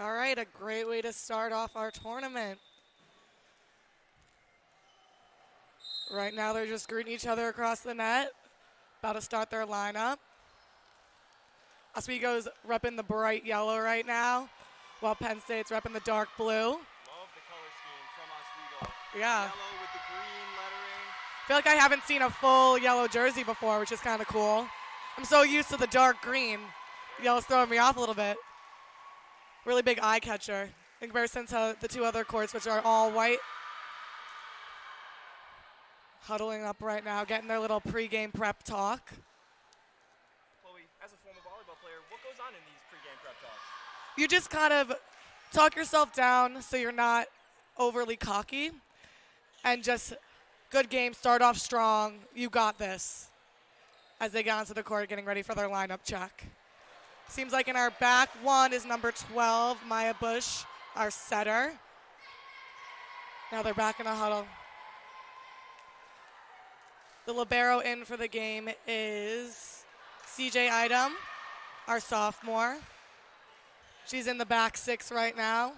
All right, a great way to start off our tournament. Right now they're just greeting each other across the net, about to start their lineup. Oswego's repping the bright yellow right now, while Penn State's repping the dark blue. Love the color scheme from Oswego. Yeah. Yellow with the green lettering. I feel like I haven't seen a full yellow jersey before, which is kind of cool. I'm so used to the dark green. The yellow's throwing me off a little bit. Really big eye catcher in comparison to the two other courts, which are all white. Huddling up right now, getting their little pregame prep talk. Chloe, as a former volleyball player, what goes on in these pregame prep talks? You just kind of talk yourself down so you're not overly cocky, and just good game, start off strong, you got this, as they get onto the court getting ready for their lineup check. Seems like in our back one is number 12, Maya Bush, our setter. Now they're back in a huddle. The libero in for the game is CJ Idem, our sophomore. She's in the back six right now.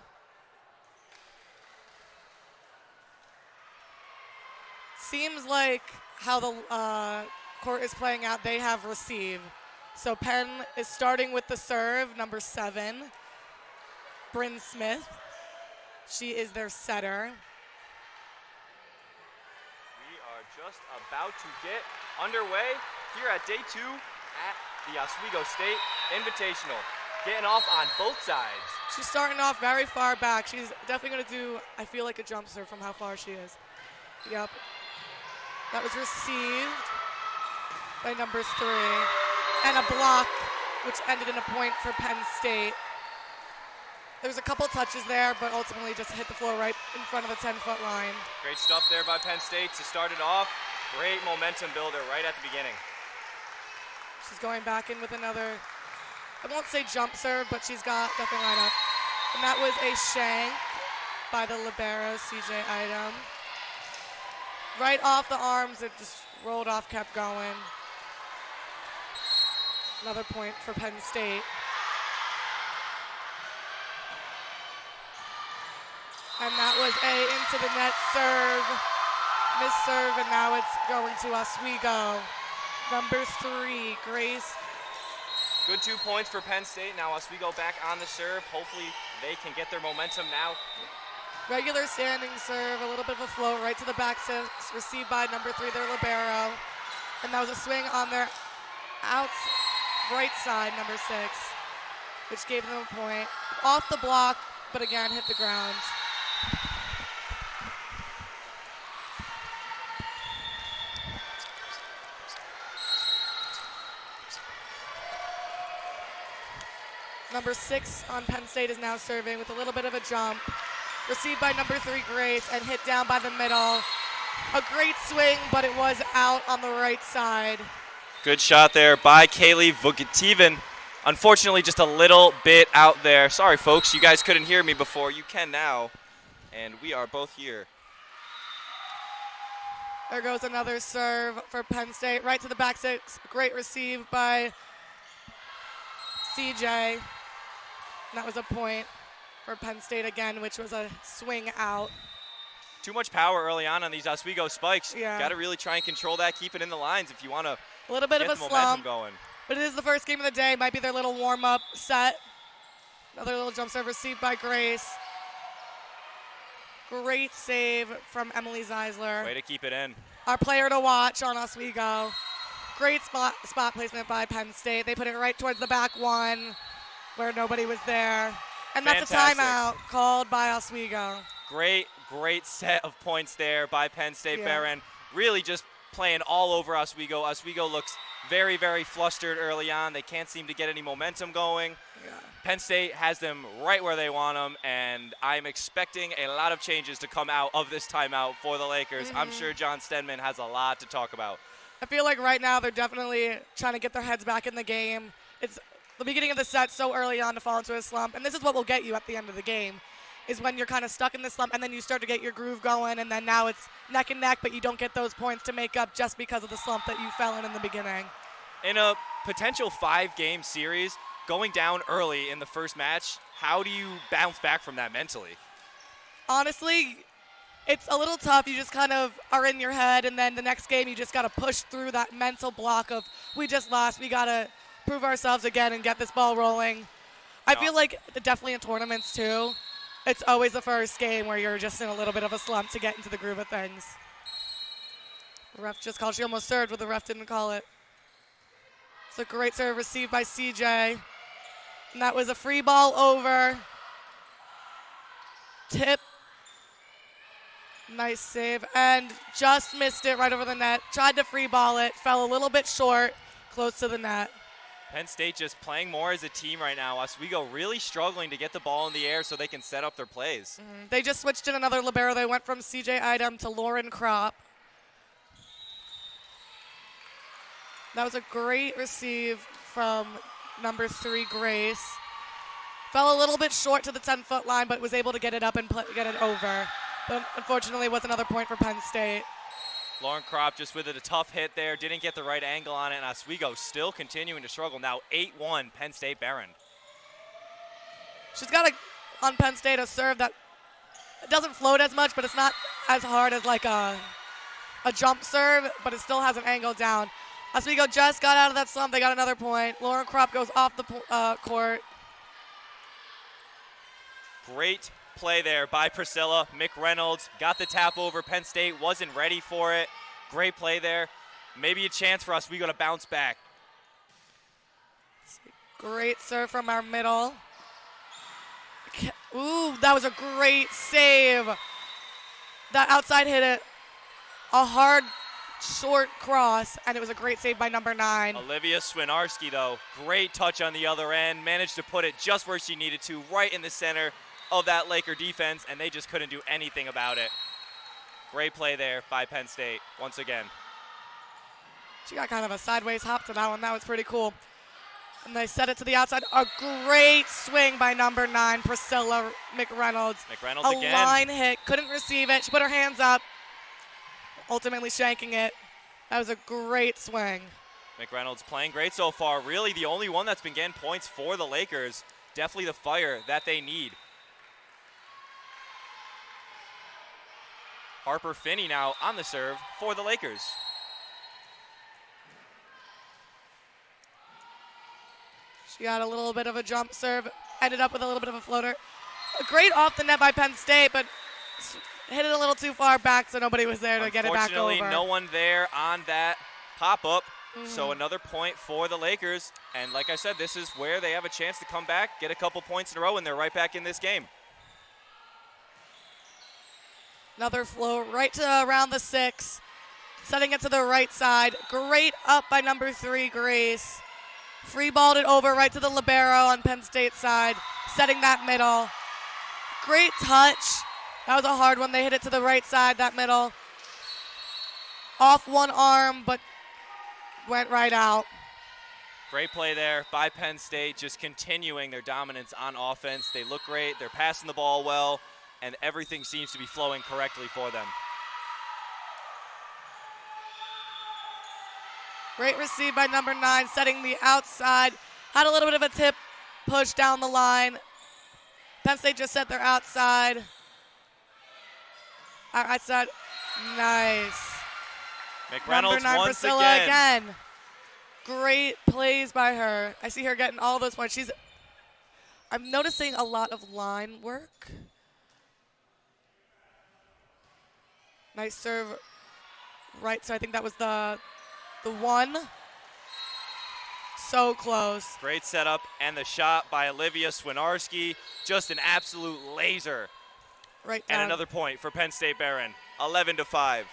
Seems like how the court is playing out, they have receive. So Penn is starting with the serve, number 7, Bryn Smith. She is their setter. We are just about to get underway here at day 2 at the Oswego State Invitational. Getting off on both sides. She's starting off very far back. She's definitely going to do, I feel like, a jump serve from how far she is. Yep. That was received by number 3. And a block, which ended in a point for Penn State. There was a couple touches there, but ultimately just hit the floor right in front of the 10-foot line. Great stuff there by Penn State to start it off. Great momentum builder right at the beginning. She's going back in with another, I won't say jump serve, but she's got definitely line up. And that was a shank by the libero, CJ Idem. Right off the arms, it just rolled off, kept going. Another point for Penn State. And that was a into the net serve, miss serve, and now it's going to Oswego. Number 3, Grace. Good 2 points for Penn State. Now Oswego back on the serve. Hopefully they can get their momentum now. Regular standing serve, a little bit of a float right to the back 6, received by number 3, their libero. And that was a swing on their right side, number 6, which gave them a point. Off the block, but again, hit the ground. Number 6 on Penn State is now serving with a little bit of a jump. Received by number 3, Grace, and hit down by the middle. A great swing, but it was out on the right side. Good shot there by Kaylee Vugativan. Unfortunately, just a little bit out there. Sorry, folks, you guys couldn't hear me before. You can now, and we are both here. There goes another serve for Penn State, right to the back 6. Great receive by CJ. And that was a point for Penn State again, which was a swing out. Too much power early on these Oswego spikes. Yeah. Got to really try and control that, keep it in the lines if you want to a little bit get of a the momentum slump, going. But it is the first game of the day. Might be their little warm-up set. Another little jump serve received by Grace. Great save from Emily Zeisler. Way to keep it in. Our player to watch on Oswego. Great spot placement by Penn State. They put it right towards the back 1 where nobody was there. And that's a timeout called by Oswego. Great set of points there by Penn State. Yeah. Behrend really just playing all over Oswego. Oswego looks very, very flustered early on. They can't seem to get any momentum going. Yeah. Penn State has them right where they want them, and I'm expecting a lot of changes to come out of this timeout for the Lakers. I'm sure John Stenman has a lot to talk about. I feel like right now they're definitely trying to get their heads back in the game. It's the beginning of the set so early on to fall into a slump, and this is what will get you at the end of the game, is when you're kind of stuck in the slump, and then you start to get your groove going, and then now it's neck and neck, but you don't get those points to make up just because of the slump that you fell in the beginning. In a potential 5-game series, going down early in the first match, how do you bounce back from that mentally? Honestly, it's a little tough. You just kind of are in your head, and then the next game you just got to push through that mental block of we just lost. We got to prove ourselves again and get this ball rolling. I feel like definitely in tournaments too, it's always the first game where you're just in a little bit of a slump to get into the groove of things. The ref just called. She almost served, but the ref didn't call it. It's a great serve received by CJ. And that was a free ball over. Tip. Nice save. And just missed it right over the net. Tried to free ball it. Fell a little bit short. Close to the net. Penn State just playing more as a team right now. Oswego really struggling to get the ball in the air so they can set up their plays. They just switched in another libero. They went from CJ Idem to Lauren Kropp. That was a great receive from number 3, Grace. Fell a little bit short to the 10-foot line, but was able to get it up and get it over. But unfortunately, it was another point for Penn State. Lauren Kropp just with it, a tough hit there. Didn't get the right angle on it, and Oswego still continuing to struggle. Now 8-1 Penn State Behrend. She's got on Penn State a serve that doesn't float as much, but it's not as hard as like a jump serve, but it still has an angle down. Oswego just got out of that slump. They got another point. Lauren Kropp goes off the court. Great play there by Priscilla. McReynolds got the tap over. Penn State wasn't ready for it. Great play there. Maybe a chance for Oswego to bounce back. Great serve from our middle. Ooh, that was a great save. That outside hit it. A hard, short cross, and it was a great save by number 9. Olivia Swinarski, though, great touch on the other end. Managed to put it just where she needed to, right in the center of that Laker defense, and they just couldn't do anything about it. Great play there by Penn State once again. She got kind of a sideways hop to that one. That was pretty cool. And they set it to the outside. A great swing by number 9, Priscilla McReynolds. McReynolds again. A line hit. Couldn't receive it. She put her hands up, ultimately shanking it. That was a great swing. McReynolds playing great so far. Really the only one that's been getting points for the Lakers. Definitely the fire that they need. Harper Finney now on the serve for the Lakers. She got a little bit of a jump serve, ended up with a little bit of a floater. A great off the net by Penn State, but hit it a little too far back, so nobody was there to get it back over. Unfortunately, no one there on that pop-up, so another point for the Lakers. And like I said, this is where they have a chance to come back, get a couple points in a row, and they're right back in this game. Another flow right to around the 6, setting it to the right side. Great up by number 3, Grace. Free balled it over right to the libero on Penn State side, setting that middle. Great touch. That was a hard one. They hit it to the right side, that middle. Off one arm, but went right out. Great play there by Penn State, just continuing their dominance on offense. They look great. They're passing the ball well, and everything seems to be flowing correctly for them. Great receive by number 9, setting the outside. Had a little bit of a tip push down the line. Penn State just set their outside. Outside, nice. McReynolds number 9, once Priscilla again. Great plays by her. I see her getting all those points. I'm noticing a lot of line work. Nice serve right, so I think that was the 1. So close. Great setup, and the shot by Olivia Swinarski. Just an absolute laser. Right down. And another point for Penn State Behrend, 11-5.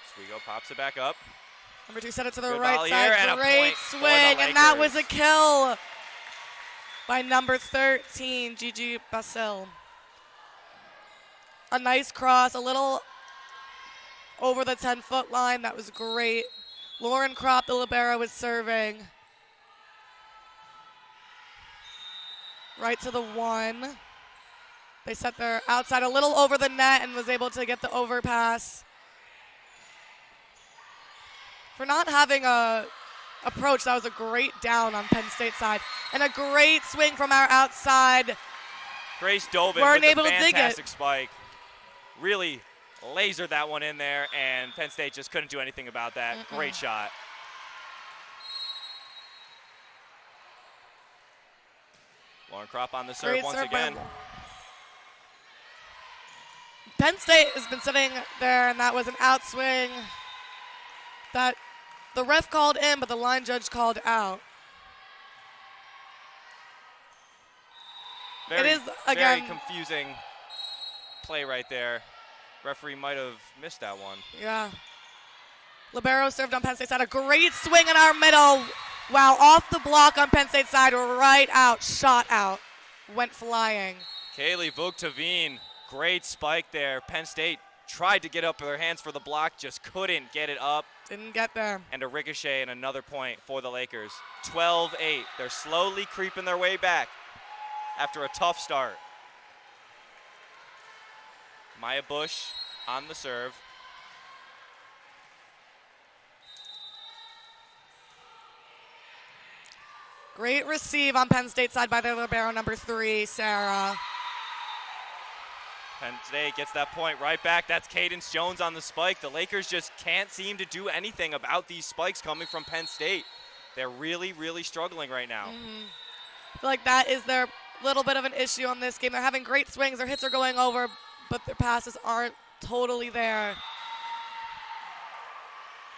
Oswego pops it back up. Number 2 set it to the Good right volley side. here, and a Great point for the swing, and that was a Lakers. kill by number 13, Gigi Basil. A nice cross, a little over the 10-foot line. That was great. Lauren Kropp, the libero, was serving. Right to the 1. They set their outside a little over the net and was able to get the overpass. For not having a approach, that was a great down on Penn State side. And a great swing from our outside. Grace dove in Weren't with able a to dig it. fantastic spike. Really lasered that one in there, and Penn State just couldn't do anything about that. Great shot. Lauren Kropp on the serve Great once serve by again. Penn State has been sitting there, and that was an outswing that the ref called in, but the line judge called out. Very, it is, again, very confusing play right there. Referee might have missed that one. Yeah. Libero served on Penn State side. A great swing in our middle. Wow, off the block on Penn State side, right out, shot out, went flying. Kaylee Vugtavine, great spike there. Penn State tried to get up with their hands for the block, just couldn't get it up. Didn't get there. And a ricochet and another point for the Lakers. 12-8. They're slowly creeping their way back after a tough start. Maya Bush on the serve. Great receive on Penn State side by their libero number 3, Sarah. Penn State gets that point right back. That's Cadence Jones on the spike. The Lakers just can't seem to do anything about these spikes coming from Penn State. They're really, really struggling right now. I feel like that is their little bit of an issue on this game. They're having great swings. Their hits are going over, but their passes aren't totally there.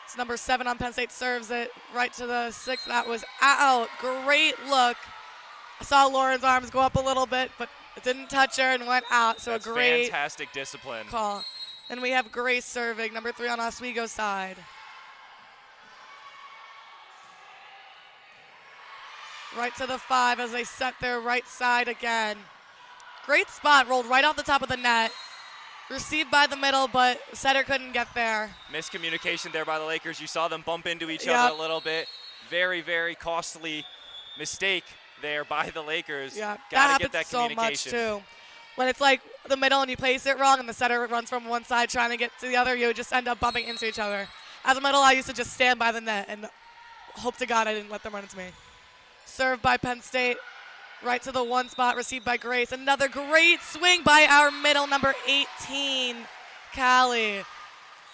It's number 7 on Penn State, serves it right to the 6. That was out. Great look. I saw Lauren's arms go up a little bit, but it didn't touch her and went out. So That's a great fantastic discipline call. And we have Grace serving, number 3 on Oswego's side. Right to the 5 as they set their right side again. Great spot, rolled right off the top of the net. Received by the middle, but setter couldn't get there. Miscommunication there by the Lakers. You saw them bump into each other a little bit. Very, very costly mistake there by the Lakers. Yeah, Gotta get that that happens communication. so much too. When it's like the middle and you place it wrong and the setter runs from one side trying to get to the other, you would just end up bumping into each other. As a middle, I used to just stand by the net and hope to God I didn't let them run into me. Served by Penn State. Right to the 1 spot, received by Grace. Another great swing by our middle, number 18, Callie.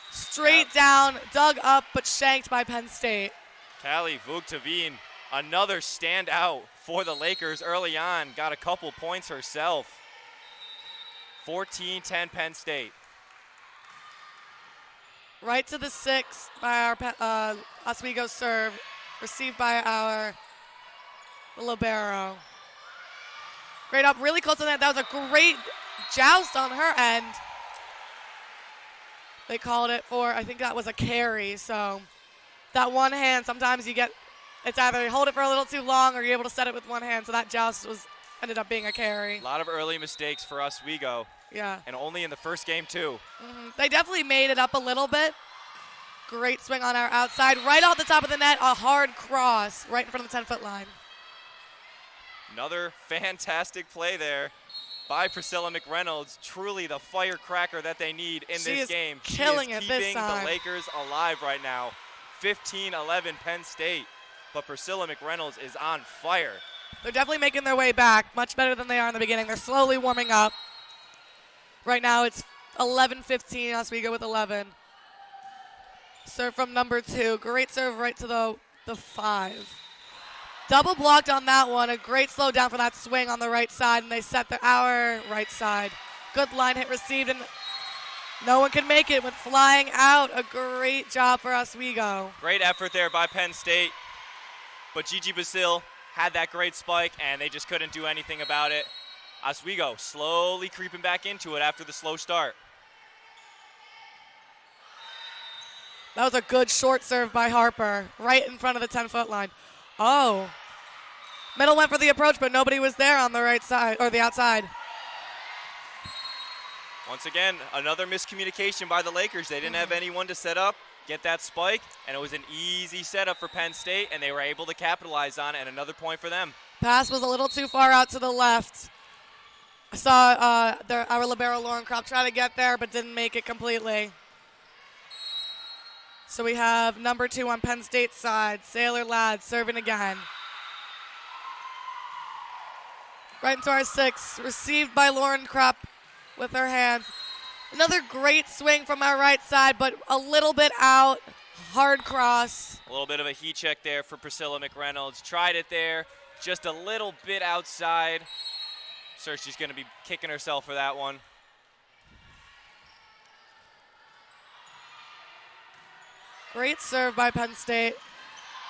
Straight down, dug up, but shanked by Penn State. Callie Vugtavine, another standout for the Lakers early on. Got a couple points herself. 14-10 Penn State. Right to the 6 by our Oswego serve, received by our libero. Great up, really close to that. That was a great joust on her end. They called it for, I think that was a carry. So that one hand, sometimes you get, it's either you hold it for a little too long or you're able to set it with one hand. So that joust ended up being a carry. A lot of early mistakes for Oswego. Yeah. And only in the first game too. They definitely made it up a little bit. Great swing on our outside. Right off the top of the net, a hard cross right in front of the 10-foot line. Another fantastic play there by Priscilla McReynolds. Truly the firecracker that they need in this game. Killing she is it this keeping time. the Lakers alive right now. 15-11 Penn State. But Priscilla McReynolds is on fire. They're definitely making their way back. Much better than they are in the beginning. They're slowly warming up. Right now it's 11-15 Oswego with 11. Serve from number 2. Great serve right to the 5. Double blocked on that one. A great slow down for that swing on the right side, and they set our right side. Good line hit received, and no one can make it. Went flying out. A great job for Oswego. Great effort there by Penn State, but Gigi Basile had that great spike, and they just couldn't do anything about it. Oswego slowly creeping back into it after the slow start. That was a good short serve by Harper, right in front of the 10-foot line. Oh. Middle went for the approach, but nobody was there on the right side, or the outside. Once again, another miscommunication by the Lakers. They didn't have anyone to set up, get that spike, and it was an easy setup for Penn State, and they were able to capitalize on it, and another point for them. Pass was a little too far out to the left. I saw our libero Lauren Kropp try to get there, but didn't make it completely. So we have number 2 on Penn State's side, Sailor Ladd, serving again. Right into our 6, received by Lauren Kropp with her hands. Another great swing from our right side, but a little bit out, hard cross. A little bit of a heat check there for Priscilla McReynolds. Tried it there, just a little bit outside. So she's going to be kicking herself for that one. Great serve by Penn State.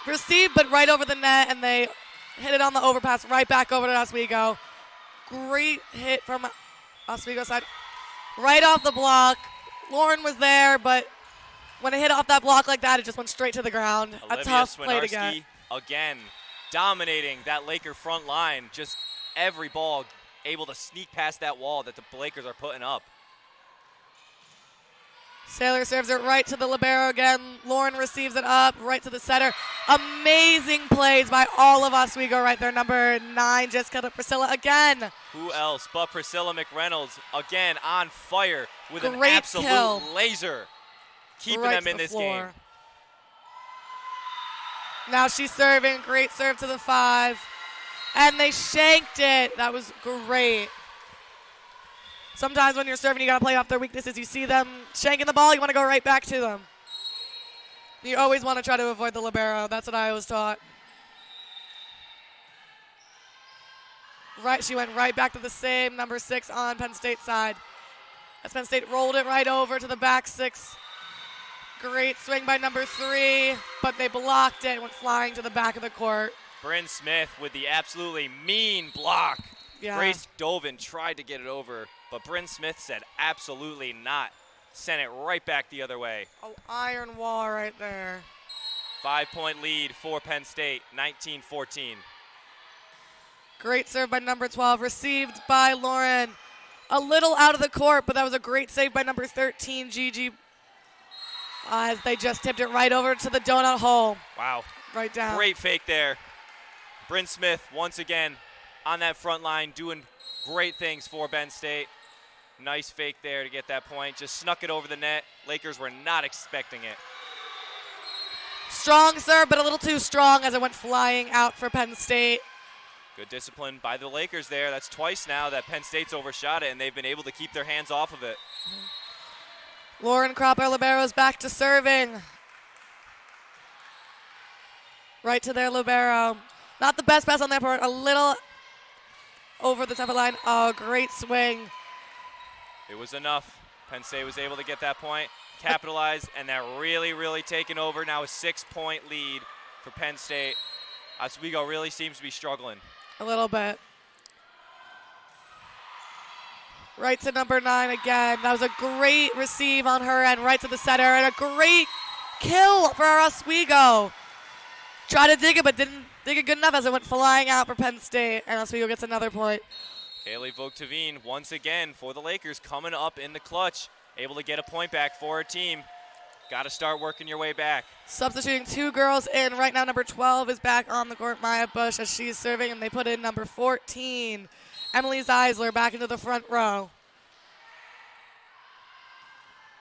Received, but right over the net, and they hit it on the overpass right back over to Oswego. Great hit from Oswego's side. Right off the block. Lauren was there, but when it hit off that block like that, it just went straight to the ground. Olivia a tough play to get. Again, dominating that Laker front line. Just every ball able to sneak past that wall that the Lakers are putting up. Sailor serves it right to the libero again. Lauren receives it up right to the center. Amazing plays by all of Oswego right there. Number 9 just cut up Priscilla again. Who else but Priscilla McReynolds, again on fire with an Great absolute kill. laser, keeping Right them to in the this floor. game. Now she's serving. Great serve to the 5. And they shanked it. That was great. Sometimes when you're serving, you got to play off their weaknesses. You see them shanking the ball, you want to go right back to them. You always want to try to avoid the libero. That's what I was taught. Right, she went right back to the same number 6 on Penn State's side. As Penn State rolled it right over to the back 6. Great swing by number 3, but they blocked it and went flying to the back of the court. Bryn Smith with the absolutely mean block. Yeah. Grace Dovin tried to get it over, but Bryn Smith said absolutely not. Sent it right back the other way. Oh, iron wall right there. 5-point lead for Penn State, 19-14. Great serve by number 12, received by Lauren. A little out of the court, but that was a great save by number 13, Gigi, as they just tipped it right over to the donut hole. Wow. Right down. Great fake there. Bryn Smith, once again, on that front line, doing great things for Penn State. Nice fake there to get that point. Just snuck it over the net. Lakers were not expecting it. Strong serve, but a little too strong as it went flying out for Penn State. Good discipline by the Lakers there. That's twice now that Penn State's overshot it, and they've been able to keep their hands off of it. Lauren Kropp, our liberos, back to serving. Right to their libero. Not the best pass on their part. A little over the top of the line. Oh, great swing. It was enough. Penn State was able to get that point, capitalize, and that really taken over. Now a 6-point lead for Penn State. Oswego really seems to be struggling. A little bit. Right to number 9 again. That was a great receive on her end, right to the center, and a great kill for Oswego. Tried to dig it, but didn't dig it good enough as it went flying out for Penn State, and Oswego gets another point. Kaylee Vogtavine, once again, for the Lakers, coming up in the clutch, able to get a point back for her team. Got to start working your way back. Substituting 2 girls in. Right now, number 12 is back on the court, Maya Bush, as she's serving, and they put in number 14, Emily Zeisler, back into the front row.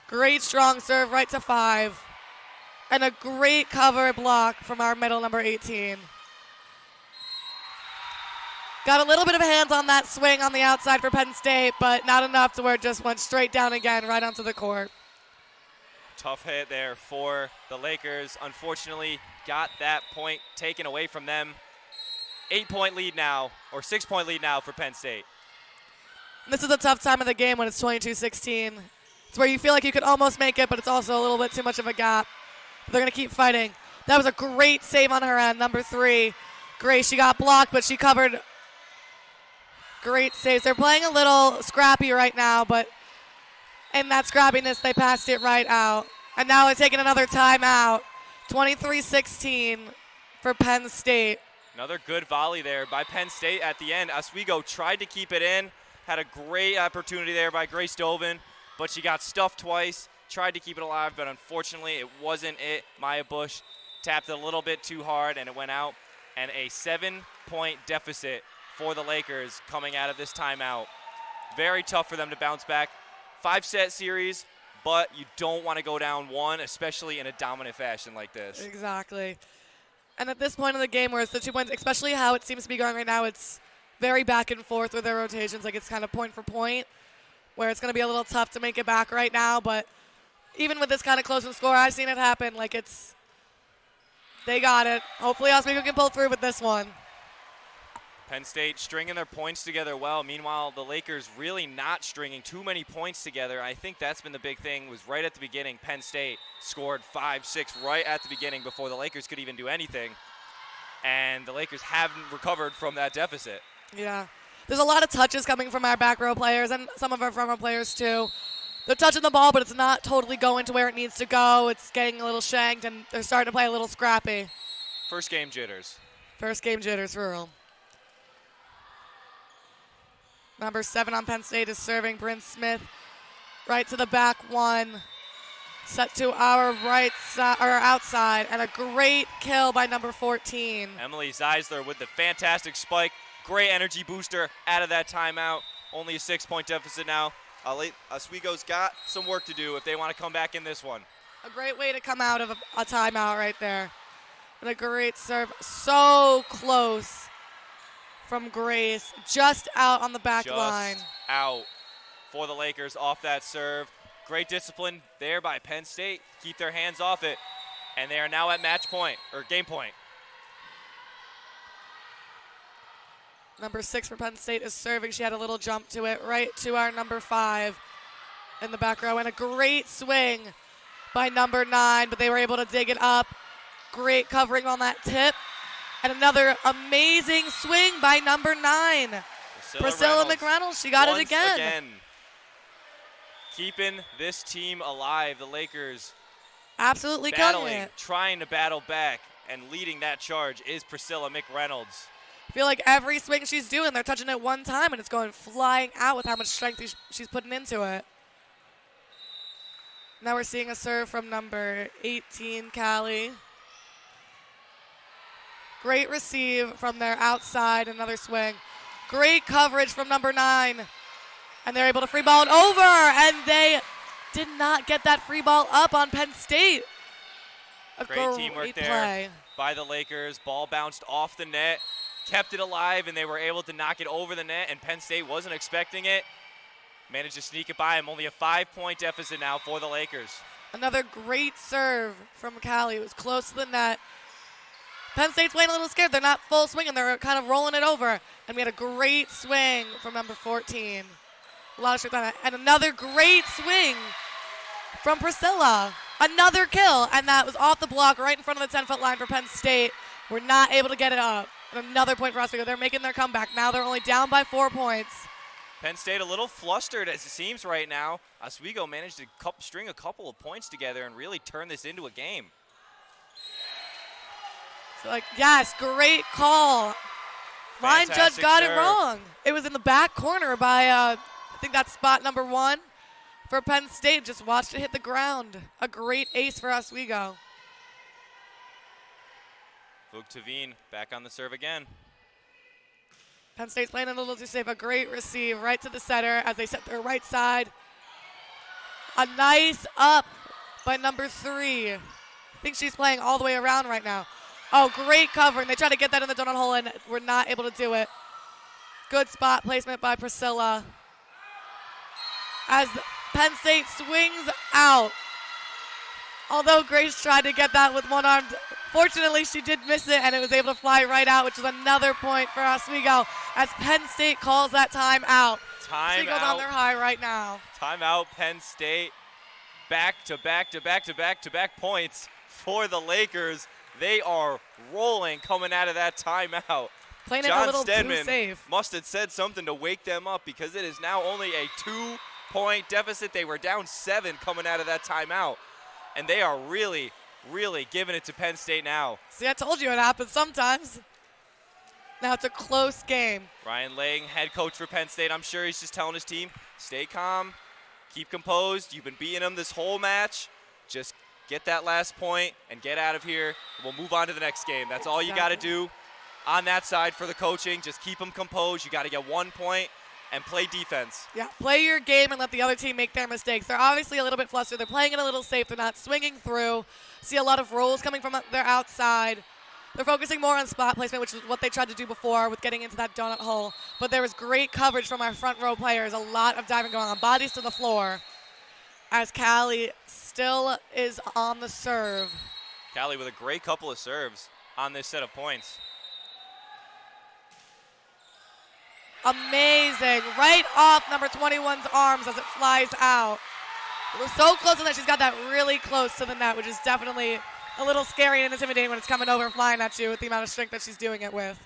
Great strong serve right to 5. And a great cover block from our middle, number 18. Got a little bit of hands on that swing on the outside for Penn State, but not enough to where it just went straight down again, right onto the court. Tough hit there for the Lakers. Unfortunately, got that point taken away from them. 8-point lead now, or 6-point lead now for Penn State. This is a tough time of the game when it's 22-16. It's where you feel like you could almost make it, but it's also a little bit too much of a gap. They're going to keep fighting. That was a great save on her end, number 3. Grace, she got blocked, but she covered. Great saves. They're playing a little scrappy right now, but in that scrappiness, they passed it right out. And now they're taking another timeout. 23-16 for Penn State. Another good volley there by Penn State at the end. Oswego tried to keep it in. Had a great opportunity there by Grace Dovin, but she got stuffed twice. Tried to keep it alive, but unfortunately it wasn't it. Maya Bush tapped it a little bit too hard, and it went out. and a 7-point deficit for the Lakers coming out of this timeout. Very tough for them to bounce back. 5-set series, but you don't want to go down one, especially in a dominant fashion like this. Exactly. And at this point in the game where it's the 2 points, especially how it seems to be going right now, it's very back and forth with their rotations. Like it's kind of point for point, where it's going to be a little tough to make it back right now. But even with this kind of close in score, I've seen it happen. Like they got it. Hopefully Oswego can pull through with this one. Penn State stringing their points together well. Meanwhile, the Lakers really not stringing too many points together. I think that's been the big thing, was right at the beginning, Penn State scored 5-6 right at the beginning before the Lakers could even do anything. And the Lakers haven't recovered from that deficit. Yeah. There's a lot of touches coming from our back row players and some of our front row players too. They're touching the ball, but it's not totally going to where it needs to go. It's getting a little shanked, and they're starting to play a little scrappy. First game jitters. First game jitters for real. Number 7 on Penn State is serving Bryn Smith. Right to the back one. Set to our right side, or outside, and a great kill by number 14. Emily Zeisler with the fantastic spike. Great energy booster out of that timeout. Only a 6-point deficit now. Oswego's got some work to do if they want to come back in this one. A great way to come out of a timeout right there. And a great serve. So close from Grace. Just out on the back line. Just out for the Lakers off that serve. Great discipline there by Penn State. Keep their hands off it. And they are now at match point, or game point. Number 6 for Penn State is serving. She had a little jump to it, right to our number 5 in the back row. And a great swing by number 9, but they were able to dig it up. Great covering on that tip. And another amazing swing by number 9. Priscilla McReynolds. She got it again. Keeping this team alive. The Lakers absolutely battling, killing it. Trying to battle back, and leading that charge is Priscilla McReynolds. I feel like every swing she's doing, they're touching it one time, and it's going flying out with how much strength she's putting into it. Now we're seeing a serve from number 18, Callie. Great receive from their outside, another swing. Great coverage from number 9. And they're able to free ball it over, and they did not get that free ball up on Penn State. Great teamwork there by the Lakers. Ball bounced off the net, kept it alive, and they were able to knock it over the net, and Penn State wasn't expecting it. Managed to sneak it by them. Only a 5-point deficit now for the Lakers. Another great serve from Callie. It was close to the net. Penn State's playing a little scared. They're not full swing, and they're kind of rolling it over. And we had a great swing from number 14. A lot of strength on that. And another great swing from Priscilla. Another kill, and that was off the block right in front of the 10-foot line for Penn State. We're not able to get it up. And another point for Oswego. They're making their comeback. Now they're only down by 4 points. Penn State a little flustered as it seems right now. Oswego managed to string a couple of points together and really turn this into a game. So yes, great call. Line judge got it wrong. It was in the back corner by, I think that's spot number 1 for Penn State. Just watched it hit the ground. A great ace for Oswego. Vugtavine back on the serve again. Penn State's playing a little too safe. A great receive right to the center as they set their right side. A nice up by number 3. I think she's playing all the way around right now. Oh, great covering. They tried to get that in the donut hole, and we're not able to do it. Good spot placement by Priscilla. As Penn State swings out. Although Grace tried to get that with one arm, fortunately she did miss it, and it was able to fly right out, which is another point for Oswego as Penn State calls that time out. Oswego's on their high right now. Timeout, Penn State. Back-to-back points for the Lakers. They are rolling coming out of that timeout. Playing it a little too safe. Must have said something to wake them up because it is now only a 2-point deficit. They were down 7 coming out of that timeout. And they are really giving it to Penn State now. See, I told you it happens sometimes. Now it's a close game. Ryan Lang, head coach for Penn State. I'm sure he's just telling his team, stay calm, keep composed. You've been beating them this whole match. Just get that last point and get out of here. We'll move on to the next game. That's all you got to do. on that side for the coaching. Just keep them composed. You got to get 1 point and play defense. Yeah, play your game and let the other team make their mistakes. They're obviously a little bit flustered. They're playing it a little safe. They're not swinging through. See a lot of rolls coming from their outside. They're focusing more on spot placement, which is what they tried to do before with getting into that donut hole. But there was great coverage from our front row players. A lot of diving going on. Bodies to the floor as Callie still is on the serve. Callie with a great couple of serves on this set of points. Amazing. Right off number 21's arms as it flies out. It was so close to that. She's got that really close to the net, which is definitely a little scary and intimidating when it's coming over and flying at you with the amount of strength that she's doing it with.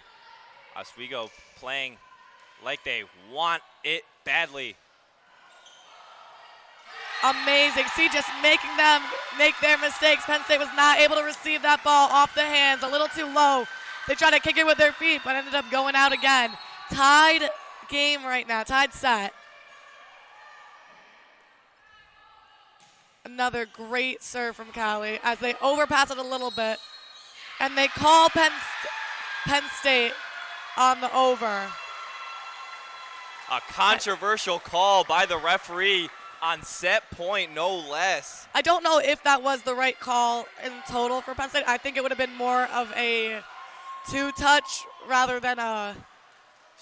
Oswego playing like they want it badly. Amazing. See, just making them make their mistakes. Penn State was not able to receive that ball off the hands, a little too low. They tried to kick it with their feet, but ended up going out again. Tied game right now, tied set. Another great serve from Callie as they overpass it a little bit. And they call Penn State on the over. A controversial call by the referee on set point, no less. I don't know if that was the right call in total for Penn State. I think it would have been more of a two-touch rather than a,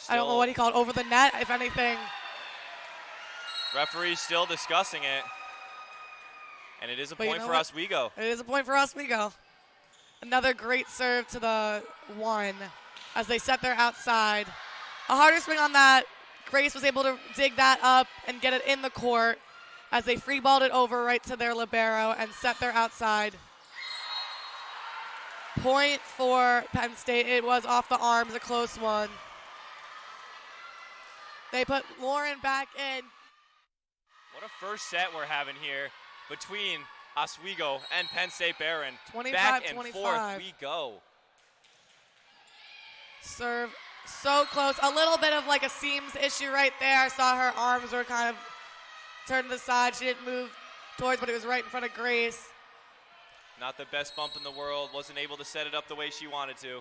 I don't know what he called, over the net, if anything. Referee's still discussing it. And it is a point for Oswego. It is a point for Oswego. Another great serve to the one as they set their outside. A harder swing on that. Grace was able to dig that up and get it in the court as they free-balled it over right to their libero and set their outside. Point for Penn State. It was off the arms, a close one. They put Lauren back in. What a first set we're having here between Oswego and Penn State Behrend. 25-25. Back and forth we go. Serve so close. A little bit of like a seams issue right there. I saw her arms were kind of turned to the side. She didn't move towards, but it was right in front of Grace. Not the best bump in the world. Wasn't able to set it up the way she wanted to.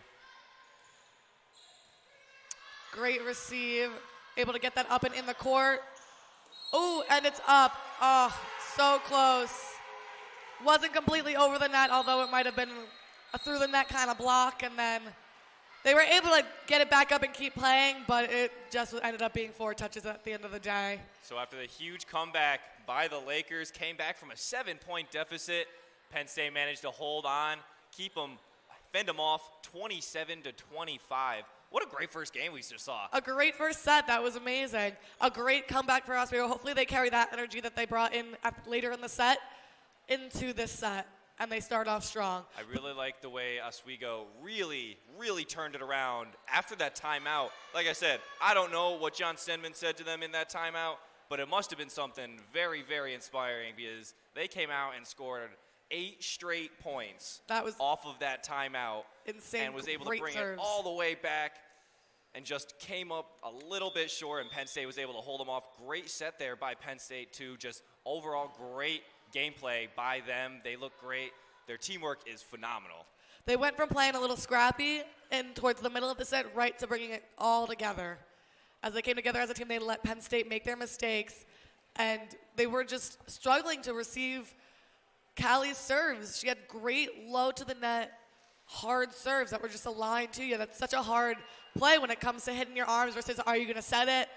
Great receive. Able to get that up and in the court. Ooh, and it's up. Oh, so close. Wasn't completely over the net, although it might have been a through the net kind of block, and then they were able to get it back up and keep playing, but it just ended up being 4 touches at the end of the day. So after the huge comeback by the Lakers, came back from a 7-point deficit, Penn State managed to hold on, keep them, fend them off 27-25. What a great first game we just saw. A great first set. That was amazing. A great comeback for Oswego. Hopefully they carry that energy that they brought in later in the set into this set, and they start off strong. I really like the way Oswego really turned it around after that timeout. Like I said, I don't know what John Stenman said to them in that timeout, but it must have been something very, very inspiring because they came out and scored 8 straight points off of that timeout. Insane. And was able to bring it all the way back and just came up a little bit short, and Penn State was able to hold them off. Great set there by Penn State, too. Just overall great gameplay by them. They look great. Their teamwork is phenomenal. They went from playing a little scrappy and towards the middle of the set right to bringing it all together. As they came together as a team, they let Penn State make their mistakes, and they were just struggling to receive Callie's serves. She had great low to the net, hard serves that were just aligned to you. That's such a hard play when it comes to hitting your arms versus are you going to set it?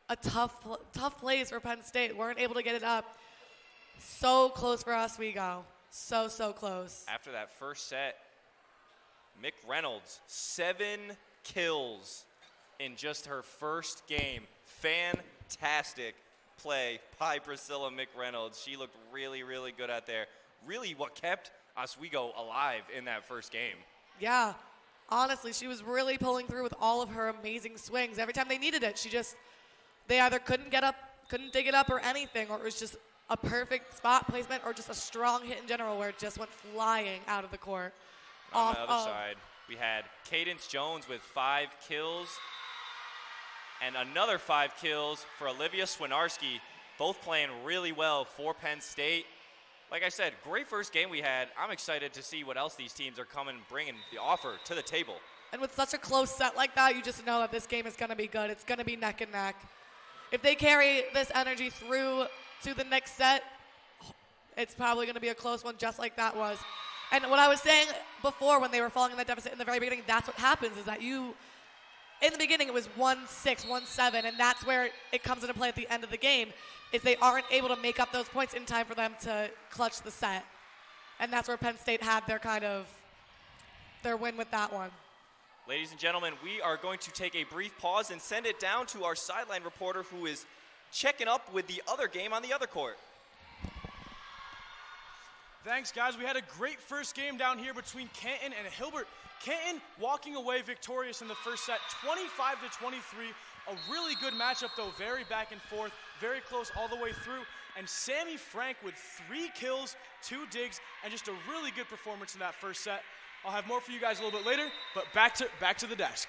A tough plays for Penn State. Weren't able to get it up. So close for Oswego. So close. After that first set, Mick Reynolds, 7 kills in just her first game. Fantastic play by Priscilla Mick Reynolds. She looked really good out there. Really what kept Oswego alive in that first game. Yeah, honestly, she was really pulling through with all of her amazing swings. Every time they needed it, they either couldn't get up, couldn't dig it up or anything, or it was just a perfect spot placement or just a strong hit in general where it just went flying out of the court. On the other side, we had Cadence Jones with 5 kills and another 5 kills for Olivia Swinarski, both playing really well for Penn State. Like I said, great first game we had. I'm excited to see what else these teams are bringing the offer to the table. And with such a close set like that, you just know that this game is going to be good. It's going to be neck and neck. If they carry this energy through to the next set, it's probably going to be a close one just like that was. And what I was saying before when they were falling in that deficit in the very beginning, that's what happens is that in the beginning it was 1-6, 1-7, and that's where it comes into play at the end of the game, is they aren't able to make up those points in time for them to clutch the set. And that's where Penn State had their win with that one. Ladies and gentlemen, we are going to take a brief pause and send it down to our sideline reporter who is checking up with the other game on the other court. Thanks, guys. We had a great first game down here between Canton and Hilbert. Canton walking away victorious in the first set, 25-23. A really good matchup, though, very back and forth, very close all the way through. And Sammy Frank with 3 kills, 2 digs, and just a really good performance in that first set. I'll have more for you guys a little bit later, but back to the desk.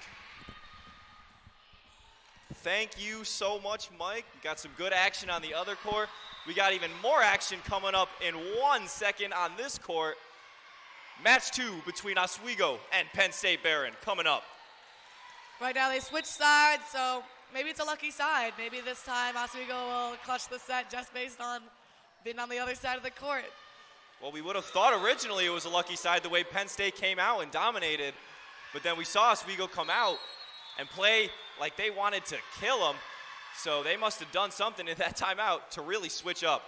Thank you so much, Mike. We got some good action on the other court. We got even more action coming up in 1 second on this court. Match 2 between Oswego and Penn State Behrend coming up. Right now they switch sides, so maybe it's a lucky side. Maybe this time Oswego will clutch the set just based on being on the other side of the court. Well, we would have thought originally it was a lucky side the way Penn State came out and dominated, but then we saw Oswego come out and play like they wanted to kill them, so they must have done something in that timeout to really switch up.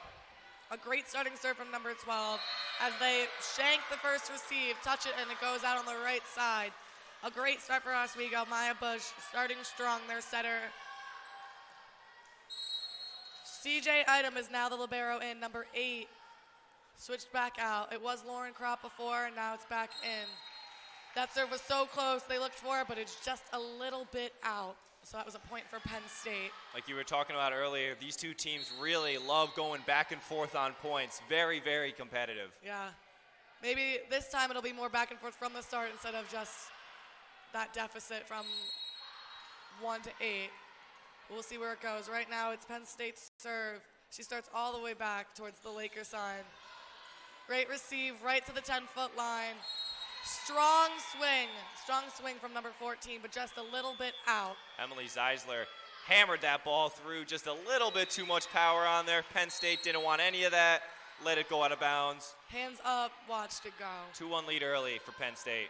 A great starting serve from number 12 as they shank the first receive, touch it, and it goes out on the right side. A great start for Oswego. Maya Bush starting strong, their setter. CJ Item is now the libero in, number 8. Switched back out. It was Lauren Kropp before, and now it's back in. That serve was so close. They looked for it, but it's just a little bit out. So that was a point for Penn State. Like you were talking about earlier, these two teams really love going back and forth on points. Very, very competitive. Yeah. Maybe this time it'll be more back and forth from the start instead of just that deficit from 1 to 8. We'll see where it goes. Right now it's Penn State's serve. She starts all the way back towards the Laker side. Great receive right to the 10-foot line. Strong swing from number 14, but just a little bit out. Emily Zeisler hammered that ball through, just a little bit too much power on there. Penn State didn't want any of that, let it go out of bounds. Hands up, watched it go. 2-1 lead early for Penn State.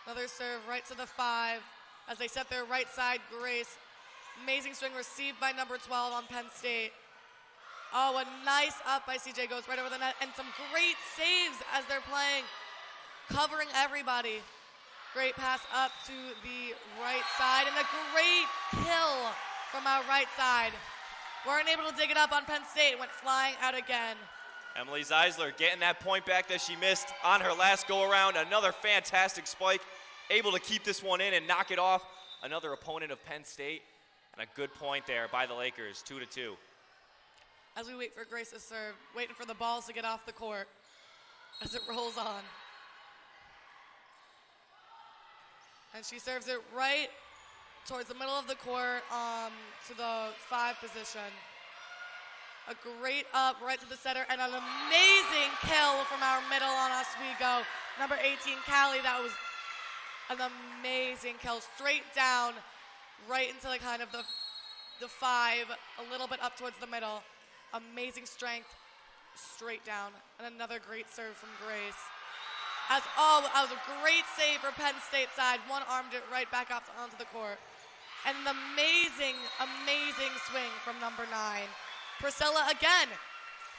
Another serve right to the 5 as they set their right side, Grace. Amazing swing received by number 12 on Penn State. Oh, a nice up by CJ, goes right over the net, and some great saves as they're playing, covering everybody. Great pass up to the right side, and a great kill from our right side. Weren't able to dig it up on Penn State, went flying out again. Emily Zeisler getting that point back that she missed on her last go-around. Another fantastic spike, able to keep this one in and knock it off. Another opponent of Penn State, and a good point there by the Lakers, 2-2. As we wait for Grace to serve, waiting for the balls to get off the court as it rolls on. And she serves it right towards the middle of the court to the 5 position. A great up right to the center and an amazing kill from our middle on Oswego. Number 18, Callie, that was an amazing kill. Straight down, right into the kind of the 5, a little bit up towards the middle. Amazing strength, straight down. And another great serve from Grace. That was a great save for Penn State side. One armed it right back up onto the court. And an amazing, amazing swing from number 9. Priscilla again.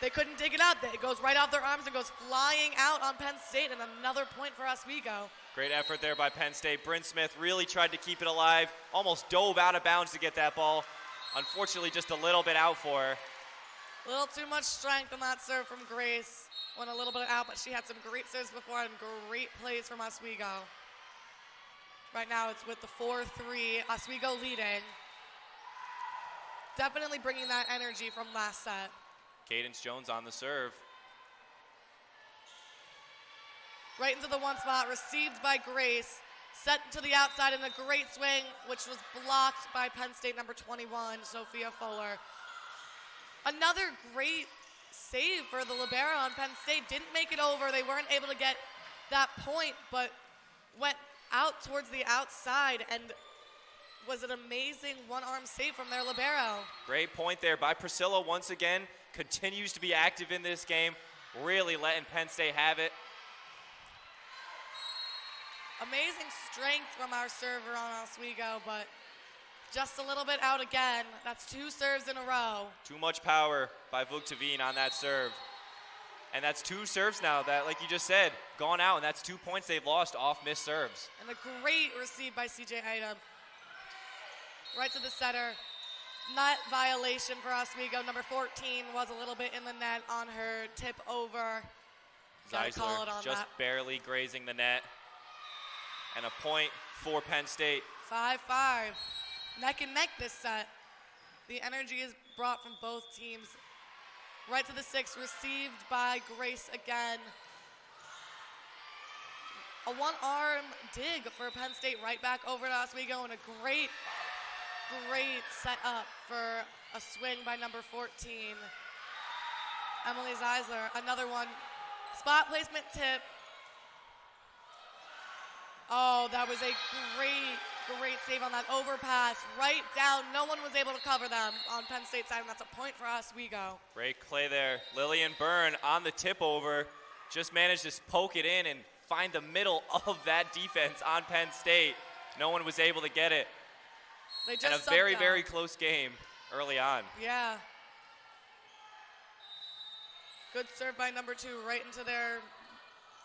They couldn't dig it up. It goes right off their arms and goes flying out on Penn State, and another point for Oswego. Great effort there by Penn State. Bryn Smith really tried to keep it alive, almost dove out of bounds to get that ball. Unfortunately, just a little bit out for her. A little too much strength on that serve from Grace. Went a little bit out, but she had some great serves before and great plays from Oswego. Right now it's with the 4-3, Oswego leading. Definitely bringing that energy from last set. Cadence Jones on the serve. Right into the 1 spot, received by Grace. Set to the outside in a great swing, which was blocked by Penn State number 21, Sophia Fuller. Another great save for the libero on Penn State. Didn't make it over. They weren't able to get that point, but went out towards the outside and was an amazing one-arm save from their libero. Great point there by Priscilla once again. Continues to be active in this game, really letting Penn State have it. Amazing strength from our server on Oswego, but just a little bit out again. That's 2 serves in a row. Too much power by Vuktavine on that serve. And that's 2 serves now that, like you just said, gone out, and that's 2 points they've lost off missed serves. And a great receive by CJ Item. Right to the center. Net violation for Oswego. Number 14 was a little bit in the net on her tip over. Gotta call it on just that. barely grazing the net. And a point for Penn State. 5-5. Neck and neck this set. The energy is brought from both teams. Right to the 6, received by Grace again. A one-arm dig for Penn State right back over to Oswego, and a great set up for a swing by number 14. Emily Zeisler, another one. Spot placement tip. Oh, that was a great save on that overpass. Right down, no one was able to cover them on Penn State side, and that's a point for Oswego. Great play there. Lillian Byrne on the tip over, just managed to poke it in and find the middle of that defense on Penn State. No one was able to get it. They just and a very close game early on. Yeah. Good serve by number 2 right into their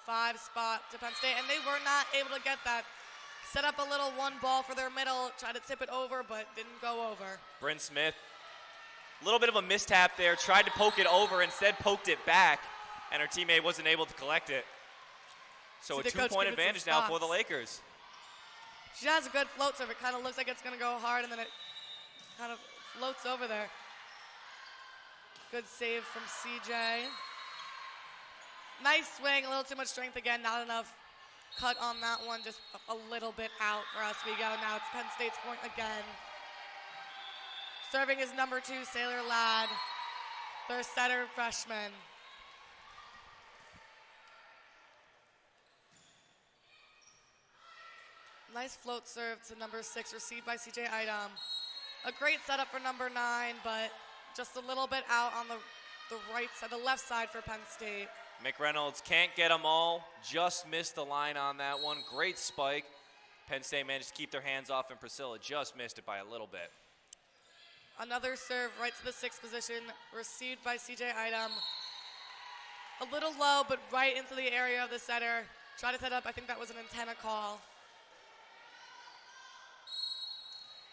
5 spot to Penn State, and they were not able to get that. Set up a little one ball for their middle, tried to tip it over, but didn't go over. Bryn Smith, a little bit of a mistap there, tried to poke it over, instead poked it back, and her teammate wasn't able to collect it. So a 2-point advantage now for the Lakers. She has a good float serve. It kind of looks like it's going to go hard, and then it kind of floats over there. Good save from CJ. Nice swing, a little too much strength again, not enough cut on that one, just a little bit out for Oswego. Now it's Penn State's point again. Serving is number 2, Sailor Ladd, their setter freshman. Nice float serve to number 6, received by CJ Idom. A great setup for number 9, but just a little bit out on the right side, the left side for Penn State. McReynolds can't get them all, just missed the line on that one. Great spike. Penn State managed to keep their hands off, and Priscilla just missed it by a little bit. Another serve right to the 6th position, received by CJ Idom. A little low, but right into the area of the setter. Try to set up, I think that was an antenna call.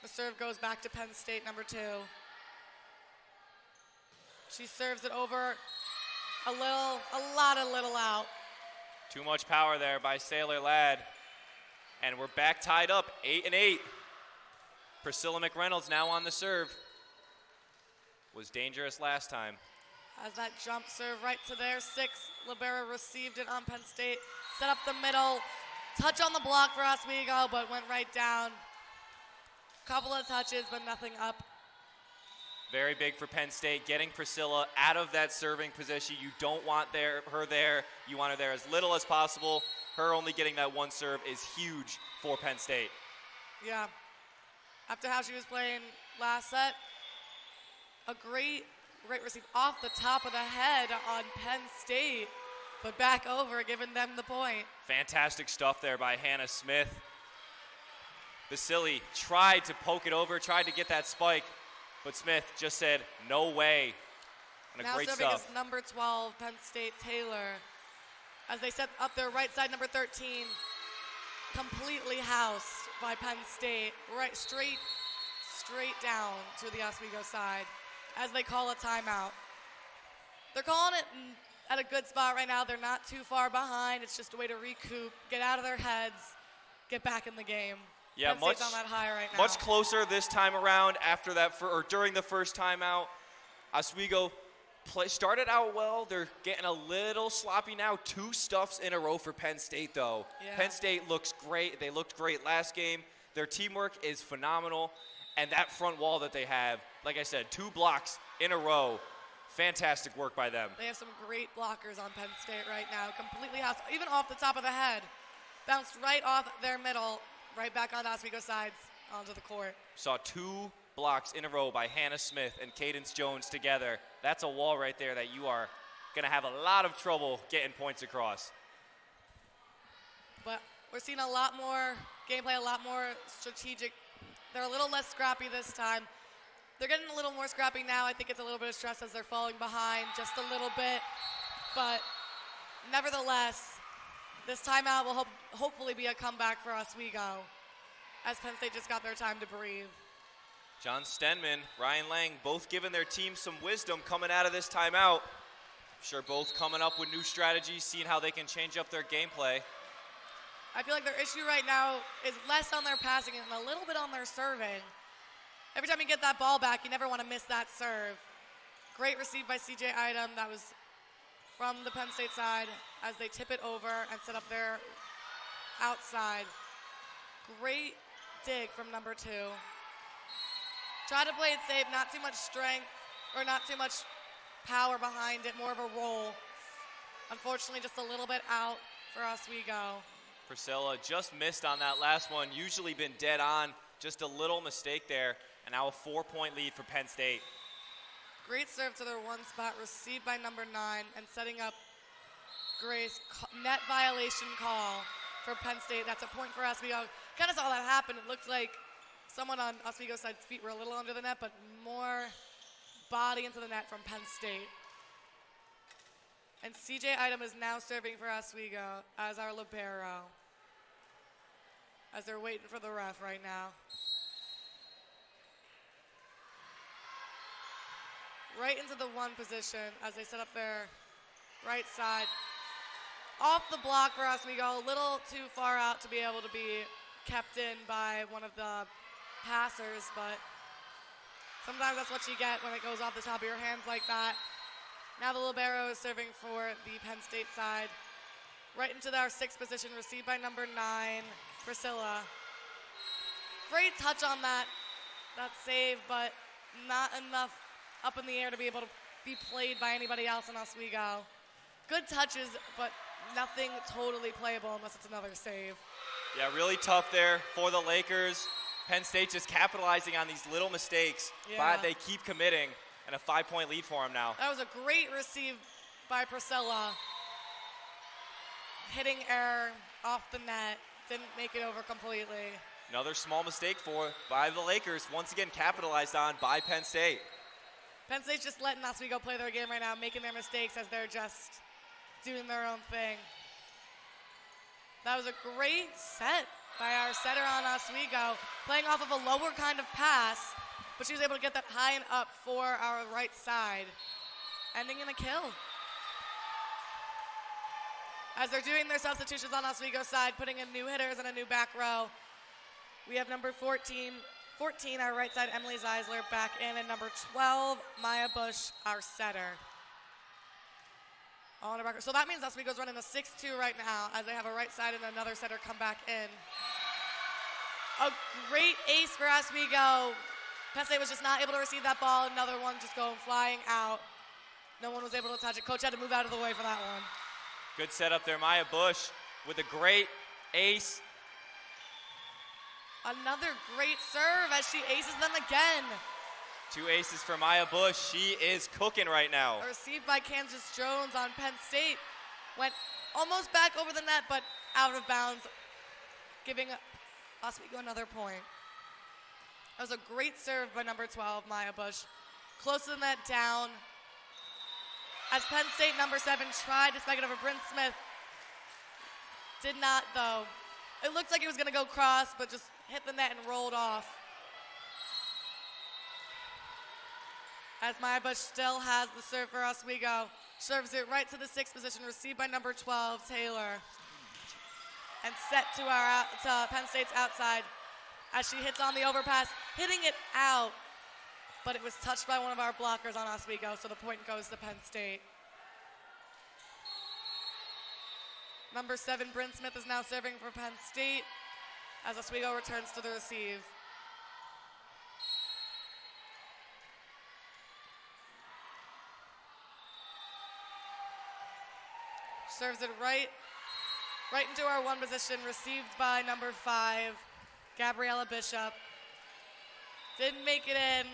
The serve goes back to Penn State, number 2. She serves it over. A lot of little out. Too much power there by Sailor Ladd. And we're back tied up, 8-8. Priscilla McReynolds now on the serve. Was dangerous last time. As that jump serve right to their 6th. Libero received it on Penn State. Set up the middle. Touch on the block for Oswego, but went right down. Couple of touches, but nothing up. Very big for Penn State, getting Priscilla out of that serving position. You don't want her there. You want her there as little as possible. Her only getting that one serve is huge for Penn State. Yeah. After how she was playing last set, a great receive off the top of the head on Penn State, but back over, giving them the point. Fantastic stuff there by Hannah Smith. Vasily tried to poke it over, tried to get that spike, but Smith just said, no way. And now great serving stuff. is number 12, Penn State Taylor. As they set up their right side, number 13, completely housed by Penn State. Right, straight down to the Oswego side as they call a timeout. They're calling it at a good spot right now. They're not too far behind. It's just a way to recoup, get out of their heads, get back in the game. Yeah, Penn State's on that high right now. Much closer this time around after that, or during the first timeout. Oswego started out well. They're getting a little sloppy now. 2 stuffs in a row for Penn State, though. Yeah. Penn State looks great. They looked great last game. Their teamwork is phenomenal. And that front wall that they have, like I said, 2 blocks in a row. Fantastic work by them. They have some great blockers on Penn State right now. Completely housed, even off the top of the head. Bounced right off their middle, right back on Oswego sides onto the court. Saw 2 blocks in a row by Hannah Smith and Cadence Jones together. That's a wall right there that you are going to have a lot of trouble getting points across. But we're seeing a lot more gameplay, a lot more strategic. They're a little less scrappy this time. They're getting a little more scrappy now. I think it's a little bit of stress as they're falling behind just a little bit. But nevertheless, this timeout will hopefully be a comeback for Oswego, as Penn State just got their time to breathe. John Stenman, Ryan Lang, both giving their team some wisdom coming out of this timeout. I'm sure both coming up with new strategies, seeing how they can change up their gameplay. I feel like their issue right now is less on their passing and a little bit on their serving. Every time you get that ball back, you never want to miss that serve. Great receive by CJ Item. That was from the Penn State side as they tip it over and set up their outside. Great dig from number 2. Try to play it safe, not too much strength or not too much power behind it, more of a roll. Unfortunately, just a little bit out for Oswego. Priscilla just missed on that last one, usually been dead on, just a little mistake there, and now a 4-point lead for Penn State. Great serve to their one spot, received by number 9, and setting up Grace. Net violation call for Penn State. That's a point for Oswego. Kind of saw that happen. It looked like someone on Oswego's side's feet were a little under the net, but more body into the net from Penn State. And CJ Item is now serving for Oswego as our libero, as they're waiting for the ref right now. Right into the 1 position as they set up their right side. Off the block for Oswego, a little too far out to be able to be kept in by one of the passers, but sometimes that's what you get when it goes off the top of your hands like that. Now the libero is serving for the Penn State side. Right into our 6th position, received by number 9, Priscilla. Great touch on that save, but not enough up in the air to be able to be played by anybody else in Oswego. Good touches, but nothing totally playable unless it's another save. Yeah, really tough there for the Lakers. Penn State just capitalizing on these little mistakes, but they keep committing, and a 5-point lead for them now. That was a great receive by Priscilla. Hitting error off the net, didn't make it over completely. Another small mistake by the Lakers, once again capitalized on by Penn State. Penn State's just letting Oswego play their game right now, making their mistakes as they're just doing their own thing. That was a great set by our setter on Oswego, playing off of a lower kind of pass, but she was able to get that high and up for our right side, ending in a kill. As they're doing their substitutions on Oswego's side, putting in new hitters and a new back row, we have number 14, our right side, Emily Zeisler, back in, and number 12, Maya Bush, our setter. On a back row. So that means Oswego's running a 6-2 right now, as they have a right side and another setter come back in. A great ace for Oswego. Penn State was just not able to receive that ball. Another one just going flying out. No one was able to touch it. Coach had to move out of the way for that one. Good setup there, Maya Bush with a great ace. Another great serve as she aces them again. 2 aces for Maya Bush. She is cooking right now. Received by Kansas Jones on Penn State. Went almost back over the net, but out of bounds, giving Oswego another point. That was a great serve by number 12, Maya Bush. Close to the net, down. As Penn State, number 7, tried to spike it over Bryn Smith. Did not, though. It looked like he was going to go cross, but just hit the net and rolled off. As Maya Bush still has the serve for Oswego. Serves it right to the 6th position, received by number 12, Taylor. And set to Penn State's outside as she hits on the overpass, hitting it out. But it was touched by one of our blockers on Oswego, so the point goes to Penn State. Number 7, Bryn Smith, is now serving for Penn State as Oswego returns to the receive. Serves it right Right into our one position, received by number 5, Gabriella Bishop. Didn't make it in.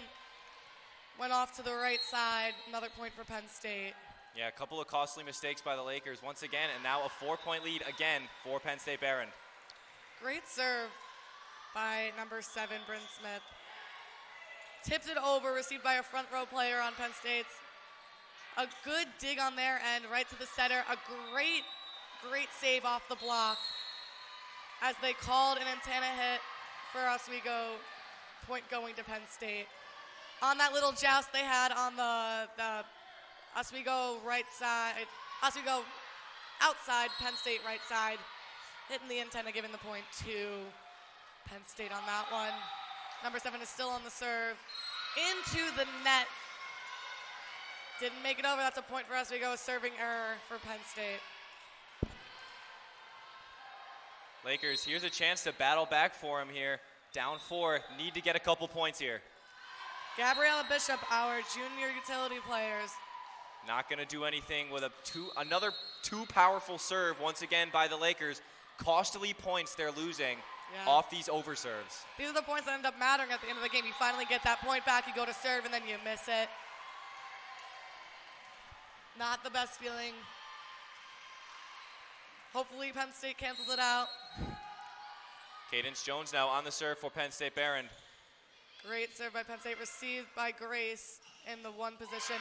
Went off to the right side. Another point for Penn State. Yeah, a couple of costly mistakes by the Lakers once again, and now a 4-point lead again for Penn State Behrend. Great serve by number 7, Bryn Smith. Tipped it over, received by a front row player on Penn State's. A good dig on their end, right to the center. A great save off the block as they called an antenna hit for Oswego, point going to Penn State. On that little joust they had on the Oswego right side, Oswego outside, Penn State right side, hitting the antenna, giving the point to Penn State on that one. Number 7 is still on the serve. Into the net. Didn't make it over. That's a point for Oswego. A serving error for Penn State. Lakers, here's a chance to battle back for him here. Down 4, need to get a couple points here. Gabriella Bishop, our junior utility players. Not going to do anything with another too powerful serve once again by the Lakers. Costly points they're losing off these overserves. These are the points that end up mattering at the end of the game. You finally get that point back, you go to serve, and then you miss it. Not the best feeling. Hopefully Penn State cancels it out. Cadence Jones now on the serve for Penn State Behrend. Great serve by Penn State, received by Grace in the one position.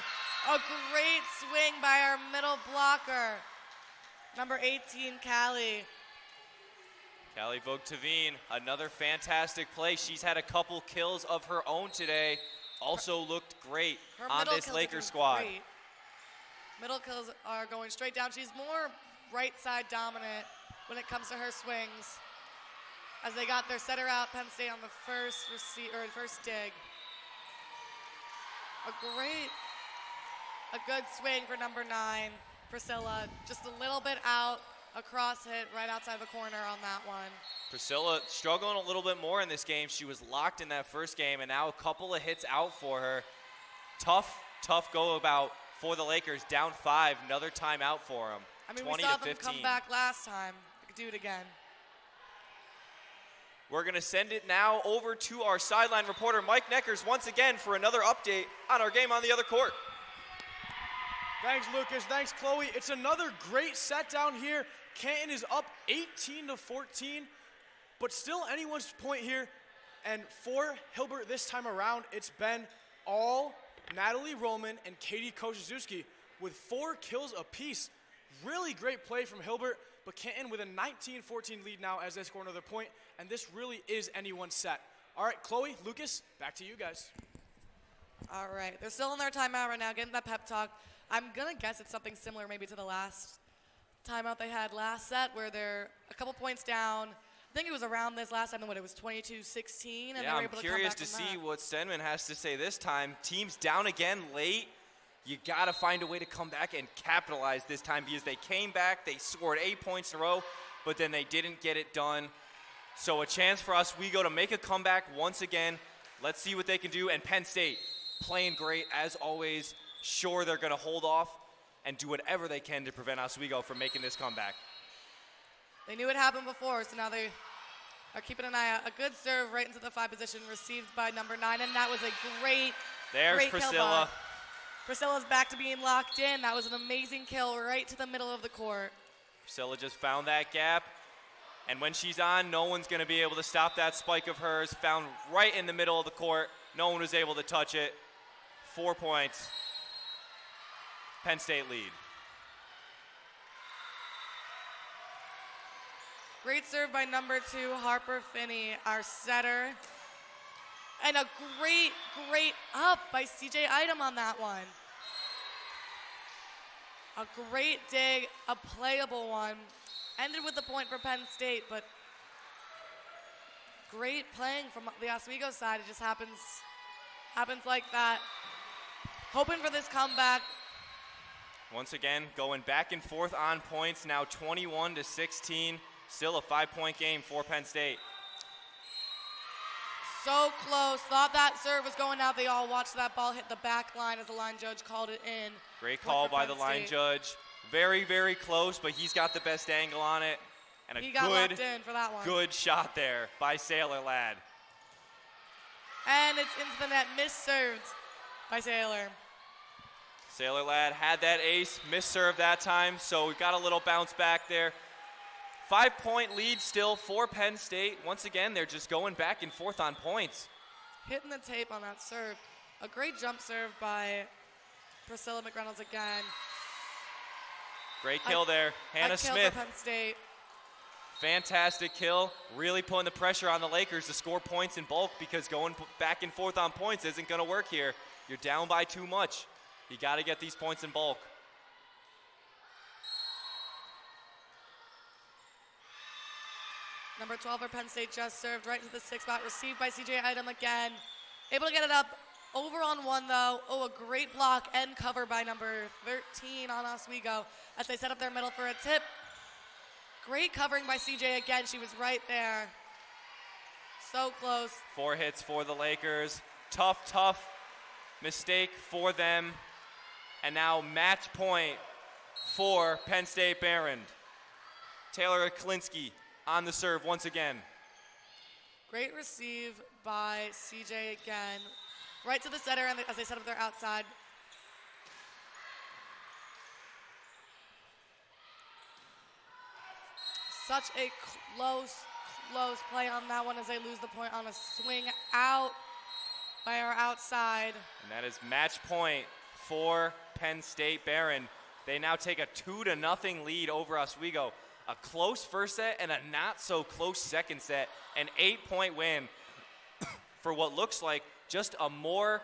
A great swing by our middle blocker, number 18, Callie. Callie Vogt-Tavine, another fantastic play. She's had a couple kills of her own today. Also looked great on this Lakers squad. Great. Middle kills are going straight down. She's more right side dominant when it comes to her swings. As they got their setter out, Penn State on the first dig. A good swing for number 9, Priscilla. Just a little bit out, a cross hit right outside the corner on that one. Priscilla struggling a little bit more in this game. She was locked in that first game, and now a couple of hits out for her. Tough go about for the Lakers, down 5, another timeout for them. I mean, 20 we saw to them 15. come back last time. They could do it again. We're going to send it now over to our sideline reporter, Mike Neckers, once again for another update on our game on the other court. Thanks, Lucas. Thanks, Chloe. It's another great set down here. Canton is up 18-14, but still anyone's point here. And for Hilbert this time around, it's been all Natalie Roman and Katie Koszewski with 4 kills apiece. Really great play from Hilbert, but Canton with a 19-14 lead now as they score another point, and this really is anyone's set. All right, Chloe, Lucas, back to you guys. All right, they're still in their timeout right now, getting that pep talk. I'm going to guess it's something similar maybe to the last timeout they had last set where they're a couple points down. I think it was around this last time, it was 22-16, and they were able to come back. I'm curious to see what Stenman has to say this time. Team's down again late. You got to find a way to come back and capitalize this time because they came back, they scored 8 points in a row, but then they didn't get it done. So a chance for Oswego to make a comeback once again. Let's see what they can do. And Penn State playing great as always. Sure, they're going to hold off and do whatever they can to prevent Oswego from making this comeback. They knew it happened before, so now they are keeping an eye out. A good serve right into the 5 position received by number 9, and that was a great Priscilla. Kill by. Priscilla's back to being locked in. That was an amazing kill right to the middle of the court. Priscilla just found that gap, and when she's on, no one's going to be able to stop that spike of hers. Found right in the middle of the court. No one was able to touch it. 4 points. Penn State lead. Great serve by number 2, Harper Finney, our setter. And a great up by CJ Item on that one. A great dig, a playable one. Ended with the point for Penn State, but great playing from the Oswego side. It just happens like that. Hoping for this comeback. Once again, going back and forth on points, now 21-16. Still a 5-point game for Penn State. So close. Thought that serve was going out. They all watched that ball hit the back line as the line judge called it in. Great call by the line judge. Very, very close, but he's got the best angle on it. And a he got locked in for that one. Good shot there by Sailor Lad. And it's into the net, misserved by Sailor. Sailor Lad had that ace, misserved that time, so we got a little bounce back there. 5-point lead still for Penn State. Once again, they're just going back and forth on points. Hitting the tape on that serve. A great jump serve by Priscilla McReynolds again. Great kill there. Hannah kill Smith. for Penn State. Fantastic kill. Really putting the pressure on the Lakers to score points in bulk, because going back and forth on points isn't going to work here. You're down by too much. You got to get these points in bulk. Number 12 for Penn State just served right to the 6th spot. Received by CJ Item again. Able to get it up. Over on one, though. Oh, a great block and cover by number 13 on Oswego as they set up their middle for a tip. Great covering by CJ again. She was right there. So close. 4 hits for the Lakers. Tough mistake for them. And now match point for Penn State Behrend. Taylor Aklinski on the serve once again. Great receive by CJ again. Right to the center as they set up their outside. Such a close play on that one as they lose the point on a swing out by our outside. And that is match point for Penn State Behrend. They now take a 2-0 lead over Oswego. A close first set and a not so close second set. An 8-point win for what looks like just a more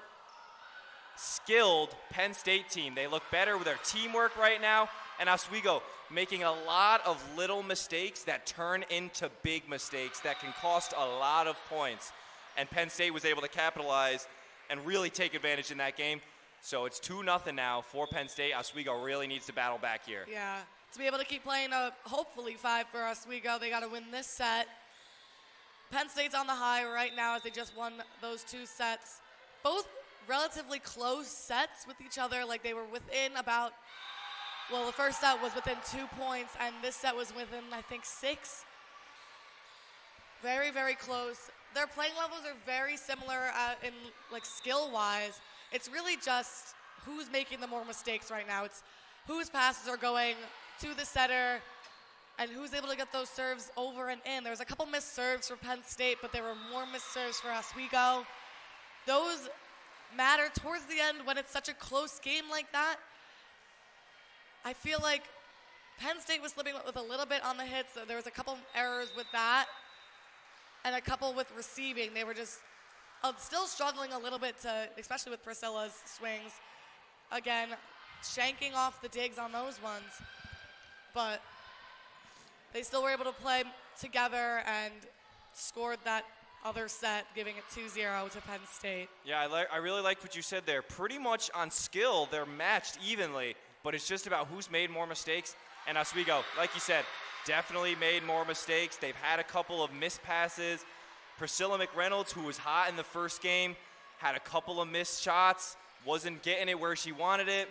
skilled Penn State team. They look better with their teamwork right now. And Oswego making a lot of little mistakes that turn into big mistakes that can cost a lot of points. And Penn State was able to capitalize and really take advantage in that game. So it's 2-0 now for Penn State. Oswego really needs to battle back here. Yeah, to be able to keep playing hopefully 5 for Oswego, they got to win this set. Penn State's on the high right now as they just won those 2 sets. Both relatively close sets with each other, like they were within about, well, the first set was within 2 points, and this set was within, I think, 6. Very, very close. Their playing levels are very similar in, like, skill-wise. It's really just who's making the more mistakes right now. It's whose passes are going to the setter and who's able to get those serves over and in. There was a couple missed serves for Penn State, but there were more missed serves for Oswego. Those matter towards the end when it's such a close game like that. I feel like Penn State was slipping with a little bit on the hits. There was a couple errors with that and a couple with receiving. They were just still struggling a little bit to, especially with Priscilla's swings. Again, shanking off the digs on those ones. But they still were able to play together and scored that other set, giving it 2-0 to Penn State. Yeah, I really like what you said there. Pretty much on skill, they're matched evenly, but it's just about who's made more mistakes. And Oswego, like you said, definitely made more mistakes. They've had a couple of missed passes. Priscilla McReynolds, who was hot in the first game, had a couple of missed shots, wasn't getting it where she wanted it.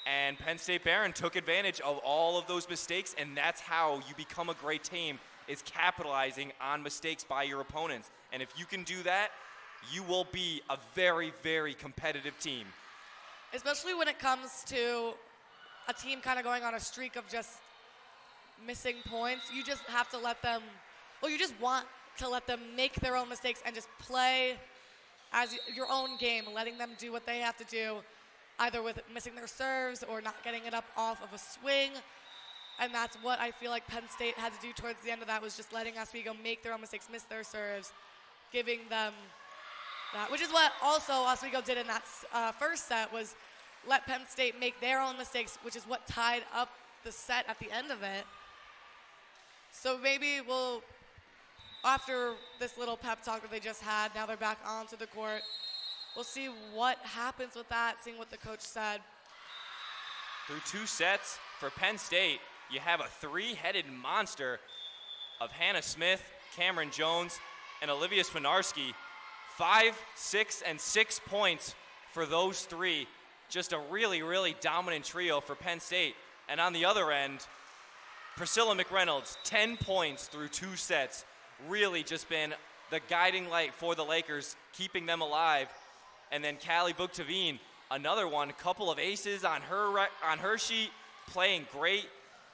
And Penn State Behrend took advantage of all of those mistakes, and that's how you become a great team, is capitalizing on mistakes by your opponents. And if you can do that, you will be a very, very competitive team. Especially when it comes to a team kind of going on a streak of just missing points. You just have to let them, well, you just want to let them make their own mistakes and just play as your own game, letting them do what they have to do, either with missing their serves or not getting it up off of a swing. And that's what I feel like Penn State had to do towards the end of that, was just letting Oswego make their own mistakes, miss their serves, giving them that, which is what also Oswego did in that first set, was let Penn State make their own mistakes, which is what tied up the set at the end of it. So maybe we'll, after this little pep talk that they just had, now they're back onto the court, we'll see what happens with that, seeing what the coach said. Through 2 sets for Penn State, you have a 3-headed monster of Hannah Smith, Cameron Jones, and Olivia Swinarski. 5, 6, and 6 points for those 3. Just a really, really dominant trio for Penn State. And on the other end, Priscilla McReynolds, 10 points through 2 sets. Really just been the guiding light for the Lakers, keeping them alive. And then Callie Vuktavine, another one, couple of aces on her sheet, playing great,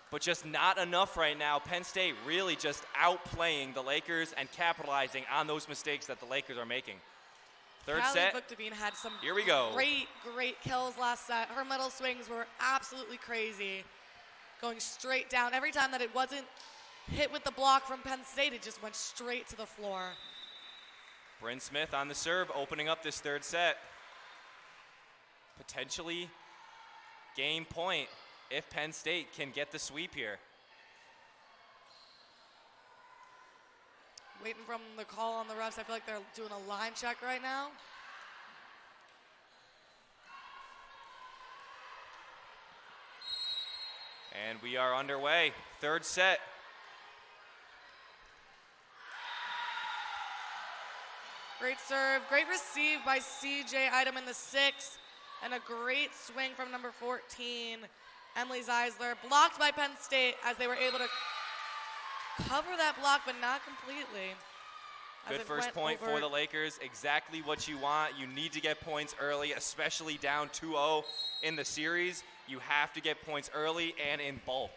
but just not enough right now. Penn State really just outplaying the Lakers and capitalizing on those mistakes that the Lakers are making. Third set. Callie Vuktavine had some Here we go. great kills last set. Her middle swings were absolutely crazy, going straight down. Every time that it wasn't hit with the block from Penn State, it just went straight to the floor. Bryn Smith on the serve, opening up this third set. Potentially game point if Penn State can get the sweep here. Waiting from the call on the refs. I feel like they're doing a line check right now. And we are underway. Third set. Great serve, great receive by CJ Idom in the 6, and a great swing from number 14, Emily Zeisler. Blocked by Penn State as they were able to cover that block, but not completely. Good first point for the Lakers. Exactly what you want. You need to get points early, especially down 2-0 in the series. You have to get points early and in bulk.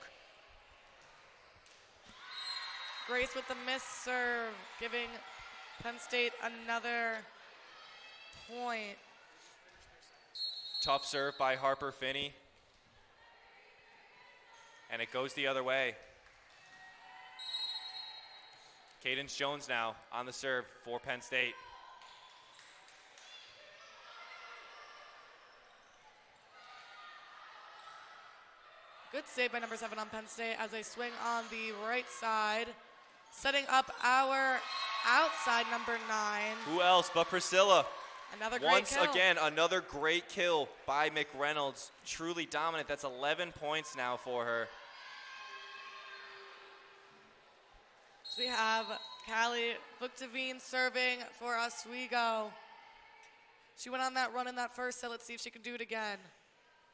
Grace with the missed serve, giving Penn State another point. Tough serve by Harper Finney. And it goes the other way. Cadence Jones now on the serve for Penn State. Good save by number 7 on Penn State as they swing on the right side, setting up our outside number 9. Who else but Priscilla? Another great Once kill. again, another great kill by McReynolds. Truly dominant. That's 11 points now for her. So we have Callie Vuktavine serving for Oswego. She went on that run in that first set. Let's see if she can do it again.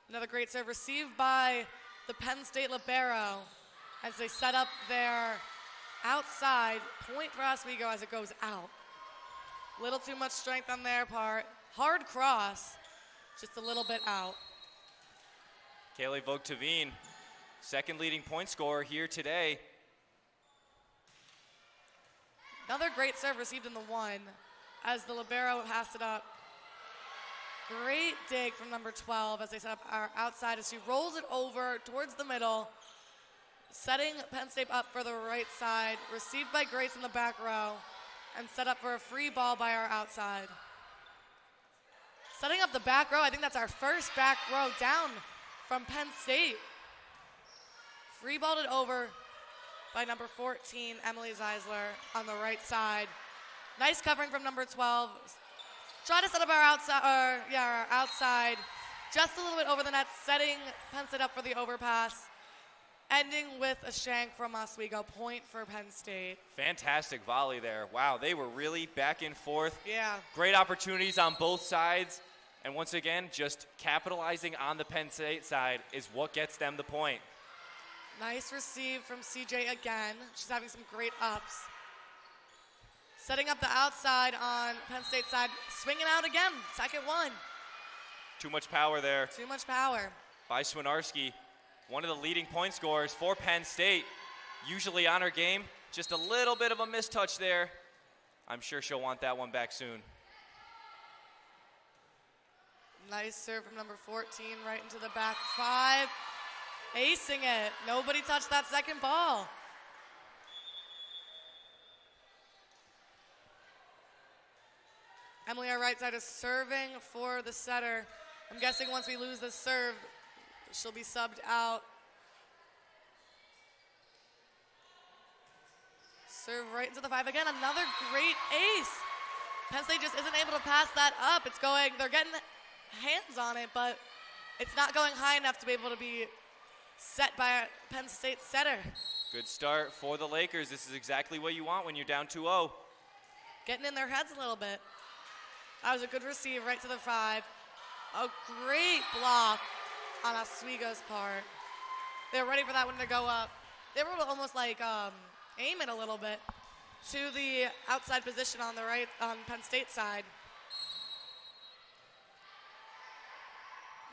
Another great serve received by the Penn State libero as they set up their outside point for Oswego as it goes out. Little too much strength on their part. Hard cross, just a little bit out. Callie Vuktavine, second leading point scorer here today. Another great serve received in the 1 as the libero passed it up. Great dig from number 12 as they set up our outside as she rolls it over towards the middle, setting Penn State up for the right side, received by Grace in the back row, and set up for a free ball by our outside. Setting up the back row, I think that's our first back row down from Penn State. Free balled it over by number 14, Emily Zeisler on the right side. Nice covering from number 12. Try to set up our outside, just a little bit over the net, setting Penn State up for the overpass, ending with a shank from Oswego, point for Penn State. Fantastic volley there. Wow, they were really back and forth. Yeah. Great opportunities on both sides. And once again, just capitalizing on the Penn State side is what gets them the point. Nice receive from CJ again. She's having some great ups. Setting up the outside on Penn State side, swinging out again, second one. Too much power there Too much power. by Swinarski, one of the leading point scorers for Penn State. Usually on her game, just a little bit of a mistouch there. I'm sure she'll want that one back soon. Nice serve from number 14 right into the back 5. Acing it. Nobody touched that second ball. Emily, our right side, is serving for the setter. I'm guessing once we lose this serve, she'll be subbed out. Serve right into the 5 again. Another great ace. Penn State just isn't able to pass that up. It's going, they're getting hands on it, but it's not going high enough to be able to be set by a Penn State setter. Good start for the Lakers. This is exactly what you want when you're down 2-0. Getting in their heads a little bit. That was a good receive right to the 5. A great block on Oswego's part. They're ready for that one to go up. they were almost like aim it a little bit to the outside position on the right, on Penn State side.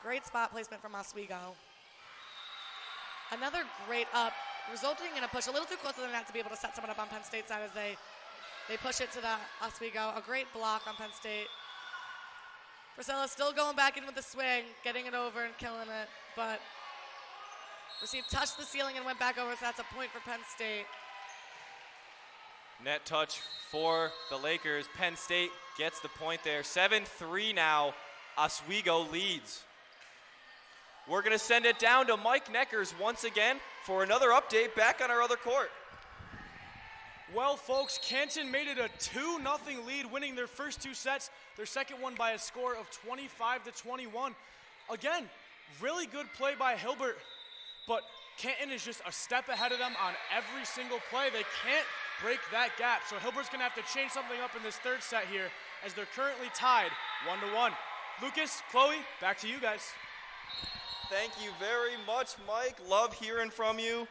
Great spot placement from Oswego. Another great up, resulting in a push a little too close to the net to be able to set someone up on Penn State side as they push it to the Oswego. A great block on Penn State. Priscilla still going back in with the swing, getting it over and killing it, but receive touched the ceiling and went back over, so that's a point for Penn State. Net touch for the Lakers. Penn State gets the point there. 7-3 now. Oswego leads. We're going to send it down to Mike Neckers once again for another update back on our other court. Well, folks, Canton made it a 2-0 lead, winning their first 2 sets. Their second one by a score of 25-21. Again, really good play by Hilbert, but Canton is just a step ahead of them on every single play. They can't break that gap, so Hilbert's going to have to change something up in this third set here as they're currently tied 1-1. Lucas, Chloe, back to you guys. Thank you very much, Mike. Love hearing from you.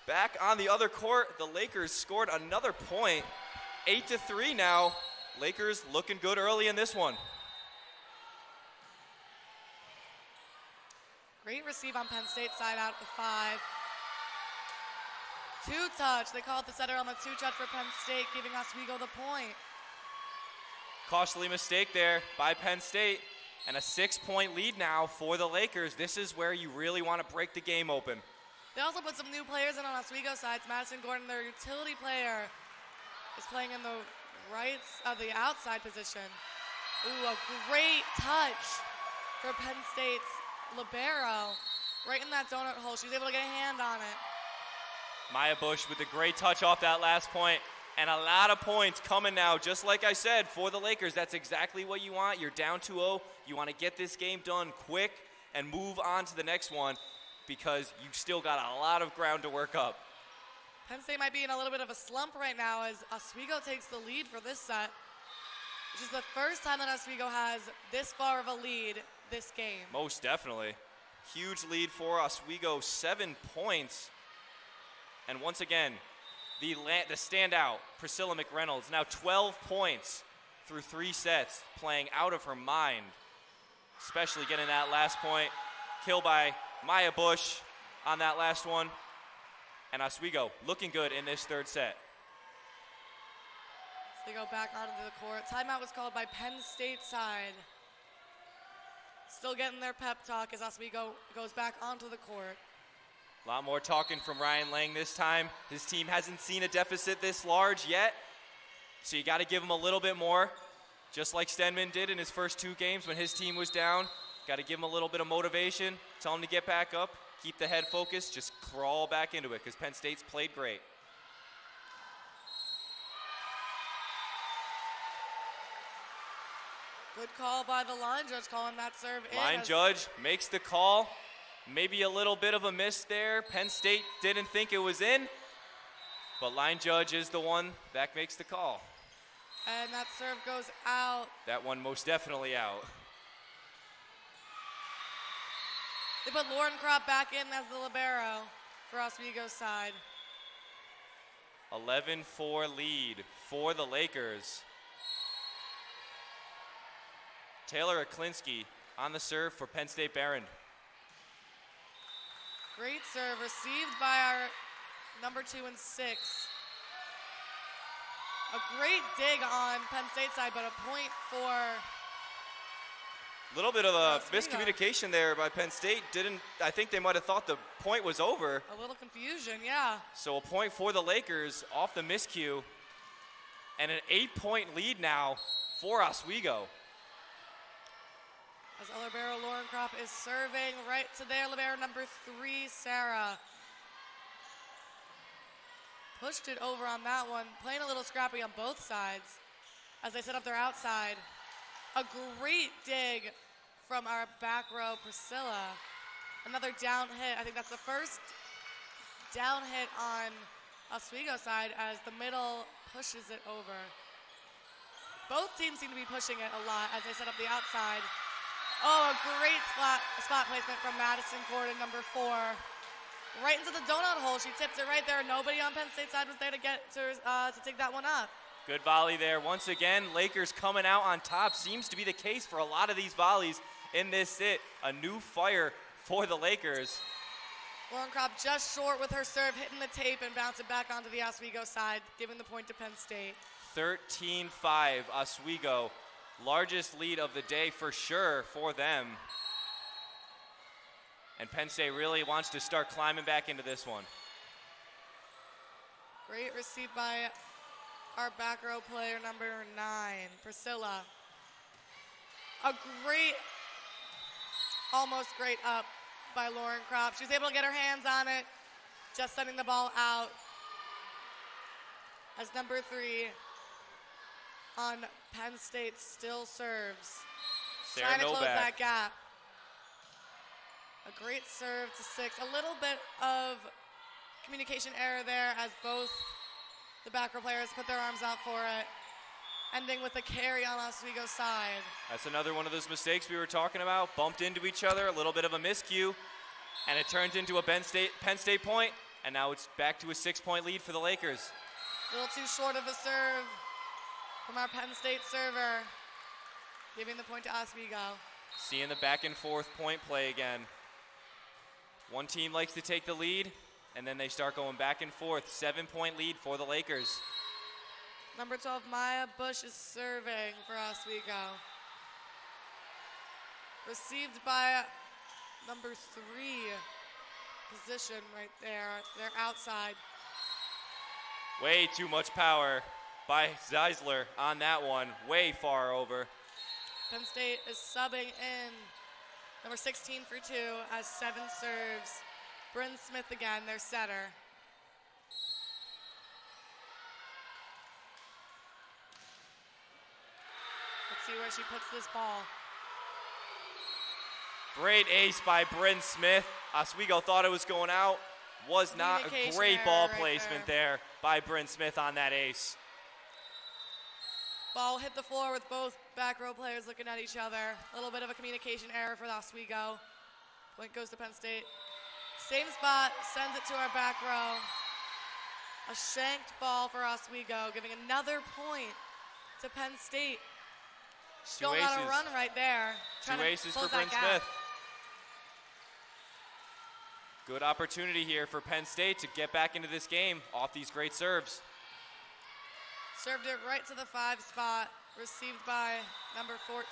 Back on the other court, the Lakers scored another point. 8-3 now. Lakers looking good early in this one. Great receive on Penn State side out at the 5. 2-touch. They call it the setter on the 2-touch for Penn State, giving Oswego the point. Costly mistake there by Penn State. And a 6-point lead now for the Lakers. This is where you really want to break the game open. They also put some new players in on Oswego sides. Madison Gordon, their utility player, is playing in the the outside position. Ooh, a great touch for Penn State's libero. Right in that donut hole. She's able to get a hand on it. Maya Bush with a great touch off that last point. And a lot of points coming now, just like I said, for the Lakers. That's exactly what you want. You're down 2-0. You want to get this game done quick and move on to the next one because you've still got a lot of ground to work up. Penn State might be in a little bit of a slump right now as Oswego takes the lead for this set, which is the first time that Oswego has this far of a lead this game. Most definitely. Huge lead for Oswego, 7 points. And once again, the standout, Priscilla McReynolds, now 12 points through 3 sets, playing out of her mind, especially getting that last point. Kill by Maya Bush on that last one. And Oswego looking good in this third set. So they go back onto the court. Timeout was called by Penn State side. Still getting their pep talk as Oswego goes back onto the court. A lot more talking from Ryan Lang this time. His team hasn't seen a deficit this large yet, so you got to give him a little bit more, just like Stenman did in his first 2 games when his team was down. Got to give him a little bit of motivation, tell him to get back up, keep the head focused, just crawl back into it because Penn State's played great. Good call by the line judge calling that serve in. Line judge makes the call. Maybe a little bit of a miss there. Penn State didn't think it was in, but line judge is the one that makes the call. And that serve goes out. That one most definitely out. They put Lauren Kropp back in as the libero for Oswego's side. 11-4 lead for the Lakers. Taylor Aklinski on the serve for Penn State Behrend. Great serve received by our number 2 and 6. A great dig on Penn State side, but a point for a little bit of a miscommunication there by Penn State. I think they might have thought the point was over. A little confusion, yeah. So a point for the Lakers off the miscue. And an 8-point lead now for Oswego. As libero Lauren Kropp is serving right to their libero number 3, Sarah. Pushed it over on that one, playing a little scrappy on both sides as they set up their outside. A great dig from our back row, Priscilla. Another down hit. I think that's the first down hit on Oswego's side as the middle pushes it over. Both teams seem to be pushing it a lot as they set up the outside. Oh, a great spot placement from Madison Gordon, number 4. right into the donut hole. She tipped it right there. Nobody on Penn State's side was there to get to take that one up. Good volley there. Once again, Lakers coming out on top. Seems to be the case for a lot of these volleys in this set. A new fire for the Lakers. Lauren Kropp just short with her serve, hitting the tape and bouncing back onto the Oswego side, giving the point to Penn State. 13-5, Oswego. Largest lead of the day for sure for them. And Penn State really wants to start climbing back into this one. Great receive by our back row player, number 9, Priscilla. A great, almost great up by Lauren Kropp. She was able to get her hands on it, just sending the ball out. As number 3 on Penn State still serves. Sarah trying to close Novak. that gap. A great serve to 6. A little bit of communication error there as both the back row players put their arms out for it, ending with a carry on Oswego's side. That's another one of those mistakes we were talking about. Bumped into each other, a little bit of a miscue, and it turns into a Penn State point, and now it's back to a 6-point lead for the Lakers. A little too short of a serve from our Penn State server, giving the point to Oswego. Seeing the back and forth point play again. One team likes to take the lead, and then they start going back and forth. 7-point lead for the Lakers. Number 12, Maya Bush is serving for Oswego. Received by number 3, position right there. They're outside. Way too much power by Zeisler on that one. Way far over. Penn State is subbing in number 16 for 2 as 7 serves. Bryn Smith again, their setter. Let's see where she puts this ball. Great ace by Bryn Smith. Oswego thought it was going out. Was not. A great ball placement there by Bryn Smith on that ace. Ball hit the floor with both back row players looking at each other. A little bit of a communication error for Oswego. Point goes to Penn State. Same spot, sends it to our back row. A shanked ball for Oswego, giving another point to Penn State. She's going on a run right there. Two aces for Bryn Smith. Good opportunity here for Penn State to get back into this game off these great serves. Served it right to the 5 spot, received by number 14.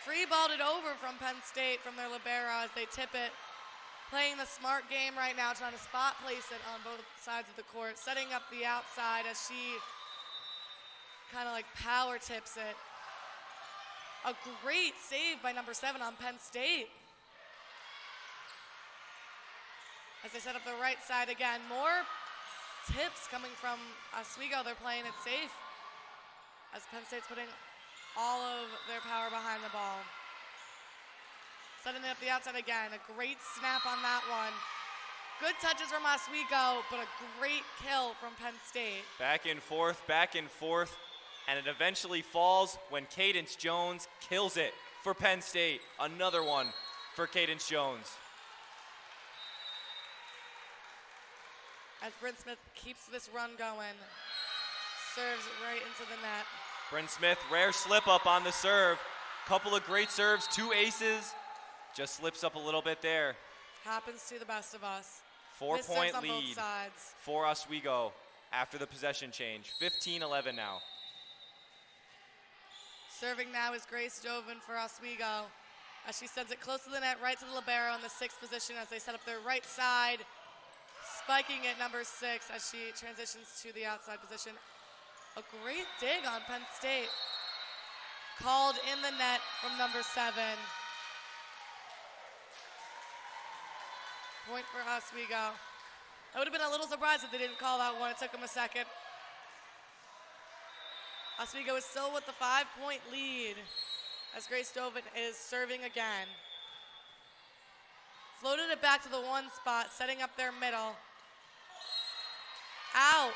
Free balled it over from Penn State from their libero as they tip it. Playing the smart game right now, trying to spot place it on both sides of the court, setting up the outside as she kind of like power tips it. A great save by number 7 on Penn State. As they set up the right side again, more tips coming from Oswego. They're playing it safe as Penn State's putting all of their power behind the ball. Setting it up the outside again. A great snap on that one. Good touches from Oswego, but a great kill from Penn State. Back and forth, and it eventually falls when Cadence Jones kills it for Penn State. Another one for Cadence Jones. As Bryn Smith keeps this run going, serves right into the net. Bryn Smith, rare slip up on the serve. Couple of great serves, 2 aces. Just slips up a little bit there. Happens to the best of us. 4-point lead for Oswego after the possession change. 15-11 now. Serving now is Grace Joven for Oswego as she sends it close to the net, right to the libero in the 6th position as they set up their right side. Spiking at number 6 as she transitions to the outside position. A great dig on Penn State. Called in the net from number 7. Point for Oswego. I would have been a little surprised if they didn't call that one. It took them a second. Oswego is still with the 5-point lead as Grace Joven is serving again. Floated it back to the 1 spot, setting up their middle. Out.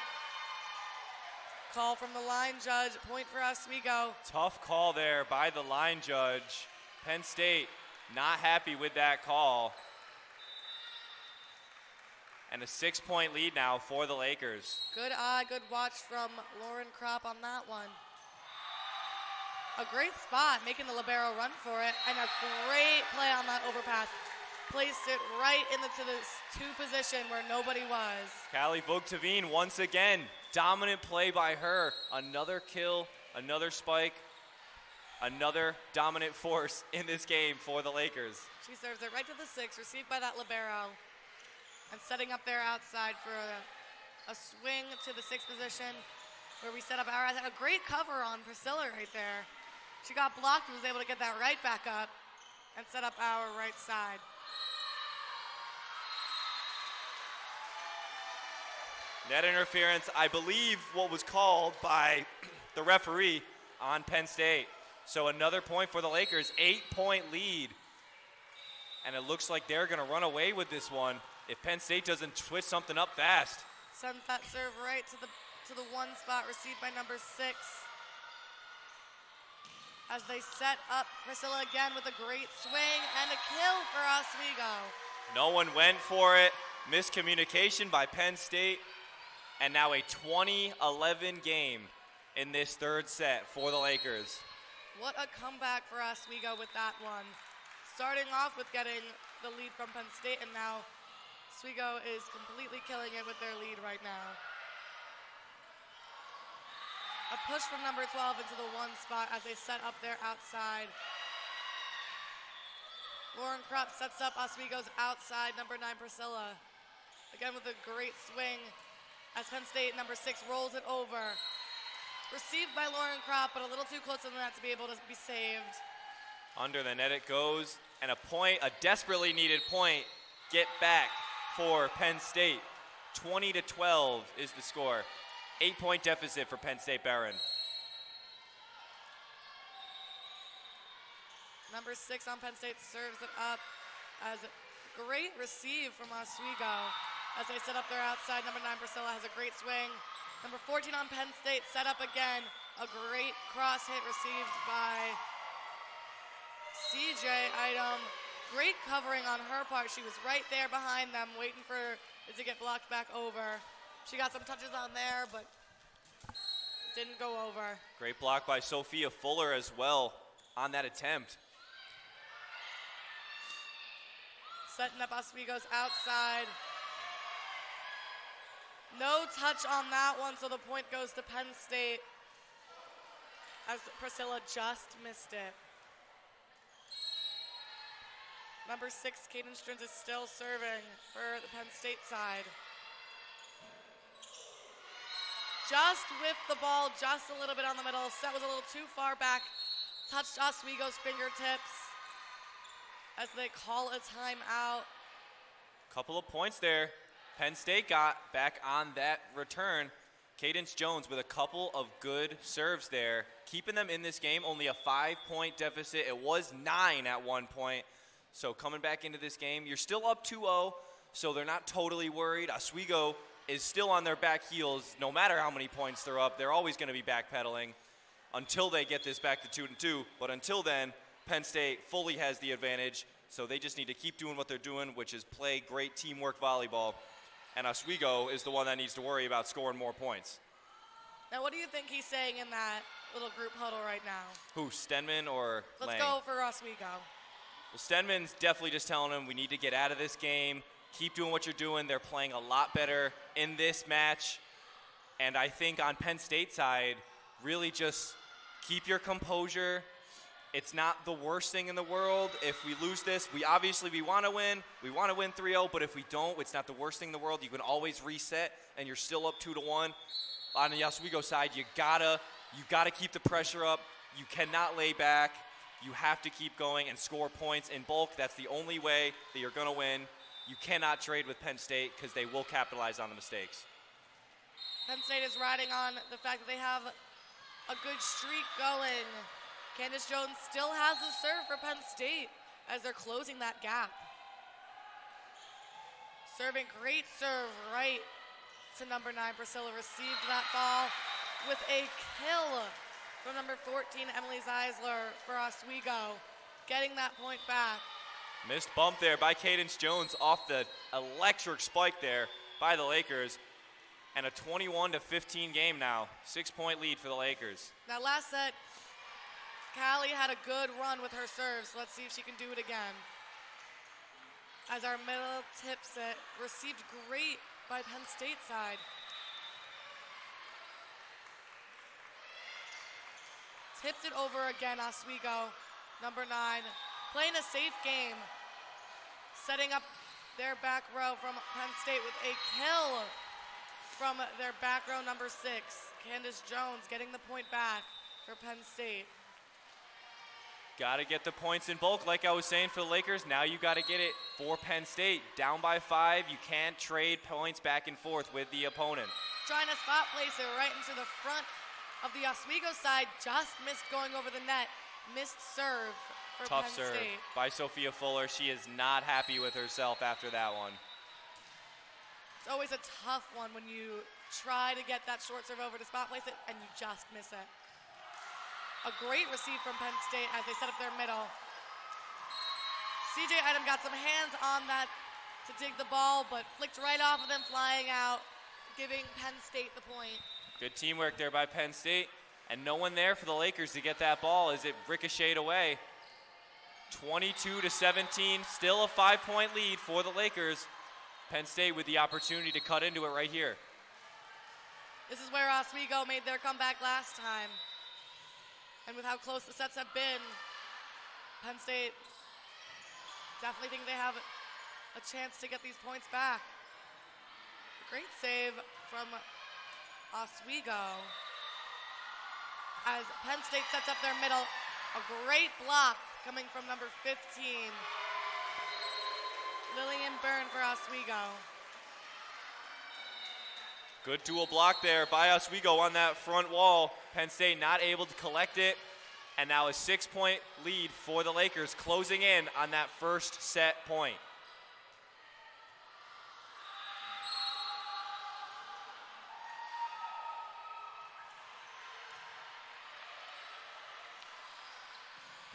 Call from the line judge, point for Oswego. Tough call there by the line judge. Penn State not happy with that call. And a 6-point lead now for the Lakers. Good eye, good watch from Lauren Kropp on that one. A great spot, making the libero run for it, and a great play on that overpass. Placed it right into this 2 position where nobody was. Callie Vogtavine once again, dominant play by her. Another kill, another spike, another dominant force in this game for the Lakers. She serves it right to the 6, received by that libero. And setting up there outside for a swing to the 6th position where we set up our, a great cover on Priscilla right there. She got blocked and was able to get that right back up and set up our right side. Net interference, I believe what was called by the referee on Penn State. So another point for the Lakers, 8-point lead. And it looks like they're gonna run away with this one if Penn State doesn't twist something up fast. Sends that serve right to the 1 spot, received by number 6. As they set up Priscilla again with a great swing and a kill for Oswego. No one went for it. Miscommunication by Penn State. And now a 20-11 game in this 3rd set for the Lakers. What a comeback for Oswego with that one. Starting off with getting the lead from Penn State, and now Oswego is completely killing it with their lead right now. A push from number 12 into the 1 spot as they set up there outside. Lauren Kropp sets up Oswego's outside, number 9 Priscilla. Again with a great swing as Penn State, number 6, rolls it over. Received by Lauren Kropp, but a little too close to the net to be able to be saved. Under the net it goes, and a point, a desperately needed point, get back for Penn State. 20-12 is the score. 8-point deficit for Penn State Behrend. Number 6 on Penn State serves it up as a great receive from Oswego. As they set up there outside, number 9 Priscilla has a great swing. Number 14 on Penn State set up again. A great cross hit received by CJ Item. Great covering on her part. She was right there behind them waiting for it to get blocked back over. She got some touches on there, but didn't go over. Great block by Sophia Fuller as well on that attempt. Setting up Oswego's outside. No touch on that one, so the point goes to Penn State as Priscilla just missed it. Number 6, Caden Strins is still serving for the Penn State side. Just whiffed the ball just a little bit on the middle. Set was a little too far back. Touched Oswego's fingertips as they call a timeout. Couple of points there. Penn State got back on that return. Cadence Jones with a couple of good serves there, keeping them in this game. Only a 5-point deficit. It was 9 at one point. So coming back into this game, you're still up 2-0, so they're not totally worried. Oswego is still on their back heels. No matter how many points they're up, they're always going to be backpedaling until they get this back to 2-2. But until then, Penn State fully has the advantage, so they just need to keep doing what they're doing, which is play great teamwork volleyball. And Oswego is the one that needs to worry about scoring more points. Now, what do you think he's saying in that little group huddle right now? Who, Stenman or Let's Lang? go for Oswego. Well, Stenman's definitely just telling him we need to get out of this game. Keep doing what you're doing. They're playing a lot better in this match. And I think on Penn State's side, really just keep your composure. It's not the worst thing in the world. If we lose this, we want to win. We want to win 3-0, but if we don't, it's not the worst thing in the world. You can always reset, and you're still up 2-1. On the Oswego side, you gotta keep the pressure up. You cannot lay back. You have to keep going and score points in bulk. That's the only way that you're going to win. You cannot trade with Penn State because they will capitalize on the mistakes. Penn State is riding on the fact that they have a good streak going. Candace Jones still has the serve for Penn State as they're closing that gap. Serving, great serve right to number 9, Priscilla. Received that ball with a kill from number 14, Emily Zeisler for Oswego. Getting that point back. Missed bump there by Cadence Jones off the electric spike there. by the Lakers. And a 21-15 game now. 6-point lead for the Lakers. Now last set, Callie had a good run with her serves. So let's see if she can do it again. As our middle tip set received great by Penn State side. Tipped it over again, Oswego, number 9. Playing a safe game. Setting up their back row from Penn State with a kill from their back row, number 6. Candace Jones getting the point back for Penn State. Got to get the points in bulk, like I was saying for the Lakers. Now you got to get it for Penn State. Down by 5, you can't trade points back and forth with the opponent. Trying to spot place it right into the front of the Oswego side. Just missed going over the net. Missed serve for Tough Penn serve State. by Sophia Fuller. She is not happy with herself after that one. It's always a tough one when you try to get that short serve over to spot place it and you just miss it. A great receive from Penn State as they set up their middle. CJ Item got some hands on that to dig the ball, but flicked right off of them, flying out, giving Penn State the point. Good teamwork there by Penn State. And no one there for the Lakers to get that ball as it ricocheted away. 22-17, still a 5-point lead for the Lakers. Penn State with the opportunity to cut into it right here. This is where Oswego made their comeback last time. And with how close the sets have been, Penn State definitely think they have a chance to get these points back. A great save from Oswego as Penn State sets up their middle. A great block coming from number 15. Lillian Byrne for Oswego. Good dual block there by Oswego on that front wall. Penn State not able to collect it. And now a 6-point lead for the Lakers, closing in on that first set point.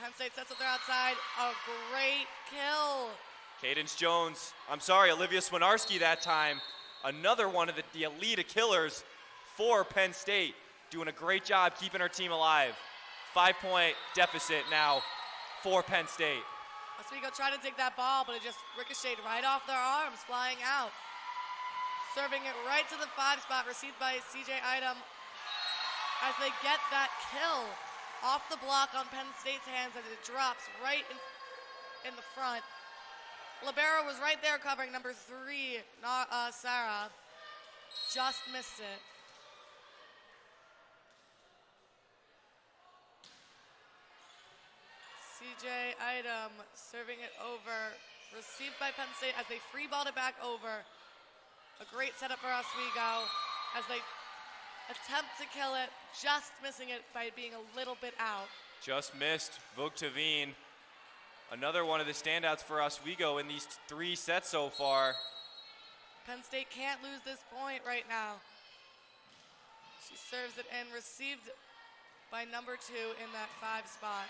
Penn State sets up their outside. A great kill. Cadence Jones, Olivia Swinarski that time. Another one of the elite killers for Penn State. Doing a great job keeping her team alive. 5-point deficit now for Penn State. Oswego tried to dig that ball, but it just ricocheted right off their arms, flying out. Serving it right to the 5 spot, received by CJ Item as they get that kill off the block on Penn State's hands as it drops right in the front. Libero was right there covering number 3, Sarah. Just missed it. CJ Item serving it over, received by Penn State as they free balled it back over. A great setup for Oswego as they attempt to kill it, just missing it by being a little bit out. Just missed Vuktavine. Another one of the standouts for Oswego in these 3 sets so far. Penn State can't lose this point right now. She serves it in, received by number 2 in that 5 spot.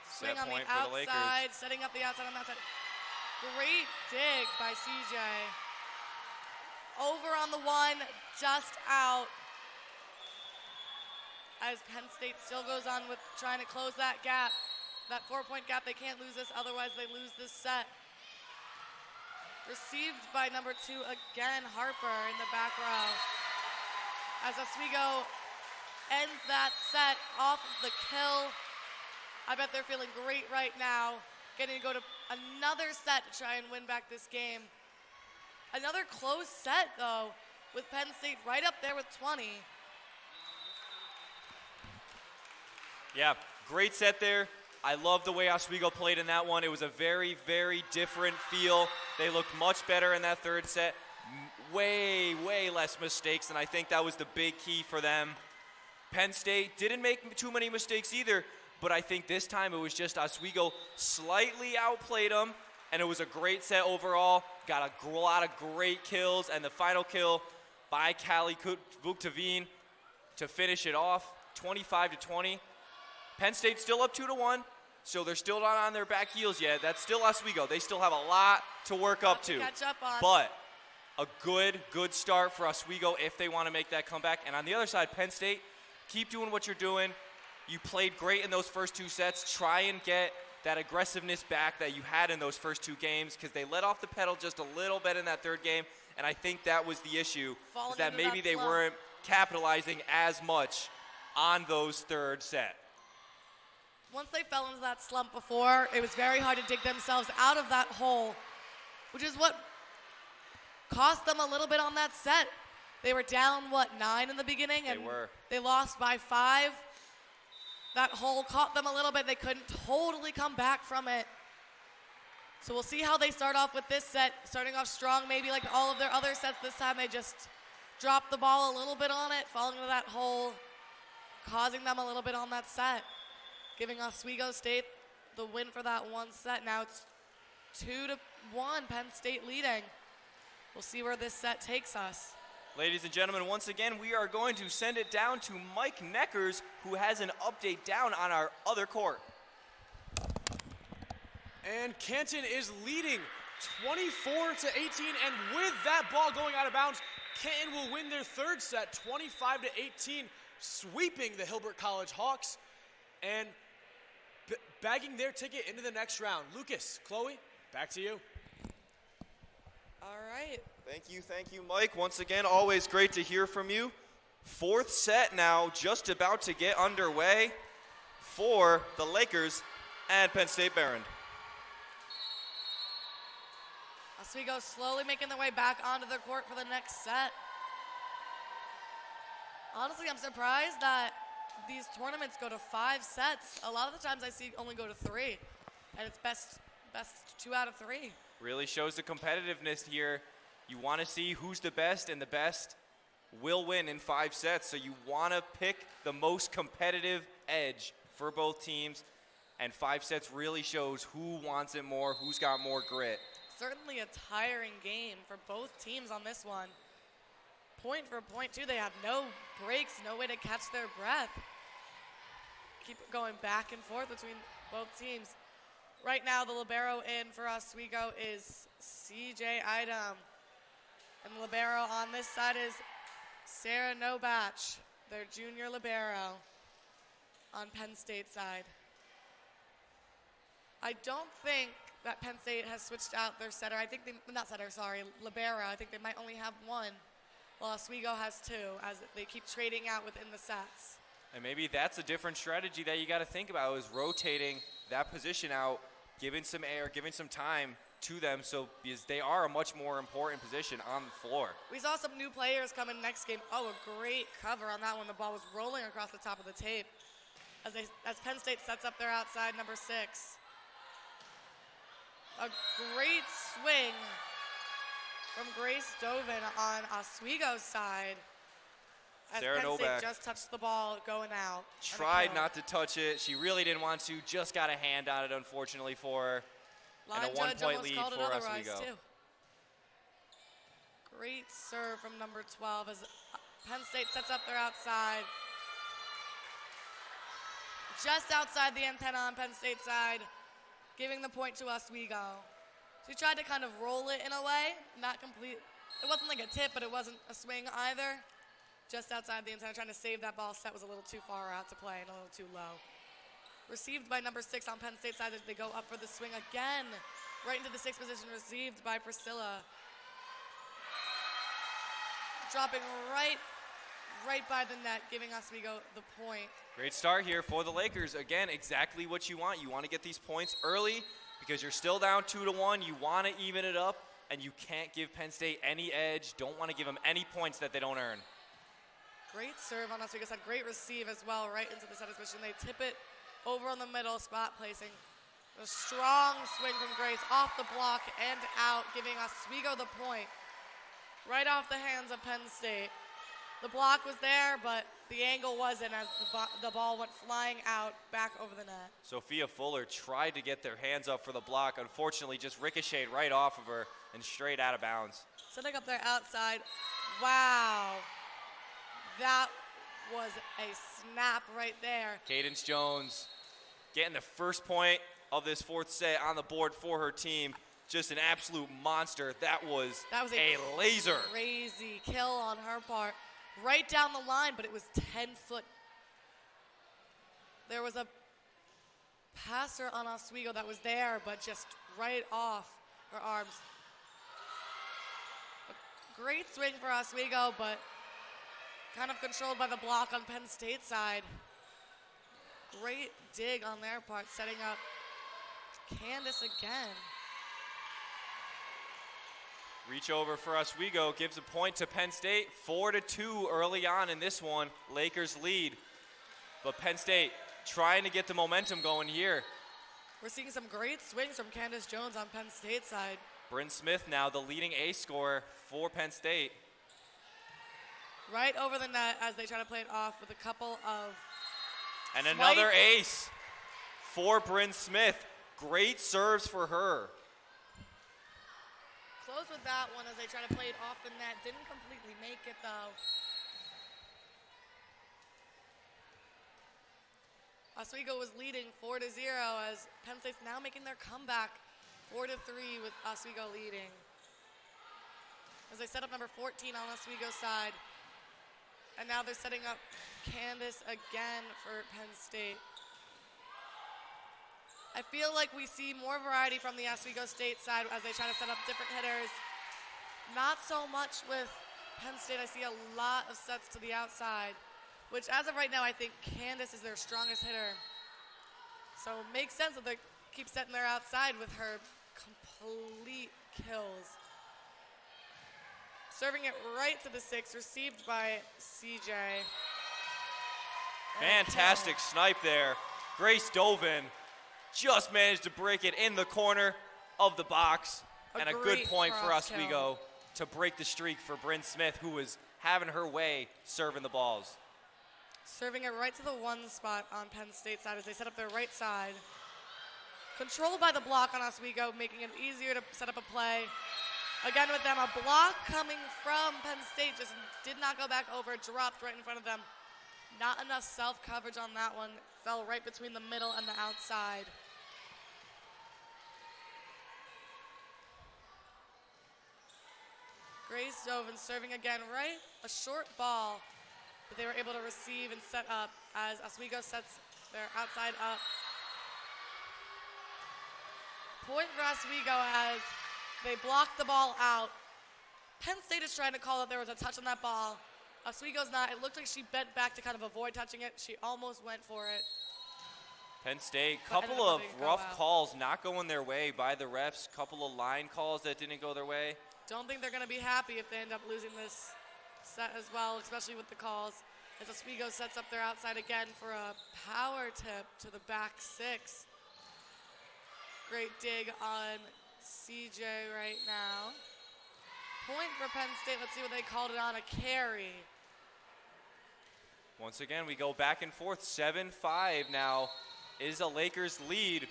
Swing on the outside, setting up the outside on the outside. Great dig by CJ. Over on the 1, just out. As Penn State still goes on with trying to close that gap. That 4-point gap, they can't lose this, otherwise they lose this set. Received by number 2 again, Harper in the back row. As Oswego ends that set off of the kill. I bet they're feeling great right now, getting to go to another set to try and win back this game. Another close set, though, with Penn State right up there with 20. Yeah, great set there. I love the way Oswego played in that one. It was a very, very different feel. They looked much better in that 3rd set. Way, way less mistakes, and I think that was the big key for them. Penn State didn't make too many mistakes either, but I think this time it was just Oswego slightly outplayed them, and it was a great set overall. Got a lot of great kills, and the final kill by Callie Vuktavine to finish it off, 25-20. Penn State still up 2-1, so they're still not on their back heels yet. That's still Oswego. They still have a lot to work up to. Catch up on. But a good start for Oswego if they want to make that comeback. And on the other side, Penn State, keep doing what you're doing. You played great in those first 2 sets. Try and get that aggressiveness back that you had in those first 2 games, because they let off the pedal just a little bit in that 3rd game, and I think that was the issue, is that maybe they weren't capitalizing as much on those 3rd set. Once they fell into that slump before, it was very hard to dig themselves out of that hole, which is what cost them a little bit on that set. They were down, 9 in the beginning, and they lost by 5. That hole caught them a little bit. They couldn't totally come back from it. So we'll see how they start off with this set. Starting off strong, maybe like all of their other sets this time. They just dropped the ball a little bit on it, falling into that hole, causing them a little bit on that set, giving Oswego State the win for that 1 set. Now it's 2-1, Penn State leading. We'll see where this set takes us. Ladies and gentlemen, once again, we are going to send it down to Mike Neckers, who has an update down on our other court. And Canton is leading 24-18, and with that ball going out of bounds, Canton will win their 3rd set, 25-18, sweeping the Hilbert College Hawks and bagging their ticket into the next round. Lucas, Chloe, back to you. All right. Thank you, Mike. Once again, always great to hear from you. 4th set now, just about to get underway for the Lakers and Penn State Behrend. Oswego slowly making their way back onto the court for the next set. Honestly, I'm surprised that these tournaments go to 5 sets. A lot of the times I see only go to 3, and it's best 2 out of 3. Really shows the competitiveness here. You want to see who's the best, and the best will win in 5 sets. So you want to pick the most competitive edge for both teams, and 5 sets really shows who wants it more, who's got more grit. Certainly a tiring game for both teams on this one. Point for point, too. They have no breaks, no way to catch their breath. Keep going back and forth between both teams. Right now, the libero in for Oswego is CJ Idem. And the libero on this side is Sarah Nobach, their junior libero on Penn State side. I don't think that Penn State has switched out their setter. I think libero. I think they might only have 1, while Oswego has 2, as they keep trading out within the sets. And maybe that's a different strategy that you got to think about, is rotating that position out, giving some air, giving some time to them, so because they are a much more important position on the floor. We saw some new players come in next game. Oh, a great cover on that one. The ball was rolling across the top of the tape as Penn State sets up their outside number 6. A great swing from Grace Dovin on Oswego's side. As Sarah Penn Novak State just touched the ball going out. Tried not to touch it. She really didn't want to. Just got a hand on it, unfortunately, for her. Line and a judge 1-point almost lead called it for otherwise, Oswego. too. Great serve from number 12 as Penn State sets up their outside. Just outside the antenna on Penn State side, giving the point to Oswego. So we tried to kind of roll it in a way, not complete. It wasn't like a tip, but it wasn't a swing either. Just outside the antenna, trying to save that ball. Set was a little too far out to play and a little too low. Received by number 6 on Penn State side as they go up for the swing again. Right into the 6th position, received by Priscilla. Dropping right by the net, giving Oswego the point. Great start here for the Lakers. Again, exactly what you want. You want to get these points early because you're still down 2-1. You want to even it up, and you can't give Penn State any edge. Don't want to give them any points that they don't earn. Great serve on Oswego side. Great receive as well, right into the center position. They tip it over on the middle, spot placing. A strong swing from Grace off the block and out, giving Oswego the point. Right off the hands of Penn State. The block was there, but the angle wasn't as the ball went flying out back over the net. Sophia Fuller tried to get their hands up for the block. Unfortunately, just ricocheted right off of her and straight out of bounds. Setting up their outside. Wow. That was a snap right there. Cadence Jones getting the first point of this 4th set on the board for her team. just an absolute monster. That was a laser. Crazy kill on her part. Right down the line, but it was 10 foot. There was a passer on Oswego that was there, but just right off her arms. A great swing for Oswego, but kind of controlled by the block on Penn State side. Great dig on their part, setting up Candace again. Reach over for Oswego, gives a point to Penn State. 4-2 early on in this one. Lakers lead. But Penn State trying to get the momentum going here. We're seeing some great swings from Candace Jones on Penn State side. Bryn Smith now the leading ace scorer for Penn State. Right over the net as they try to play it off with a couple of And swipes. another ace for Bryn Smith. Great serves for her. Close with that one as they try to play it off the net. Didn't completely make it though. Oswego was leading 4-0 as Penn State's now making their comeback 4-3 with Oswego leading. As they set up number 14 on Oswego's side. And now they're setting up Candace again for Penn State. I feel like we see more variety from the Oswego State side as they try to set up different hitters. Not so much with Penn State. I see a lot of sets to the outside, which as of right now, I think Candace is their strongest hitter. So it makes sense that they keep setting their outside with her complete kills. Serving it right to the 6, received by CJ. Fantastic snipe there. Grace Dovin just managed to break it in the corner of the box. And a good point for Oswego to break the streak for Bryn Smith, who was having her way serving the balls. Serving it right to the 1 spot on Penn State side as they set up their right side. Controlled by the block on Oswego, making it easier to set up a play. Again with them, a block coming from Penn State just did not go back over, dropped right in front of them. Not enough self-coverage on that one. Fell right between the middle and the outside. Grace Dovin serving again right. A short ball that they were able to receive and set up as Oswego sets their outside up. Point for Oswego as they blocked the ball out. Penn State is trying to call that there was a touch on that ball. Oswego's not. It looked like she bent back to kind of avoid touching it. She almost went for it. Penn State, couple of rough calls not going their way by the refs. Couple of line calls that didn't go their way. Don't think they're going to be happy if they end up losing this set as well, especially with the calls. As Oswego sets up their outside again for a power tip to the back 6. Great dig on CJ right now. Point for Penn State. Let's see what they called it on, a carry. Once again, we go back and forth. 7-5 now is a Lakers lead.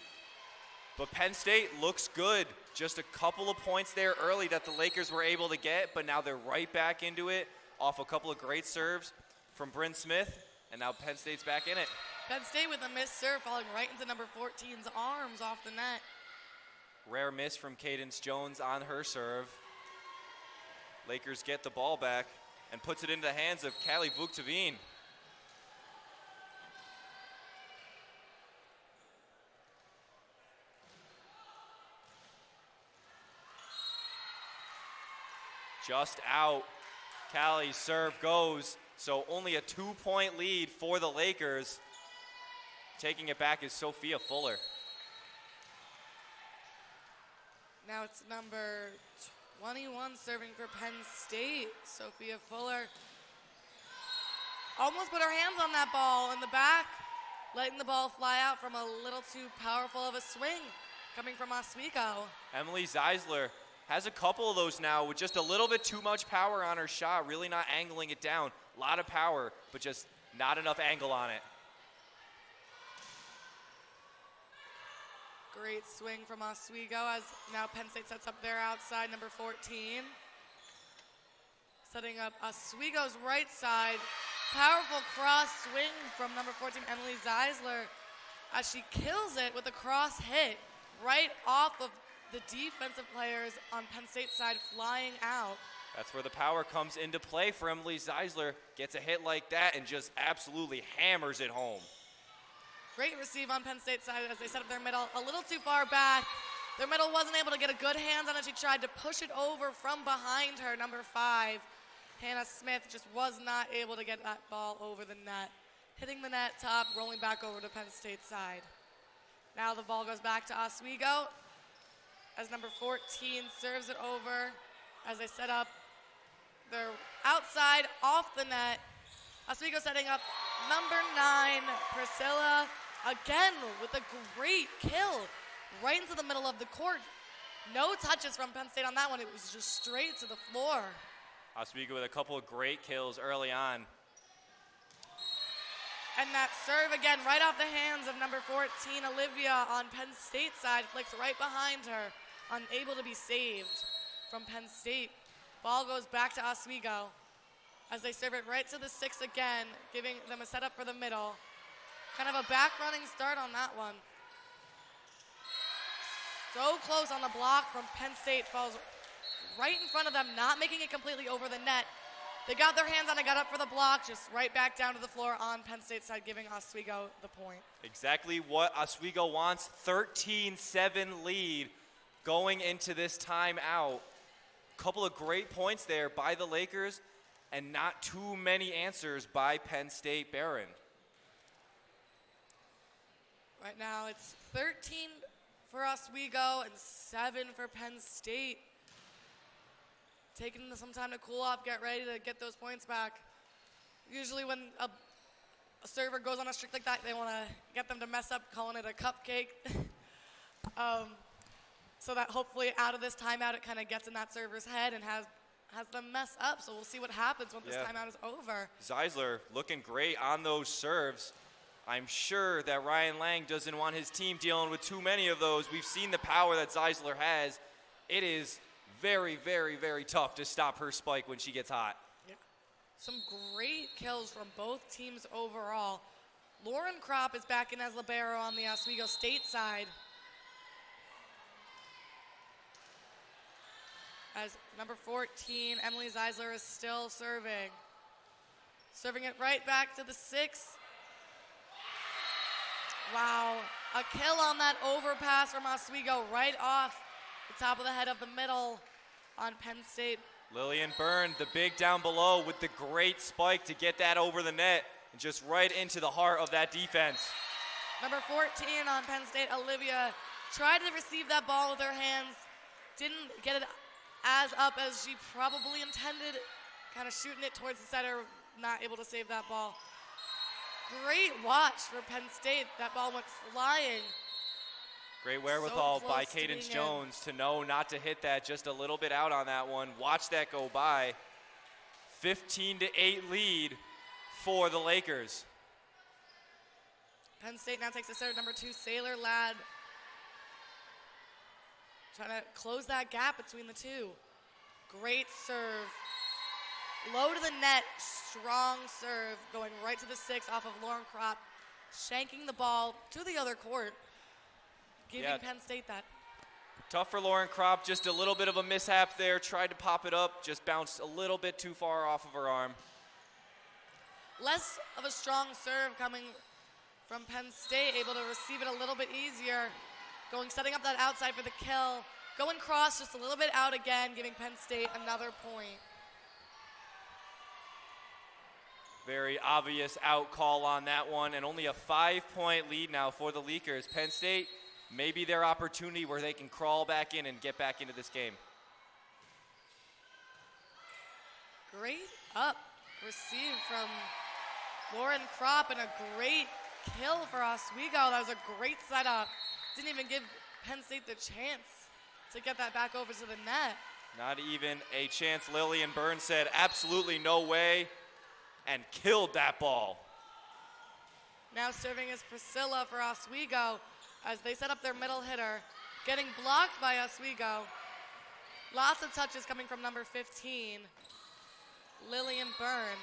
But Penn State looks good. Just a couple of points there early that the Lakers were able to get, but now they're right back into it off a couple of great serves from Bryn Smith, and now Penn State's back in it. Penn State with a missed serve falling right into number 14's arms off the net. Rare miss from Cadence Jones on her serve. Lakers get the ball back and puts it into the hands of Callie Vuktavine. Just out. Callie's serve goes, so only a 2-point lead for the Lakers. Taking it back is Sophia Fuller. Now it's number 21 serving for Penn State, Sophia Fuller. Almost put her hands on that ball in the back, letting the ball fly out from a little too powerful of a swing coming from Oswego. Emily Zeisler has a couple of those now with just a little bit too much power on her shot, really not angling it down. A lot of power, but just not enough angle on it. Great swing from Oswego as now Penn State sets up their outside, number 14. Setting up Oswego's right side. Powerful cross swing from number 14, Emily Zeisler, as she kills it with a cross hit right off of the defensive players on Penn State's side flying out. That's where the power comes into play for Emily Zeisler. Gets a hit like that and just absolutely hammers it home. Great receive on Penn State's side as they set up their middle a little too far back. Their middle wasn't able to get a good hands on it. She tried to push it over from behind her, number 5. Hannah Smith just was not able to get that ball over the net. Hitting the net top, rolling back over to Penn State's side. Now the ball goes back to Oswego as number 14 serves it over as they set up their outside off the net. Oswego setting up number 9, Priscilla, again with a great kill right into the middle of the court. No touches from Penn State on that one. It was just straight to the floor. Oswego with a couple of great kills early on. And that serve again right off the hands of number 14, Olivia, on Penn State's side. Flicks right behind her, unable to be saved from Penn State. Ball goes back to Oswego as they serve it right to the 6 again, giving them a setup for the middle. Kind of a back running start on that one. So close on the block from Penn State, falls right in front of them, not making it completely over the net. They got their hands on it, got up for the block, just right back down to the floor on Penn State's side, giving Oswego the point. Exactly what Oswego wants, 13-7 lead going into this timeout. Couple of great points there by the Lakers and not too many answers by Penn State Behrend. Right now it's 13 for Oswego and 7 for Penn State. Taking some time to cool off, get ready to get those points back. Usually when a server goes on a streak like that, they want to get them to mess up, calling it a cupcake. So that hopefully out of this timeout, it kind of gets in that server's head and has them mess up. So we'll see what happens when this timeout is over. Zeisler looking great on those serves. I'm sure that Ryan Lang doesn't want his team dealing with too many of those. We've seen the power that Zeisler has. It is very, very, very tough to stop her spike when she gets hot. Yeah. Some great kills from both teams overall. Lauren Kropp is back in as libero on the Oswego State side. As number 14, Emily Zeisler, is still serving. Serving it right back to the 6. Wow, a kill on that overpass from Oswego right off the top of the head of the middle on Penn State. Lillian Byrne, the big down below with the great spike to get that over the net and just right into the heart of that defense. Number 14 on Penn State, Olivia, tried to receive that ball with her hands. Didn't get it as up as she probably intended. Kind of shooting it towards the center, not able to save that ball. Great watch for Penn State. That ball went flying. Great wherewithal So by close to Cadence being in. Jones to know not to hit that just a little bit out on that one. Watch that go by. 15-8 lead for the Lakers. Penn State now takes a serve, number 2, Sailor Ladd. Trying to close that gap between the two. Great serve. Low to the net, strong serve, going right to the 6 off of Lauren Kropp, shanking the ball to the other court, giving Penn State that. Tough for Lauren Kropp, just a little bit of a mishap there, tried to pop it up, just bounced a little bit too far off of her arm. Less of a strong serve coming from Penn State, able to receive it a little bit easier, setting up that outside for the kill, going cross just a little bit out again, giving Penn State another point. Very obvious out call on that one, and only a 5-point lead now for the Lakers. Penn State, maybe their opportunity where they can crawl back in and get back into this game. Great up receive from Lauren Kropp and a great kill for Oswego. That was a great setup. Didn't even give Penn State the chance to get that back over to the net. Not even a chance. Lillian Byrne said absolutely no way and killed that ball. Now serving is Priscilla for Oswego as they set up their middle hitter. Getting blocked by Oswego. Lots of touches coming from number 15, Lillian Byrne.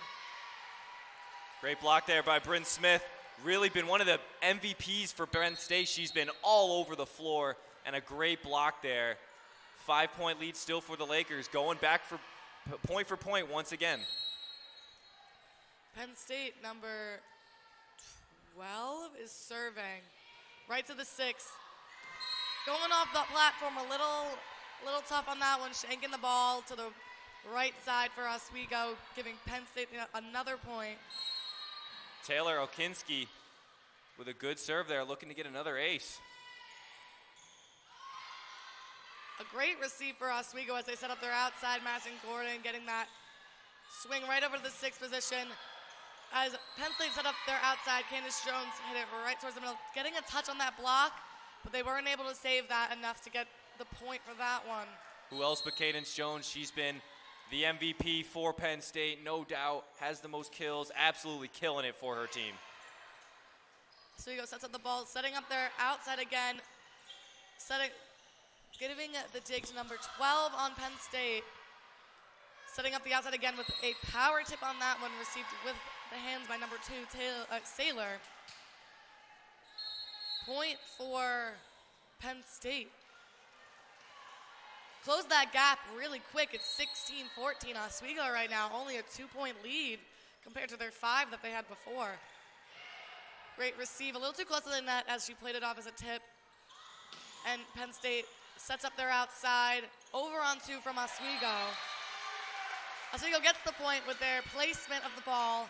Great block there by Bryn Smith. Really been one of the MVPs for Penn State. She's been all over the floor, and a great block there. 5-point lead still for the Lakers, going back for point once again. Penn State, number 12, is serving. Right to the 6. Going off the platform a little tough on that one. Shanking the ball to the right side for Oswego, giving Penn State another point. Taylor Okinski with a good serve there, looking to get another ace. A great receive for Oswego as they set up their outside. Madison Gordon getting that swing right over to the 6th position. As Penn State set up their outside, Candace Jones hit it right towards the middle, getting a touch on that block, but they weren't able to save that enough to get the point for that one. Who else but Cadence Jones? She's been the MVP for Penn State, no doubt, has the most kills, absolutely killing it for her team. Oswego sets up the ball, setting up their outside again, giving the dig to number 12 on Penn State. Setting up the outside again with a power tip on that one, received with the hands by number 2, Saylor. Point for Penn State. Close that gap really quick. It's 16-14 Oswego right now, only a 2-point lead compared to their 5 that they had before. Great receive, a little too close to the net as she played it off as a tip. And Penn State sets up their outside, over on 2 from Oswego. Oswego gets the point with their placement of the ball.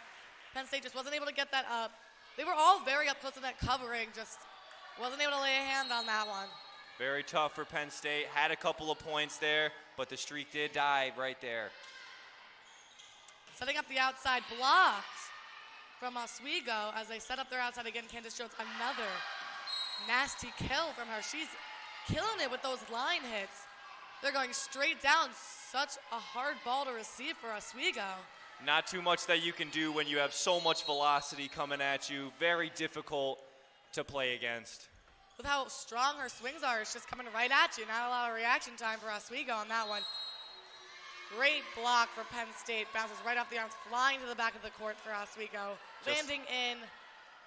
Penn State just wasn't able to get that up. They were all very up close to that covering, just wasn't able to lay a hand on that one. Very tough for Penn State. Had a couple of points there, but the streak did die right there. Setting up the outside, blocked from Oswego as they set up their outside again. Candace Jones, another nasty kill from her. She's killing it with those line hits. They're going straight down. Such a hard ball to receive for Oswego. Not too much that you can do when you have so much velocity coming at you. Very difficult to play against. With how strong her swings are, it's just coming right at you. Not a lot of reaction time for Oswego on that one. Great block for Penn State. Bounces right off the arms, flying to the back of the court for Oswego. Landing in,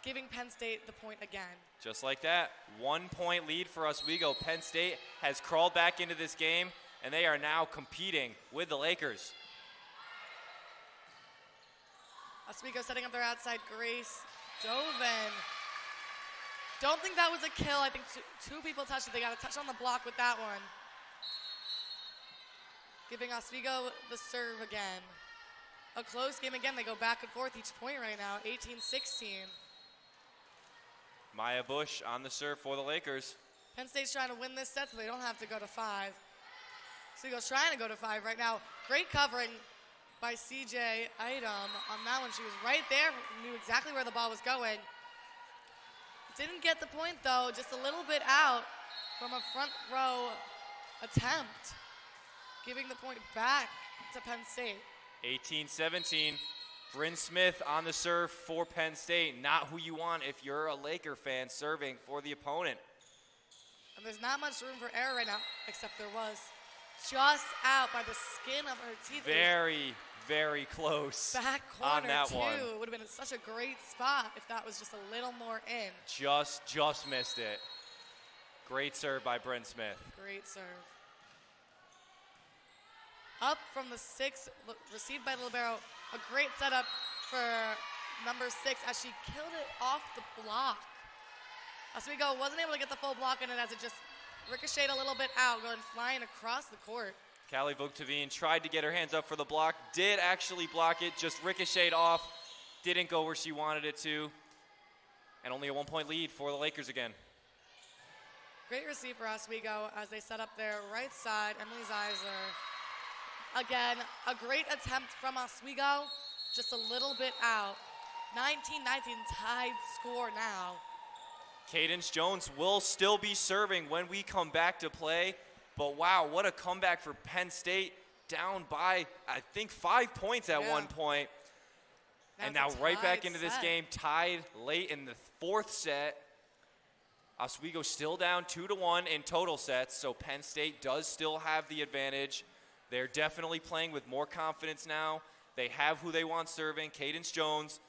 giving Penn State the point again. Just like that, 1-point lead for Oswego. Penn State has crawled back into this game, and they are now competing with the Lakers. Oswego setting up their outside. Grace Joven. Don't think that was a kill. I think two people touched it. They got a touch on the block with that one. Giving Oswego the serve again. A close game again. They go back and forth each point right now, 18-16. Maya Bush on the serve for the Lakers. Penn State's trying to win this set so they don't have to go to 5. Oswego's trying to go to 5 right now. Great covering by CJ Item on that one. She was right there, knew exactly where the ball was going. Didn't get the point though, just a little bit out from a front row attempt. Giving the point back to Penn State. 18-17. Bryn Smith on the serve for Penn State. Not who you want if you're a Laker fan serving for the opponent. And there's not much room for error right now, except there was. Just out by the skin of her teeth. Very, very close back corner on that too. one. It would have been such a great spot if that was just a little more in. Just missed it. Great serve by Bryn Smith. Great serve. Up from the 6, received by Libero. A great setup for number 6 as she killed it off the block. Oswego wasn't able to get the full block in it as it just ricocheted a little bit out, going flying across the court. Callie Vogtavine tried to get her hands up for the block, did actually block it, just ricocheted off, didn't go where she wanted it to, and only a 1-point lead for the Lakers again. Great receive for Oswego as they set up their right side. Emily Zeisler. Again, a great attempt from Oswego, just a little bit out. 19-19 tied score now. Cadence Jones will still be serving when we come back to play, but wow, what a comeback for Penn State, down by, I think, 5 points at one point. And now right back into this game, tied late in the 4th set. Oswego still down 2-1 in total sets, so Penn State does still have the advantage. They're definitely playing with more confidence now. They have who they want serving. Cadence Jones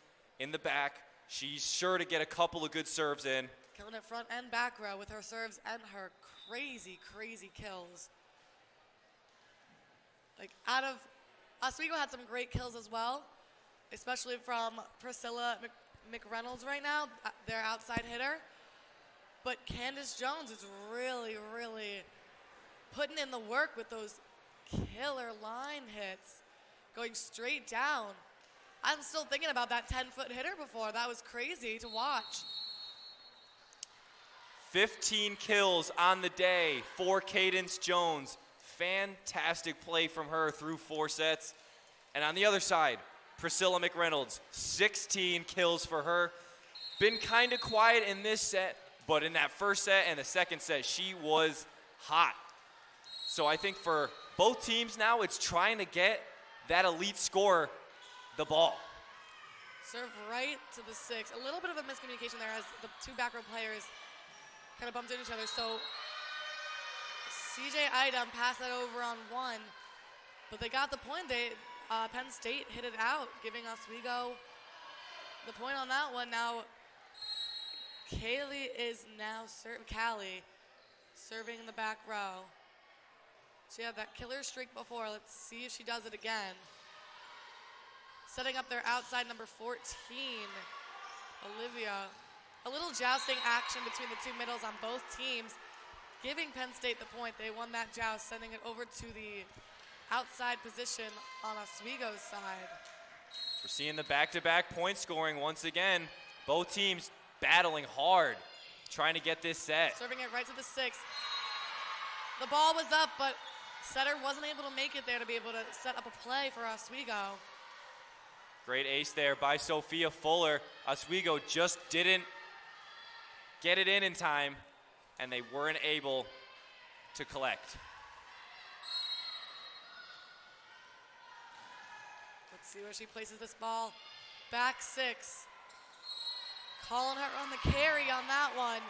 in the back. She's sure to get a couple of good serves in. killing it front and back row with her serves and her crazy, crazy kills. Like, out of Oswego had some great kills as well, especially from Priscilla McReynolds right now, their outside hitter. But Candace Jones is really, really putting in the work with those killer line hits, going straight down. I'm still thinking about that 10-foot hitter before. That was crazy to watch. 15 kills on the day for Cadence Jones. Fantastic play from her through 4 sets. And on the other side, Priscilla McReynolds, 16 kills for her. Been kind of quiet in this set, but in that first set and the second set, she was hot. So I think for both teams now, it's trying to get that elite scorer the ball. Serve right to the 6. A little bit of a miscommunication there as the 2 back row players kind of bumped into each other. So CJ Idem passed that over on 1, but they got the point. Penn State hit it out, giving Oswego the point on that one. Now, Callie is now Callie serving in the back row. She had that killer streak before. Let's see if she does it again. Setting up their outside number 14, Olivia. A little jousting action between the 2 middles on both teams, giving Penn State the point. They won that joust, sending it over to the outside position on Oswego's side. We're seeing the back-to-back point scoring once again. Both teams battling hard, trying to get this set. Serving it right to the 6. The ball was up, but setter wasn't able to make it there to be able to set up a play for Oswego. Great ace there by Sophia Fuller. Oswego just didn't get it in time, and they weren't able to collect. Let's see where she places this ball. Back 6. Calling her on the carry on that one.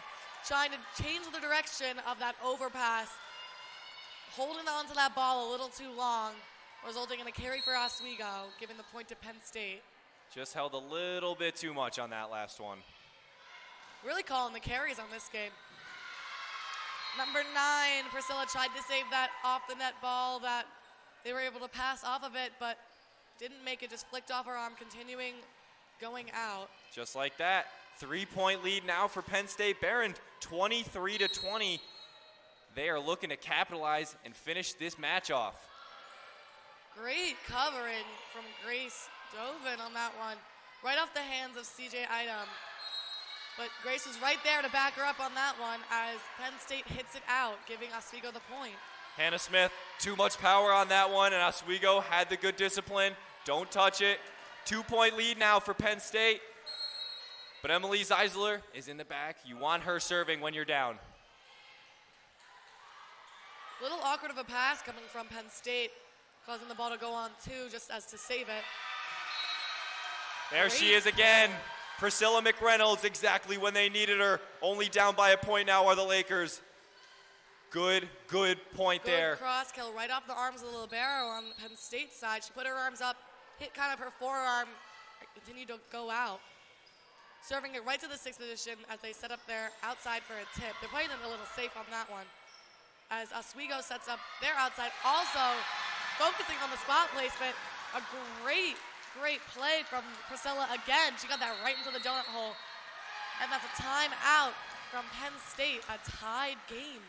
Trying to change the direction of that overpass. Holding on to that ball a little too long, resulting in a carry for Oswego, giving the point to Penn State. Just held a little bit too much on that last one. Really calling the carries on this game. Number 9, Priscilla tried to save that off the net ball that they were able to pass off of it, but didn't make it, just flicked off her arm, continuing going out. Just like that. 3-point lead now for Penn State Behrend, 23-20. They are looking to capitalize and finish this match off. Great covering from Grace Dovin on that one. Right off the hands of CJ Idem. But Grace was right there to back her up on that one as Penn State hits it out, giving Oswego the point. Hannah Smith, too much power on that one, and Oswego had the good discipline. Don't touch it. 2-point lead now for Penn State. But Emily Zeisler is in the back. You want her serving when you're down. Little awkward of a pass coming from Penn State, causing the ball to go on 2 just as to save it. There she is again. Priscilla McReynolds exactly when they needed her. Only down by a point now are the Lakers. Good point there. Good cross kill right off the arms of the libero on Penn State's side. She put her arms up, hit kind of her forearm, continued to go out. Serving it right to the 6th position as they set up their outside for a tip. They're playing it a little safe on that one. As Oswego sets up their outside, also focusing on the spot placement. A great play from Priscilla again. She got that right into the donut hole. And that's a timeout from Penn State, a tied game.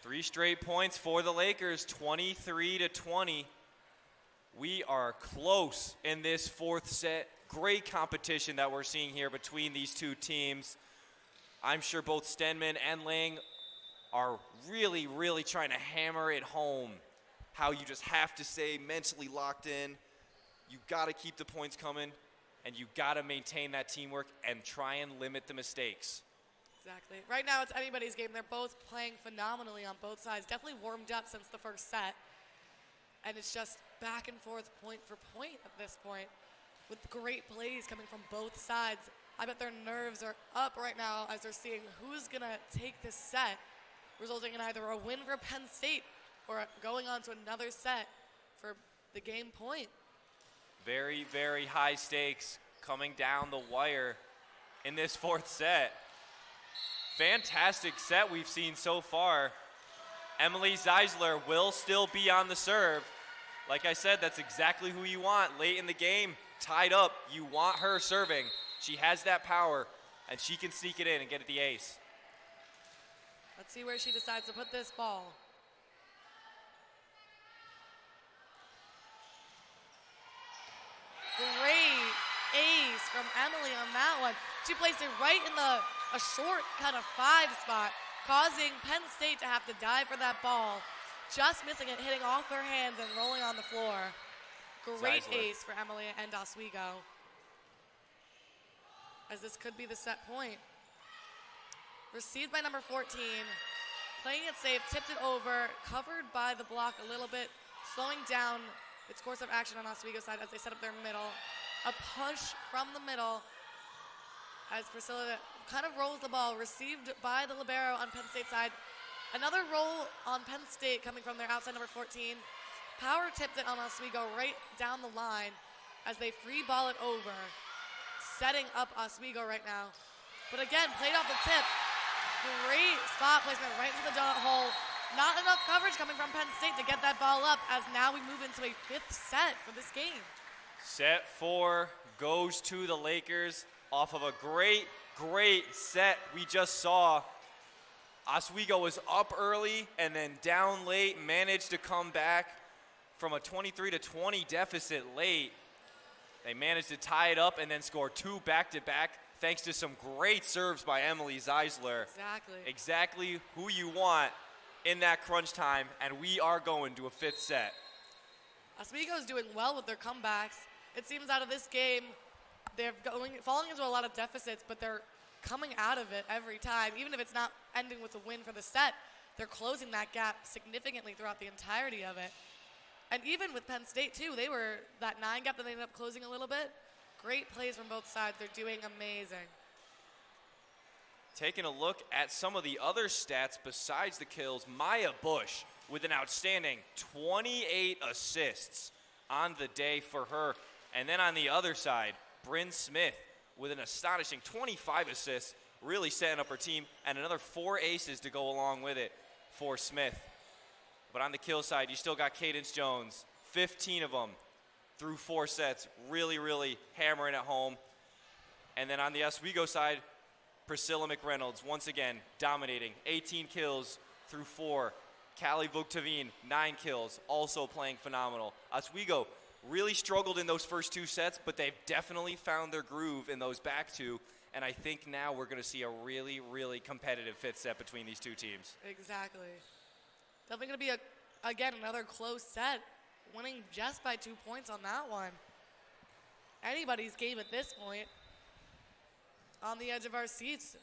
3 straight points for the Lakers, 23-20. We are close in this 4th set. Great competition that we're seeing here between these 2 teams. I'm sure both Stenman and Lang are really trying to hammer it home how you just have to stay mentally locked in. You got to keep the points coming, and you got to maintain that teamwork and try and limit the mistakes. Exactly. Right now it's anybody's game. They're both playing phenomenally on both sides. Definitely warmed up since the first set. And it's just back and forth, point for point at this point, with great plays coming from both sides. I bet their nerves are up right now as they're seeing who's going to take this set, resulting in either a win for Penn State or going on to another set for the game point. Very high stakes coming down the wire in this 4th set. Fantastic set we've seen so far. Emily Zeisler will still be on the serve. Like I said, that's exactly who you want late in the game. Tied up, you want her serving. She has that power, and she can sneak it in and get it the ace. Let's see where she decides to put this ball. Great ace from Emily on that one. She placed it right in a short kind of 5 spot, causing Penn State to have to dive for that ball. Just missing it, hitting off her hands and rolling on the floor. Great Zeisler. ace for Emily and Oswego, as this could be the set point. Received by number 14, playing it safe, tipped it over, covered by the block a little bit, slowing down its course of action on Oswego's side as they set up their middle. A push from the middle as Priscilla kind of rolls the ball, received by the libero on Penn State side. Another roll on Penn State coming from their outside number 14. Power tipped it on Oswego right down the line as they free ball it over, setting up Oswego right now. But again, played off the tip. Great spot placement right into the donut hole. Not enough coverage coming from Penn State to get that ball up, as now we move into a 5th set for this game. Set 4 goes to the Lakers off of a great set we just saw. Oswego was up early and then down late, managed to come back from a 23-20 deficit late. They managed to tie it up and then score 2 back-to-back thanks to some great serves by Emily Zeisler. Exactly. Exactly who you want in that crunch time, and we are going to a 5th set. Oswego is doing well with their comebacks. It seems out of this game, they're falling into a lot of deficits, but they're coming out of it every time. Even if it's not ending with a win for the set, they're closing that gap significantly throughout the entirety of it. And even with Penn State, too, they were that 9 gap that they ended up closing a little bit. Great plays from both sides. They're doing amazing. Taking a look at some of the other stats besides the kills, Maya Bush with an outstanding 28 assists on the day for her. And then on the other side, Bryn Smith with an astonishing 25 assists, really setting up her team, and another 4 aces to go along with it for Smith. But on the kill side, you still got Cadence Jones, 15 of them through 4 sets, really hammering at home. And then on the Oswego side, Priscilla McReynolds, once again, dominating. 18 kills through 4. Callie Vuktavine, 9 kills, also playing phenomenal. Oswego really struggled in those first 2 sets, but they've definitely found their groove in those back 2. And I think now we're going to see a really competitive 5th set between these 2 teams. Exactly. Definitely going to be, again, another close set, winning just by 2 points on that one. Anybody's game at this point. On the edge of our seats.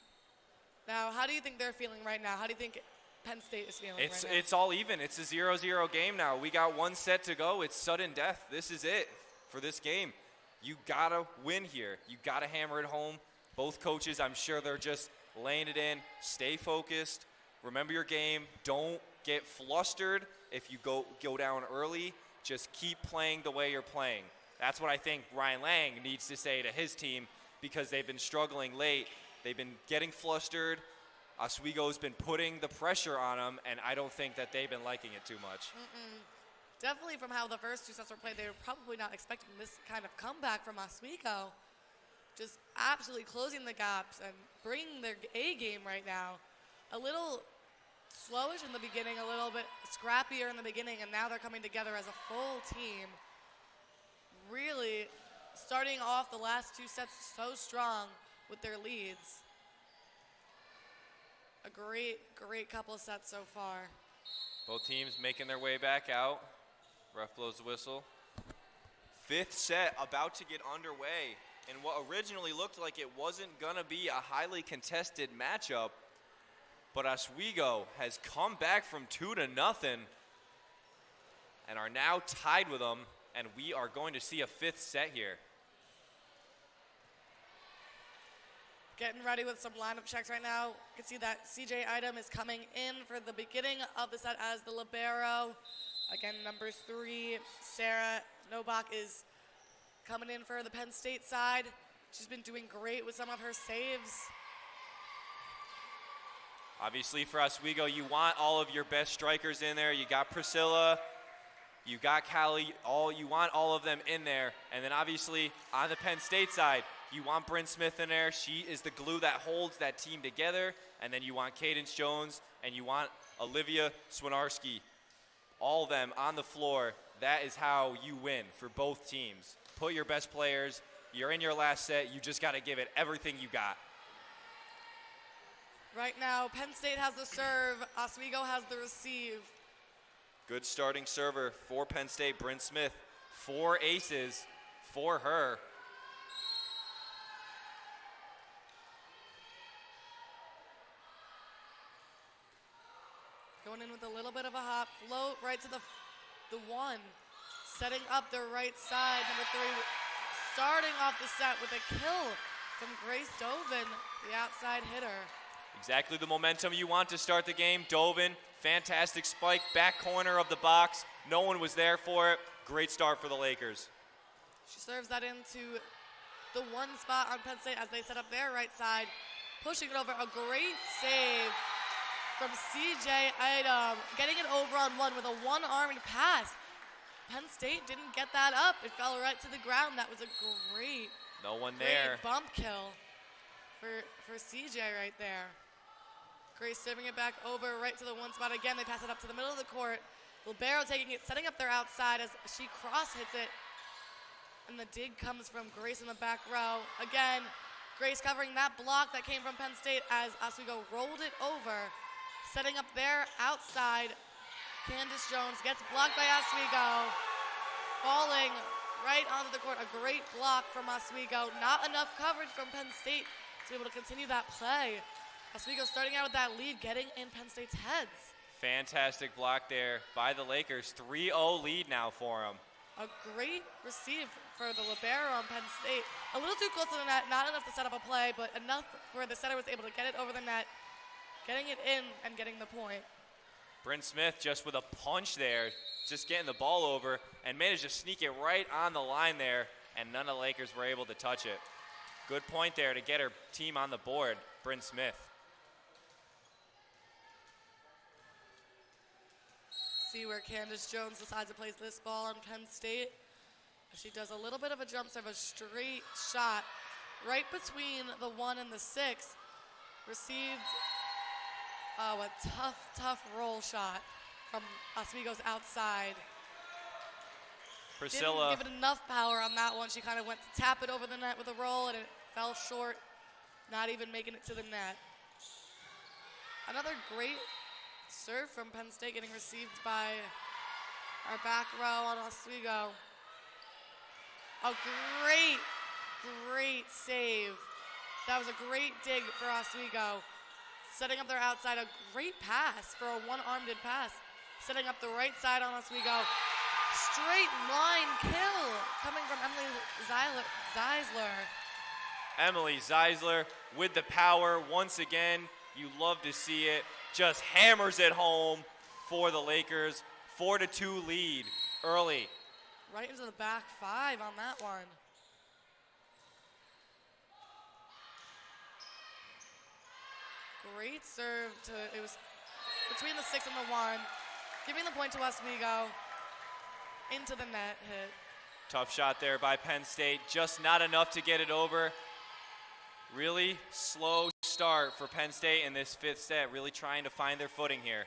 Now, how do you think they're feeling right now? How do you think Penn State is feeling right now? It's all even. It's a 0-0 game now. We got 1 set to go. It's sudden death. This is it for this game. You got to win here. You got to hammer it home. Both coaches, I'm sure they're just laying it in. Stay focused. Remember your game. Don't get flustered if you go down early. Just keep playing the way you're playing. That's what I think Ryan Lang needs to say to his team, because they've been struggling late. They've been getting flustered. Oswego's been putting the pressure on them, and I don't think that they've been liking it too much. Definitely from how the first 2 sets were played, they were probably not expecting this kind of comeback from Oswego. Just absolutely closing the gaps and bringing their A game right now. A little slowish in the beginning, a little bit scrappier in the beginning, and now they're coming together as a full team. Really starting off the last 2 sets so strong with their leads. A great couple of sets so far. Both teams making their way back out. Ref blows the whistle. 5th set about to get underway in what originally looked like it wasn't gonna be a highly contested matchup, but Oswego has come back from 2-0 and are now tied with them, and we are going to see a 5th set here. Getting ready with some lineup checks right now. You can see that CJ Item is coming in for the beginning of the set as the libero. Again, number 3, Sarah Nobach, is coming in for the Penn State side. She's been doing great with some of her saves. Obviously for Oswego, you want all of your best strikers in there. You got Priscilla, you got Callie, you want all of them in there. And then obviously on the Penn State side, you want Bryn Smith in there. She is the glue that holds that team together. And then you want Cadence Jones and you want Olivia Swinarski. All of them on the floor. That is how you win for both teams. Put your best players. You're in your last set. You just got to give it everything you got. Right now, Penn State has the serve. Oswego has the receive. Good starting server for Penn State, Bryn Smith. 4 aces for her. Going in with a little bit of a hop, float right to the one. Setting up the right side, number 3. Starting off the set with a kill from Grace Dovin, the outside hitter. Exactly the momentum you want to start the game. Dovin, fantastic spike, back corner of the box. No one was there for it. Great start for the Lakers. She serves that into the one spot on Penn State as they set up their right side. Pushing it over, a great save from CJ Idom. Getting it over on one with a one-armed pass. Penn State didn't get that up. It fell right to the ground. That was a great, no one there. Great bump kill for CJ right there. Grace serving it back over right to the one spot. Again, they pass it up to the middle of the court. Libero taking it, setting up their outside as she cross hits it. And the dig comes from Grace in the back row. Again, Grace covering that block that came from Penn State as Oswego rolled it over. Setting up their outside. Candace Jones gets blocked by Oswego. Falling right onto the court. A great block from Oswego. Not enough coverage from Penn State to be able to continue that play. Oswego starting out with that lead, getting in Penn State's heads. Fantastic block there by the Lakers. 3-0 lead now for them. A great receive for the libero on Penn State. A little too close to the net, not enough to set up a play, but enough where the setter was able to get it over the net, getting it in and getting the point. Bryn Smith just with a punch there, just getting the ball over and managed to sneak it right on the line there, and none of the Lakers were able to touch it. Good point there to get her team on the board, Bryn Smith. See where Candace Jones decides to place this ball on Penn State. She does a little bit of a jump serve, a straight shot right between the 1 and the 6. Received a tough roll shot from Oswego's outside. Priscilla. Didn't give it enough power on that one. She kind of went to tap it over the net with a roll and it fell short, not even making it to the net. Another great serve from Penn State getting received by our back row on Oswego. A great save. That was a great dig for Oswego. Setting up their outside, a great pass for a one-armed pass. Setting up the right side on Oswego. Straight line kill coming from Emily Zeisler. Emily Zeisler with the power once again. You love to see it. Just hammers it home for the Lakers. 4-2 lead early. Right into the back 5 on that one. Great serve it was between the 6 and the 1. Giving the point to Oswego. Into the net hit. Tough shot there by Penn State. Just not enough to get it over. Really slow start for Penn State in this 5th set. Really trying to find their footing here.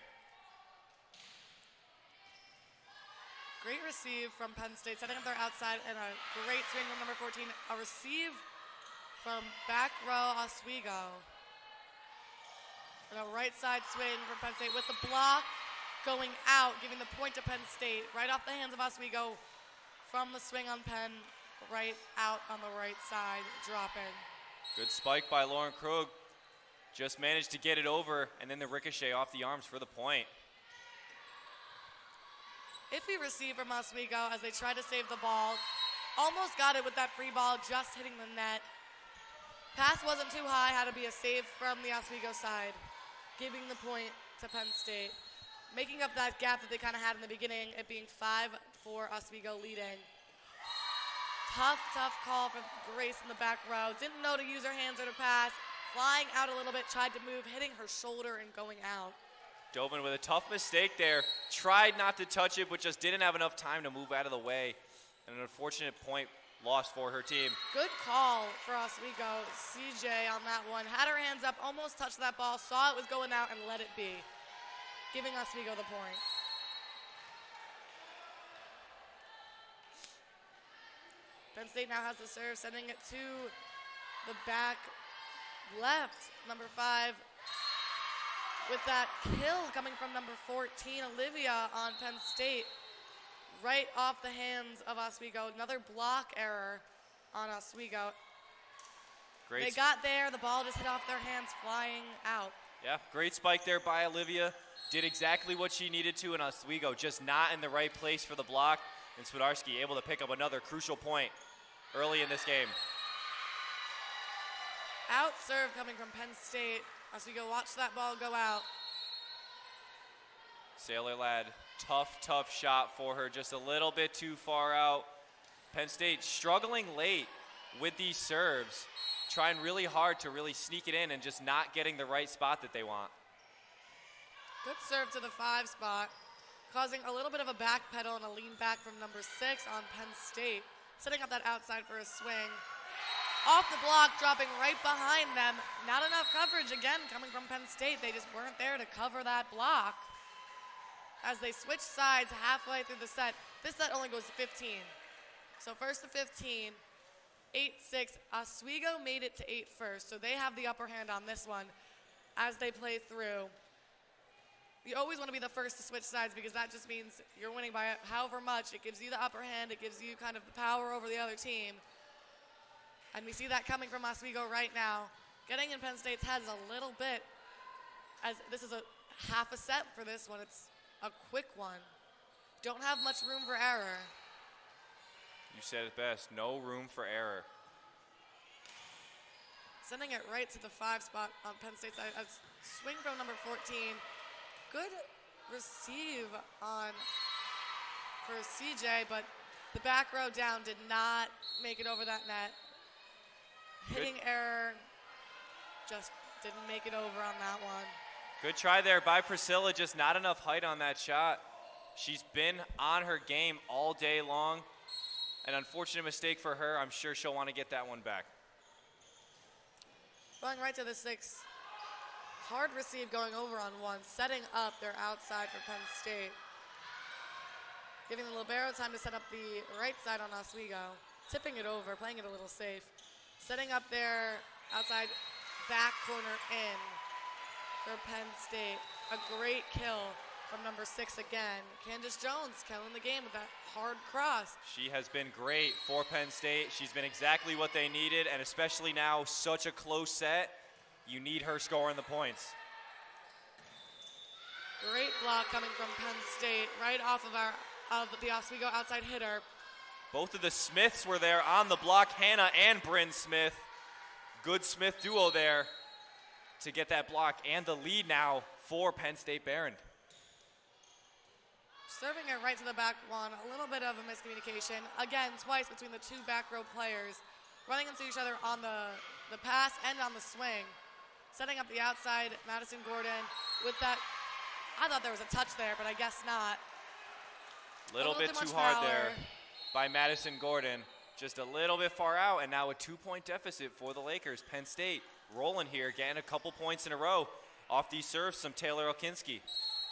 Great receive from Penn State, setting up their outside, and a great swing from number 14. A receive from back row Oswego. And a right side swing from Penn State with the block going out, giving the point to Penn State. Right off the hands of Oswego from the swing on Penn, right out on the right side, dropping. Good spike by Lauren Krug. Just managed to get it over, and then the ricochet off the arms for the point. Iffy receive from Oswego as they try to save the ball. Almost got it with that free ball, just hitting the net. Pass wasn't too high, had to be a save from the Oswego side. Giving the point to Penn State. Making up that gap that they kind of had in the beginning, it being 5 for Oswego leading. Tough call from Grace in the back row. Didn't know to use her hands or to pass. flying out a little bit, tried to move, hitting her shoulder and going out. Dove in with a tough mistake there. Tried not to touch it, but just didn't have enough time to move out of the way. And an unfortunate point lost for her team. Good call for Oswego. CJ on that one. Had her hands up, almost touched that ball, saw it was going out and let it be. Giving Oswego the point. Penn State now has the serve, sending it to the back left. Number 5 with that kill coming from number 14, Olivia on Penn State. Right off the hands of Oswego. Another block error on Oswego. Great. They got there, the ball just hit off their hands, flying out. Yeah, great spike there by Olivia. Did exactly what she needed to, and Oswego just not in the right place for the block. And Swidarski able to pick up another crucial point early in this game. Out serve coming from Penn State. Oswego watch that ball go out. Sailor Lad, tough shot for her, just a little bit too far out. Penn State struggling late with these serves, trying really hard to really sneak it in and just not getting the right spot that they want. Good serve to the 5 spot, causing a little bit of a back pedal and a lean back from number 6 on Penn State, setting up that outside for a swing. Off the block, dropping right behind them. Not enough coverage again coming from Penn State. They just weren't there to cover that block. As they switch sides halfway through the set. This set only goes to 15. So first to 15, 8-6. Oswego made it to 8 first, so they have the upper hand on this one as they play through. You always want to be the first to switch sides because that just means you're winning by however much. It gives you the upper hand. It gives you kind of the power over the other team. And we see that coming from Oswego right now. Getting in Penn State's heads a little bit, as this is a half a set for this one. It's a quick one. Don't have much room for error. You said it best, no room for error. Sending it right to the 5 spot on Penn State's side. A swing from number 14. Good receive on for CJ, but the back row down did not make it over that net. Hitting error, just didn't make it over on that one. Good try there by Priscilla, just not enough height on that shot. She's been on her game all day long. An unfortunate mistake for her. I'm sure she'll want to get that one back. Going right to the 6. Hard receive going over on 1, setting up their outside for Penn State. Giving the libero time to set up the right side on Oswego. Tipping it over, playing it a little safe. Setting up their outside back corner in for Penn State. A great kill from number 6 again. Candace Jones killing the game with that hard cross. She has been great for Penn State. She's been exactly what they needed, and especially now, such a close set, you need her scoring the points. Great block coming from Penn State, right off of the Oswego outside hitter. Both of the Smiths were there on the block, Hannah and Bryn Smith. Good Smith duo there to get that block and the lead now for Penn State Behrend. Serving it right to the back one, a little bit of a miscommunication. Again, twice between the 2 back row players, running into each other on the pass and on the swing. Setting up the outside, Madison Gordon with that. I thought there was a touch there, but I guess not. Little bit too hard there by Madison Gordon. Just a little bit far out, and now a 2-point deficit for the Lakers. Penn State rolling here, getting a couple points in a row off these serves, some Taylor Elkinski.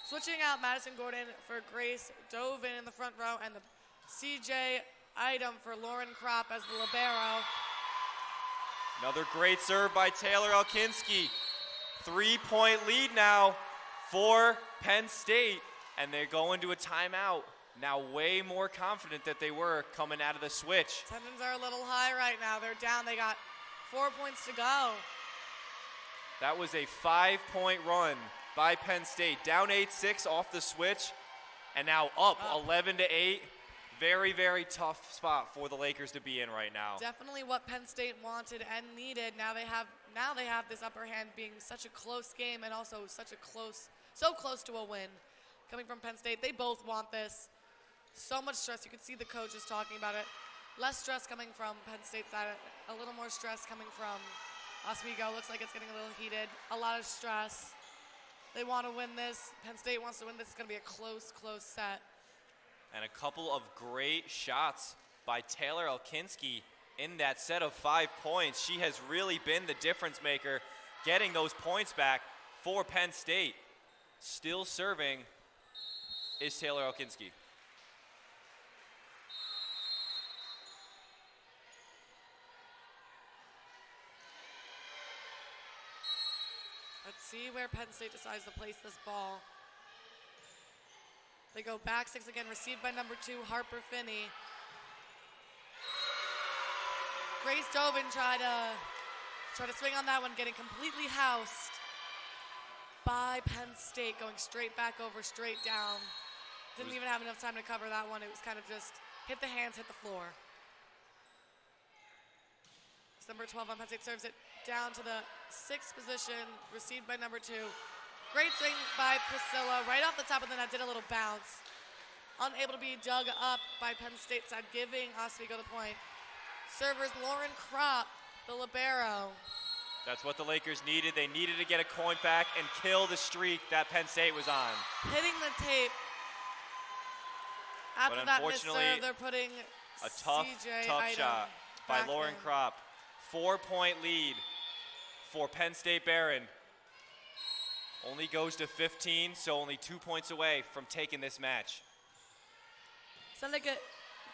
Switching out Madison Gordon for Grace Dove in the front row, and the CJ item for Lauren Kropp as the libero. Another great serve by Taylor Elkinski. 3-point lead now for Penn State, and they go into a timeout. Now way more confident that they were coming out of the switch. Tendons are a little high right now. They're down. They got 4 points to go. That was a 5-point run by Penn State. Down 8-6 off the switch, and now up 11-8. Very, very tough spot for the Lakers to be in right now. Definitely what Penn State wanted and needed. Now they have this upper hand, being such a close game and also so close to a win. Coming from Penn State, they both want this. So much stress. You could see the coaches talking about it. Less stress coming from Penn State's side, a little more stress coming from Oswego looks like it's getting a little heated. A lot of stress. They want to win this. Penn State wants to win this. It's going to be a close set. And a couple of great shots by Taylor Elkinski in that set of 5 points. She has really been the difference maker, getting those points back for Penn State. Still serving is Taylor Elkinski. Let's see where Penn State decides to place this ball. They go back 6 again, received by number 2, Harper Finney. Grace Dovin try to swing on that one, getting completely housed by Penn State, going straight back over, straight down. Didn't even have enough time to cover that one. It was kind of just hit the hands, hit the floor. Number 12 on Penn State serves it down to the 6th position, received by number 2. Great swing by Priscilla, right off the top of the net, did a little bounce. Unable to be dug up by Penn State side, giving Oswego the point. Servers Lauren Kropp, the libero. That's what the Lakers needed. They needed to get a point back and kill the streak that Penn State was on. Hitting the tape. After that missed serve, they're putting a tough shot by Lauren Kropp. 4-point lead for Penn State Behrend. Only goes to 15, so only 2 points away from taking this match. So they get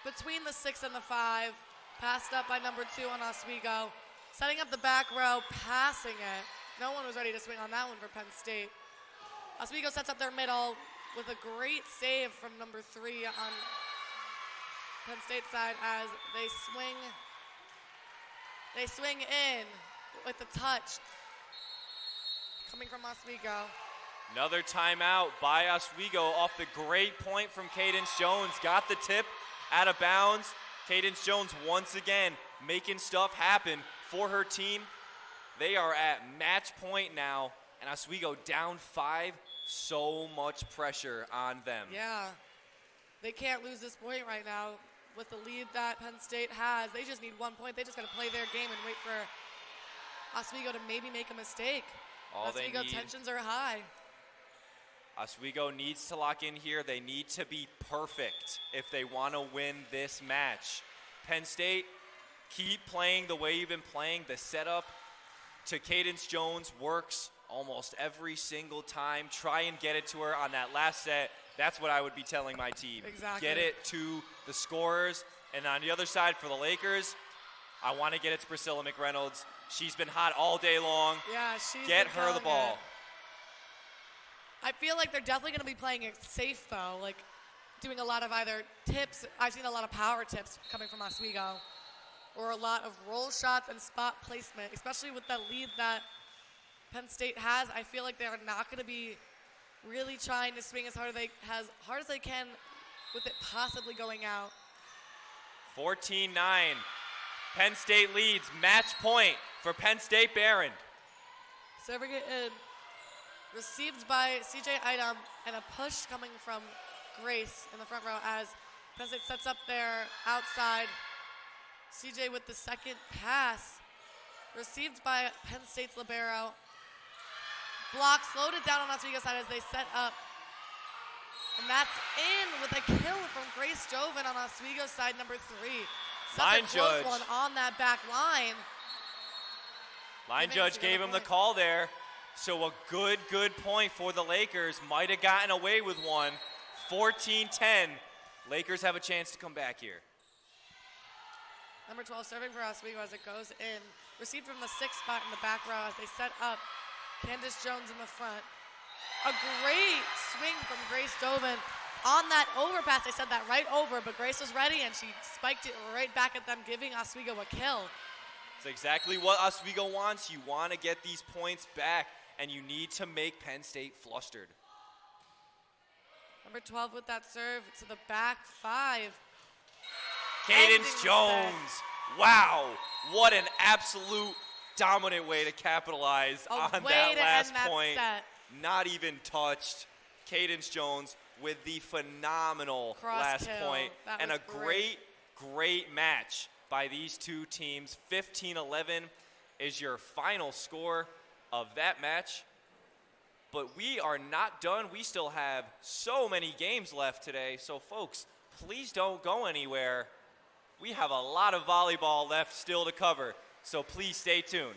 between the 6 and the 5, passed up by number 2 on Oswego. Setting up the back row, passing it. No one was ready to swing on that one for Penn State. Oswego sets up their middle with a great save from number 3 on Penn State side as they swing in with the touch coming from Oswego. Another timeout by Oswego off the great point from Cadence Jones. Got the tip out of bounds. Cadence Jones once again making stuff happen for her team. They are at match point now, and Oswego down 5. So much pressure on them. Yeah, they can't lose this point right now with the lead that Penn State has. They just need 1 point. They just got to play their game and wait for Oswego to maybe make a mistake. Oswego tensions are high. Oswego needs to lock in here. They need to be perfect if they want to win this match. Penn State, keep playing the way you've been playing. The setup to Cadence Jones works almost every single time. Try and get it to her on that last set. That's what I would be telling my team. Exactly. Get it to the scorers. And on the other side for the Lakers, I want to get it to Priscilla McReynolds. She's been hot all day long. Yeah, she's Get her the ball. I feel like they're definitely going to be playing it safe, though, like doing a lot of either tips. I've seen a lot of power tips coming from Oswego, or a lot of roll shots and spot placement, especially with the lead that Penn State has. I feel like they're not going to be really trying to swing as hard as they can with it possibly going out. 14-9. Penn State leads. Match point for Penn State Behrend. Serving it in. Received by CJ Idom, and a push coming from Grace in the front row as Penn State sets up their outside. CJ with the second pass. Received by Penn State's libero. Block, slowed it down on Oswego's side as they set up. And that's in with a kill from Grace Joven on Oswego's side, number 3. Line judge. One on that back line. Line judge gave him the call there. So a good point for the Lakers. Might have gotten away with one. 14-10. Lakers have a chance to come back here. Number 12 serving for Oswego as it goes in. Received from the 6th spot in the back row as they set up Candace Jones in the front. A great swing from Grace Dovin on that overpass. They said that right over, but Grace was ready and she spiked it right back at them, giving Oswego a kill. It's exactly what Oswego wants. You want to get these points back, and you need to make Penn State flustered. Number 12 with that serve to the back 5. Cadence Jones. Wow. What an absolute dominant way to capitalize on that last point. Not even touched. Cadence Jones with the phenomenal last point. And a great match by these two teams. 15-11. is your final score of that match. But we are not done. We still have so many games left today. So folks, please don't go anywhere. We have a lot of volleyball left still to cover. So please stay tuned.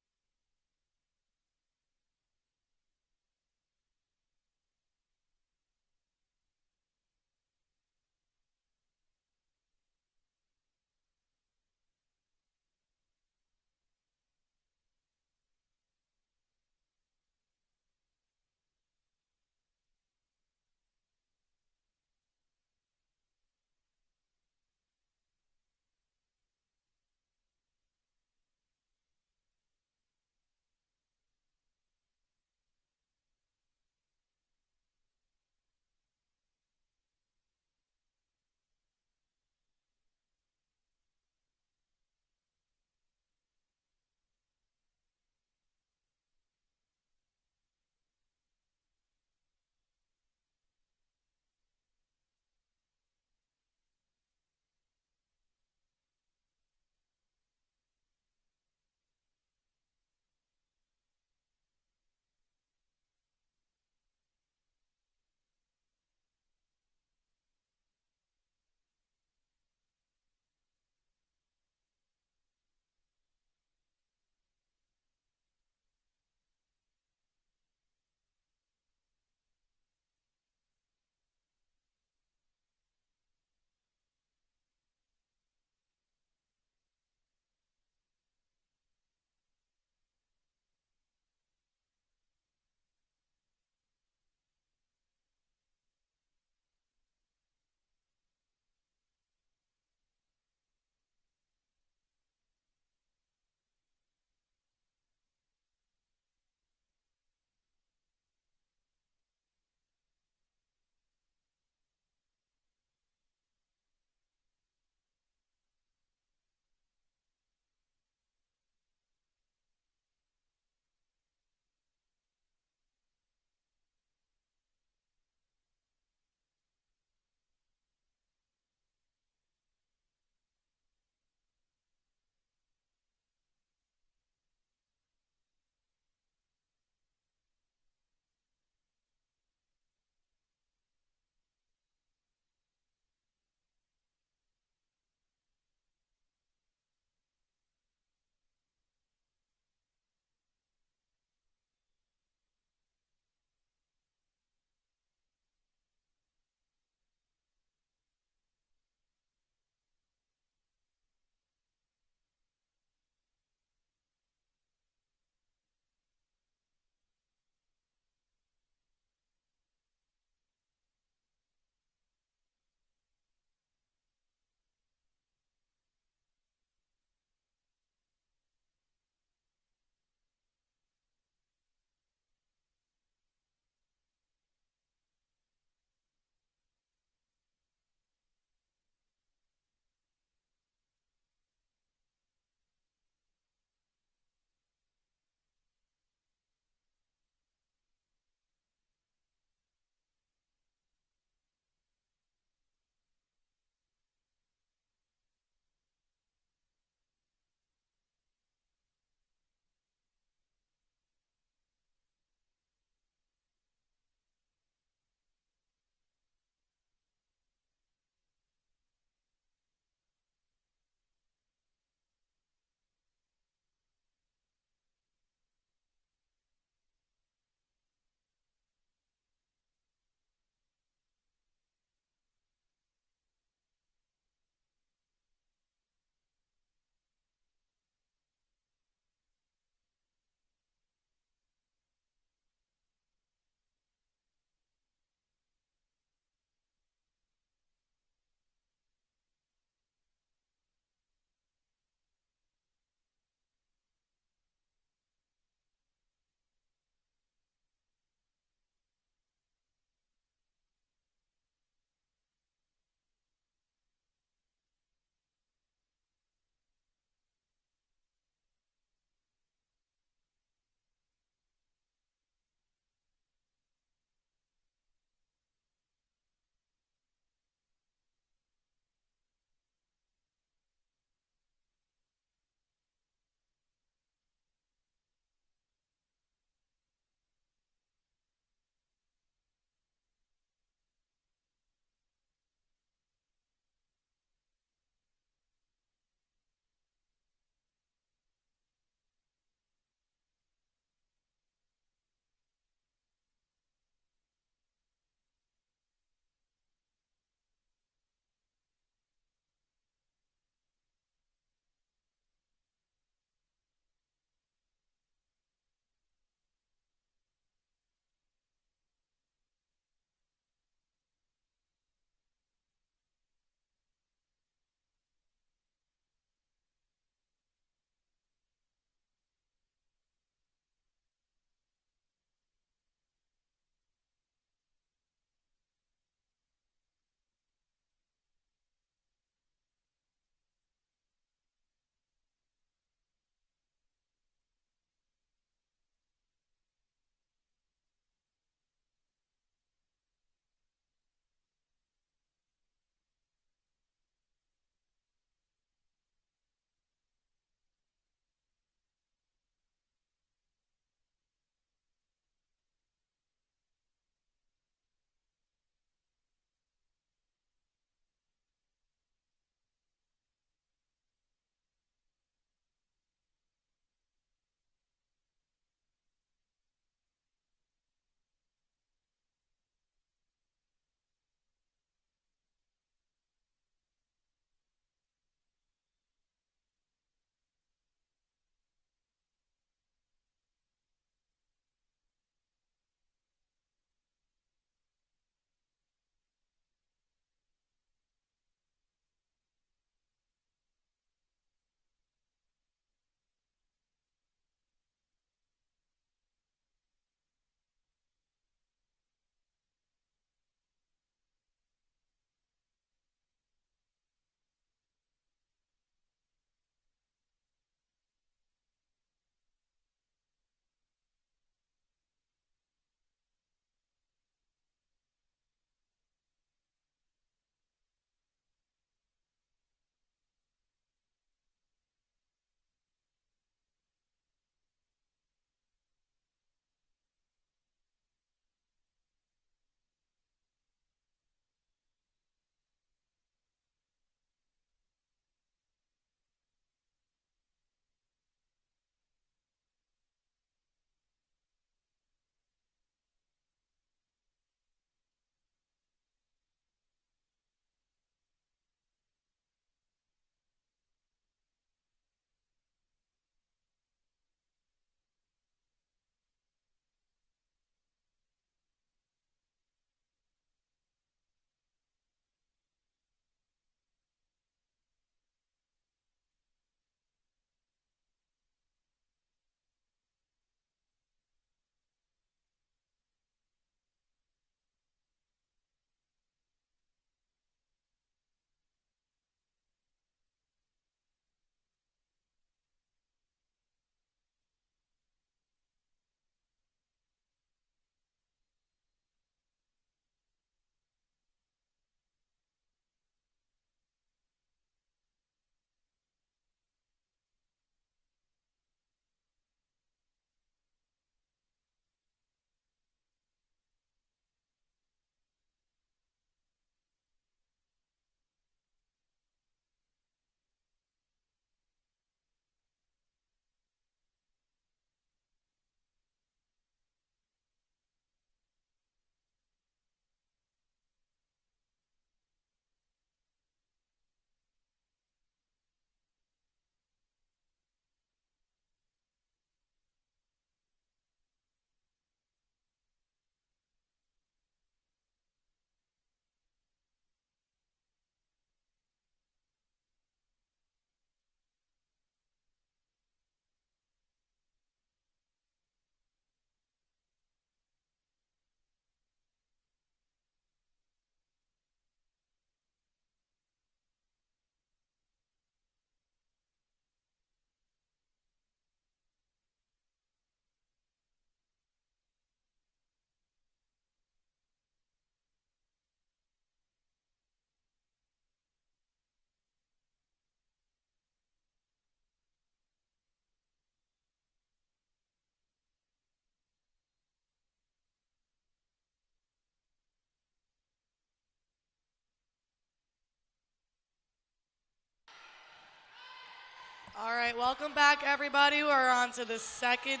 All right, welcome back, everybody. We're on to the second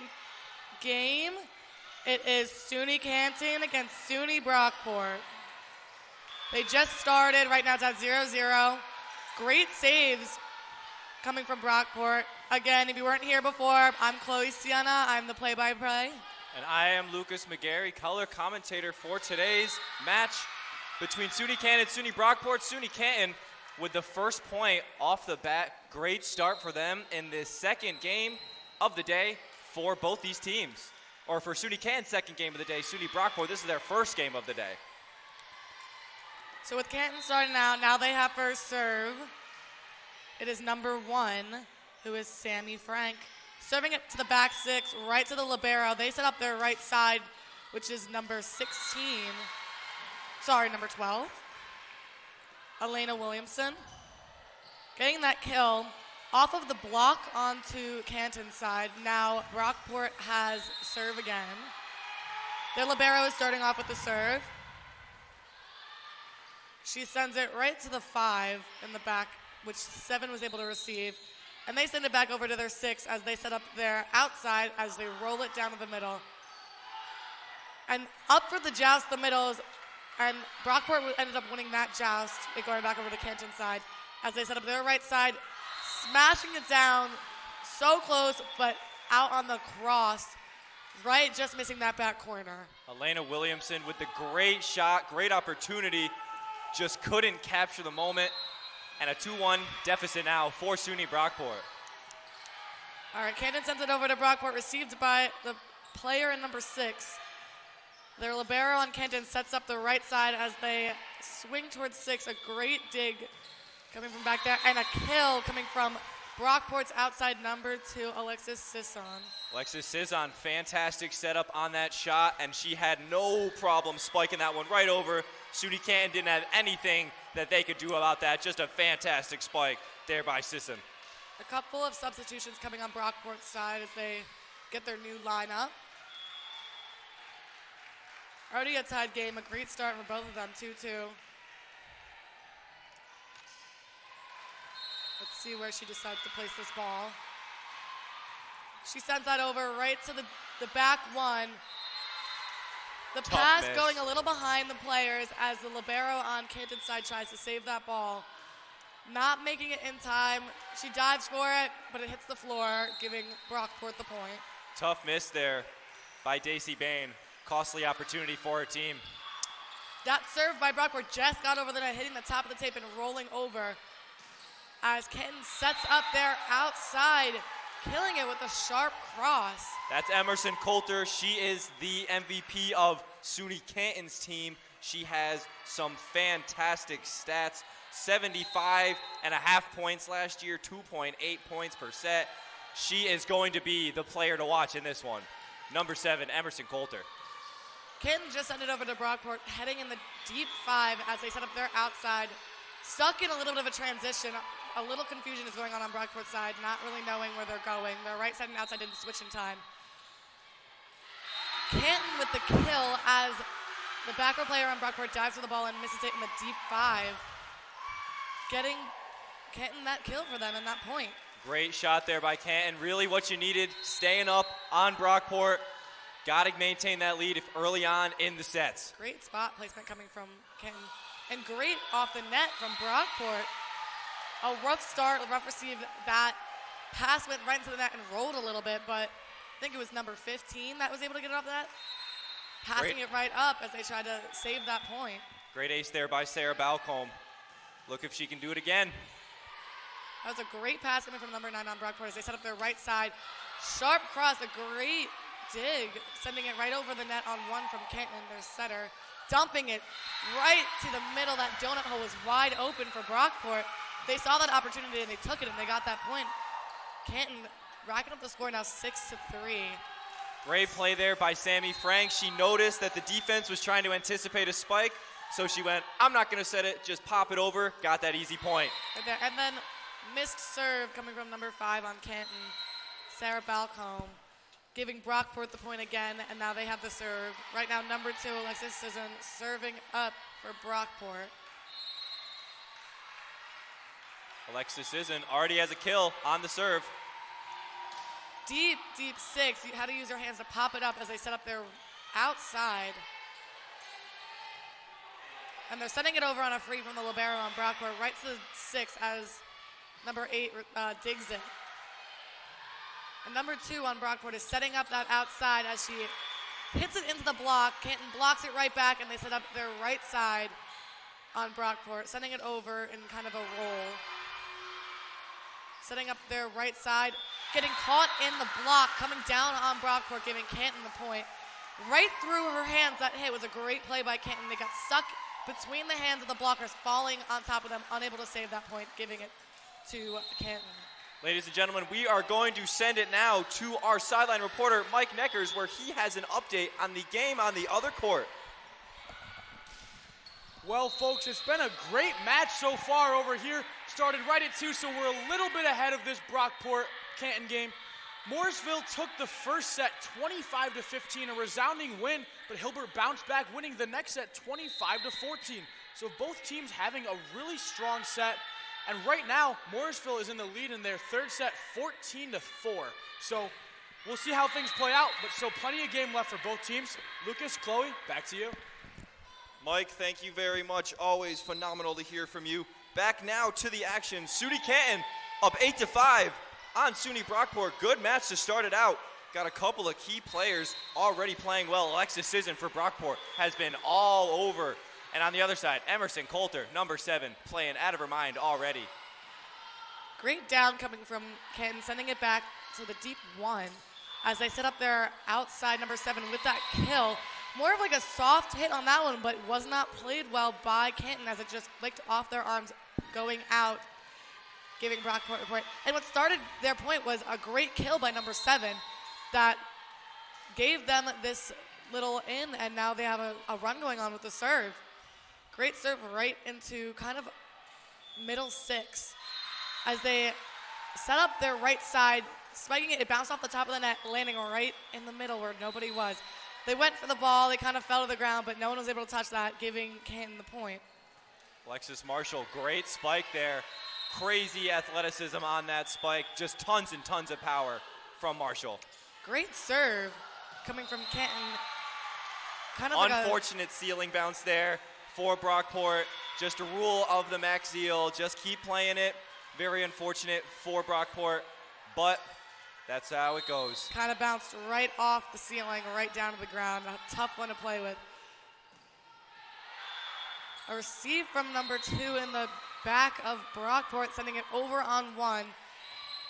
game. It is SUNY Canton against SUNY Brockport. They just started. Right now it's at 0-0. Great saves coming from Brockport. Again, if you weren't here before, I'm Chloe Sienna. I'm the play-by-play. And I am Lucas McGarry, color commentator for today's match between SUNY Canton and SUNY Brockport. SUNY Canton with the first point off the bat. Great start for them in this second game of the day for both these teams. Or for SUNY Canton's second game of the day, SUNY Brockport, this is their first game of the day. So with Canton starting out, now they have first serve. It is number 1, who is Sammy Frank. Serving it to the back 6, right to the libero. They set up their right side, which is number 16. Sorry, number 12. Elena Williamson. Getting that kill off of the block onto Canton's side. Now Brockport has serve again. Their libero is starting off with the serve. She sends it right to the 5 in the back, which 7 was able to receive. And they send it back over to their 6 as they set up their outside as they roll it down to the middle. And up for the joust, the middles, and Brockport ended up winning that joust, it going back over to Canton side as they set up their right side, smashing it down so close, but out on the cross, right, just missing that back corner. Elena Williamson with the great shot, great opportunity, just couldn't capture the moment. And a 2-1 deficit now for SUNY Brockport. All right, Canton sends it over to Brockport, received by the player in number 6. Their libero on Canton sets up the right side as they swing towards 6. A great dig coming from back there, and a kill coming from Brockport's outside number 2, Alexis Sisson. Alexis Sisson, fantastic setup on that shot, and she had no problem spiking that one right over. SUNY Canton didn't have anything that they could do about that. Just a fantastic spike there by Sisson. A couple of substitutions coming on Brockport's side as they get their new lineup. Already a tied game, a great start for both of them, 2-2. Let's see where she decides to place this ball. She sends that over right to the back 1. The Tough pass miss. going a little behind the players as the libero on Canton's side tries to save that ball. Not making it in time. She dives for it, but it hits the floor, giving Brockport the point. Tough miss there by Daisy Bain. Costly opportunity for her team. That serve by Brockport just got over the net, hitting the top of the tape and rolling over as Canton sets up their outside, killing it with a sharp cross. That's Emerson Coulter. She is the MVP of SUNY Canton's team. She has some fantastic stats. 75.5 points last year, 2.8 points per set. She is going to be the player to watch in this one. Number 7, Emerson Coulter. Canton just sent it over to Brockport, heading in the deep 5 as they set up their outside. Stuck in a little bit of a transition. A little confusion is going on Brockport's side, not really knowing where they're going. Their right side and outside didn't switch in time. Canton with the kill as the back row player on Brockport dives for the ball and misses it in the deep 5. Getting Canton that kill for them in that point. Great shot there by Canton. Really what you needed, staying up on Brockport. Got to maintain that lead early on in the sets. Great spot placement coming from Canton. And great off the net from Brockport. A rough start, a rough receive. That pass went right into the net and rolled a little bit, but I think it was number 15 that was able to get it off that. Passing it right up as they tried to save that point. Great ace there by Sarah Balcombe. Look if she can do it again. That was a great pass coming from number 9 on Brockport as they set up their right side. Sharp cross, a great dig, sending it right over the net on 1 from Canton, their setter. Dumping it right to the middle. That donut hole was wide open for Brockport. They saw that opportunity and they took it and they got that point. Canton racking up the score now 6-3. Great play there by Sammy Frank. She noticed that the defense was trying to anticipate a spike, so she went, I'm not going to set it, just pop it over, got that easy point. Right there. And then missed serve coming from number 5 on Canton, Sarah Balcombe, giving Brockport the point again, and now they have the serve. Right now, number 2, Alexis Sisson, serving up for Brockport. Alexis Sisson already has a kill on the serve. Deep, deep six. You had to use your hands to pop it up as they set up their outside. And they're setting it over on a free from the libero on Brockport, right to the 6 as number 8 digs it. And number 2 on Brockport is setting up that outside as she hits it into the block. Canton blocks it right back, and they set up their right side on Brockport, sending it over in kind of a roll. Setting up their right side, getting caught in the block, coming down on Brockport, giving Canton the point. Right through her hands, that hit was a great play by Canton. They got stuck between the hands of the blockers, falling on top of them, unable to save that point, giving it to Canton. Ladies and gentlemen, we are going to send it now to our sideline reporter, Mike Neckers, where he has an update on the game on the other court. Well, folks, it's been a great match so far over here. Started right at 2, so we're a little bit ahead of this Brockport-Canton game. Morrisville took the first set 25-15, a resounding win, but Hilbert bounced back, winning the next set 25-14. So both teams having a really strong set. And right now, Morrisville is in the lead in their third set, 14-4. So we'll see how things play out, but still plenty of game left for both teams. Lucas, Chloe, back to you. Mike, thank you very much. Always phenomenal to hear from you. Back now to the action. SUNY Canton up 8-5 on SUNY Brockport. Good match to start it out. Got a couple of key players already playing well. Alexis Sisson for Brockport has been all over. And on the other side, Emerson Coulter, number 7, playing out of her mind already. Great down coming from Canton, sending it back to the deep 1 as they set up their outside number 7 with that kill. More of like a soft hit on that one, but was not played well by Canton as it just flicked off their arms going out, giving Brockport a point. And what started their point was a great kill by number 7 that gave them this little in, and now they have a run going on with the serve. Great serve right into kind of middle 6 as they set up their right side, spiking it. It bounced off the top of the net, landing right in the middle where nobody was. They went for the ball. They kind of fell to the ground, but no one was able to touch that, giving Canton the point. Alexis Marshall, great spike there. Crazy athleticism on that spike. Just tons and tons of power from Marshall. Great serve coming from Canton. Kind of unfortunate ceiling bounce there for Brockport. Just a rule of the Max Zeal. Just keep playing it. Very unfortunate for Brockport, but that's how it goes. Kind of bounced right off the ceiling, right down to the ground. A tough one to play with. A receive from number 2 in the back of Brockport, sending it over on 1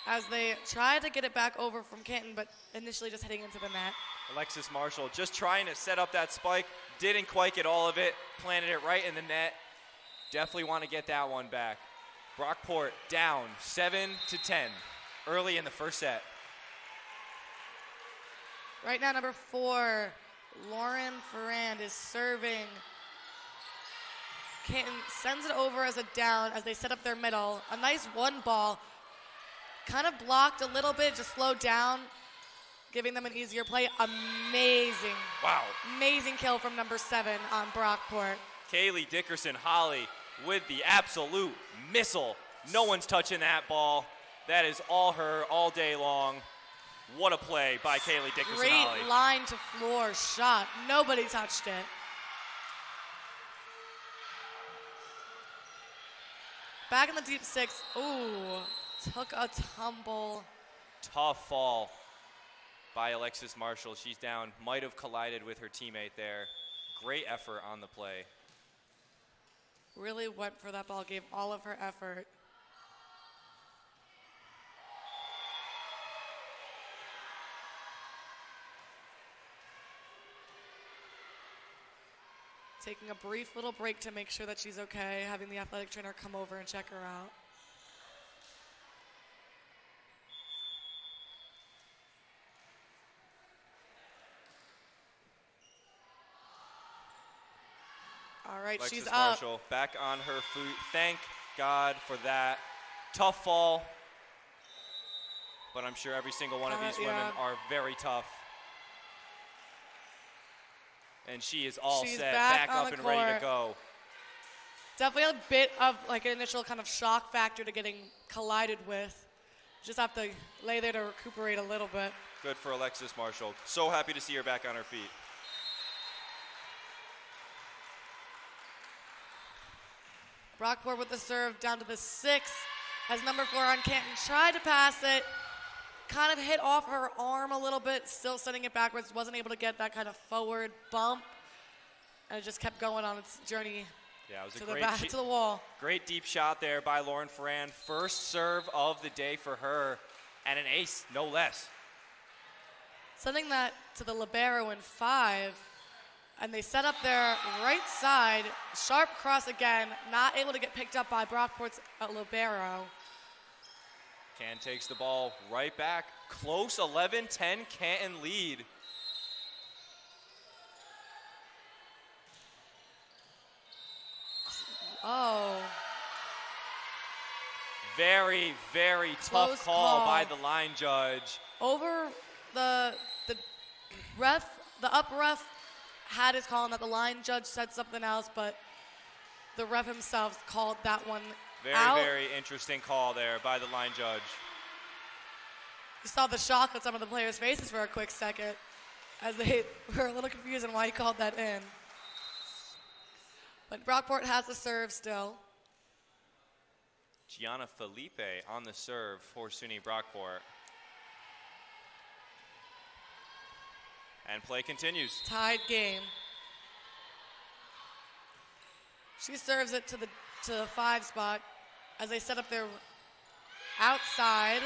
as they tried to get it back over from Canton, but initially just hitting into the net. Alexis Marshall just trying to set up that spike. Didn't quite get all of it. Planted it right in the net. Definitely want to get that one back. Brockport down 7-10 early in the first set. Right now, number 4, Lauren Ferrand is serving. Canton sends it over as a down as they set up their middle. A nice one ball. Kind of blocked a little bit, just slowed down, giving them an easier play. Amazing. Wow. Amazing kill from number 7 on Brockport. Kaylee Dickerson-Holly with the absolute missile. No one's touching that ball. That is all her all day long. What a play by Kaylee Dickerson-Holly. Great line to floor shot. Nobody touched it. Back in the deep 6. Ooh, took a tumble. Tough fall by Alexis Marshall. She's down. Might have collided with her teammate there. Great effort on the play. Really went for that ball, gave all of her effort. Taking a brief little break to make sure that she's okay, having the athletic trainer come over and check her out. All right, Alexis she's Marshall up. back on her feet. Thank God for that. Tough fall, but I'm sure every single one of these women are very tough. And she is all set, back up and ready to go. Definitely a bit of like an initial kind of shock factor to getting collided with. Just have to lay there to recuperate a little bit. Good for Alexis Marshall. So happy to see her back on her feet. Brockport with the serve down to the 6 as number 4 on Canton tried to pass it. Kind of hit off her arm a little bit, still sending it backwards. Wasn't able to get that kind of forward bump. And it just kept going on its journey Yeah, it was to a the great back to the wall. Great deep shot there by Lauren Ferrand. First serve of the day for her, and an ace, no less. Sending that to the libero in 5, and they set up their right side. Sharp cross again, not able to get picked up by Brockport's libero. Canton takes the ball right back. Close 11-10 Canton lead. Oh. Very, very Close tough call call by the line judge. Over the ref, the up ref had his call, and that the line judge said something else, but the ref himself called that one out. Very interesting call there by the line judge. You saw the shock on some of the players' faces for a quick second as they were a little confused on why he called that in. But Brockport has the serve still. Gianna Felipe on the serve for SUNY Brockport. And play continues. Tied game. She serves it to the 5 spot as they set up their outside,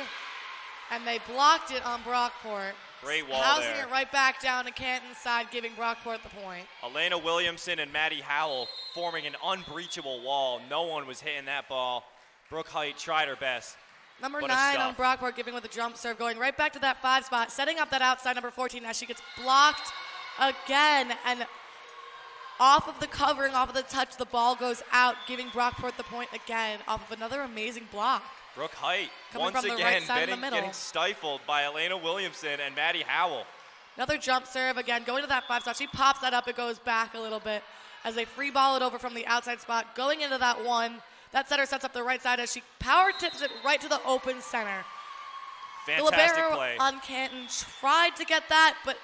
and they blocked it on Brockport. Great wall Housing there. it right back down to Canton's side, giving Brockport the point. Elena Williamson and Maddie Howell forming an unbreachable wall. No one was hitting that ball. Brooke Height tried her best. Number What 9 a on stuff. Brockport giving with a jump serve, going right back to that 5 spot, setting up that outside number 14 as she gets blocked again. And off of the covering, off of the touch, the ball goes out, giving Brockport the point again off of another amazing block. Brooke Height Coming once from the again right side of the middle. getting stifled by Elena Williamson and Maddie Howell. Another jump serve again, going to that 5 spot. She pops that up, it goes back a little bit as they free ball it over from the outside spot, going into that 1. That setter sets up the right side as she power tips it right to the open center. Fantastic the libero play. on Canton tried to get that, but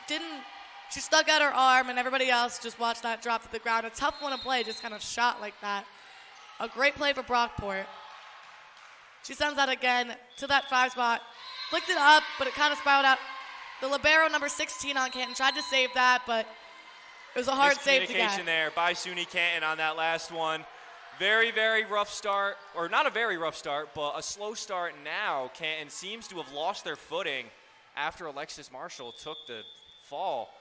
didn't. She stuck out her arm, and everybody else just watched that drop to the ground. A tough one to play, just kind of shot like that. A great play for Brockport. She sends that again to that 5 spot. Flicked it up, but it kind of spiraled out. The libero, number 16 on Canton, tried to save that, but it was a hard save to get. Miscommunication there by SUNY Canton on that last one. Very, very rough start, or not a very rough start, but a slow start now. Canton seems to have lost their footing after Alexis Marshall took the fall.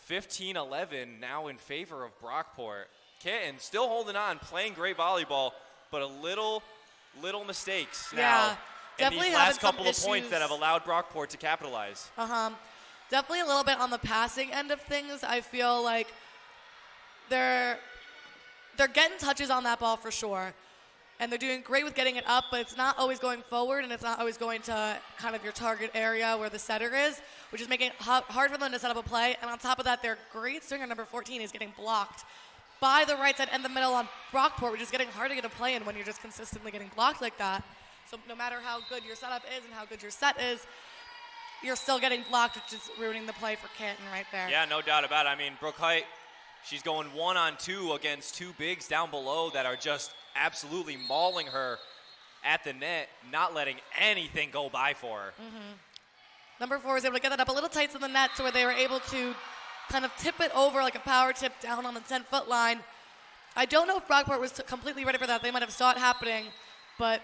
15-11 now in favor of Brockport. Canton still holding on, playing great volleyball, but a little mistakes now in these last couple of points that have allowed Brockport to capitalize. Definitely a little bit on the passing end of things. I feel like they're getting touches on that ball for sure, and they're doing great with getting it up, but it's not always going forward, and it's not always going to kind of your target area where the setter is, which is making it hard for them to set up a play. And on top of that, their great stringer, number 14, is getting blocked by the right side and the middle on Brockport, which is getting hard to get a play in when you're just consistently getting blocked like that. So no matter how good your setup is and how good your set is, you're still getting blocked, which is ruining the play for Canton right there. Yeah, no doubt about it. I mean, Brooke Height, she's going 1-on-2 against 2 bigs down below that are just absolutely mauling her at the net, not letting anything go by for her. Number 4 was able to get that up a little tight to the net to where they were able to kind of tip it over like a power tip down on the 10-foot line. I don't know if Brockport was completely ready for that. They might have saw it happening, but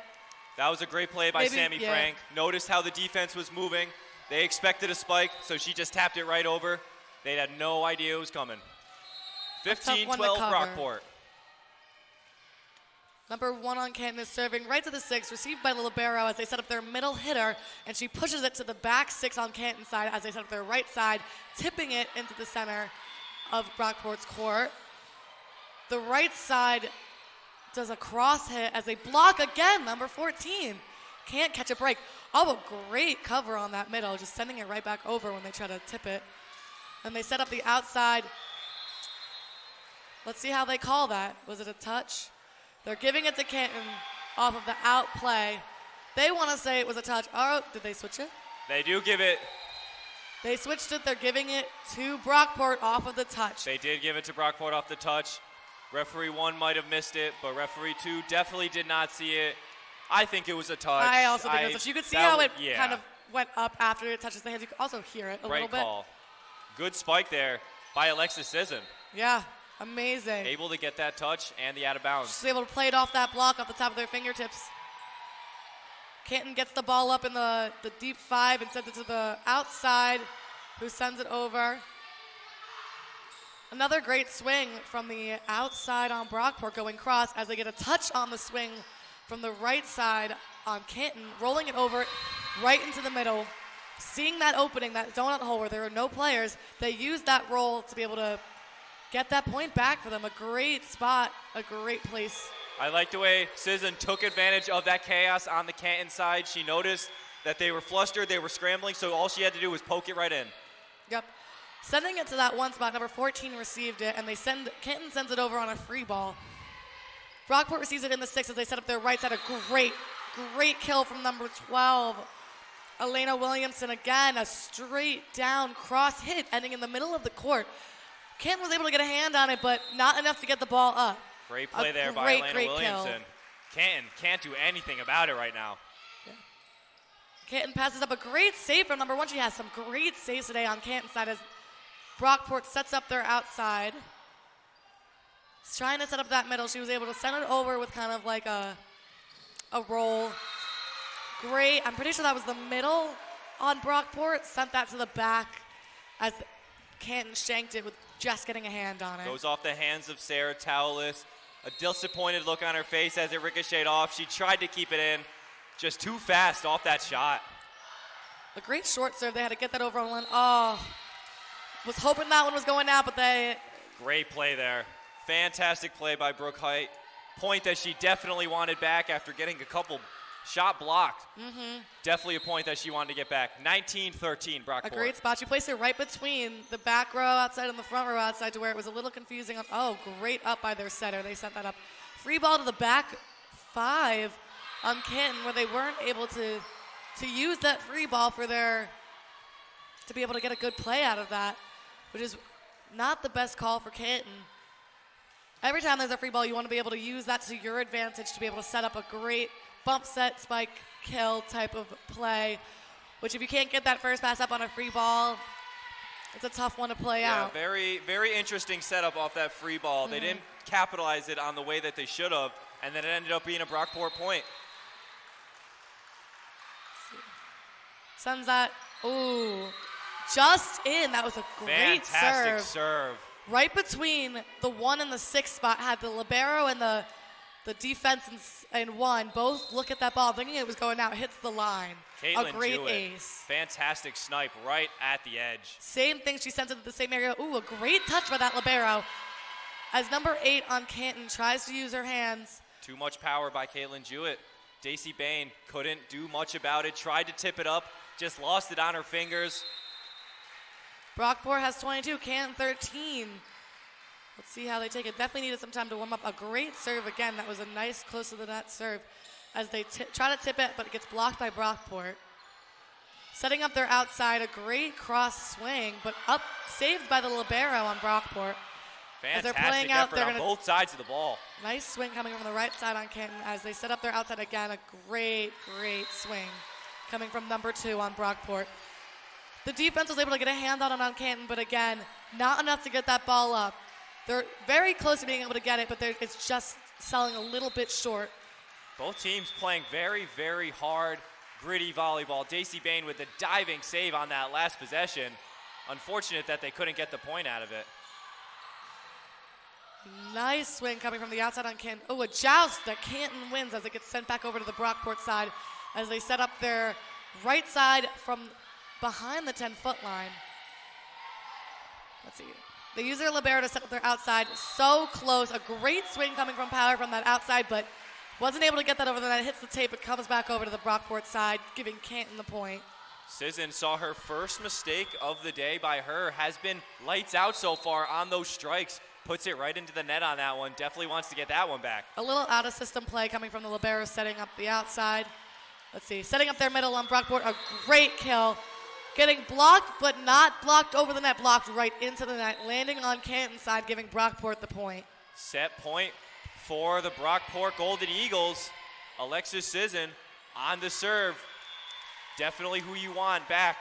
that was a great play by Sammy Frank. Noticed how the defense was moving. They expected a spike, so she just tapped it right over. They had no idea it was coming. 15-12 Brockport. Number 1 on Canton is serving right to the 6, received by the libero as they set up their middle hitter, and she pushes it to the back 6 on Canton's side as they set up their right side, tipping it into the center of Brockport's court. The right side does a cross hit as they block again, number 14. Can't catch a break. Oh, a great cover on that middle, just sending it right back over when they try to tip it. And they set up the outside. Let's see how they call that. Was it a touch? They're giving it to Canton off of the outplay. They want to say it was a touch. Oh, did they switch it? They do give it. They switched it. They're giving it to Brockport off of the touch. They did give it to Brockport off the touch. Referee 1 might have missed it, but referee 2 definitely did not see it. I think it was a touch. I also think it was a touch. You could see how it kind of went up after it touches the hands. You could also hear it a little bit. Right call. Good spike there by Alexis Sisson. Yeah, amazing. Able to get that touch and the out of bounds. She's able to play it off that block off the top of their fingertips. Canton gets the ball up in the deep 5 and sends it to the outside, who sends it over. Another great swing from the outside on Brockport going cross as they get a touch on the swing from the right side on Canton, rolling it over right into the middle. Seeing that opening, that donut hole where there are no players, they used that roll to be able to get that point back for them. A great spot, a great place. I like the way Sisson took advantage of that chaos on the Canton side. She noticed that they were flustered, they were scrambling, so all she had to do was poke it right in. Yep. Sending it to that one spot, number 14 received it, and Canton sends it over on a free ball. Brockport receives it in the 6 as they set up their right side. A great kill from number 12. Elena Williamson, again, a straight down cross hit ending in the middle of the court. Canton was able to get a hand on it, but not enough to get the ball up. Great play there by Elena Williamson. Canton can't do anything about it right now. Yeah. Canton passes up a great save from number 1. She has some great saves today on Canton's side as Brockport sets up their outside. She's trying to set up that middle. She was able to send it over with kind of like a roll. Great. I'm pretty sure that was the middle on Brockport. Sent that to the back as Canton shanked it with just getting a hand on it. Goes off the hands of Sarah Towless. A disappointed look on her face as it ricocheted off. She tried to keep it in. Just too fast off that shot. A great short serve. They had to get that over on one. Oh, was hoping that one was going out, but they... Great play there. Fantastic play by Brooke Height. Point that she definitely wanted back after getting a couple shot blocked. Definitely a point that she wanted to get back. 19-13, Brockport. A great spot. She placed it right between the back row outside and the front row outside to where it was a little confusing. Oh, great up by their setter. They sent that up. Free ball to the back 5 on Canton where they weren't able to use that free ball to be able to get a good play out of that, which is not the best call for Canton. Every time there's a free ball, you want to be able to use that to your advantage to be able to set up a great bump set, spike, kill type of play, which if you can't get that first pass up on a free ball, it's a tough one to play out. Very, very interesting setup off that free ball. They didn't capitalize it on the way that they should have, and then it ended up being a Brockport point. Sends that, just in. That was a great Fantastic serve. Right between the 1 and the 6 spot, had the libero and the defense and 1 both look at that ball, thinking it was going out, hits the line. Caitlin a great Jewett. ace. Fantastic snipe right at the edge. Same thing, she sends it to the same area. A great touch by that libero. As number 8 on Canton tries to use her hands. Too much power by Caitlin Jewett. Daisy Bain couldn't do much about it, tried to tip it up, just lost it on her fingers. Brockport has 22, Canton 13. Let's see how they take it. Definitely needed some time to warm up. A great serve again. That was a nice close to the net serve as they try to tip it, but it gets blocked by Brockport. Setting up their outside, a great cross swing, but saved by the libero on Brockport. Fantastic effort on both sides of the ball. Nice swing coming from the right side on Canton as they set up their outside again. A great swing coming from number 2 on Brockport. The defense was able to get a hand on it on Canton, but again, not enough to get that ball up. They're very close to being able to get it, but it's just selling a little bit short. Both teams playing very, very hard, gritty volleyball. Daisy Bain with the diving save on that last possession. Unfortunate that they couldn't get the point out of it. Nice swing coming from the outside on Canton. A joust that Canton wins as it gets sent back over to the Brockport side as they set up their right side from behind the 10-foot line. Let's see. They use their libero to set up their outside. So close. A great swing coming from Power from that outside, but wasn't able to get that over the net. It hits the tape. It comes back over to the Brockport side, giving Canton the point. Sisson saw her first mistake of the day by her. Has been lights out so far on those strikes. puts it right into the net on that one. Definitely wants to get that one back. A little out-of-system play coming from the libero, setting up the outside. Let's see, setting up their middle on Brockport. A great kill. Getting blocked, but not blocked over the net. Blocked right into the net, landing on Canton's side, giving Brockport the point. Set point for the Brockport Golden Eagles. Alexis Sisson on the serve. Definitely who you want back.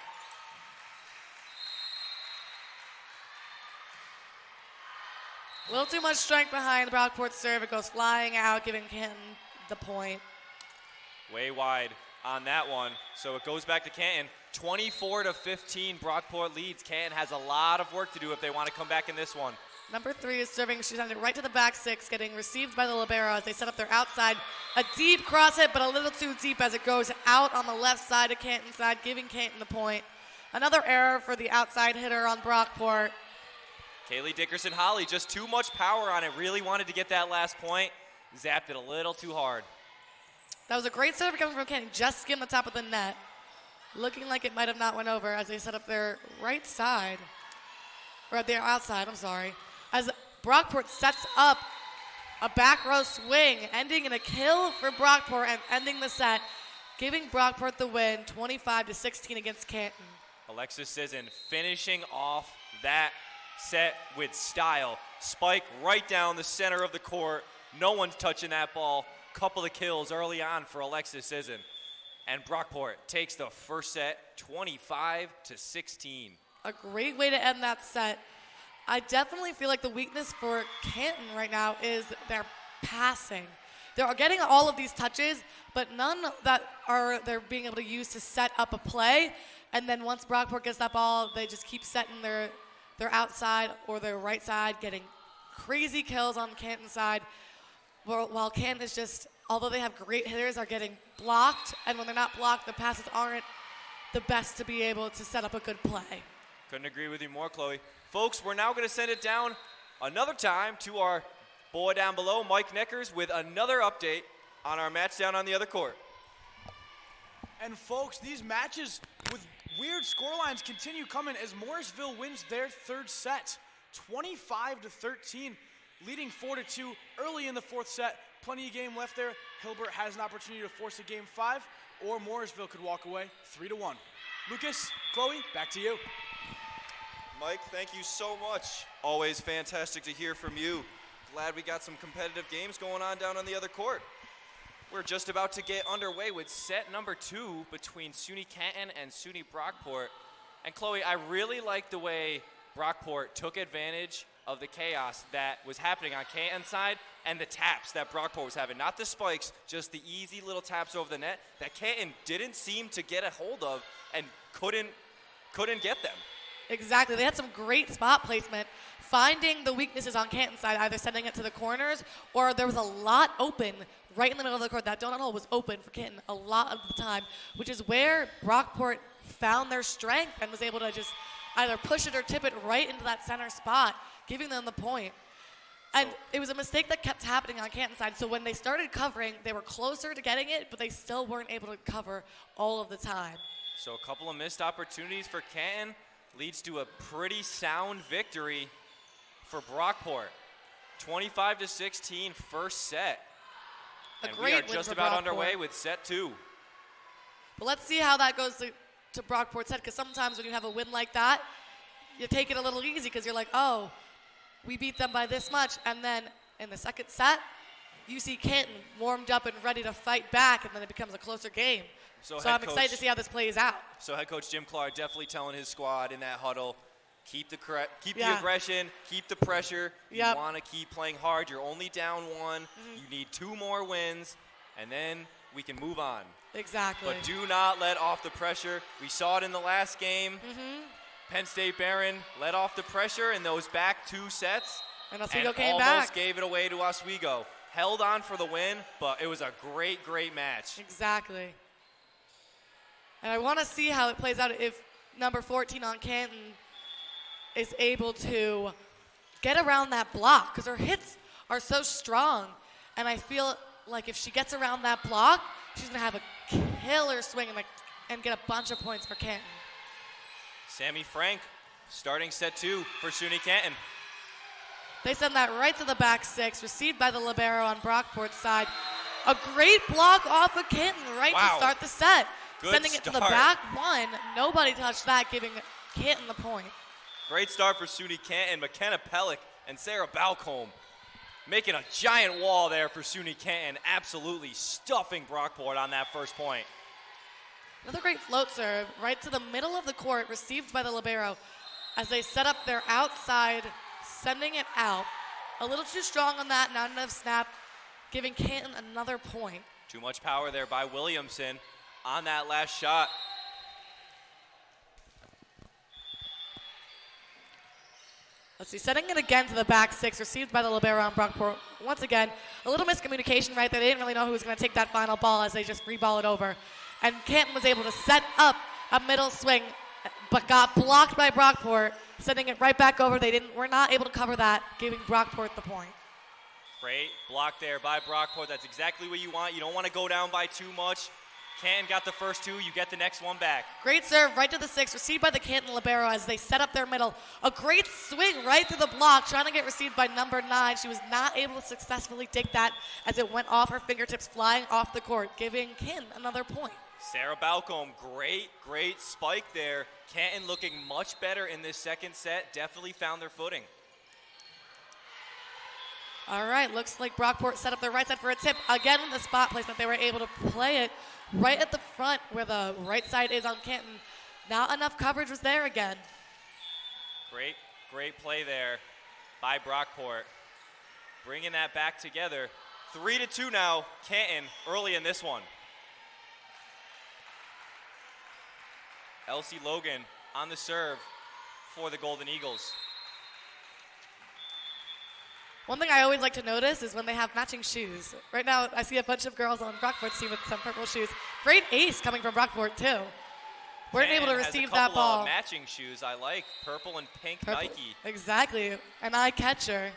A little too much strength behind the Brockport serve. It goes flying out, giving Canton the point. Way wide on that one. So it goes back to Canton. 24-15, Brockport leads. Canton has a lot of work to do if they want to come back in this one. Number 3 is serving. She's sending it right to the back 6, getting received by the libero as they set up their outside. A deep cross hit, but a little too deep as it goes out on the left side of Canton's side, giving Canton the point. Another error for the outside hitter on Brockport. Kaylee Dickerson-Holly, just too much power on it. Really wanted to get that last point. Zapped it a little too hard. That was a great serve coming from Canton. Just skimmed the top of the net. Looking like it might have not went over as they set up their right side. Or their outside, I'm sorry. As Brockport sets up a back row swing, ending in a kill for Brockport and ending the set, giving Brockport the win, 25-16 against Canton. Alexis Sisson finishing off that set with style. Spike right down the center of the court. No one's touching that ball. Couple of kills early on for Alexis Sisson. And Brockport takes the first set, 25-16. A great way to end that set. I definitely feel like the weakness for Canton right now is their passing. They're getting all of these touches, but none that they're being able to use to set up a play. And then once Brockport gets that ball, they just keep setting their outside or their right side, getting crazy kills on Canton's side. While Canton is just, although they have great hitters, are getting blocked. And when they're not blocked, the passes aren't the best to be able to set up a good play. Couldn't agree with you more, Chloe. Folks, we're now going to send it down another time to our boy down below, Mike Neckers, with another update on our match down on the other court. And folks, these matches with weird scorelines continue coming as Morrisville wins their third set, 25-13, leading 4-2 early in the fourth set. Plenty of game left there. Hilbert has an opportunity to force a game 5, or Morrisville could walk away 3-1. Lucas, Chloe, back to you. Mike, thank you so much. Always fantastic to hear from you. Glad we got some competitive games going on down on the other court. We're just about to get underway with set number 2 between SUNY Canton and SUNY Brockport. And Chloe, I really like the way Brockport took advantage of the chaos that was happening on Canton's side and the taps that Brockport was having. Not the spikes, just the easy little taps over the net that Canton didn't seem to get a hold of and couldn't get them. Exactly. They had some great spot placement, finding the weaknesses on Canton's side, either sending it to the corners or there was a lot open right in the middle of the court. That donut hole was open for Canton a lot of the time, which is where Brockport found their strength and was able to just either push it or tip it right into that center spot, giving them the point. And it was a mistake that kept happening on Canton's side. So when they started covering, they were closer to getting it, but they still weren't able to cover all of the time. So a couple of missed opportunities for Canton leads to a pretty sound victory for Brockport. 25-16 first set. And we are just about underway with set 2. But let's see how that goes to Brockport's head, because sometimes when you have a win like that, you take it a little easy because you're like, oh, we beat them by this much. And then in the second set, you see Canton warmed up and ready to fight back, and then it becomes a closer game. So I'm excited to see how this plays out. So head coach Jim Clark definitely telling his squad in that huddle, keep the aggression, keep the pressure. You want to keep playing hard. You're only down 1. You need 2 more wins, and then we can move on. Exactly. But do not let off the pressure. We saw it in the last game. Penn State Behrend let off the pressure in those back 2 sets. And Oswego came almost back. Gave it away to Oswego. Held on for the win, but it was a great, great match. Exactly. And I want to see how it plays out if number 14 on Canton is able to get around that block, because her hits are so strong. And I feel like if she gets around that block, she's going to have a killer swing and get a bunch of points for Canton. Sammy Frank starting set 2 for SUNY Canton. They send that right to the back 6, received by the libero on Brockport's side. A great block off of Canton right to start the set. Good Sending it to the back 1. Nobody touched that, giving Canton the point. Great start for SUNY Canton. McKenna Pellick and Sarah Balcombe making a giant wall there for SUNY Canton, absolutely stuffing Brockport on that first point. Another great float serve right to the middle of the court, received by the libero as they set up their outside, sending it out. A little too strong on that, not enough snap, giving Canton another point. Too much power there by Williamson on that last shot. Let's see, setting it again to the back 6, received by the libero on Brockport. Once again, a little miscommunication right there. They didn't really know who was going to take that final ball as they just free-ball it over. And Canton was able to set up a middle swing, but got blocked by Brockport, sending it right back over. Were not able to cover that, giving Brockport the point. Great block there by Brockport. That's exactly what you want. You don't want to go down by too much. Canton got the first 2. You get the next one back. Great serve right to the 6, received by the Canton libero as they set up their middle. A great swing right through the block, trying to get received by number 9. She was not able to successfully take that as it went off her fingertips, flying off the court, giving Canton another point. Sarah Balcombe, great spike there. Canton looking much better in this second set. Definitely found their footing. All right, looks like Brockport set up their right side for a tip. Again, with the spot placement, they were able to play it right at the front where the right side is on Canton. Not enough coverage was there again. Great play there by Brockport. Bringing that back together. 3-2 now, Canton early in this one. Elsie Logan on the serve for the Golden Eagles. One thing I always like to notice is when they have matching shoes. Right now, I see a bunch of girls on Brockport's team with some purple shoes. Great ace coming from Brockport, too. Weren't able to receive that ball. Of matching shoes I like, purple and pink Nike. Exactly, an eye catcher.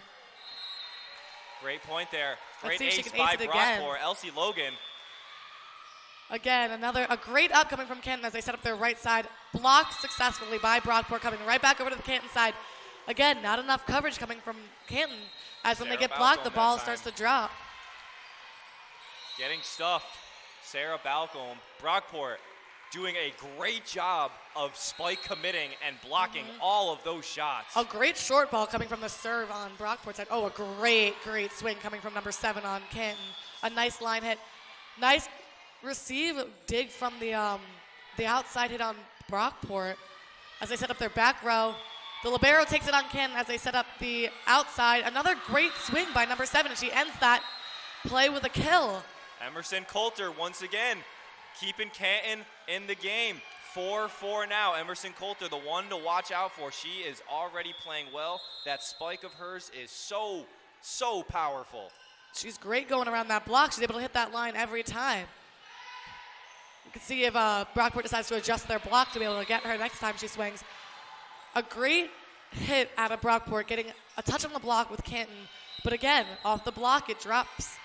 Great point there. Let's Great see if she ace can by ace it again. Brockport. Elsie Logan. Again, a great up coming from Canton as they set up their right side. Blocked successfully by Brockport, coming right back over to the Canton side. Again, not enough coverage coming from Canton, as when they get blocked, the ball starts to drop. Getting stuffed. Sarah Balcombe. Brockport doing a great job of spike committing and blocking all of those shots. A great short ball coming from the serve on Brockport's side. Oh, a great swing coming from number 7 on Canton. A nice line hit. Nice receive, dig from the outside hit on Brockport as they set up their back row. The libero takes it on Canton as they set up the outside. Another great swing by number 7, and she ends that play with a kill. Emerson Coulter once again keeping Canton in the game. 4-4 now. Emerson Coulter, the one to watch out for. She is already playing well. That spike of hers is so powerful. She's great going around that block. She's able to hit that line every time. You can see if Brockport decides to adjust their block to be able to get her next time she swings. A great hit out of Brockport, getting a touch on the block with Canton. But again, off the block, it drops.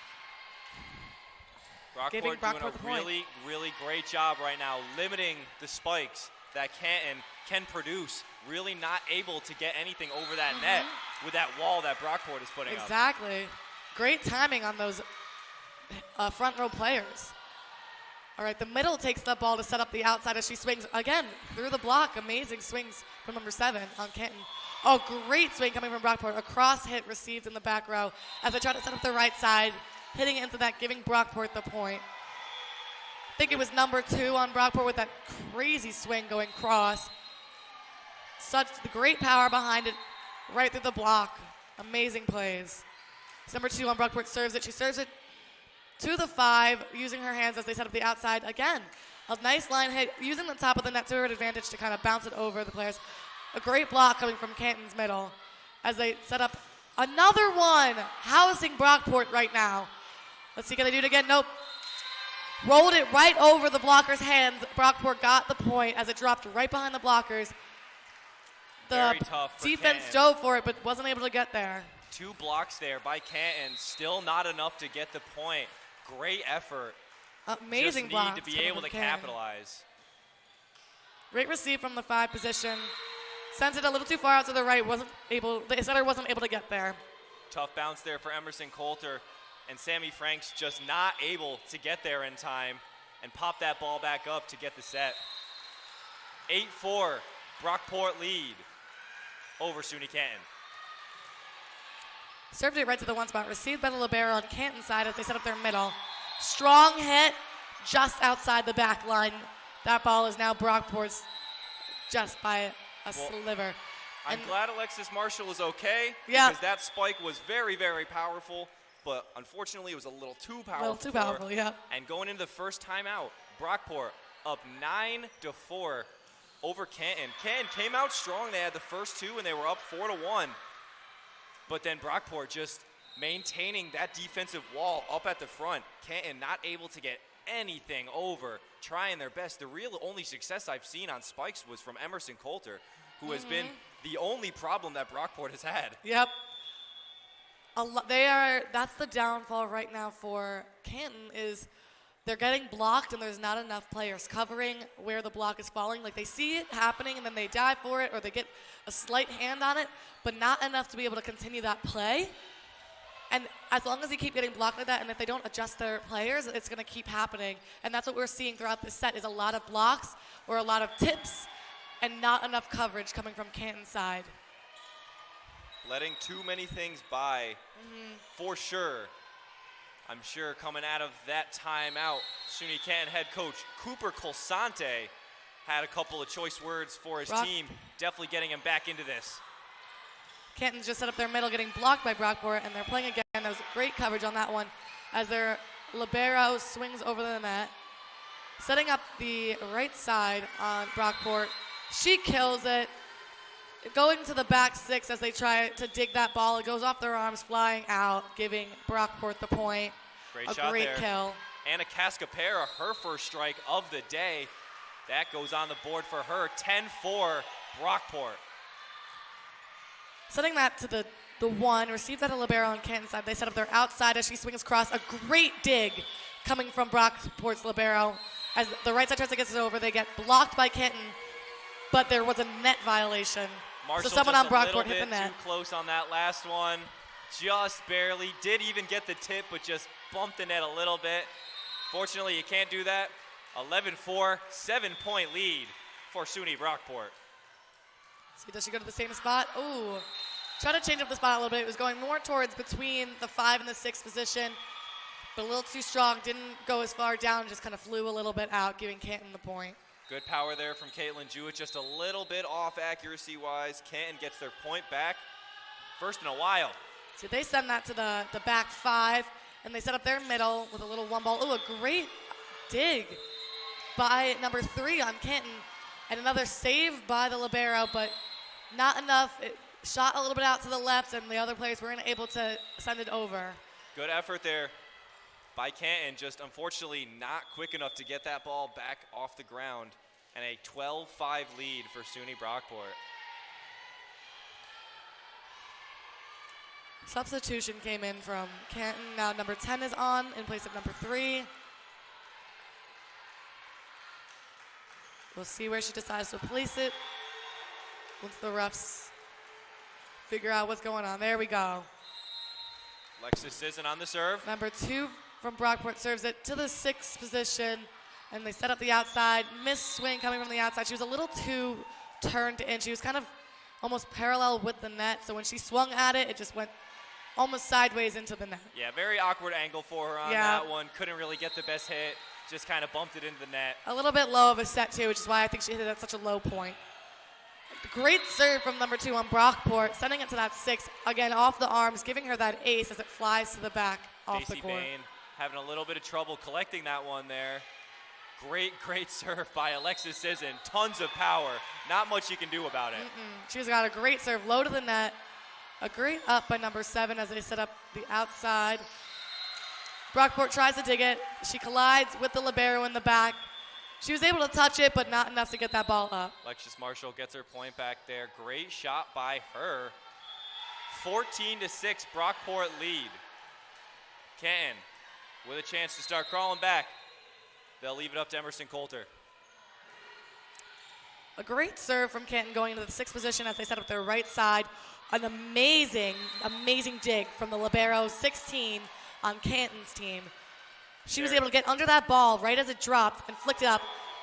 Brockport doing a really great job right now, limiting the spikes that Canton can produce. Really not able to get anything over that net with that wall that Brockport is putting up. Exactly. Great timing on those front row players. All right, the middle takes the ball to set up the outside as she swings again through the block. Amazing swings from number 7 on Canton. Oh, great swing coming from Brockport. A cross hit received in the back row as they try to set up the right side, hitting into that, giving Brockport the point. I think it was number 2 on Brockport with that crazy swing going cross. Such the great power behind it, right through the block. Amazing plays. It's number 2 on Brockport serves it. She serves it to the 5, using her hands as they set up the outside again. A nice line hit, using the top of the net to her advantage to kind of bounce it over the players. A great block coming from Canton's middle as they set up another one, housing Brockport right now. Let's see, can they do it again? Nope. Rolled it right over the blocker's hands. Brockport got the point as it dropped right behind the blockers. The defense dove for it, but wasn't able to get there. 2 blocks there by Canton, still not enough to get the point. Great effort. Amazing block. Just need to be able to capitalize. Great receive from the 5 position. Sent it a little too far out to the right. The setter wasn't able to get there. Tough bounce there for Emerson Coulter, and Sammy Franks just not able to get there in time and pop that ball back up to get the set. 8-4, Brockport lead over SUNY Canton. Served it right to the one spot, received by the libero on Canton side as they set up their middle. Strong hit just outside the back line. That ball is now Brockport's just by a sliver. I'm glad Alexis Marshall is okay, yeah, because that spike was very, very powerful, but unfortunately it was a little too powerful. A little too powerful, yeah. And going into the first timeout, Brockport up 9-4 over Canton. Canton came out strong. They had the first two, and they were up 4-1. But then Brockport just maintaining that defensive wall up at the front. Canton not able to get anything over, trying their best. The real only success I've seen on spikes was from Emerson Coulter, who has been the only problem that Brockport has had. Yep. That's the downfall right now for Canton is they're getting blocked and there's not enough players covering where the block is falling. Like they see it happening and then they dive for it or they get a slight hand on it, but not enough to be able to continue that play. And as long as they keep getting blocked like that and if they don't adjust their players, it's going to keep happening. And that's what we're seeing throughout this set is a lot of blocks or a lot of tips and not enough coverage coming from Canton's side. Letting too many things by, for sure. I'm sure coming out of that timeout, SUNY Canton head coach Cooper Colsante had a couple of choice words for his team, definitely getting him back into this. Canton's just set up their middle, getting blocked by Brockport, and they're playing again. That was great coverage on that one as their libero swings over the net. Setting up the right side on Brockport. She kills it. Going to the back six as they try to dig that ball. It goes off their arms, flying out, giving Brockport the point. Great shot great there. Kill. Anna Cascapera, her first strike of the day. That goes on the board for her. 10-4, Brockport. Setting that to the one, received that a libero on Canton's side. They set up their outside as she swings across. A great dig coming from Brockport's libero. As the right side tries to get it over, they get blocked by Canton, but there was a net violation. Marshall so someone just on Brockport a hit the net. too close on that last one. Just barely. Did even get the tip, but just bumped the net a little bit. Fortunately, you can't do that. 11-4, 7-point lead for SUNY Brockport. See, does she go to the same spot? Ooh. Try to change up the spot a little bit. It was going more towards between the 5 and the 6 position, but a little too strong. Didn't go as far down, just kind of flew a little bit out, giving Canton the point. Good power there from Caitlin Jewett, just a little bit off accuracy-wise. Canton gets their point back, first in a while. So they send that to the back 5, and they set up their middle with a little one ball. Ooh, a great dig by number 3 on Canton, and another save by the libero, but not enough. It shot a little bit out to the left, and the other players weren't able to send it over. Good effort there by Canton, just unfortunately not quick enough to get that ball back off the ground, and a 12-5 lead for SUNY Brockport. Substitution came in from Canton. Now number 10 is on in place of number 3. We'll see where she decides to place it once the refs figure out what's going on. There we go. Alexis Sisson on the serve. Number 2 from Brockport serves it to the 6th position, and they set up the outside. Missed swing coming from the outside. She was a little too turned in. She was kind of almost parallel with the net, so when she swung at it, it just went almost sideways into the net. Yeah, very awkward angle for her on that one. Couldn't really get the best hit. Just kind of bumped it into the net. A little bit low of a set, too, which is why I think she hit it at such a low point. Great serve from number 2 on Brockport, sending it to that 6, again, off the arms, giving her that ace as it flies to the back off the court. Bain having a little bit of trouble collecting that one there. Great, great serve by Alexis Sisson. Tons of power. Not much you can do about it. She's got a great serve, low to the net. A great up by number 7 as they set up the outside. Brockport tries to dig it. She collides with the libero in the back. She was able to touch it, but not enough to get that ball up. Alexis Marshall gets her point back there. Great shot by her. 14-6, Brockport lead. Canton with a chance to start crawling back. They'll leave it up to Emerson Coulter. A great serve from Canton going into the 6th position as they set up their right side. An amazing, amazing dig from the libero 16 on Canton's team. She was able to get under that ball right as it dropped and flicked it up.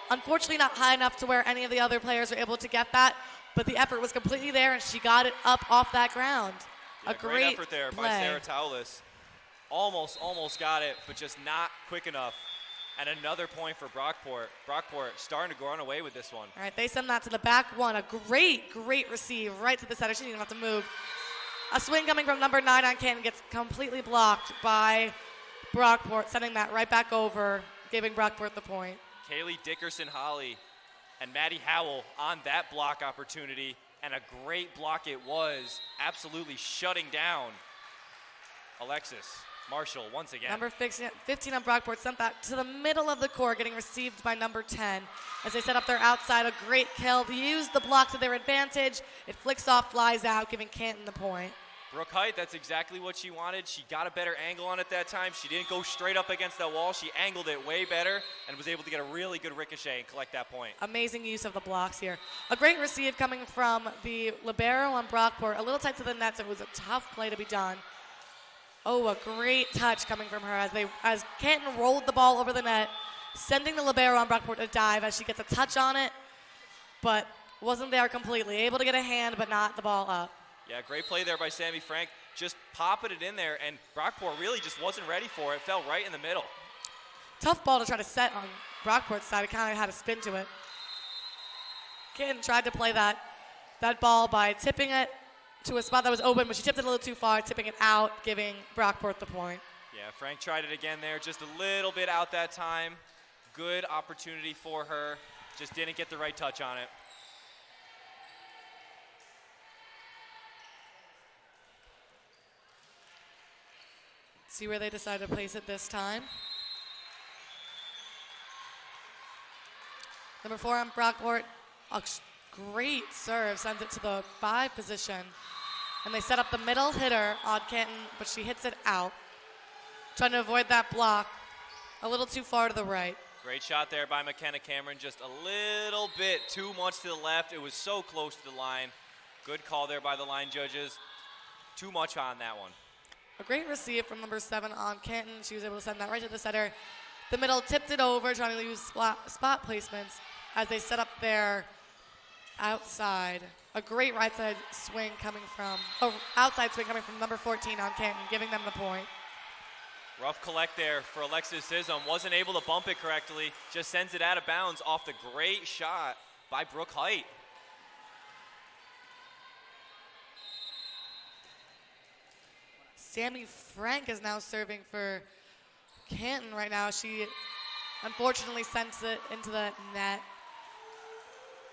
Unfortunately not high enough to where any of the other players were able to get that, but the effort was completely there and she got it up off that ground. Yeah, a great effort there play. by Sarah Taulis. Almost got it, but just not quick enough. And another point for Brockport. Brockport starting to run away with this one. All right, they send that to the back one. A great receive right to the center. She didn't even have to move. A swing coming from number 9 on Canton gets completely blocked by Brockport, sending that right back over, giving Brockport the point. Kaylee Dickerson-Holly and Maddie Howell on that block opportunity, and a great block it was, absolutely shutting down Alexis Marshall once again. Number 15 on Brockport sent that to the middle of the court, getting received by number 10. As they set up their outside, a great kill. They use the block to their advantage. It flicks off, flies out, giving Canton the point. Brooke Height, that's exactly what she wanted. She got a better angle on it that time. She didn't go straight up against that wall. She angled it way better and was able to get a really good ricochet and collect that point. Amazing use of the blocks here. A great receive coming from the libero on Brockport. A little tight to the net, so it was a tough play to be done. Oh, a great touch coming from her as Canton rolled the ball over the net, sending the libero on Brockport to dive as she gets a touch on it, but wasn't there completely. Able to get a hand, but not the ball up. Yeah, great play there by Sammy Frank. Just popping it in there, and Brockport really just wasn't ready for it. Fell right in the middle. Tough ball to try to set on Brockport's side. It kind of had a spin to it. Canton tried to play that ball by tipping it to a spot that was open, but she tipped it a little too far, tipping it out, giving Brockport the point. Yeah, Frank tried it again there, just a little bit out that time. Good opportunity for her, just didn't get the right touch on it. See where they decide to place it this time. Number 4 on Brockport, a great serve, sends it to the 5 position. And they set up the middle hitter on Canton, but she hits it out. Trying to avoid that block, a little too far to the right. Great shot there by McKenna Cameron, just a little bit too much to the left. It was so close to the line. Good call there by the line judges. Too much on that one. A great receive from number 7 on Canton. She was able to send that right to the center. The middle tipped it over, trying to use spot placements as they set up their outside. A great right side swing coming from, outside swing coming from number 14 on Canton, giving them the point. Rough collect there for Alexis Sissom. Wasn't able to bump it correctly. Just sends it out of bounds off the great shot by Brooke Height. Sammy Frank is now serving for Canton right now. She unfortunately sends it into the net.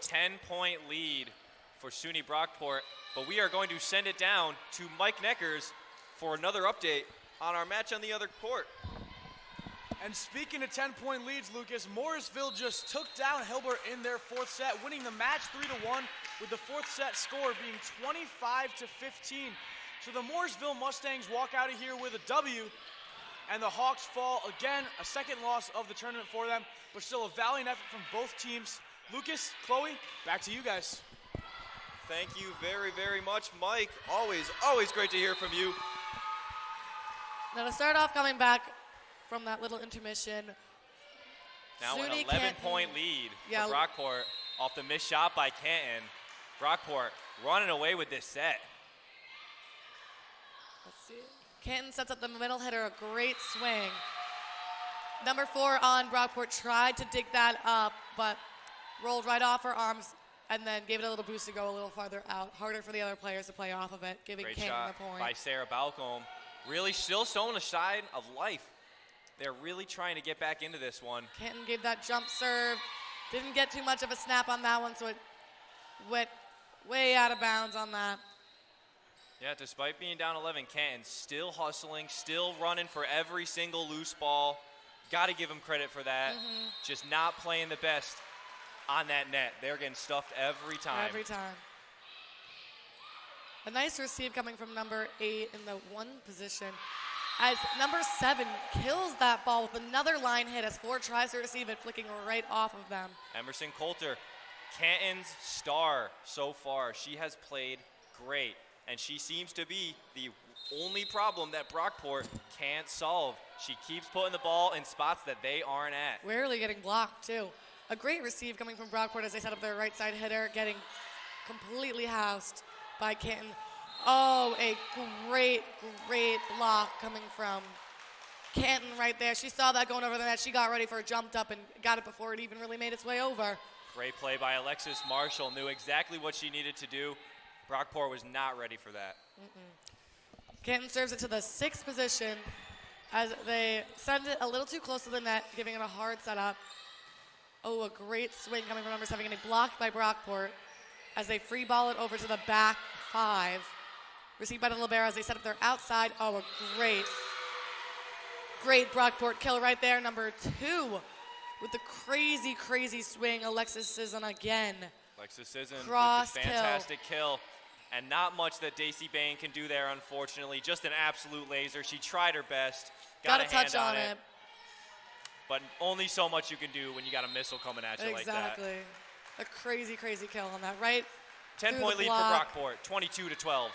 10-point lead for SUNY Brockport, but we are going to send it down to Mike Neckers for another update on our match on the other court. And speaking of 10-point leads, Lucas, Morrisville just took down Hilbert in their 4th set, winning the match 3-1, with the 4th set score being 25-15. So the Morrisville Mustangs walk out of here with a W, and the Hawks fall again, a second loss of the tournament for them, but still a valiant effort from both teams. Lucas, Chloe, back to you guys. Thank you very, very much, Mike. Always great to hear from you. Now to start off coming back from that little intermission. Now SUNY an 11-point lead for Brockport off the missed shot by Canton. Brockport running away with this set. Let's see. Canton sets up the middle hitter, a great swing. Number 4 on Brockport tried to dig that up, but rolled right off her arms and then gave it a little boost to go a little farther out. Harder for the other players to play off of it, giving Great Canton shot the point. by Sarah Balcombe. Really still showing a side of life. They're really trying to get back into this one. Canton gave that jump serve. Didn't get too much of a snap on that one, so it went way out of bounds on that. Yeah, despite being down 11, Canton still hustling, still running for every single loose ball. Got to give them credit for that. Just not playing the best on that net. They're getting stuffed every time. Every time. A nice receive coming from number 8 in the 1 position as number 7 kills that ball with another line hit as 4 tries to receive it, flicking right off of them. Emerson Coulter Canton's star so far. She has played great, and she seems to be the only problem that Brockport can't solve. She keeps putting the ball in spots that they aren't at. Rarely getting blocked, too. A great receive coming from Brockport as they set up their right side hitter, getting completely housed by Canton. Oh, a great block coming from Canton right there. She saw that going over the net. She got ready for it, jumped up, and got it before it even really made its way over. Great play by Alexis Marshall. Knew exactly what she needed to do. Brockport was not ready for that. Canton serves it to the 6th position as they send it a little too close to the net, giving it a hard setup. Oh, a great swing coming from number 7, getting blocked by Brockport as they free ball it over to the back 5. Received by the libero as they set up their outside. Oh, a great Brockport kill right there. Number 2 with the crazy swing. Alexis Sisson again. Alexis Sisson with Cross a fantastic kill. And not much that Daisy Bain can do there, unfortunately. Just an absolute laser. She tried her best. Got a touch on it. But only so much you can do when you got a missile coming at you like that. Exactly. A crazy kill on that, right? 10-point lead for Brockport, 22-12.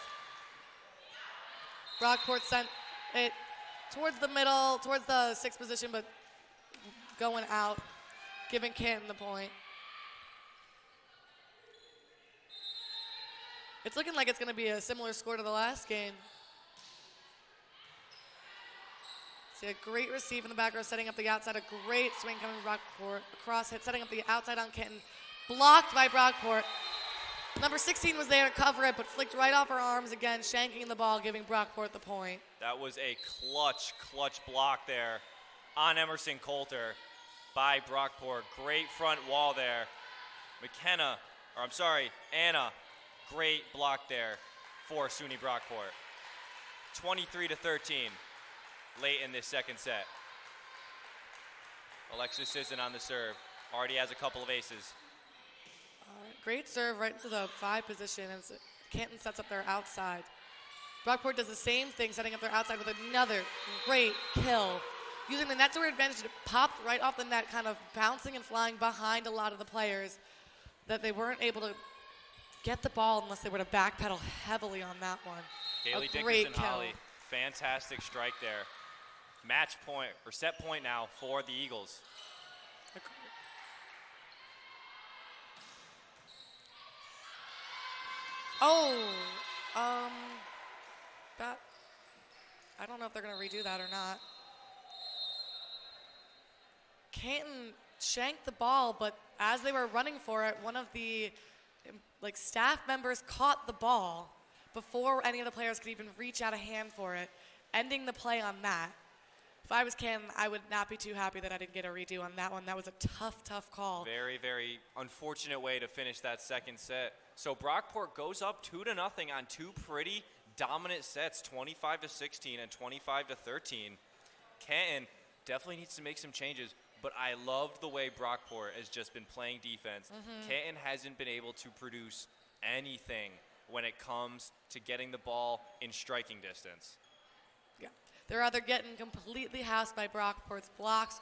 Brockport sent it towards the middle, towards the 6th position, but going out, giving Canton the point. It's looking like it's going to be a similar score to the last game. See a great receive in the back row, setting up the outside. A great swing coming from Brockport. Cross hit, setting up the outside on Canton. Blocked by Brockport. Number 16 was there to cover it, but flicked right off her arms again, shanking the ball, giving Brockport the point. That was a clutch block there on Emerson Coulter by Brockport. Great front wall there. Anna, great block there for SUNY Brockport. 23-13 late in this second set. Alexis Sisson on the serve. Already has a couple of aces. Great serve right into the 5 position as Canton sets up their outside. Brockport does the same thing, setting up their outside with another great kill. Using the net to her advantage, it popped right off the net, kind of bouncing and flying behind a lot of the players that they weren't able to get the ball unless they were to backpedal heavily on that one. Kaylee Dickerson-Holly, fantastic strike there. Match point, or set point now for the Eagles. I don't know if they're going to redo that or not. Canton shanked the ball, but as they were running for it, one of the staff members caught the ball before any of the players could even reach out a hand for it, ending the play on that. If I was Canton, I would not be too happy that I didn't get a redo on that one. That was a tough call. Very unfortunate way to finish that second set. So Brockport goes up 2-0 on 2 pretty dominant sets, 25-16 and 25-13. Canton definitely needs to make some changes, but I love the way Brockport has just been playing defense. Canton hasn't been able to produce anything when it comes to getting the ball in striking distance. Yeah, they're either getting completely housed by Brockport's blocks,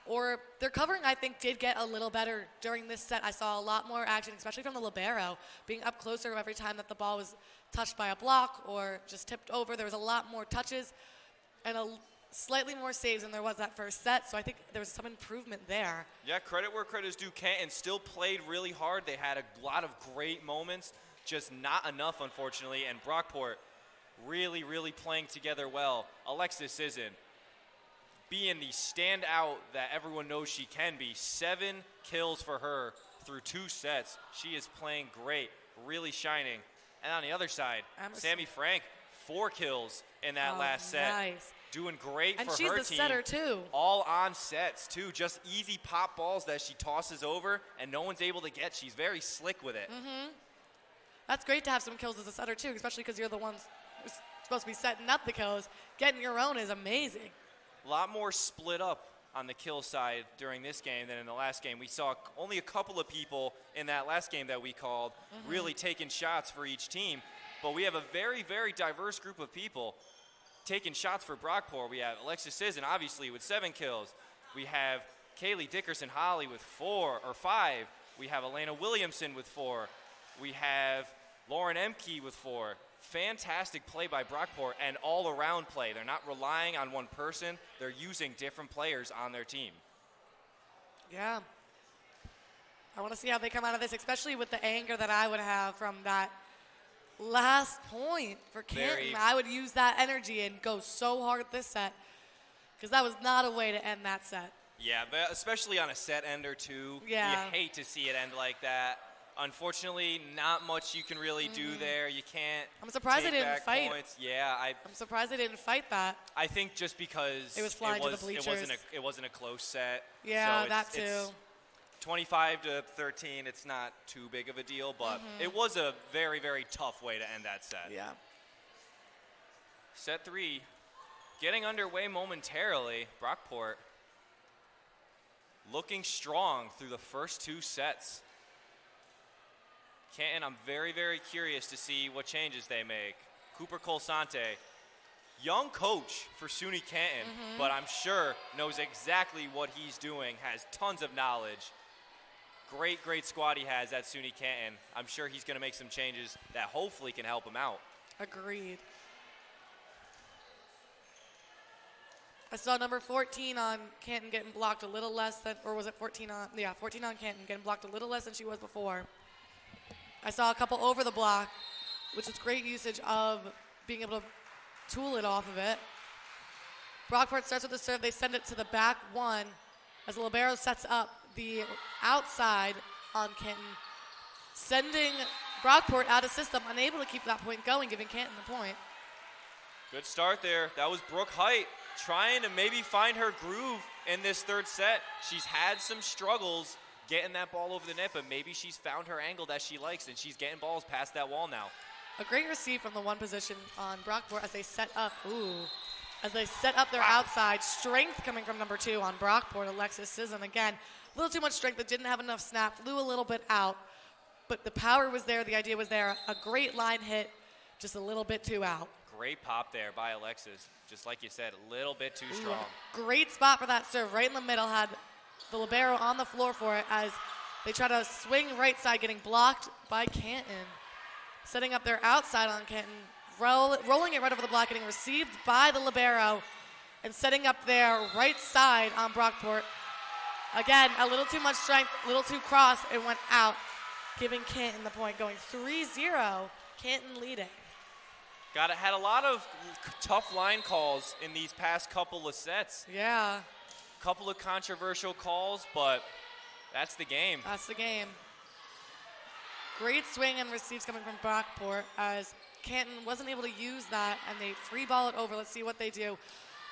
or their covering, I think, did get a little better during this set. I saw a lot more action, especially from the libero, being up closer every time that the ball was touched by a block or just tipped over. There was a lot more touches and slightly more saves than there was that first set, so I think there was some improvement there. Yeah, credit where credit is due. Canton still played really hard. They had a lot of great moments, just not enough, unfortunately, and Brockport really playing together well. Alexis Sisson being the standout that everyone knows she can be. 7 kills for her through 2 sets. She is playing great, really shining. And on the other side, Sammy Frank, 4 kills in that last set. Nice. Doing great for her team. And she's a setter, too. All on sets, too. Just easy pop balls that she tosses over, and no one's able to get. She's very slick with it. That's great to have some kills as a setter, too, especially because you're the ones who's supposed to be setting up the kills. Getting your own is amazing. A lot more split up on the kill side during this game than in the last game. We saw only a couple of people in that last game that we called really taking shots for each team. But we have a very diverse group of people taking shots for Brockport. We have Alexis Sisson, obviously, with 7 kills. We have Kaylee Dickerson-Holly with 4 or 5. We have Elena Williamson with 4. We have Lauren Emke with 4. Fantastic play by Brockport and all-around play. They're not relying on one person. They're using different players on their team. Yeah. I want to see how they come out of this, especially with the anger that I would have from that last point for Canton. I would use that energy and go so hard this set because that was not a way to end that set. Yeah, but especially on a set ender, too. Yeah. You hate to see it end like that. Unfortunately, not much you can really do there. You can't. I'm surprised take they didn't back fight. Points. Yeah, I'm surprised they didn't fight that. I think just because it was flying to the bleachers. It wasn't a close set. Yeah, so that too. It's 25 to 13. It's not too big of a deal, but it was a very, very tough way to end that set. Yeah. Set 3, getting underway momentarily. Brockport looking strong through the first 2 sets. Canton, I'm very, very curious to see what changes they make. Cooper Colsante, young coach for SUNY Canton, but I'm sure knows exactly what he's doing, has tons of knowledge. Great, great squad he has at SUNY Canton. I'm sure he's going to make some changes that hopefully can help him out. Agreed. I saw number 14 on Canton getting blocked a little less than, or was it 14 on, yeah, 14 on Canton getting blocked a little less than she was before. I saw a couple over the block, which is great usage of being able to tool it off of it. Brockport starts with the serve. They send it to the back 1 as the libero sets up the outside on Canton, sending Brockport out of system, unable to keep that point going, giving Canton the point. Good start there. That was Brooke Height trying to maybe find her groove in this 3rd set. She's had some struggles getting that ball over the net, but maybe she's found her angle that she likes, and she's getting balls past that wall now. A great receive from the 1 position on Brockport as they set up, as they set up their outside. Strength coming from number 2 on Brockport, Alexis Sisson. Again, a little too much strength, that didn't have enough snap, flew a little bit out, but the power was there, the idea was there. A great line hit, just a little bit too out. Great pop there by Alexis. Just like you said, a little bit too strong. Great spot for that serve, right in the middle, had the libero on the floor for it as they try to swing right side, getting blocked by Canton. Setting up their outside on Canton, rolling it right over the block, getting received by the libero, and setting up their right side on Brockport. Again, a little too much strength, a little too cross, it went out, giving Canton the point, going 3-0, Canton leading. Had a lot of tough line calls in these past couple of sets. Yeah. Couple of controversial calls, but that's the game. That's the game. Great swing and receives coming from Brockport as Canton wasn't able to use that, and they free ball it over. Let's see what they do.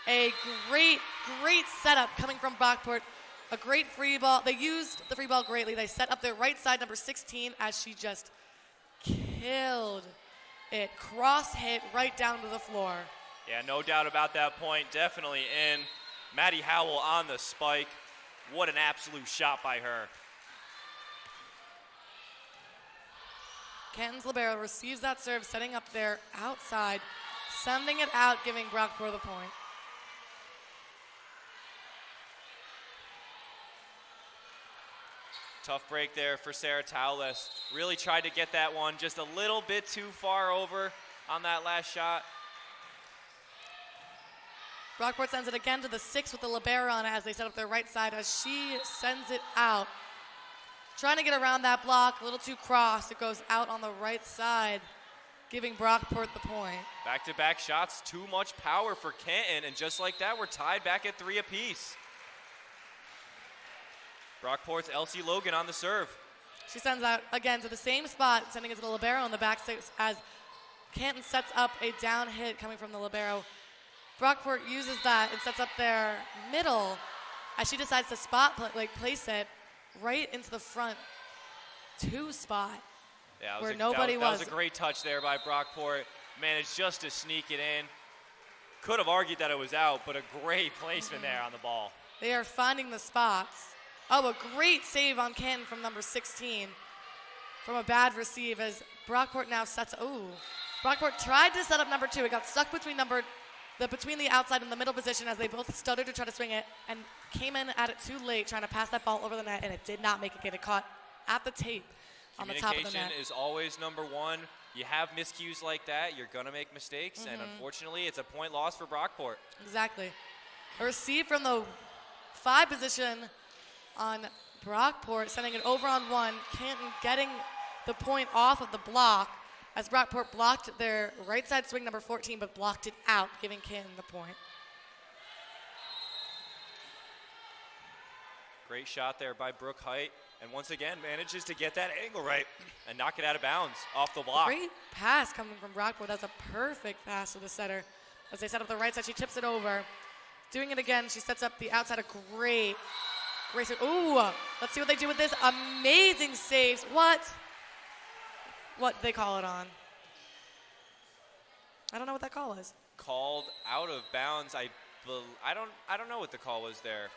A great, great setup coming from Brockport. A great free ball. They used the free ball greatly. They set up their right side, number 16, as she just killed it. Cross hit right down to the floor. Yeah, no doubt about that point. Definitely in. Maddie Howell on the spike. What an absolute shot by her. Canton's libero receives that serve, setting up their outside, sending it out, giving Brockport the point. Tough break there for Sarah Towles. Really tried to get that one just a little bit too far over on that last shot. Brockport sends it again to the 6 with the libero on it as they set up their right side as she sends it out. Trying to get around that block, a little too cross. It goes out on the right side, giving Brockport the point. Back-to-back shots, too much power for Canton, and just like that, we're tied back at 3 apiece. Brockport's Elsie Logan on the serve. She sends out again to the same spot, sending it to the libero on the back 6 as Canton sets up a down hit coming from the libero. Brockport uses that and sets up their middle as she decides to place it right into the front 2 spot. Yeah, where nobody was. That was a great touch there by Brockport. Managed just to sneak it in. Could have argued that it was out, but a great placement there on the ball. They are finding the spots. Oh, a great save on Canton from number 16 from a bad receive as Brockport now sets. Brockport tried to set up number 2. It got stuck between the outside and the middle position as they both stuttered to try to swing it and came in at it too late, trying to pass that ball over the net, and it did not make it get it caught at the tape on the top of the net. Communication is always number one. You have miscues like that, you're going to make mistakes, and unfortunately, it's a point loss for Brockport. Exactly. A receive from the 5 position on Brockport, sending it over on 1. Canton getting the point off of the block as Brockport blocked their right side swing, number 14, but blocked it out, giving Canton the point. Great shot there by Brooke Height, and once again manages to get that angle right and knock it out of bounds off the block. Great pass coming from Brockport. That's a perfect pass to the setter. As they set up the right side, she tips it over. Doing it again, she sets up the outside. A great save. Ooh, let's see what they do with this. Amazing saves. What they call it on? I don't know what that call was. Called out of bounds. I don't know what the call was there.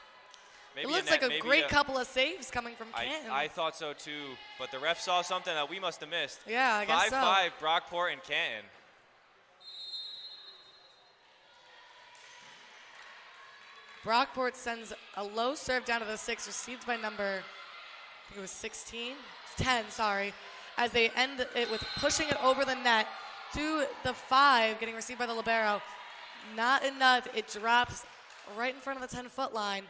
Maybe it looks like a great couple of saves coming from Canton. I thought so too, but the ref saw something that we must have missed. Yeah, I guess so. 5-5 Brockport and Canton. Brockport sends a low serve down to the 6, received by number, I think it was 16? 10, sorry. As they end it with pushing it over the net to the 5, getting received by the libero. Not enough. It drops right in front of the 10-foot line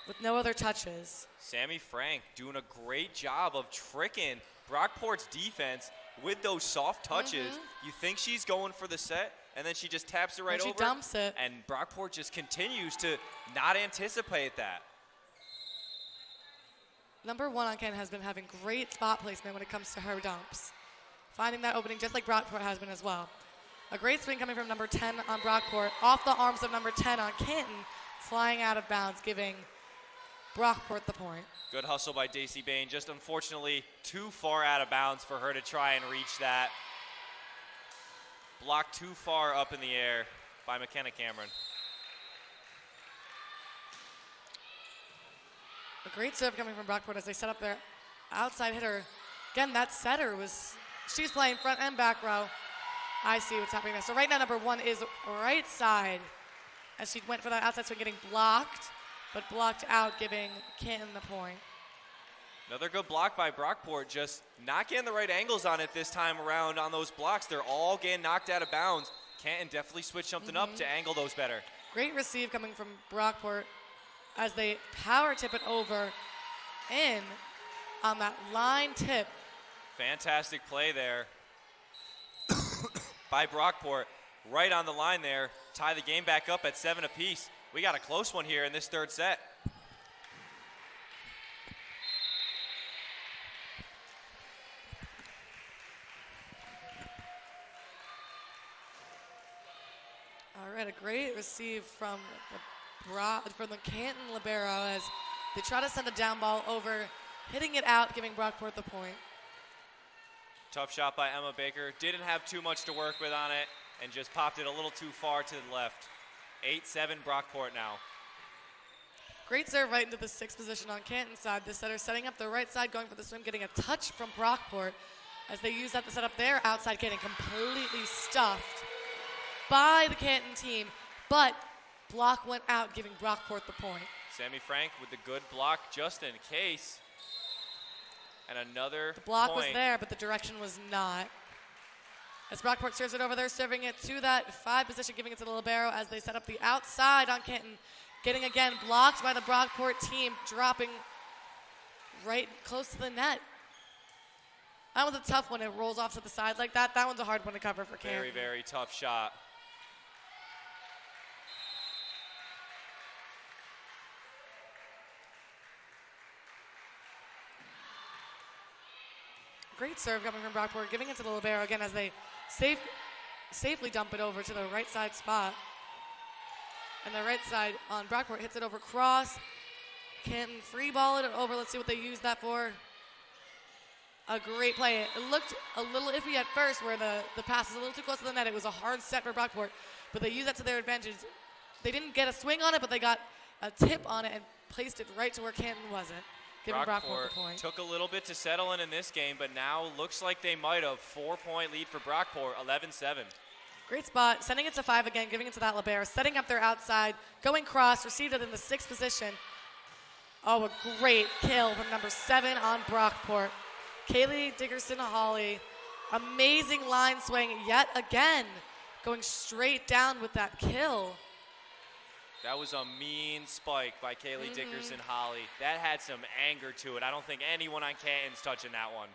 with no other touches. Sammy Frank doing a great job of tricking Brockport's defense with those soft touches. You think she's going for the set, and then she just taps it right over. She dumps it. And Brockport just continues to not anticipate that. Number 1 on Canton has been having great spot placement when it comes to her dumps. Finding that opening just like Brockport has been as well. A great swing coming from number 10 on Brockport, off the arms of number 10 on Canton, flying out of bounds, giving Brockport the point. Good hustle by Daisy Bain, just unfortunately too far out of bounds for her to try and reach that. Blocked too far up in the air by McKenna Cameron. A great serve coming from Brockport as they set up their outside hitter. Again, that setter she's playing front and back row. I see what's happening there. So right now, number 1 is right side as she went for that outside swing, getting blocked, but blocked out, giving Canton the point. Another good block by Brockport, just not getting the right angles on it this time around on those blocks. They're all getting knocked out of bounds. Canton definitely switched something up to angle those better. Great receive coming from Brockport as they power tip it over in on that line tip. Fantastic play there by Brockport. Right on the line there. Tie the game back up at 7 apiece. We got a close one here in this third set. All right, a great receive from the Canton libero as they try to send a down ball over, hitting it out, giving Brockport the point. Tough shot by Emma Baker. Didn't have too much to work with on it and just popped it a little too far to the left. 8-7 Brockport now. Great serve right into the 6th position on Canton's side. The setter setting up the right side, going for the swim, getting a touch from Brockport as they use that to set up their outside, getting completely stuffed by the Canton team, but block went out, giving Brockport the point. Sammy Frank with the good block just in case. And another The block point. was there, but the direction was not. As Brockport serves it over there, serving it to that 5 position, giving it to the libero as they set up the outside on Canton. Getting again blocked by the Brockport team, dropping right close to the net. That one's a tough one. It rolls off to the side like that. That one's a hard one to cover for Canton. Very, very tough shot. Great serve coming from Brockport, giving it to the libero again as they safely dump it over to the right side spot. And the right side on Brockport hits it over cross. Canton free ball it over. Let's see what they use that for. A great play. It looked a little iffy at first where the pass was a little too close to the net. It was a hard set for Brockport, but they used that to their advantage. They didn't get a swing on it, but they got a tip on it and placed it right to where Canton wasn't, giving Brockport the point. Took a little bit to settle in this game, but now looks like they might have. 4-point lead for Brockport, 11-7. Great spot, sending it to 5 again, giving it to that libero, setting up their outside, going cross, received it in the 6th position. Oh, a great kill from number 7 on Brockport. Kaylee Dickerson-Hawley. Amazing line swing yet again. Going straight down with that kill. That was a mean spike by Kaylee Dickerson-Hawley. That had some anger to it. I don't think anyone on Canton's touching that one.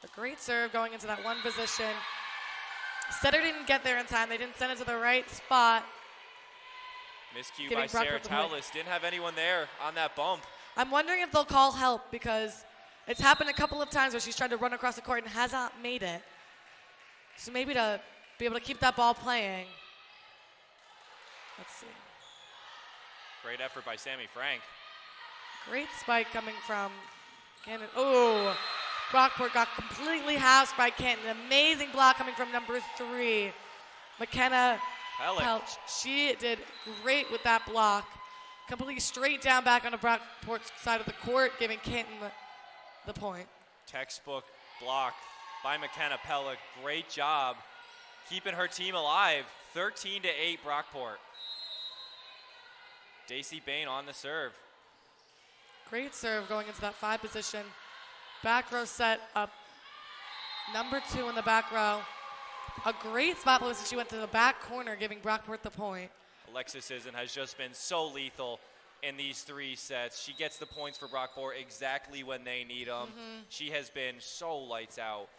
A great serve going into that one position. Setter didn't get there in time. They didn't send it to the right spot. Miscue by Sarah Towless. Didn't have anyone there on that bump. I'm wondering if they'll call help because it's happened a couple of times where she's tried to run across the court and has not made it. So maybe to be able to keep that ball playing. Let's see. Great effort by Sammy Frank. Great spike coming from Canton. Oh, Brockport got completely housed by Canton. Amazing block coming from number 3, McKenna Pelch. She did great with that block. Completely straight down back onto Brockport's side of the court, giving Canton the point. Textbook block by McKenna Pellick. Great job keeping her team alive. 13-8 Brockport. Daisy Bain on the serve. Great serve going into that 5 position. Back row set up. Number 2 in the back row. A great spot position. She went to the back corner, giving Brockport the point. Alexis Sisson has just been so lethal in these 3 sets. She gets the points for Brockport exactly when they need them. She has been so lights out.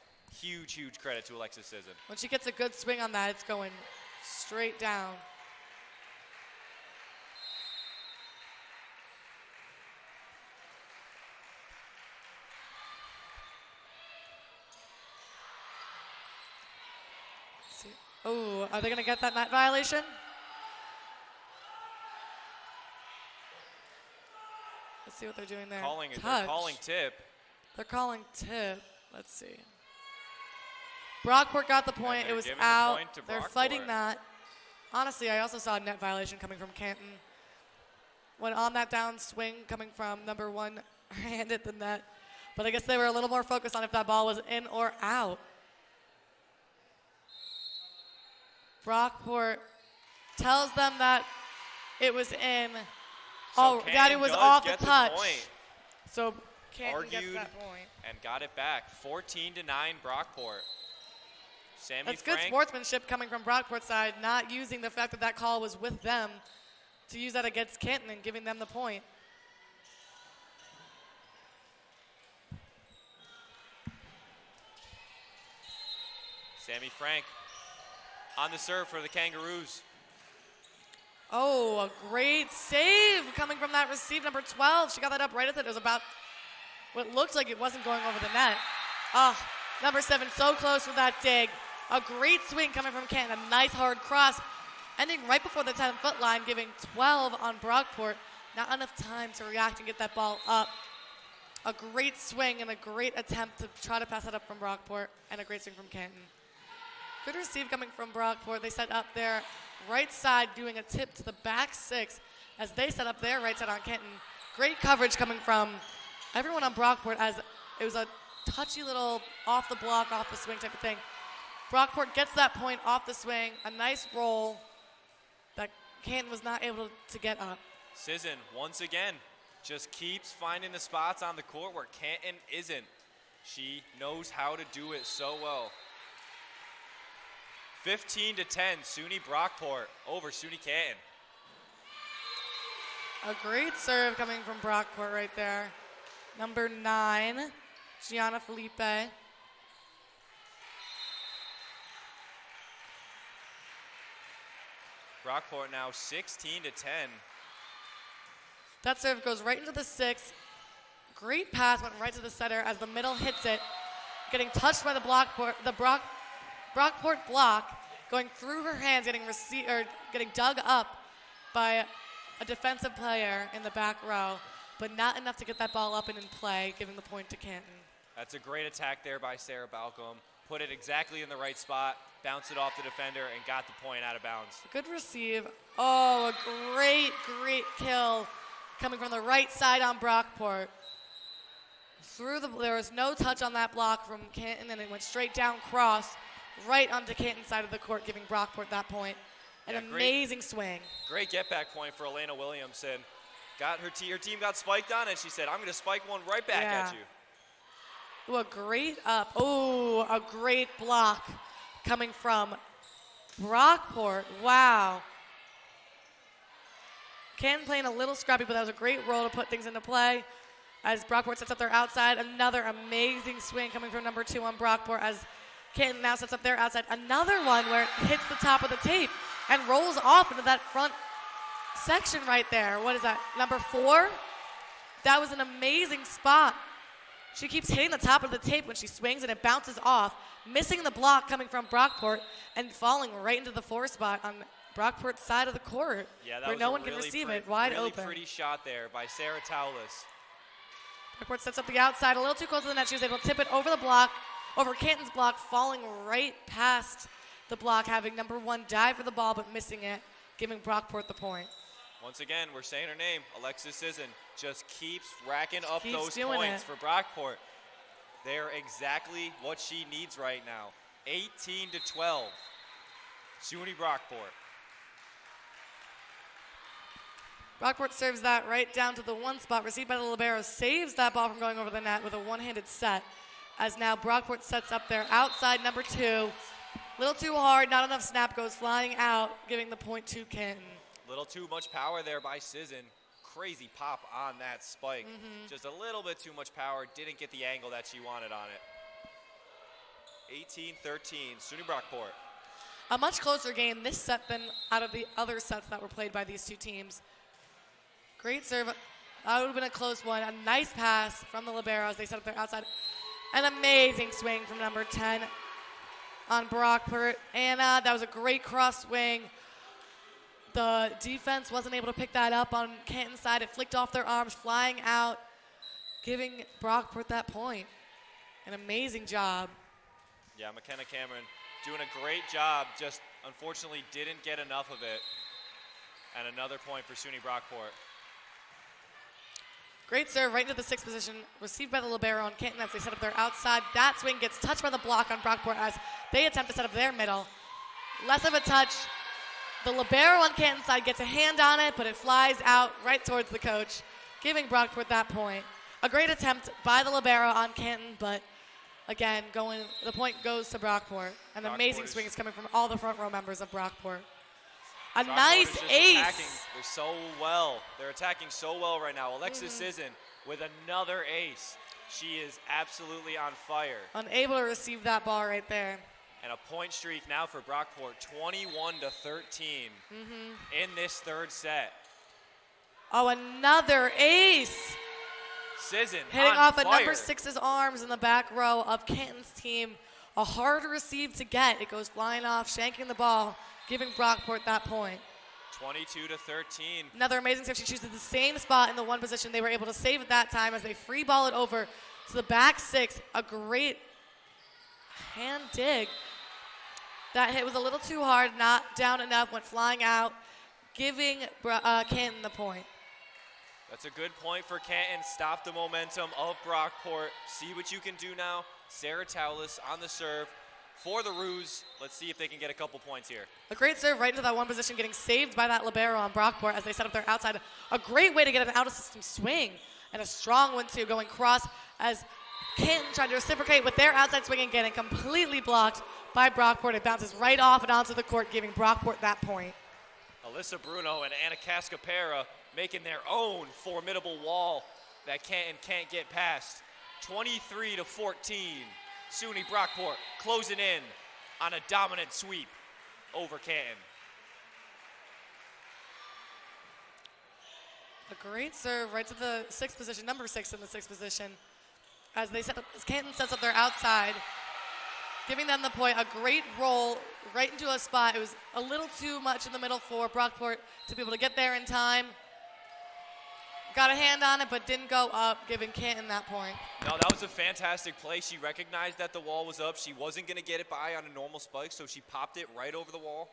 Huge, huge credit to Alexis Sisson. When she gets a good swing on that, it's going straight down. Oh, are they going to get that net violation? Let's see what they're doing there. They're calling tip. They're calling tip. Let's see. Brockport got the point. It was out. They're fighting that. Honestly, I also saw a net violation coming from Canton. When on that down swing coming from number 1, her hand hit the net. But I guess they were a little more focused on if that ball was in or out. Brockport tells them that it was in. So that it was off the touch. Point. So Canton gets Argued that point. and got it back. 14-9 Brockport. Sammy That's Frank. good sportsmanship coming from Brockport's side, not using the fact that that call was with them to use that against Canton and giving them the point. Sammy Frank on the serve for the Kangaroos. Oh, a great save coming from that receive, number 12. She got that up right as it was about what looked like it wasn't going over the net. Oh, number 7 so close with that dig. A great swing coming from Canton. A nice hard cross, ending right before the 10-foot line, giving 12 on Brockport. Not enough time to react and get that ball up. A great swing and a great attempt to try to pass it up from Brockport, and a great swing from Canton. Good receive coming from Brockport. They set up their right side, doing a tip to the back 6 as they set up their right side on Canton. Great coverage coming from everyone on Brockport as it was a touchy little off the block, off the swing type of thing. Brockport gets that point off the swing. A nice roll that Canton was not able to get up. Sisson, once again, just keeps finding the spots on the court where Canton isn't. She knows how to do it so well. 15-10, SUNY Brockport over SUNY Canton. A great serve coming from Brockport right there. Number 9, Gianna Felipe. Brockport now 16-10. That serve goes right into the 6. Great pass, went right to the setter as the middle hits it. Getting touched by the Brockport block, going through her hands, getting dug up by a defensive player in the back row, but not enough to get that ball up and in play, giving the point to Canton. That's a great attack there by Sarah Balcom. Put it exactly in the right spot, bounced it off the defender, and got the point out of bounds. Good receive. Oh, a great, great kill coming from the right side on Brockport. There was no touch on that block from Canton, and it went straight down cross, right onto Canton's side of the court, giving Brockport that point. An amazing swing. Great get-back point for Elena Williamson. got her team got spiked on, and she said, I'm going to spike one right back at you. Ooh, a great up. Oh, a great block coming from Brockport. Wow. Canton playing a little scrappy, but that was a great roll to put things into play. As Brockport sets up their outside, another amazing swing coming from number 2 on Brockport as Canton now sets up their outside. Another one where it hits the top of the tape and rolls off into that front section right there. What is that, number 4? That was an amazing spot. She keeps hitting the top of the tape when she swings and it bounces off, missing the block coming from Brockport and falling right into the 4 spot on Brockport's side of the court, yeah, that where was no one can receive it, wide open. Pretty shot there by Sarah Towless. Brockport sets up the outside, a little too close to the net. She was able to tip it over the block, over Canton's block, falling right past the block, having number 1 dive for the ball, but missing it, giving Brockport the point. Once again, we're saying her name, Alexis Sisson, just keeps racking up those points for Brockport. They're exactly what she needs right now. 18-12, SUNY Brockport. Brockport serves that right down to the 1 spot, received by the libero, saves that ball from going over the net with a one-handed set, as now Brockport sets up their outside number 2. Little too hard, not enough snap, goes flying out, giving the point to Canton. Little too much power there by Sisson. Crazy pop on that spike. Just a little bit too much power, didn't get the angle that she wanted on it. 18-13, SUNY Brockport. A much closer game this set than out of the other sets that were played by these two teams. Great serve. That would have been a close one. A nice pass from the libero as they set up their outside. An amazing swing from number 10 on Brockport. Anna, that was a great cross swing. The defense wasn't able to pick that up on Canton's side. It flicked off their arms, flying out, giving Brockport that point. An amazing job. Yeah, McKenna Cameron doing a great job, just unfortunately didn't get enough of it. And another point for SUNY Brockport. Great serve right into the 6th position, received by the libero on Canton as they set up their outside. That swing gets touched by the block on Brockport as they attempt to set up their middle. Less of a touch. The libero on Canton's side gets a hand on it, but it flies out right towards the coach, giving Brockport that point. A great attempt by the libero on Canton, but again, the point goes to Brockport. An amazing swing is coming from all the front row members of Brockport. A nice ace. They're attacking so well right now. Alexis Sisson with another ace. She is absolutely on fire. Unable to receive that ball right there. And a point streak now for Brockport, 21-13 in this 3rd set. Oh, another ace. Sisson hitting on off fire. at number 6's arms in the back row of Canton's team. A hard receive to get. It goes flying off, shanking the ball, giving Brockport that point. 22-13. Another amazing save. She chooses the same spot in the 1 position. They were able to save it that time as they free ball it over to the back 6. A great hand dig. That hit was a little too hard, not down enough, went flying out, giving Canton the point. That's a good point for Canton. Stop the momentum of Brockport. See what you can do now. Sarah Towless on the serve for the Roos. Let's see if they can get a couple points here. A great serve right into that 1 position, getting saved by that libero on Brockport as they set up their outside. A great way to get an out-of-system swing, and a strong one too, going cross as Canton tried to reciprocate with their outside swing and getting completely blocked by Brockport. It bounces right off and onto the court, giving Brockport that point. Alyssa Bruno and Anna Cascapera making their own formidable wall that Canton can't get past. 23-14, SUNY Brockport closing in on a dominant sweep over Canton. A great serve right to the 6th position, number 6 in the 6th position, as Canton sets up their outside, giving them the point. A great roll right into a spot. It was a little too much in the middle for Brockport to be able to get there in time. Got a hand on it, but didn't go up, giving Canton that point. No, that was a fantastic play. She recognized that the wall was up. She wasn't going to get it by on a normal spike, so she popped it right over the wall,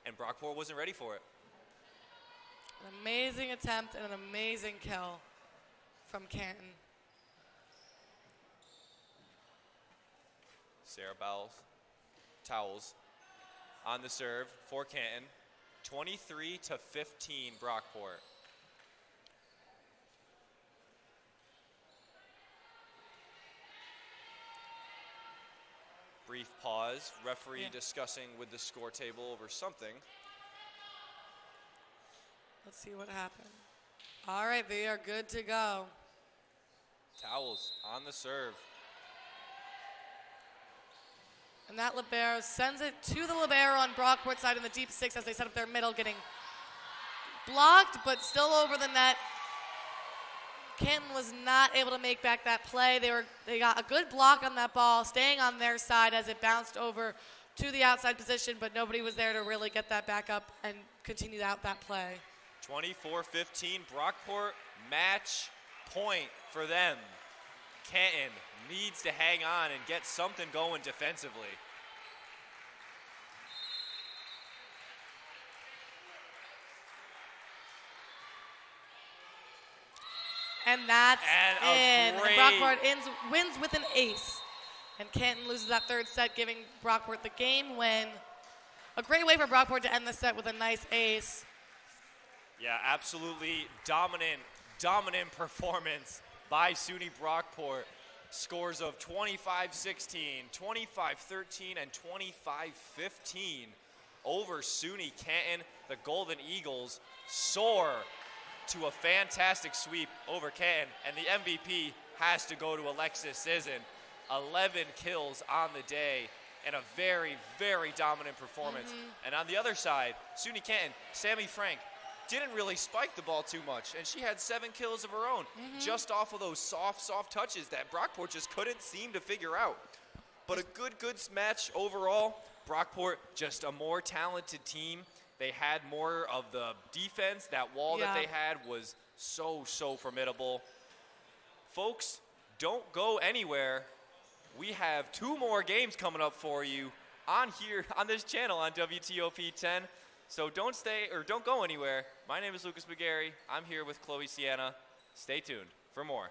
and Brockport wasn't ready for it. An amazing attempt and an amazing kill from Canton. Sarah Towles on the serve for Canton. 23-15 Brockport. Brief pause. Referee discussing with the score table over something. Let's see what happened. All right, they are good to go. Towels on the serve. And that libero sends it to the libero on Brockport side in the deep 6 as they set up their middle, getting blocked, but still over the net. Canton was not able to make back that play. They got a good block on that ball, staying on their side as it bounced over to the outside position, but nobody was there to really get that back up and continue out that play. 24-15, Brockport match point for them. Canton needs to hang on and get something going defensively. And that's in. great- And Brockport wins with an ace. And Canton loses that third set, giving Brockport the game win. A great way for Brockport to end the set with a nice ace. Yeah, absolutely dominant performance by SUNY Brockport. Scores of 25-16, 25-13, and 25-15 over SUNY Canton. The Golden Eagles soar to a fantastic sweep over Canton, and the MVP has to go to Alexis Sisson. 11 kills on the day and a very, very dominant performance. And on the other side, SUNY Canton, Sammy Frank didn't really spike the ball too much, and she had 7 kills of her own just off of those soft touches that Brockport just couldn't seem to figure out. But a good match overall. Brockport, just a more talented team. They had more of the defense. That wall that they had was so formidable. Folks, don't go anywhere. We have 2 more games coming up for you on this channel on WTOP 10. So don't go anywhere. My name is Lucas McGarry. I'm here with Chloe Sienna. Stay tuned for more.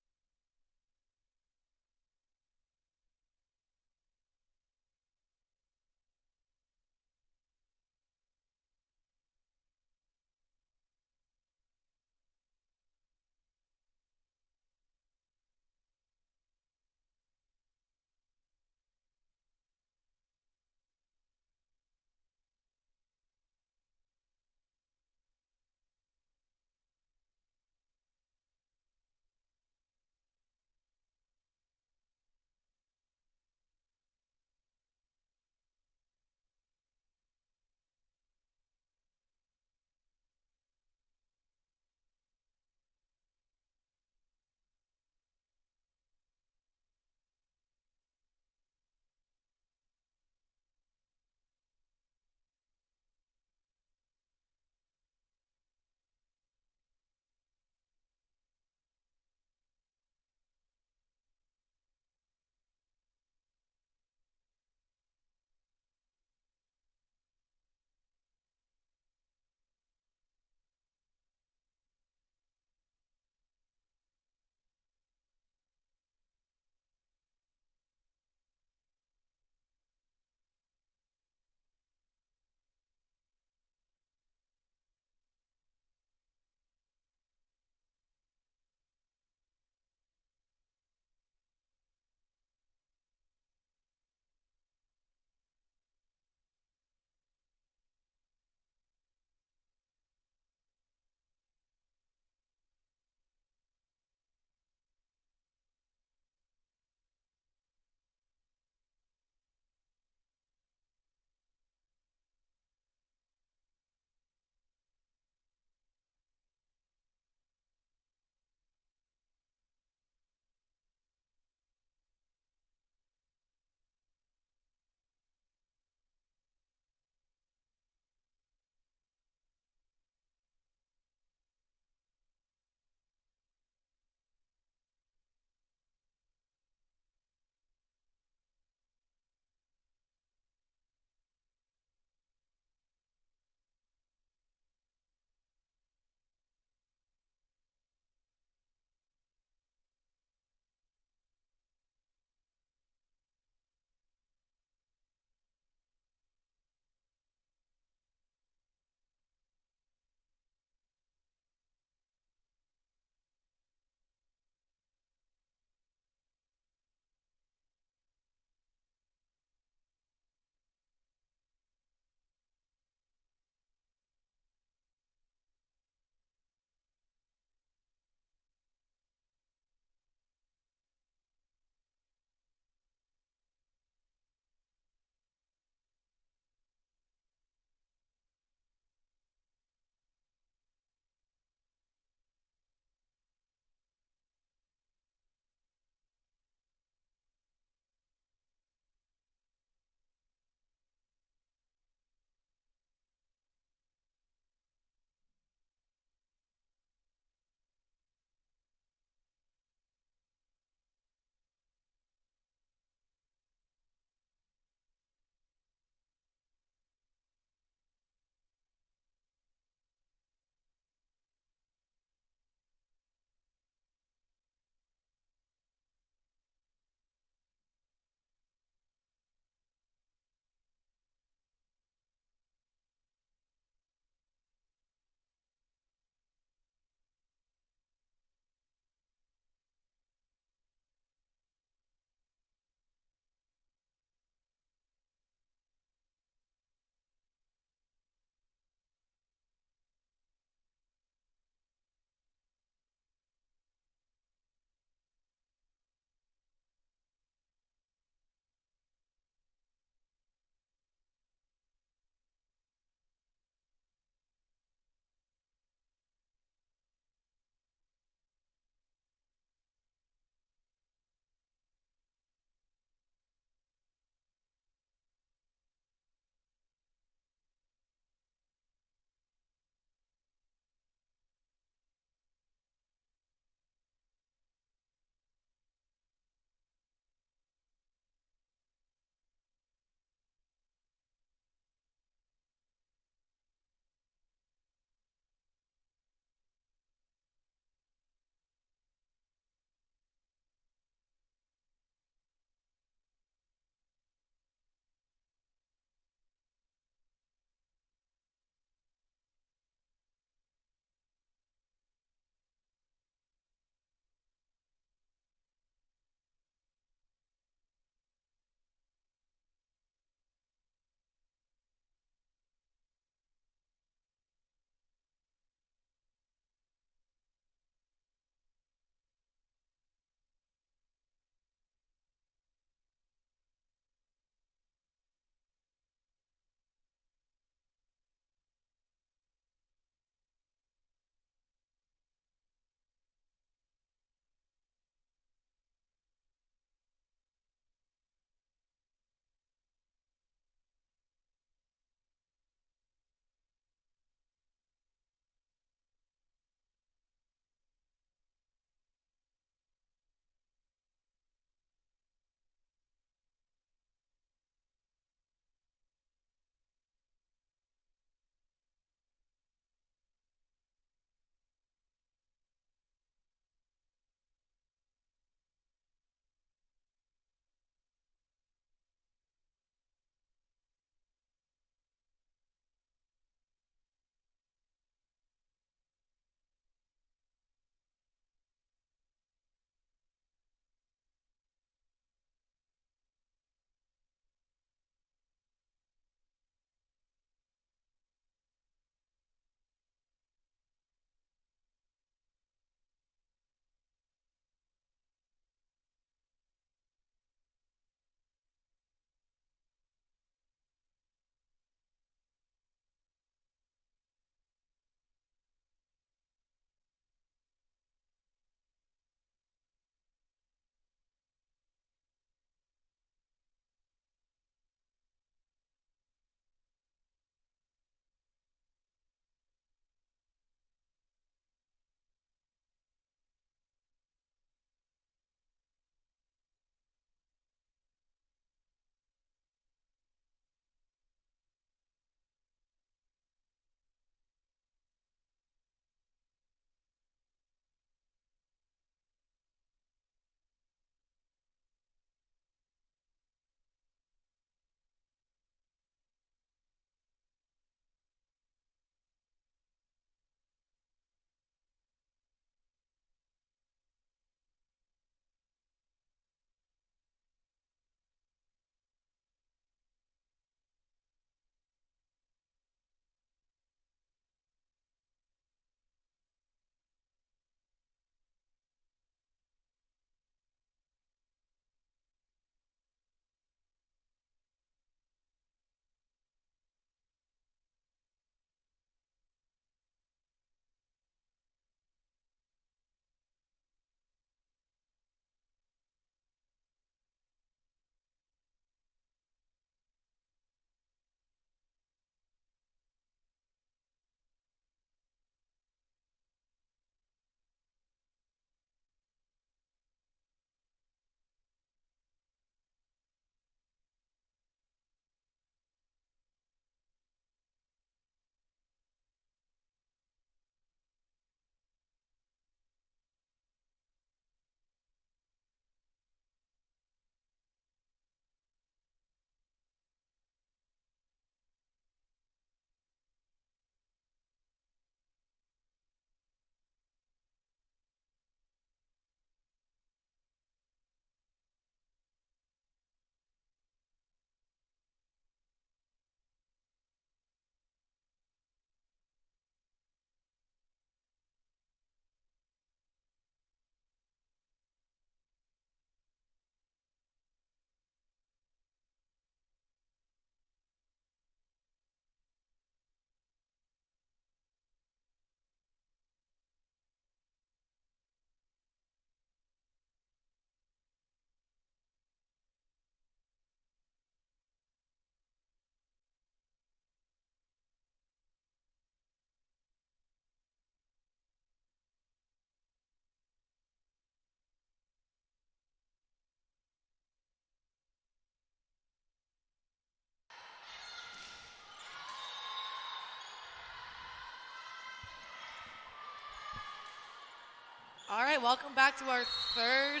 All right, welcome back to our third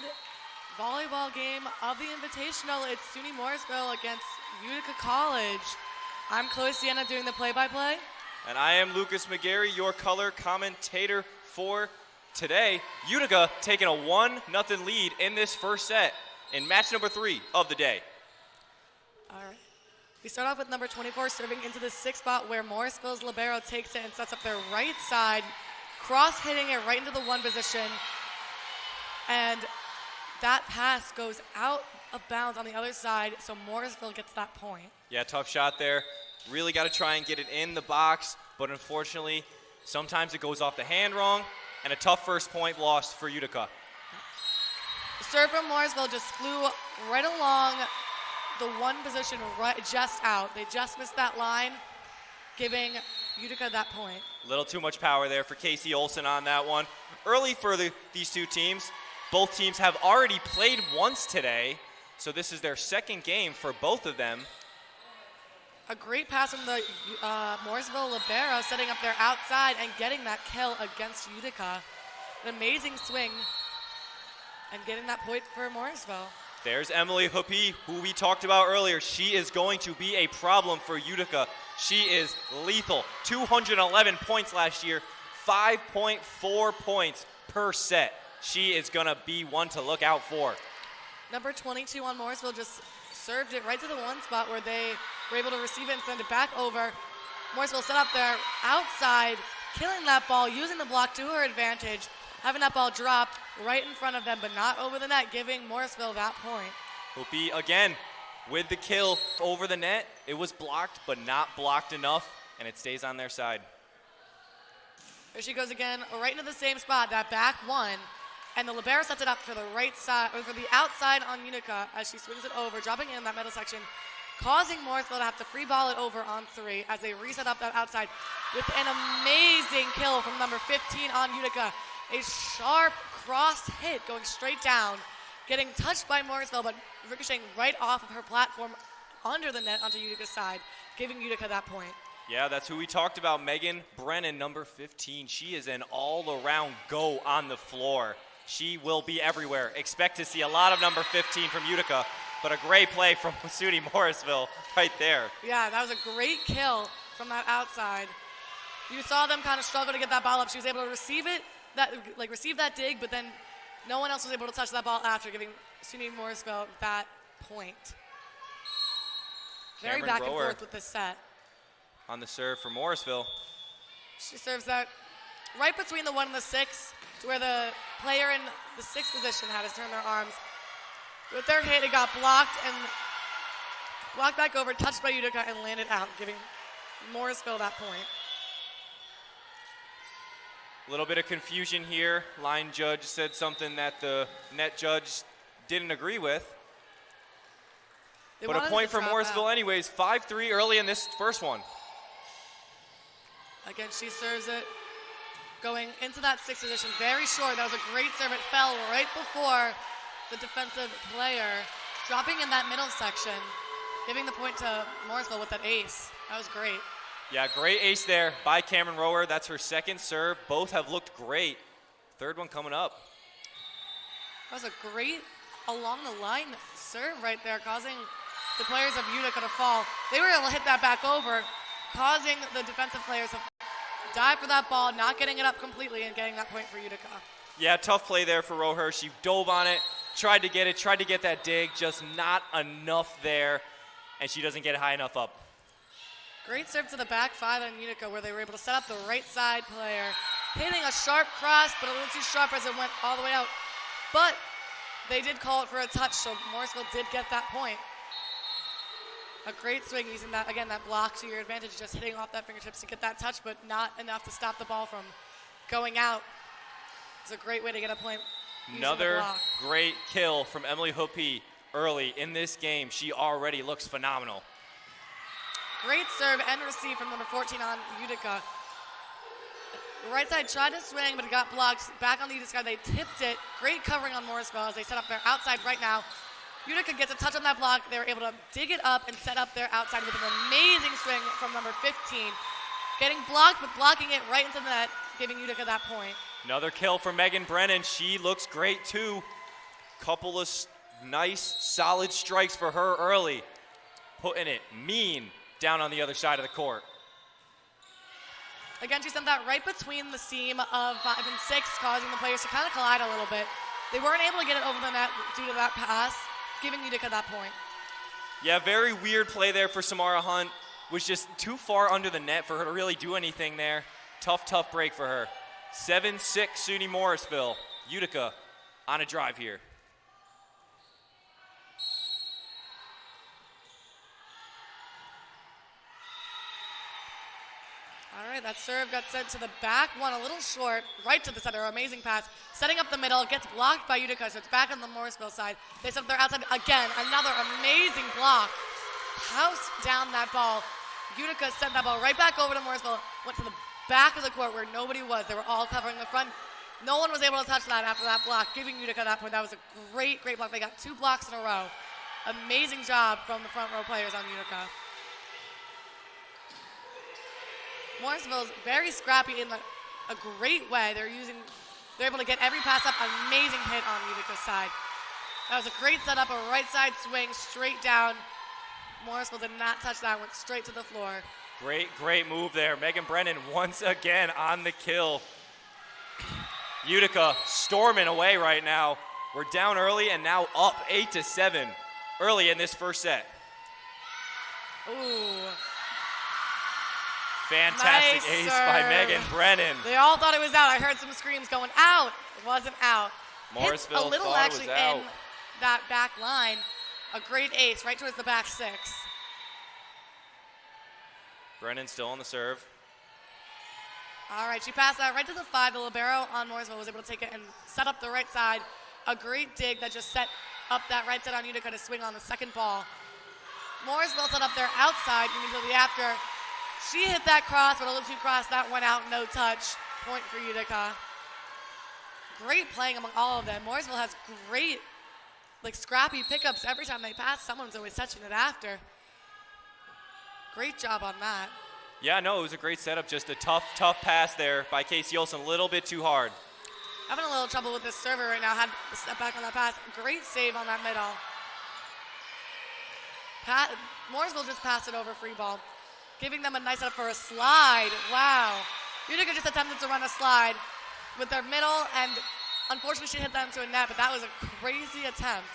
volleyball game of the Invitational. It's SUNY Morrisville against Utica College. I'm Chloe Sienna doing the play-by-play. And I am Lucas McGarry, your color commentator for today. Utica taking a 1-0 lead in this first set in match number 3 of the day. All right. We start off with number 24 serving into the 6th spot where Morrisville's libero takes it and sets up their right side, cross-hitting it right into the 1 position. And that pass goes out of bounds on the other side, so Morrisville gets that point. Yeah, tough shot there. Really got to try and get it in the box, but unfortunately, sometimes it goes off the hand wrong, and a tough first point lost for Utica. The serve from Morrisville just flew right along the 1 position, right just out. They just missed that line, giving Utica that point. A little too much power there for Casey Olsen on that one. Early for these two teams. Both teams have already played once today, so this is their second game for both of them. A great pass from the Morrisville libero, setting up their outside and getting that kill against Utica. An amazing swing and getting that point for Morrisville. There's Emily Hoopy, who we talked about earlier. She is going to be a problem for Utica. She is lethal. 211 points last year, 5.4 points per set. She is going to be one to look out for. Number 22 on Morrisville just served it right to the 1 spot where they were able to receive it and send it back over. Morrisville set up their outside, killing that ball, using the block to her advantage, having that ball drop right in front of them, but not over the net, giving Morrisville that point. Hoopy again with the kill over the net. It was blocked, but not blocked enough, and it stays on their side. There she goes again, right into the same spot, that back 1. And the libero sets it up for the right side, or for the outside on Utica as she swings it over, dropping in that middle section, causing Morrisville to have to free ball it over on 3 as they reset up that outside with an amazing kill from number 15 on Utica. A sharp cross hit going straight down, getting touched by Morrisville, but ricocheting right off of her platform under the net onto Utica's side, giving Utica that point. Yeah, that's who we talked about, Megan Brennan, number 15. She is an all-around go on the floor. She will be everywhere. Expect to see a lot of number 15 from Utica, but a great play from SUNY Morrisville right there. Yeah, that was a great kill from that outside. You saw them kind of struggle to get that ball up. She was able to receive it, receive that dig, but then no one else was able to touch that ball after, giving SUNY Morrisville that point. Very Cameron back and Rower forth with this set. on the serve for Morrisville. She serves that right between the 1 and the 6, to where the player in the 6th position had to turn their arms. With their hit, it got blocked and blocked back over, touched by Utica, and landed out, giving Morrisville that point. A little bit of confusion here. Line judge said something that the net judge didn't agree with. But a point for Morrisville anyways. 5-3 early in this first one. Again, she serves it going into that 6th position. Very short. That was a great serve. It fell right before the defensive player, dropping in that middle section, giving the point to Morrisville with that ace. That was great. Yeah, great ace there by Cameron Rower. That's her 2nd serve. Both have looked great. 3rd one coming up. That was a great along the line serve right there, causing the players of Utica to fall. They were able to hit that back over, causing the defensive players to dive for that ball, not getting it up completely, and getting that point for Utica. Yeah, tough play there for Roher. She dove on it, tried to get that dig, just not enough there, and she doesn't get it high enough up. Great serve to the back 5 on Utica, where they were able to set up the right side player, hitting a sharp cross, but a little too sharp as it went all the way out. But they did call it for a touch, so Morrisville did get that point. A great swing using that, again, that block to your advantage, just hitting off that fingertips to get that touch, but not enough to stop the ball from going out. It's a great way to get a point. Another great kill from Emily Hoopy early in this game. She already looks phenomenal. Great serve and receive from number 14 on Utica. The right side tried to swing, but it got blocked. Back on the Utica side, they tipped it. Great covering on Morrisville as they set up their outside right now. Utica gets a touch on that block. They were able to dig it up and set up their outside with an amazing swing from number 15. Getting blocked, but blocking it right into the net, giving Utica that point. Another kill for Megan Brennan. She looks great too. Couple of nice, solid strikes for her early. Putting it mean down on the other side of the court. Again, she sent that right between the seam of 5 and 6, causing the players to kind of collide a little bit. They weren't able to get it over the net due to that pass, giving Utica that point. Yeah, very weird play there for Samara Hunt. Was just too far under the net for her to really do anything there. Tough break for her. 7-6 SUNY Morrisville. Utica on a drive here. All right, that serve got sent to the back one, a little short, right to the center. Amazing pass. Setting up the middle, gets blocked by Utica, so it's back on the Morrisville side. They set up their outside again. Another amazing block. House down that ball. Utica sent that ball right back over to Morrisville. Went to the back of the court where nobody was. They were all covering the front. No one was able to touch that after that block, giving Utica that point. That was a great block. They got 2 blocks in a row. Amazing job from the front row players on Utica. Morrisville's very scrappy in a great way. They're able to get every pass up. Amazing hit on Utica's side. That was a great setup, a right side swing, straight down. Morrisville did not touch that, went straight to the floor. Great move there. Megan Brennan once again on the kill. Utica storming away right now. We're down early and now up 8-7 early in this first set. Ooh. Fantastic Nice ace serve. by Megan Brennan. They all thought it was out. I heard some screams going out. It wasn't out. Morrisville Hit a little thought it was actually out. in that back line. A great ace right towards the back 6. Brennan still on the serve. All right, she passed that right to the 5. The libero on Morrisville was able to take it and set up the right side. A great dig that just set up that right side on Utica to swing on the second ball. Morrisville set up their outside immediately after. She hit that cross, but a little too cross. That went out, no touch. Point for Utica. Great playing among all of them. Morrisville has great, scrappy pickups. Every time they pass, someone's always touching it after. Great job on that. Yeah, no, it was a great setup. Just a tough pass there by Casey Olsen. A little bit too hard. Having a little trouble with this server right now. Had to step back on that pass. Great save on that middle. Morrisville just passed it over free ball, giving them a nice setup for a slide. Wow. Utica just attempted to run a slide with their middle, and unfortunately she hit that into a net, but that was a crazy attempt.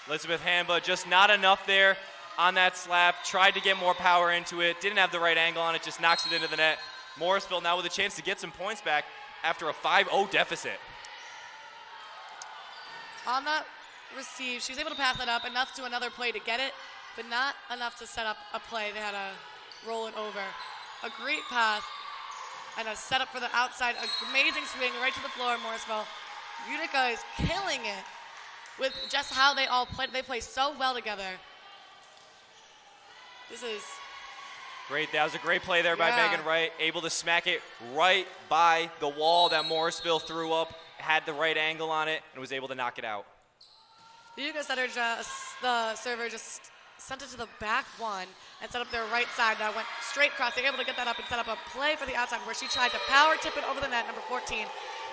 Elizabeth Hamba just not enough there on that slap. Tried to get more power into it. Didn't have the right angle on it. Just knocks it into the net. Morrisville now with a chance to get some points back after a 5-0 deficit. On that receive, she's able to pass it up enough to another play to get it, but not enough to set up a play. They had to roll it over. A great pass and a setup for the outside. An amazing swing right to the floor, Morrisville. Utica is killing it with just how they all play. They play so well together. This is great. That was a great play there by Megan Wright. Able to smack it right by the wall that Morrisville threw up. Had the right angle on it and was able to knock it out. The Utica setter the server just sent it to the back one and set up their right side. That went straight across. They were able to get that up and set up a play for the outside where she tried to power tip it over the net, number 14.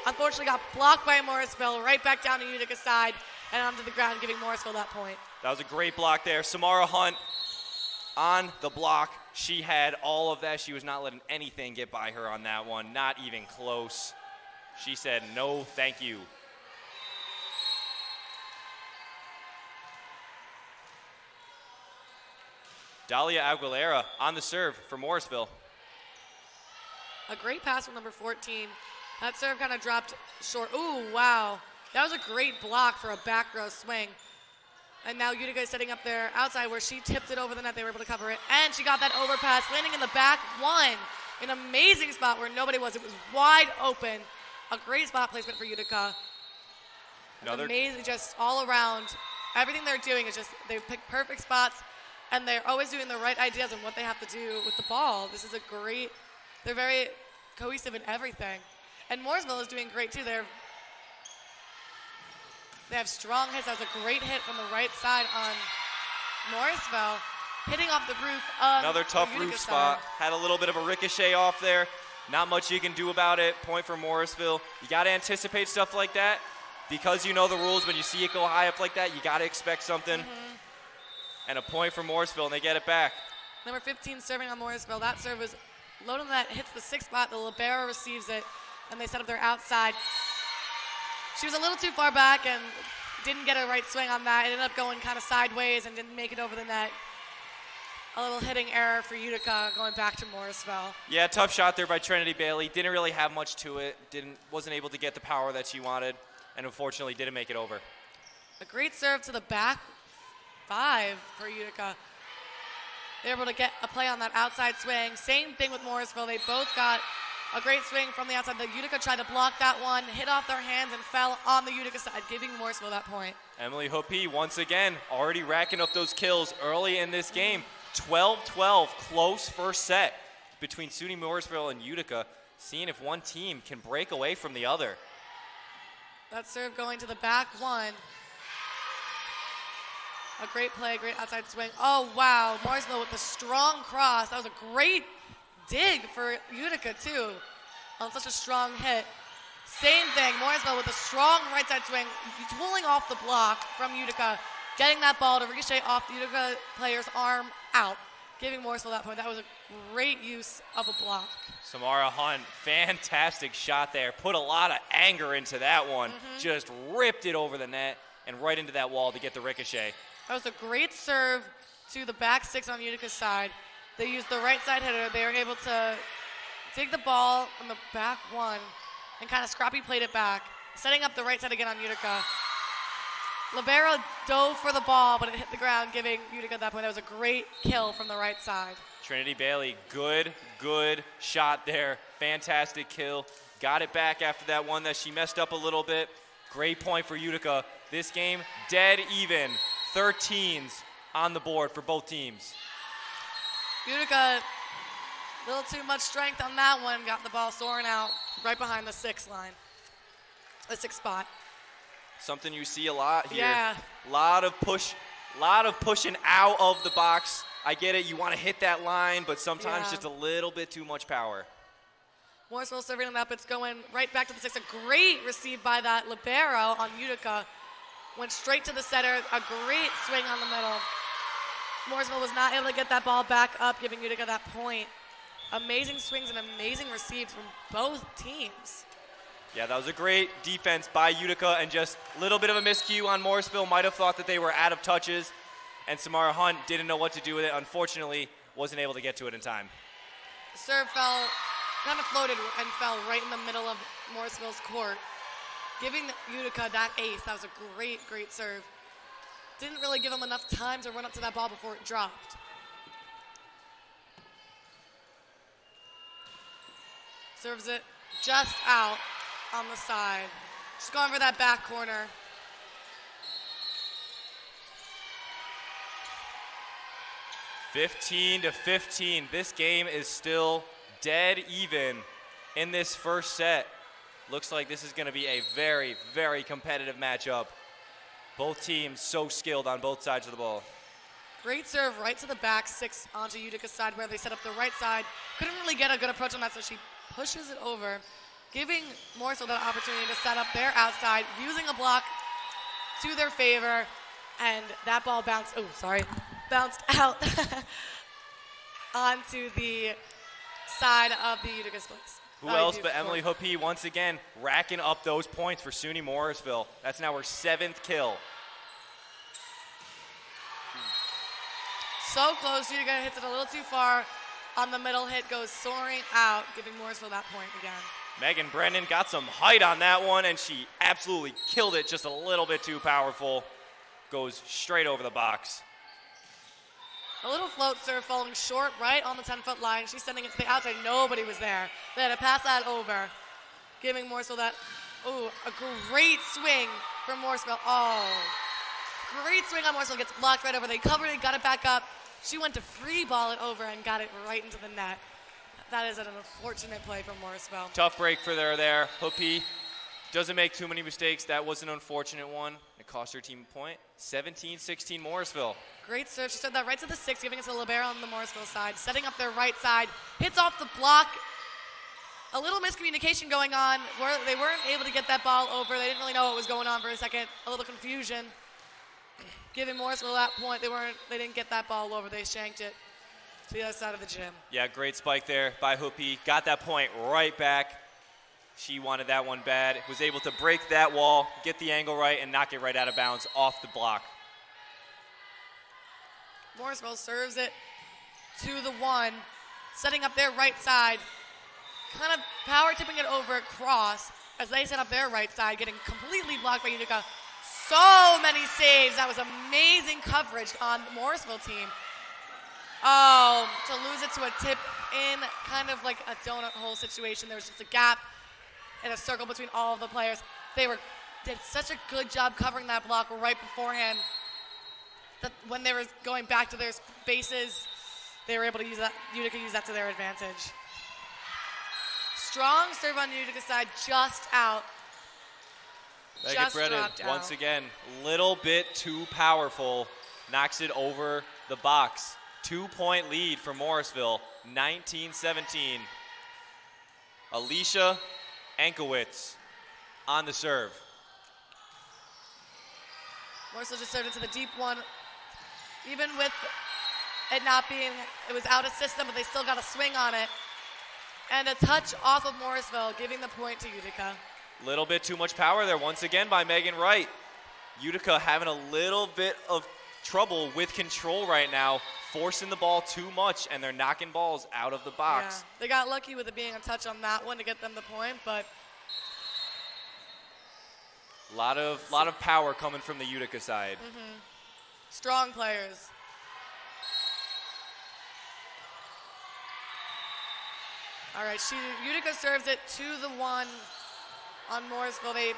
Unfortunately got blocked by Morrisville, right back down to Utica's side and onto the ground, giving Morrisville that point. That was a great block there. Samara Hunt on the block. She had all of that. She was not letting anything get by her on that one, not even close. She said, no, thank you. Dalia Aguilera on the serve for Morrisville. A great pass from number 14. That serve kind of dropped short. Ooh, wow. That was a great block for a back row swing. And now Utica is setting up their outside where she tipped it over the net. They were able to cover it. And she got that overpass, landing in the back one. An amazing spot where nobody was. It was wide open. A great spot placement for Utica. Amazing, just all around. Everything they're doing is just, they pick perfect spots, and they're always doing the right ideas on what they have to do with the ball. This is a great, they're very cohesive in everything. And Morrisville is doing great too. They have strong hits. That was a great hit from the right side on Morrisville, hitting off the roof of another tough roof spot. Had a little bit of a ricochet off there. Not much you can do about it. Point for Morrisville. You got to anticipate stuff like that. Because you know the rules, when you see it go high up like that, you got to expect something. And a point for Morrisville, and they get it back. Number 15 serving on Morrisville. That serve is low on the net, hits the 6th spot. The libero receives it, and they set up their outside. She was a little too far back and didn't get a right swing on that. It ended up going kind of sideways and didn't make it over the net. A little hitting error for Utica going back to Morrisville. Yeah, tough shot there by Trinity Bailey. Didn't really have much to it. Wasn't able to get the power that she wanted, and unfortunately didn't make it over. A great serve to the back 5 for Utica. They were able to get a play on that outside swing. Same thing with Morrisville. They both got a great swing from the outside. The Utica tried to block that one, hit off their hands, and fell on the Utica side, giving Morrisville that point. Emily Hoopy, once again, already racking up those kills early in this game. 12-12, close first set between SUNY Morrisville and Utica, seeing if one team can break away from the other. That serve going to the back 1. A great play, great outside swing. Oh, wow. Morrisville with the strong cross. That was a great dig for Utica, too, on such a strong hit. Same thing. Morrisville with a strong right side swing, pulling off the block from Utica, getting that ball to ricochet off the Utica player's arm out, giving Morrisville that point. That was a great use of a block. Samara Hunt, fantastic shot there. Put a lot of anger into that one. Just ripped it over the net and right into that wall to get the ricochet. That was a great serve to the back 6 on Utica's side. They used the right side hitter. They were able to dig the ball on the back 1 and kind of scrappy played it back, setting up the right side again on Utica. Libero dove for the ball, but it hit the ground, giving Utica that point. That was a great kill from the right side. Trinity Bailey, good shot there. Fantastic kill. Got it back after that one that she messed up a little bit. Great point for Utica. This game, dead even. 13s on the board for both teams. Utica, a little too much strength on that one. Got the ball soaring out right behind the 6 line, the 6 spot. Something you see a lot here. Yeah. Lot of pushing out of the box. I get it, you want to hit that line, but sometimes just a little bit too much power. Morrisville serving it up. It's going right back to the 6. A great receive by that libero on Utica. Went straight to the center. A great swing on the middle. Morrisville was not able to get that ball back up, giving Utica that point. Amazing swings and amazing receives from both teams. Yeah, that was a great defense by Utica, and just a little bit of a miscue on Morrisville. Might have thought that they were out of touches, and Samara Hunt didn't know what to do with it. Unfortunately, wasn't able to get to it in time. The serve fell, kind of floated and fell right in the middle of Morrisville's court, giving Utica that ace. That was a great serve. Didn't really give them enough time to run up to that ball before it dropped. Serves it just out on the side. Just going for that back corner. (15-15). This game is still dead even in this first set. Looks like this is going to be a very, very competitive matchup. Both teams so skilled on both sides of the ball. Great serve right to the back 6 onto Utica's side where they set up the right side. Couldn't really get a good approach on that, so she pushes it over, giving Morrisville that opportunity to set up their outside, using a block to their favor, and that ball bounced out onto the side of the Utica's place. Who else but Emily Hoopy, once again, racking up those points for SUNY Morrisville. That's now her 7th kill. So close, Utica hits it a little too far. On the middle hit goes soaring out, giving Morrisville that point again. Megan Brennan got some height on that one, and she absolutely killed it, just a little bit too powerful. Goes straight over the box. A little float serve falling short right on the 10-foot line. She's sending it to the outside. Nobody was there. They had to pass that over, giving Morrisville that, a great swing from Morrisville. Great swing on Morrisville. Gets blocked right over. They covered it, got it back up. She went to free ball it over and got it right into the net. That is an unfortunate play from Morrisville. Tough break for her there. Hoopy doesn't make too many mistakes. That was an unfortunate one. It cost her team a point. 17-16 Morrisville. Great serve. She served that right to the 6, giving it to the libero on the Morrisville side. Setting up their right side. Hits off the block. a little miscommunication going on where they weren't able to get that ball over. They didn't really know what was going on for a second. A little confusion. Giving Morrisville that point, they didn't get that ball over. They shanked it to the other side of the gym. Yeah, great spike there by Hoopy. Got that point right back. She wanted that one bad. Was able to break that wall, get the angle right, and knock it right out of bounds off the block. Morrisville serves it to the 1, setting up their right side, kind of power tipping it over across as they set up their right side, getting completely blocked by Utica. So many saves. That was amazing coverage on the Morrisville team. Oh, to lose it to a tip in kind of like a donut hole situation. There was just a gap and a circle between all of the players. They did such a good job covering that block right beforehand that when they were going back to their bases, they were able to use that. Utica used that to their advantage. Strong serve on Utica's side, just out. Megan Brennan, once again, little bit too powerful. Knocks it over the box. 2-point lead for Morrisville, 19-17. Alicia Ankowitz on the serve. Morrisville just served into the deep one. Even with it not being, it was out of system, but they still got a swing on it. And a touch off of Morrisville, giving the point to Utica. Little bit too much power there once again by Megan Wright. Utica having a little bit of trouble with control right now, forcing the ball too much, and they're knocking balls out of the box. Yeah, they got lucky with it being a touch on that one to get them the point, but a lot of power coming from the Utica side. Strong players. All right, Utica serves it to the 1 on Morrisville. They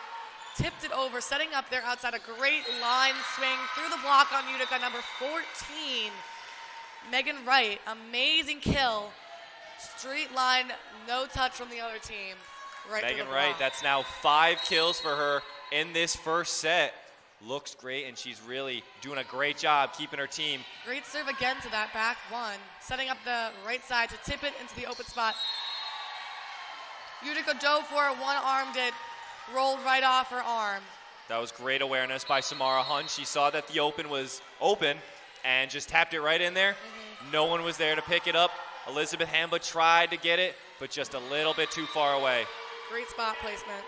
tipped it over, setting up their outside. A great line swing through the block on Utica, number 14, Megan Wright. Amazing kill. Straight line, no touch from the other team. Right Megan through the Wright, block. that's now 5 kills for her in this first set. Looks great, and she's really doing a great job keeping her team. Great serve again to that back 1, setting up the right side to tip it into the open spot. Utica dove for it, one-armed it, rolled right off her arm. That was great awareness by Samara Hunt. She saw that the open was open and just tapped it right in there. No one was there to pick it up. Elizabeth Hamba tried to get it, but just a little bit too far away. Great spot placement.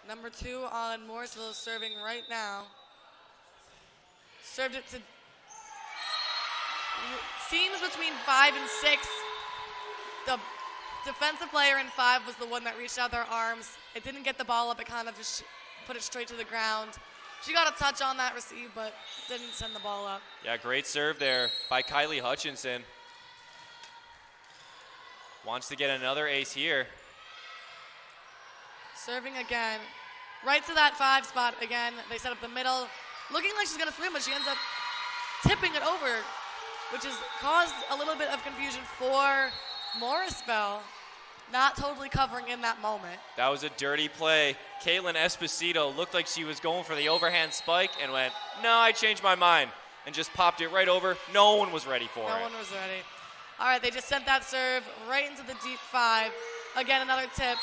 Number 2 on Morrisville is serving right now. Served it to seams between 5 and 6. The defensive player in 5 was the one that reached out their arms. It didn't get the ball up. It kind of just put it straight to the ground. She got a touch on that receive, but didn't send the ball up. Yeah, great serve there by Kylie Hutchinson. Wants to get another ace here. Serving again. Right to that 5 spot again. They set up the middle. Looking like she's going to swim, but she ends up tipping it over, which has caused a little bit of confusion for Morrisville. Not totally covering in that moment. That was a dirty play. Caitlin Esposito looked like she was going for the overhand spike and went, no, I changed my mind, and just popped it right over. No one was ready for it. No one was ready. All right, they just sent that serve right into the deep 5. Again, another tip.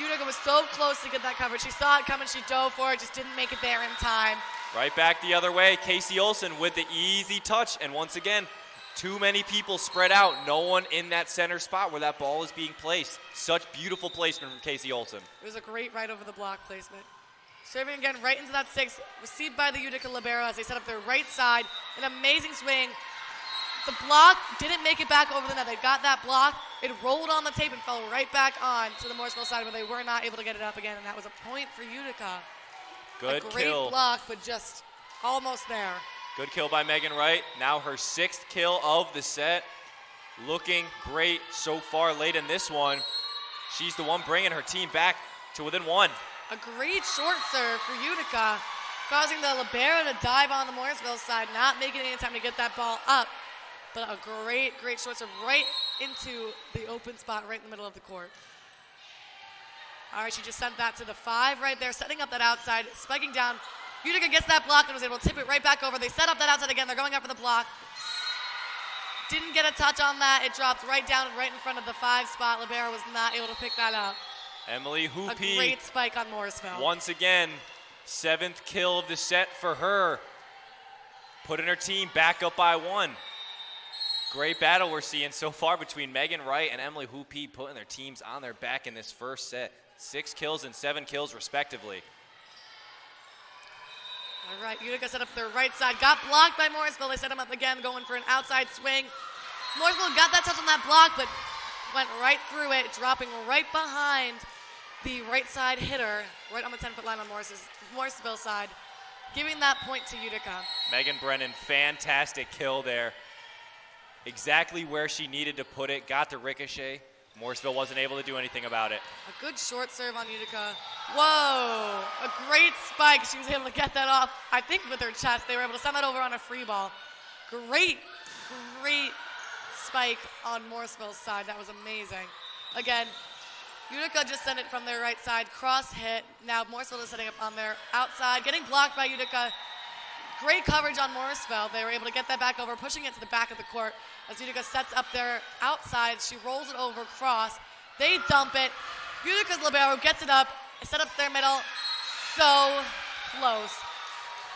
Utica was so close to get that coverage. She saw it coming, she dove for it, just didn't make it there in time. Right back the other way, Casey Olsen with the easy touch, and once again, too many people spread out. No one in that center spot where that ball is being placed. Such beautiful placement from Casey Olsen. It was a great right over the block placement. Serving again right into that 6, received by the Utica libero as they set up their right side. An amazing swing. The block didn't make it back over the net. They got that block. It rolled on the tape and fell right back on to the Morrisville side where they were not able to get it up again, and that was a point for Utica. Good a great kill. block, but just almost there. Good kill by Megan Wright. Now her 6th kill of the set. Looking great so far late in this one. She's the one bringing her team back to within 1. A great short serve for Utica, causing the libero to dive on the Morrisville side, not making it any time to get that ball up. But a great, great short serve right into the open spot right in the middle of the court. All right, she just sent that to the 5 right there, setting up that outside, spiking down. Utica gets that block and was able to tip it right back over. They set up that outside again. They're going up for the block. Didn't get a touch on that. It dropped right down right in front of the 5 spot. Libero was not able to pick that up. Emily Hoopy. A great spike on Morrisville. Once again, 7th kill of the set for her. Putting her team back up by 1. Great battle we're seeing so far between Megan Wright and Emily Hoopy, putting their teams on their back in this first set. 6 kills and 7 kills respectively. All right, Utica set up their right side. Got blocked by Morrisville. They set him up again, going for an outside swing. Morrisville got that touch on that block, but went right through it, dropping right behind the right side hitter, right on the 10-foot line on Morrisville side, giving that point to Utica. Megan Brennan, fantastic kill there. Exactly where she needed to put it, got the ricochet. Morrisville wasn't able to do anything about it. A good short serve on Utica. Whoa, a great spike. She was able to get that off, I think, with her chest. They were able to send that over on a free ball. Great spike on Morrisville's side. That was amazing. Again, Utica just sent it from their right side, cross hit. Now Morrisville is setting up on their outside, getting blocked by Utica. Great coverage on Morrisville. They were able to get that back over, pushing it to the back of the court as Utica sets up their outside. She rolls it over, cross. They dump it. Utica's libero gets it up, set up their middle. So close.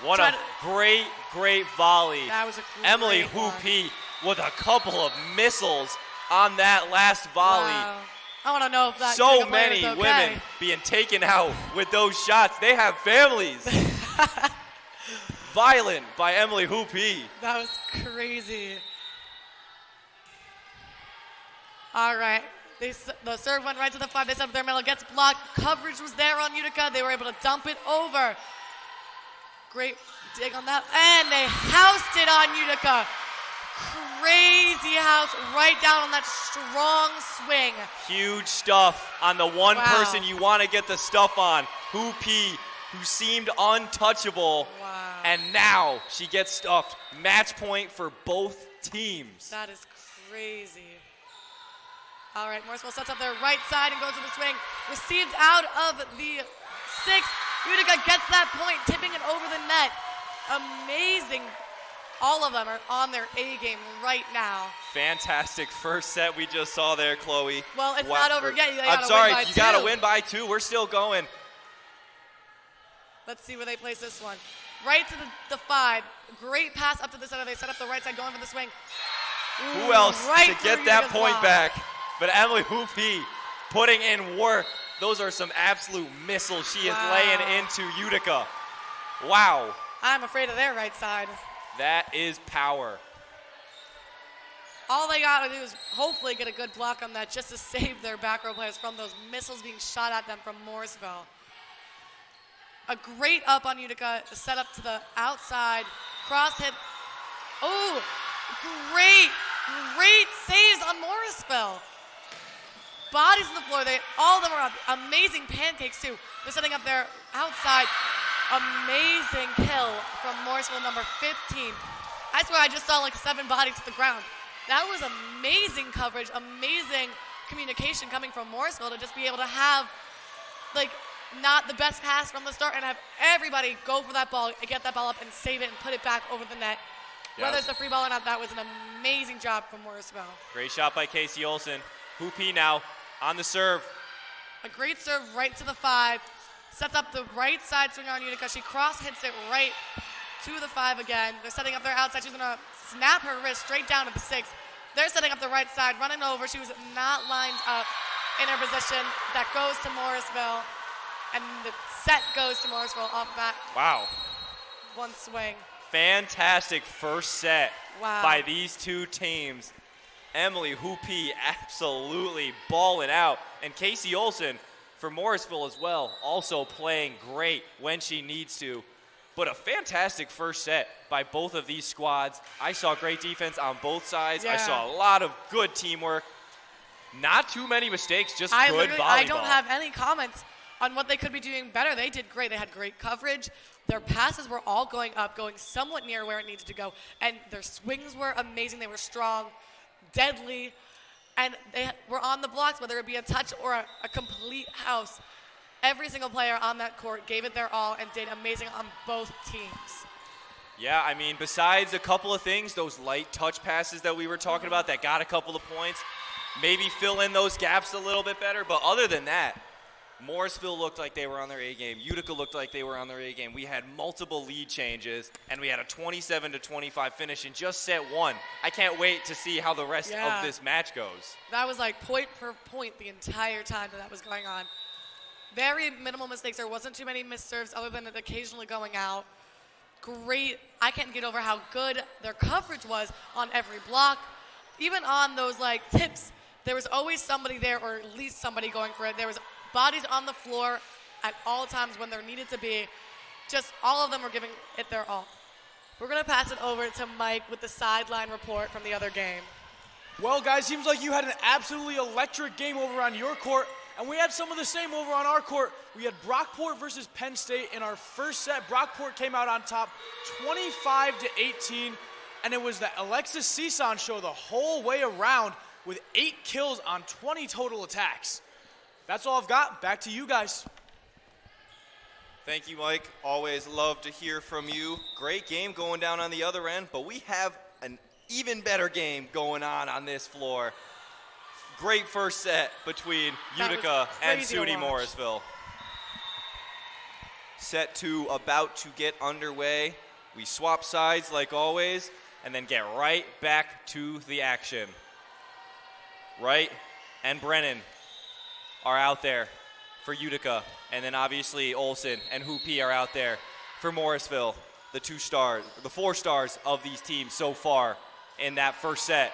What a great volley. That was a great Emily Hoopy with a couple of missiles on that last volley. Wow. I want to know if that so many women being taken out with those shots. They have families. Violent by Emily Hoopy. That was crazy. All right. The serve went right to the 5. They set up their middle. Gets blocked. Coverage was there on Utica. They were able to dump it over. Great dig on that. And they housed it on Utica. Crazy house right down on that strong swing. Huge stuff on the one person you want to get the stuff on. Hoopy, who seemed untouchable. Wow. And now she gets stuffed. Match point for both teams. That is crazy. All right, Morrisville sets up their right side and goes to the swing. Received out of the 6. Utica gets that point, tipping it over the net. Amazing. All of them are on their A game right now. Fantastic first set we just saw there, Chloe. Well, it's not over yet. I'm sorry, you got to win by 2. We're still going. Let's see where they place this one. Right to the 5. Great pass up to the center. They set up the right side, going for the swing. Who else to get that point back? But Emily Hoopy putting in work. Those are some absolute missiles she is laying into Utica. Wow. I'm afraid of their right side. That is power. All they got to do is hopefully get a good block on that just to save their back row players from those missiles being shot at them from Morrisville. A great up on Utica, set up to the outside, cross hit. Oh, great saves on Morrisville. Bodies on the floor, all of them are up. Amazing pancakes too. They're setting up their outside. Amazing kill from Morrisville, number 15. I swear I just saw like 7 bodies to the ground. That was amazing coverage, amazing communication coming from Morrisville to just be able to have like not the best pass from the start and have everybody go for that ball, get that ball up and save it and put it back over the net. Yeah. Whether it's a free ball or not, that was an amazing job from Morrisville. Great shot by Casey Olsen. Hoopy now on the serve. A great serve right to the 5. Sets up the right side swing on Utica. She cross hits it right to the 5 again. They're setting up their outside. She's going to snap her wrist straight down to the 6. They're setting up the right side, running over. She was not lined up in her position. That goes to Morrisville. And the set goes to Morrisville off that. Wow. One swing. Fantastic first set by these two teams. Emily Hoopy absolutely balling out. And Casey Olsen for Morrisville as well, also playing great when she needs to. But a fantastic first set by both of these squads. I saw great defense on both sides. I saw a lot of good teamwork. Not too many mistakes, just good volleyball. I don't have any comments on what they could be doing better. They did great. They had great coverage. Their passes were all going up, going somewhat near where it needed to go. And their swings were amazing. They were strong, deadly. And they were on the blocks, whether it be a touch or a complete house. every single player on that court gave it their all and did amazing on both teams. Yeah, I mean, besides a couple of things, those light touch passes that we were talking about that got a couple of points, maybe fill in those gaps a little bit better. But other than that, Morrisville looked like they were on their A game. Utica looked like they were on their A game. We had multiple lead changes, and we had a 27-25 finish in just set one. I can't wait to see how the rest of this match goes. That was like point per point the entire time that was going on. Very minimal mistakes. There wasn't too many missed serves other than it occasionally going out. Great. I can't get over how good their coverage was on every block. Even on those like tips, there was always somebody there, or at least somebody going for it. There was bodies on the floor at all times when there needed to be. Just all of them were giving it their all. We're going to pass it over to Mike with the sideline report from the other game. Well, guys, seems like you had an absolutely electric game over on your court, and we had some of the same over on our court. We had Brockport versus Penn State in our first set. Brockport came out on top 25-18, and it was the Alexis Cison show the whole way around with 8 kills on 20 total attacks. That's all I've got. Back to you guys. Thank you, Mike. Always love to hear from you. Great game going down on the other end, but we have an even better game going on this floor. Great first set between Utica and SUNY Morrisville. Set 2 about to get underway. We swap sides like always and then get right back to the action. Wright and Brennan are out there for Utica, and then obviously Olsen and Hoopy are out there for Morrisville, the 4 stars of these teams so far in that first set.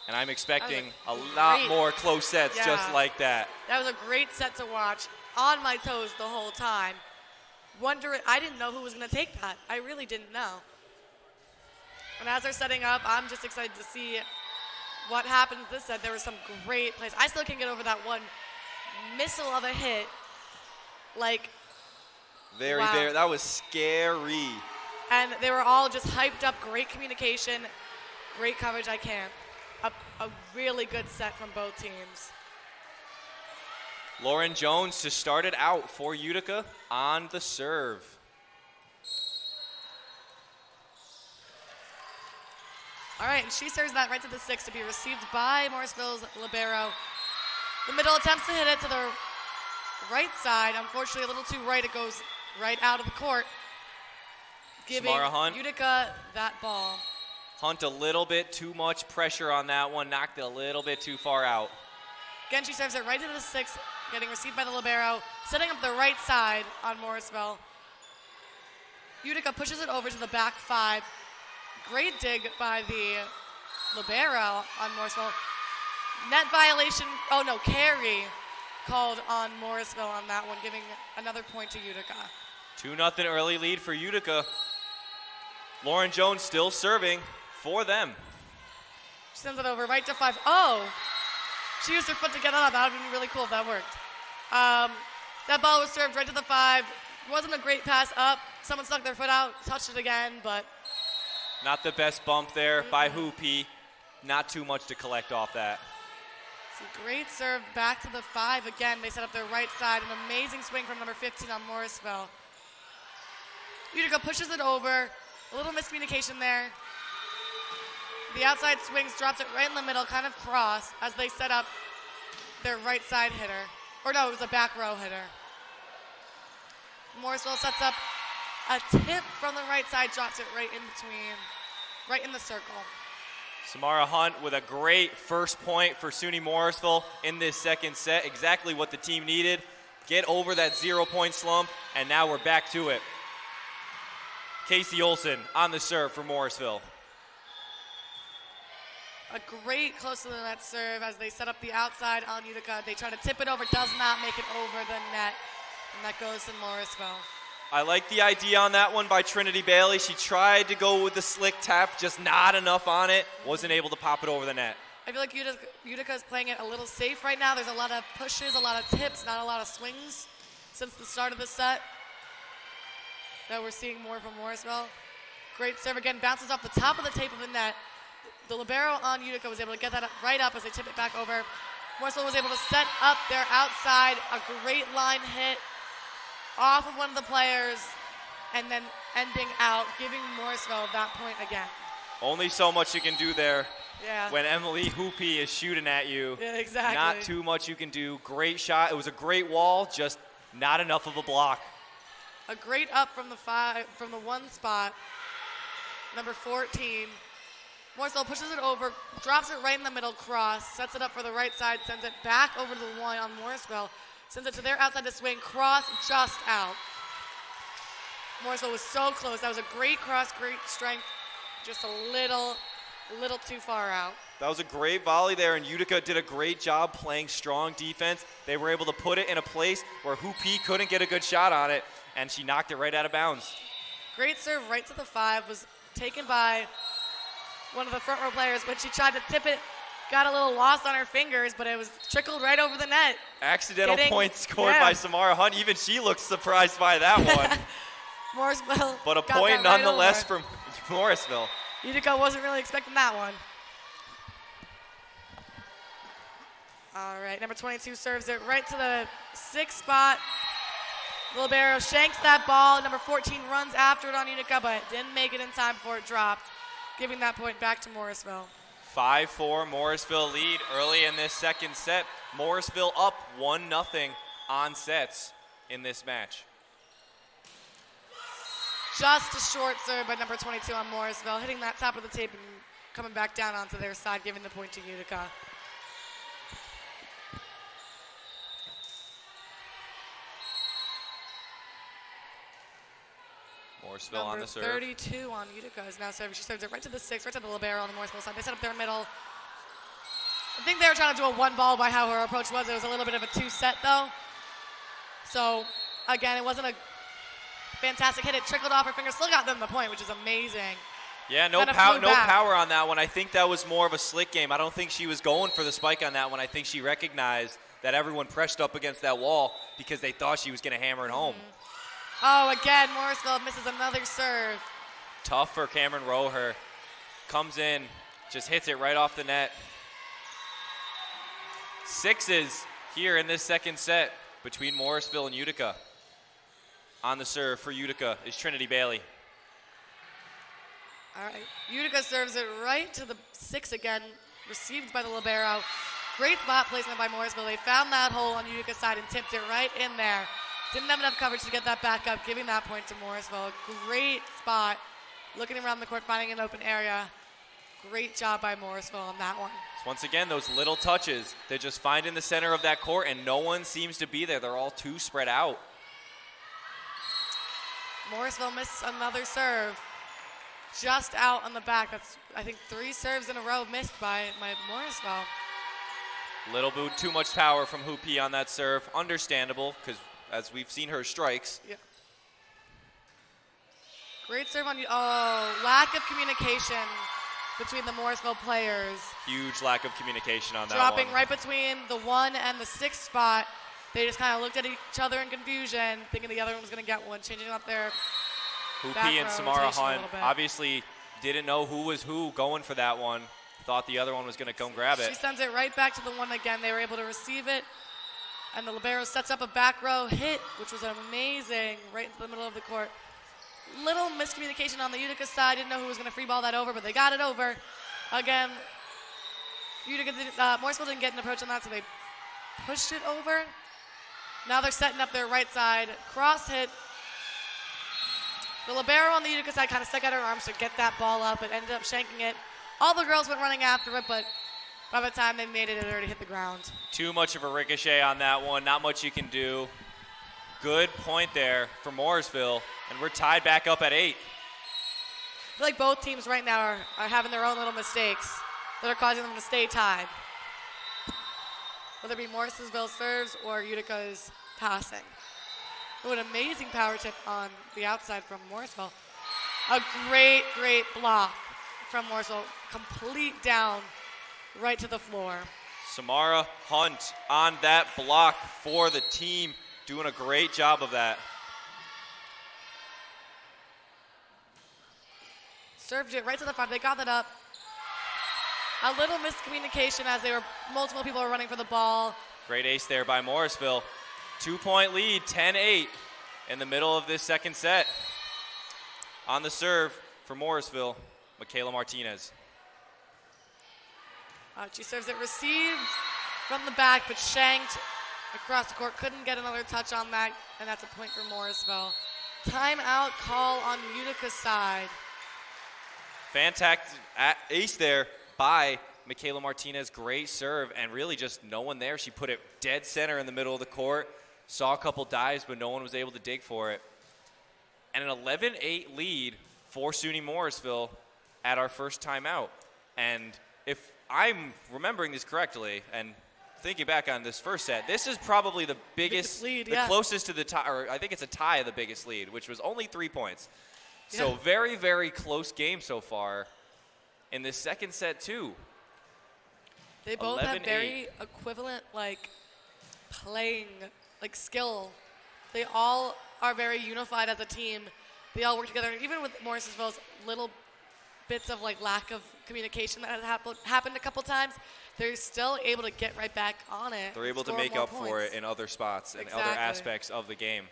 And I'm expecting a lot more close sets just like that. That was a great set to watch. On my toes the whole time. I didn't know who was going to take that. I really didn't know. And as they're setting up, I'm just excited to see what happens this set. There were some great plays. I still can't get over that one missile of a hit. Like, very, that was scary. And they were all just hyped up, great communication, great coverage. I can't. A really good set from both teams. Lauren Jones to start it out for Utica on the serve. All right, and she serves that right to the 6 to be received by Morrisville's libero. The middle attempts to hit it to the right side. Unfortunately, a little too right. It goes right out of the court, giving Utica that ball. Hunt a little bit too much pressure on that one, knocked it a little bit too far out. Again, she serves it right to the 6, getting received by the libero, setting up the right side on Morrisville. Utica pushes it over to the back 5. Great dig by the libero on Morrisville. Net violation, carry called on Morrisville on that one, giving another point to Utica. 2-0 early lead for Utica. Lauren Jones still serving for them. She sends it over right to 5. Oh, she used her foot to get on. That would have been really cool if that worked. That ball was served right to the 5. Wasn't a great pass up. Someone stuck their foot out, touched it again, but. Not the best bump there by Hoopy. Not too much to collect off that. It's a great serve back to the 5 again. They set up their right side. An amazing swing from number 15 on Morrisville. Utica pushes it over. A little miscommunication there. The outside swings, drops it right in the middle, kind of cross, as they set up their right side hitter. Or no, it was a back row hitter. Morrisville sets up a tip from the right side, drops it right in between, right in the circle. Samara Hunt with a great first point for SUNY Morrisville in this second set. Exactly what the team needed. Get over that 0-point slump, and now we're back to it. Casey Olsen on the serve for Morrisville. A great close to the net serve as they set up the outside on Utica. They try to tip it over, does not make it over the net, and that goes to Morrisville. I like the idea on that one by Trinity Bailey. She tried to go with the slick tap, just not enough on it. Wasn't able to pop it over the net. I feel like Utica is playing it a little safe right now. There's a lot of pushes, a lot of tips, not a lot of swings since the start of the set. That we're seeing more from Morrisville. Great serve again, bounces off the top of the tape of the net. The libero on Utica was able to get that right up as they tip it back over. Morrisville was able to set up their outside, a great line hit off of one of the players, and then ending out, giving Morrisville that point again. Only so much you can do there. Yeah. When Emily Hoopy is shooting at you. Yeah, exactly. Not too much you can do. Great shot. It was a great wall, just not enough of a block. A great up from the one spot. Number 14. Morrisville pushes it over, drops it right in the middle, cross, sets it up for the right side, sends it back over to the one on Morrisville, sends it to their outside to swing, cross just out. Morrisville was so close. That was a great cross, great strength, just a little too far out. That was a great volley there, and Utica did a great job playing strong defense. They were able to put it in a place where Hoopy couldn't get a good shot on it, and she knocked it right out of bounds. Great serve right to the 5, was taken by one of the front row players, but she tried to tip it, got a little lost on her fingers, but it was trickled right over the net. Accidental point scored by Samara Hunt. Even she looked surprised by that one. Morrisville But a got point that right nonetheless over. from Morrisville. Utica wasn't really expecting that one. All right, number 22 serves it right to the 6th spot. Libero shanks that ball. Number 14 runs after it on Utica, but didn't make it in time before it dropped, giving that point back to Morrisville. 5-4 Morrisville lead early in this second set. Morrisville up 1-0 on sets in this match. Just a short serve by number 22 on Morrisville, hitting that top of the tape and coming back down onto their side, giving the point to Utica. Morrisville on the serve. 32 on Utica is now serving. She serves it right to the 6, right to the libero on the Morrisville side. They set up their middle. I think they were trying to do a one ball by how her approach was. It was a little bit of a 2-set though. So again, it wasn't a fantastic hit. It trickled off her fingers. Still got them the point, which is amazing. Yeah, no power on that one. I think that was more of a slick game. I don't think she was going for the spike on that one. I think she recognized that everyone pressed up against that wall because they thought she was going to hammer it home. Oh, again, Morrisville misses another serve. Tough for Cameron Roher. Comes in, just hits it right off the net. 6s here in this second set between Morrisville and Utica. On the serve for Utica is Trinity Bailey. All right, Utica serves it right to the 6 again, received by the libero. Great spot placement by Morrisville. They found that hole on Utica's side and tipped it right in there. Didn't have enough coverage to get that back up, giving that point to Morrisville. Great spot, looking around the court, finding an open area. Great job by Morrisville on that one. Once again, those little touches, they just find in the center of that court, and no one seems to be there. They're all too spread out. Morrisville missed another serve. Just out on the back. That's, I think, 3 serves in a row missed by Morrisville. Little bit too much power from Hoopy on that serve. Understandable, because as we've seen her strikes. Yeah. Great serve on you. Oh, lack of communication between the Morrisville players. Huge lack of communication on that Dropping one. right between the 1 and the 6 spot. They just kind of looked at each other in confusion, thinking the other one was going to get one, changing up their Hoopy and Samara Hunt obviously didn't know who was who going for that one. Thought the other one was going to come grab it. She sends it right back to the 1 again. They were able to receive it. And the libero sets up a back row hit, which was amazing, right into the middle of the court. Little miscommunication on the Utica side. Didn't know who was going to free ball that over, but they got it over. Again, Morrisville didn't get an approach on that, so they pushed it over. Now they're setting up their right side. Cross hit. The libero on the Utica side kind of stuck out her arms to get that ball up and ended up shanking it. All the girls went running after it, but by the time they made it, it already hit the ground. Too much of a ricochet on that one. Not much you can do. Good point there for Morrisville, and we're tied back up at 8. I feel like both teams right now are having their own little mistakes that are causing them to stay tied. Whether it be Morrisville serves or Utica's passing. Oh, an amazing power tip on the outside from Morrisville. A great, great block from Morrisville. Complete down right to the floor. Samara Hunt on that block for the team, doing a great job of that. Served it right to the 5. They got that up. A little miscommunication as multiple people were running for the ball. Great ace there by Morrisville. 2-point lead, 10-8 in the middle of this second set. On the serve for Morrisville, Michaela Martinez. She serves it received from the back, but shanked across the court. Couldn't get another touch on that, and that's a point for Morrisville. Timeout call on Utica's side. Fantastic ace there by Michaela Martinez. Great serve, and really just no one there. She put it dead center in the middle of the court. Saw a couple dives, but no one was able to dig for it. And an 11-8 lead for SUNY Morrisville at our first timeout. And if I'm remembering this correctly, and thinking back on this first set, this is probably the biggest lead, the closest to the tie, or I think it's a tie of the biggest lead, which was only 3 points. So very, very close game so far. In this second set, too. They both have very equivalent, playing, skill. They all are very unified as a team. They all work together. Even with Morrisville's little bits of, lack of communication that has happened a couple times, they're still able to get right back on it. They're able to make up for it in other spots and other aspects of the game.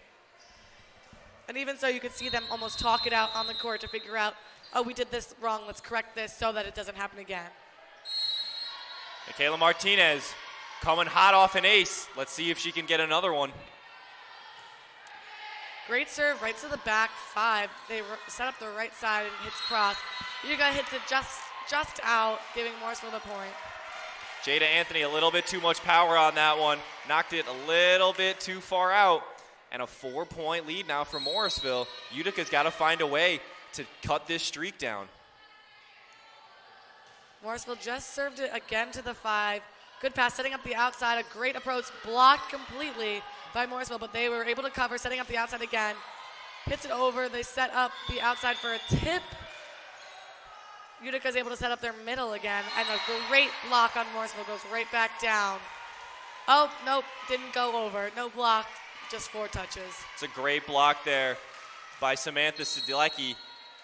And even so, you could see them almost talk it out on the court to figure out, oh, we did this wrong, let's correct this so that it doesn't happen again. Michaela Martinez coming hot off an ace. Let's see if she can get another one. Great serve right to the back 5. They set up the right side and hits cross. Utica hits it just out, giving Morrisville the point. Jada Anthony, a little bit too much power on that one. Knocked it a little bit too far out. And a 4-point lead now for Morrisville. Utica's got to find a way to cut this streak down. Morrisville just served it again to the 5. Good pass, setting up the outside. A great approach, blocked completely by Morrisville, but they were able to cover, setting up the outside again. Hits it over. They set up the outside for a tip. Utica's able to set up their middle again, and a great block on Morrisville goes right back down. Oh, nope, didn't go over. No block, just 4 touches. It's a great block there by Samantha Sidelecki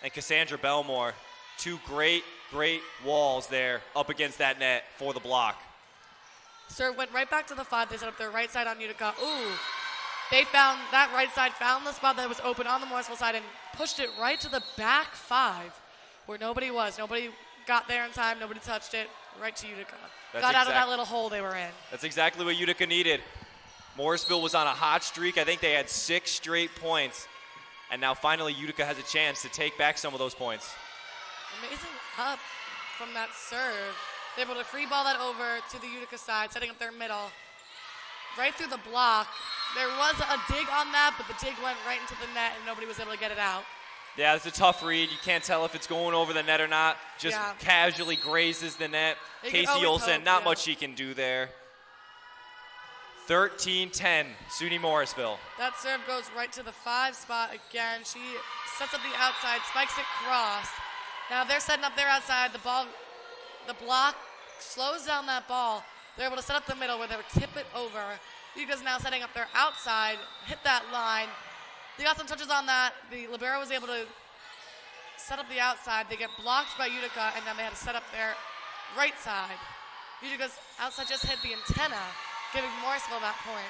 and Cassandra Belmore. 2 great walls there up against that net for the block. Serve went right back to the 5. They set up their right side on Utica. Ooh, they found that right side, found the spot that was open on the Morrisville side and pushed it right to the back 5 where nobody was. Nobody got there in time. Nobody touched it. Right to Utica. Got out of that little hole they were in. That's exactly what Utica needed. Morrisville was on a hot streak. I think they had 6 straight points. And now finally Utica has a chance to take back some of those points. Amazing up from that serve. They're able to free ball that over to the Utica side, setting up their middle. Right through the block. There was a dig on that, but the dig went right into the net and nobody was able to get it out. Yeah, it's a tough read. You can't tell if it's going over the net or not. Just casually grazes the net. Casey Olsen, not much she can do there. 13-10, SUNY Morrisville. That serve goes right to the 5 spot again. She sets up the outside, spikes it cross. Now they're setting up their outside. The block slows down that ball. They're able to set up the middle where they would tip it over. Utica's now setting up their outside, hit that line. They got some touches on that. The libero was able to set up the outside. They get blocked by Utica, and then they had to set up their right side. Utica's outside just hit the antenna, giving Morrisville that point.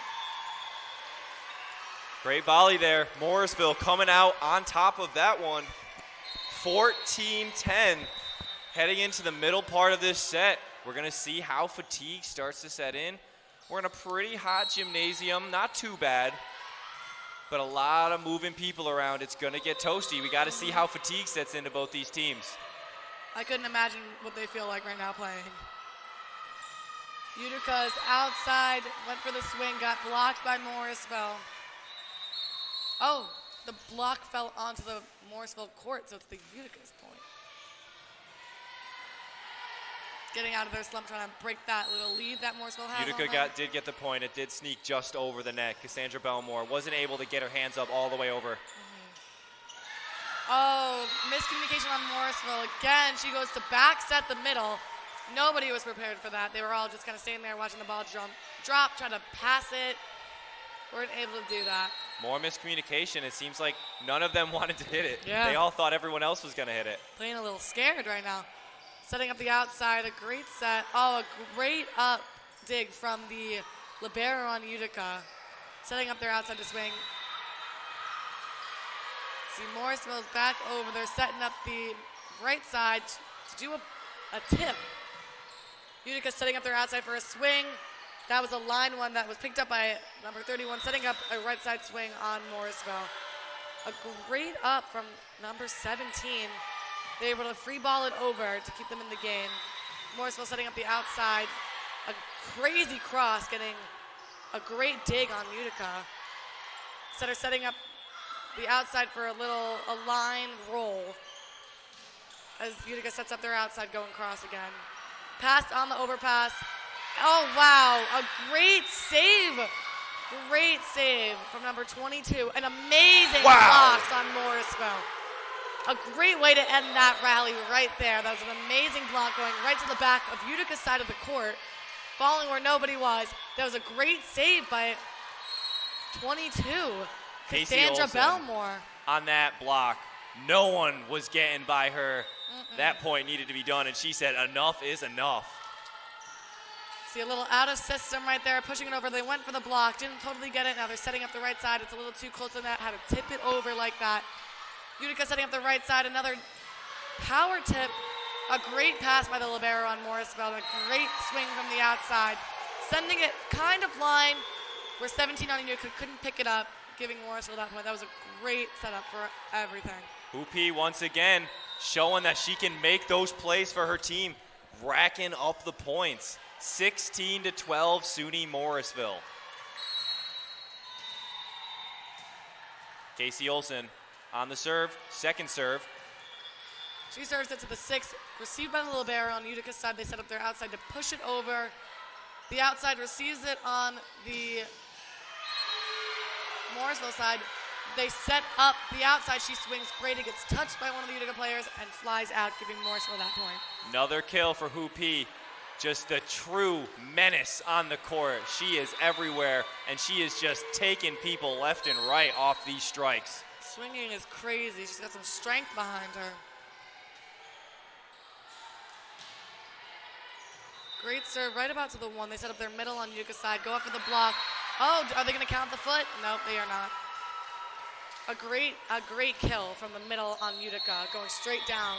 Great volley there. Morrisville coming out on top of that one. 14-10. Heading into the middle part of this set, we're going to see how fatigue starts to set in. We're in a pretty hot gymnasium, not too bad, but a lot of moving people around. It's going to get toasty. We got to see how fatigue sets into both these teams. I couldn't imagine what they feel like right now playing. Utica's outside, went for the swing, got blocked by Morrisville. Oh, the block fell onto the Morrisville court, so it's the Utica's point. Getting out of their slump, trying to break that little lead that Morrisville had. Utica did get the point. It did sneak just over the net. Cassandra Belmore wasn't able to get her hands up all the way over. Oh, miscommunication on Morrisville. Again, she goes to back set the middle. Nobody was prepared for that. They were all just kind of standing there watching the ball drop, trying to pass it. Weren't able to do that. More miscommunication. It seems like none of them wanted to hit it. Yeah. They all thought everyone else was going to hit it. Playing a little scared right now. setting up the outside, a great set. Oh, a great up dig from the libero on Utica. Setting up their outside to swing. See, Morrisville's back over. They're setting up the right side to do a tip. Utica setting up their outside for a swing. That was a line one that was picked up by number 31, setting up a right side swing on Morrisville. A great up from number 17. They were able to free ball it over to keep them in the game. Morrisville setting up the outside. A crazy cross, getting a great dig on Utica. Setter setting up the outside for a line roll as Utica sets up their outside going cross again. Passed on the overpass. Oh, wow, a great save. Great save from number 22. An amazing blocks on Morrisville. A great way to end that rally right there. That was an amazing block going right to the back of Utica's side of the court, falling where nobody was. That was a great save by 22. Cassandra Belmore. On that block, no one was getting by her. That point needed to be done, and she said enough is enough. See a little out of system right there, pushing it over. They went for the block, didn't totally get it. Now they're setting up the right side. It's a little too close to that. Had to tip it over like that. Utica setting up the right side, another power tip. A great pass by the libero on Morrisville. A great swing from the outside. Sending it kind of line where 17 on Utica couldn't pick it up, giving Morrisville that point. That was a great setup for everything. Hoopy once again showing that she can make those plays for her team, racking up the points. 16-12, SUNY Morrisville. Casey Olsen on the serve, second serve. She serves it to the 6, received by the libero on Utica's side. They set up their outside to push it over. The outside receives it on the Morrisville side. They set up the outside. She swings great. It gets touched by one of the Utica players and flies out, giving Morrisville that point. Another kill for Hoopy. Just a true menace on the court. She is everywhere, and she is just taking people left and right off these strikes. Swinging is crazy. She's got some strength behind her. Great serve right about to the 1. They set up their middle on Utica's side. Go up for the block. Oh, are they going to count the foot? Nope, they are not. A great kill from the middle on Utica, going straight down.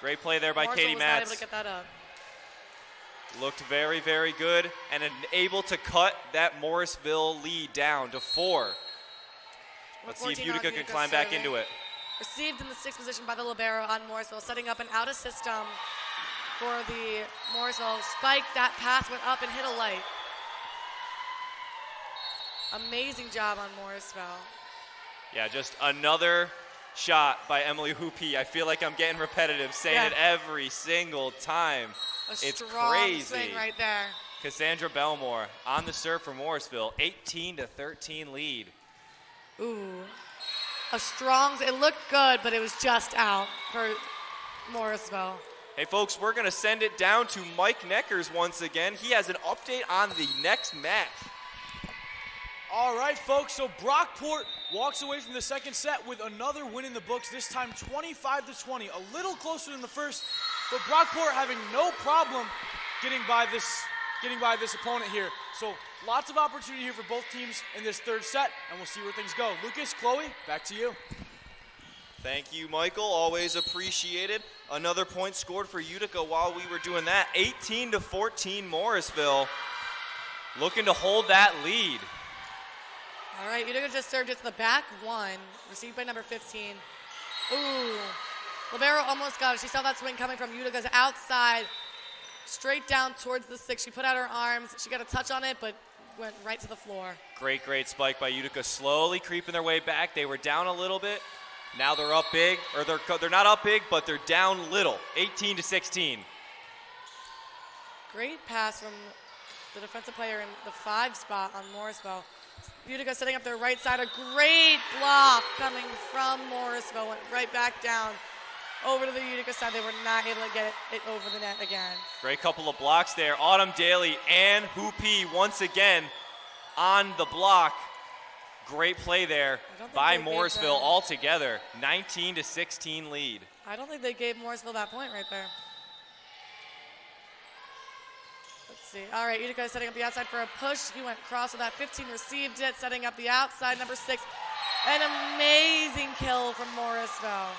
Great play there by Katie was Matz. not able to get that up. Looked very, very good and able to cut that Morrisville lead down to 4. Let's see if Utica can climb back into it. Received in the 6th position by the libero on Morrisville, setting up an out of system for the Morrisville. Spike, that pass went up and hit a light. Amazing job on Morrisville. Yeah, just another shot by Emily Hoopy. I feel like I'm getting repetitive, saying it every single time. It's crazy. Swing right there. Cassandra Belmore on the serve for Morrisville, 18-13 lead. Ooh, a strong, it looked good, but it was just out for Morrisville. Hey folks, we're gonna send it down to Mike Neckers once again. He has an update on the next match. All right, folks, so Brockport walks away from the second set with another win in the books, this time 25-20, a little closer than the first, but Brockport having no problem getting by this opponent here. So lots of opportunity here for both teams in this third set, and we'll see where things go. Lucas, Chloe, back to you. Thank you, Michael. Always appreciated. Another point scored for Utica while we were doing that. 18-14 Morrisville looking to hold that lead. All right, Utica just served it to the back 1, received by number 15. Ooh, libero almost got it. She saw that swing coming from Utica's outside, straight down towards the 6. She put out her arms. She got a touch on it, but went right to the floor. Great spike by Utica, slowly creeping their way back. They were down a little bit. Now they're up big, or they're not up big, but they're down little, 18-16. Great pass from the defensive player in the 5 spot on Morrisville. Utica setting up their right side. A great block coming from Morrisville. Went right back down over to the Utica side. They were not able to get it over the net again. Great couple of blocks there. Autumn Daly and Hoopy once again on the block. Great play there by Morrisville altogether. 19-16 lead. I don't think they gave Morrisville that point right there. Let's see. All right, Utica is setting up the outside for a push. He went cross with that 15, received it, setting up the outside, number 6. An amazing kill from Morrisville.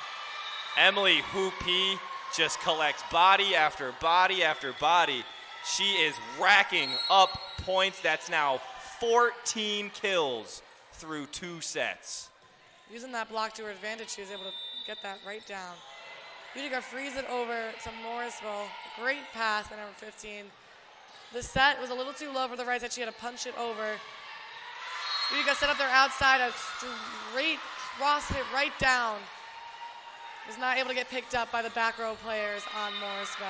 Emily Hoopy just collects body after body after body. She is racking up points. That's now 14 kills through 2 sets. Using that block to her advantage, she was able to get that right down. Utica frees it over to Morrisville. Great pass by number 15. The set was a little too low for the right side. She had to punch it over. Utica set up their outside, a straight cross hit right down. Was not able to get picked up by the back row players on Morrisville.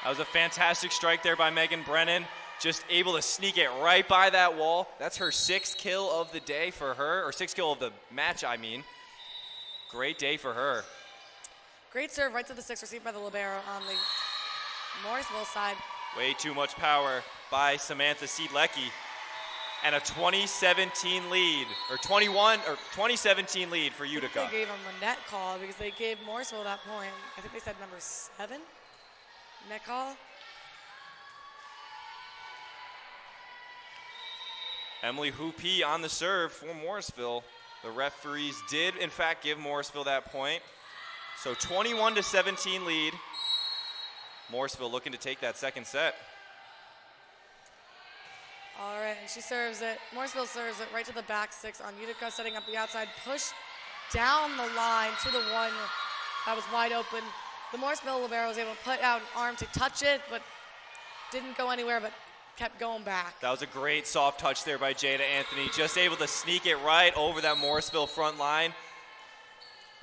That was a fantastic strike there by Megan Brennan. Just able to sneak it right by that wall. That's her 6th kill of the day for her, or 6th kill of the match, I mean. Great day for her. Great serve right to the 6, received by the libero on the Morrisville side. Way too much power by Samantha Seedlecki. And a 2017 lead, or 2017 lead for Utica. I think they gave them a net call because they gave Morrisville that point. I think they said number 7 net call. Emily Hoopy on the serve for Morrisville. The referees did, in fact, give Morrisville that point. So 21-17 lead. Morrisville looking to take that second set. All right, and she serves it. Morrisville serves it right to the back 6 on Utica, setting up the outside push down the line to the 1 that was wide open. The Morrisville libero was able to put out an arm to touch it, but didn't go anywhere, but kept going back. That was a great soft touch there by Jada Anthony. Just able to sneak it right over that Morrisville front line.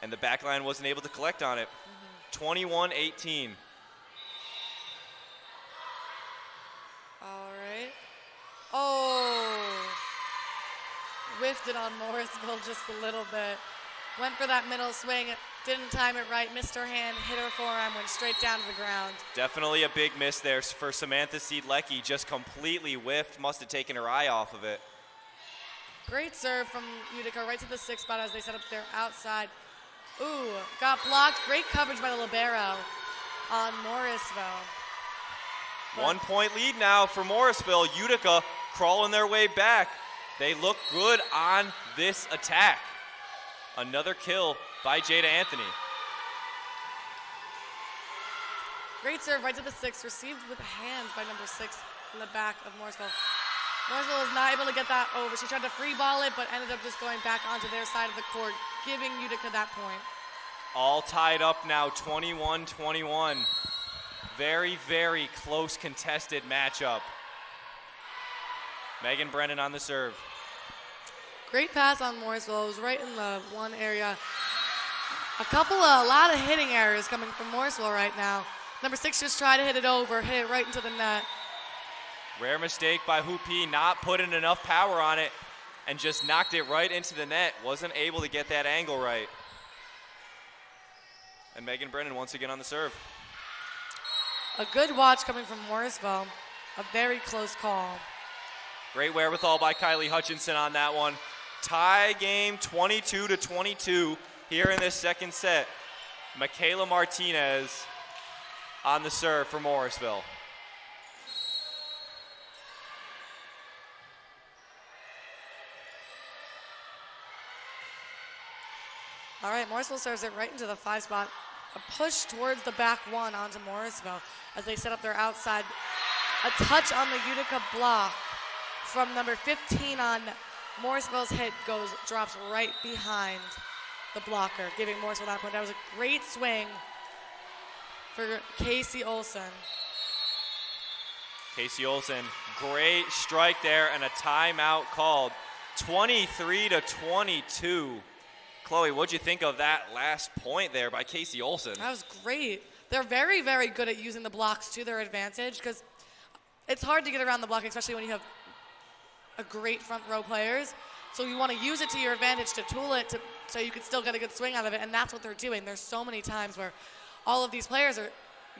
And the back line wasn't able to collect on it. 21-18. All right. Oh. Whiffed it on Morrisville just a little bit. Went for that middle swing. Didn't time it right. Missed her hand, hit her forearm, went straight down to the ground. Definitely a big miss there for Samantha Seedlecki. Just completely whiffed. Must have taken her eye off of it. Great serve from Utica right to the 6 spot as they set up their outside. Ooh, got blocked. Great coverage by the libero on Morrisville. 1 point lead now for Morrisville. Utica crawling their way back. They look good on this attack. Another kill by Jada Anthony. Great serve right to the 6, received with hands by number 6 in the back of Morrisville. Morrisville was not able to get that over. She tried to free ball it, but ended up just going back onto their side of the court, giving Utica that point. All tied up now, 21-21. Very, very close contested matchup. Megan Brennan on the serve. Great pass on Morrisville. It was right in the 1 area. A lot of hitting errors coming from Morrisville right now. Number 6 just tried to hit it over, hit it right into the net. Rare mistake by Hoopy, not putting enough power on it and just knocked it right into the net. Wasn't able to get that angle right. And Megan Brennan once again on the serve. A good watch coming from Morrisville. A very close call. Great wherewithal by Kylie Hutchinson on that one. Tie game 22-22 here in this second set. Michaela Martinez on the serve for Morrisville. All right, Morrisville serves it right into the 5 spot. A push towards the back 1 onto Morrisville as they set up their outside. A touch on the Utica block from number 15 on Morrisville's hit drops right behind the blocker, giving Morrisville that point. That was a great swing for Casey Olson. Casey Olson, great strike there and a timeout called. 23-22. Chloe, what'd you think of that last point there by Casey Olson? That was great. They're very, very good at using the blocks to their advantage because it's hard to get around the block, especially when you have a great front row players. So you want to use it to your advantage to tool it so you can still get a good swing out of it, and that's what they're doing. There's so many times where all of these players are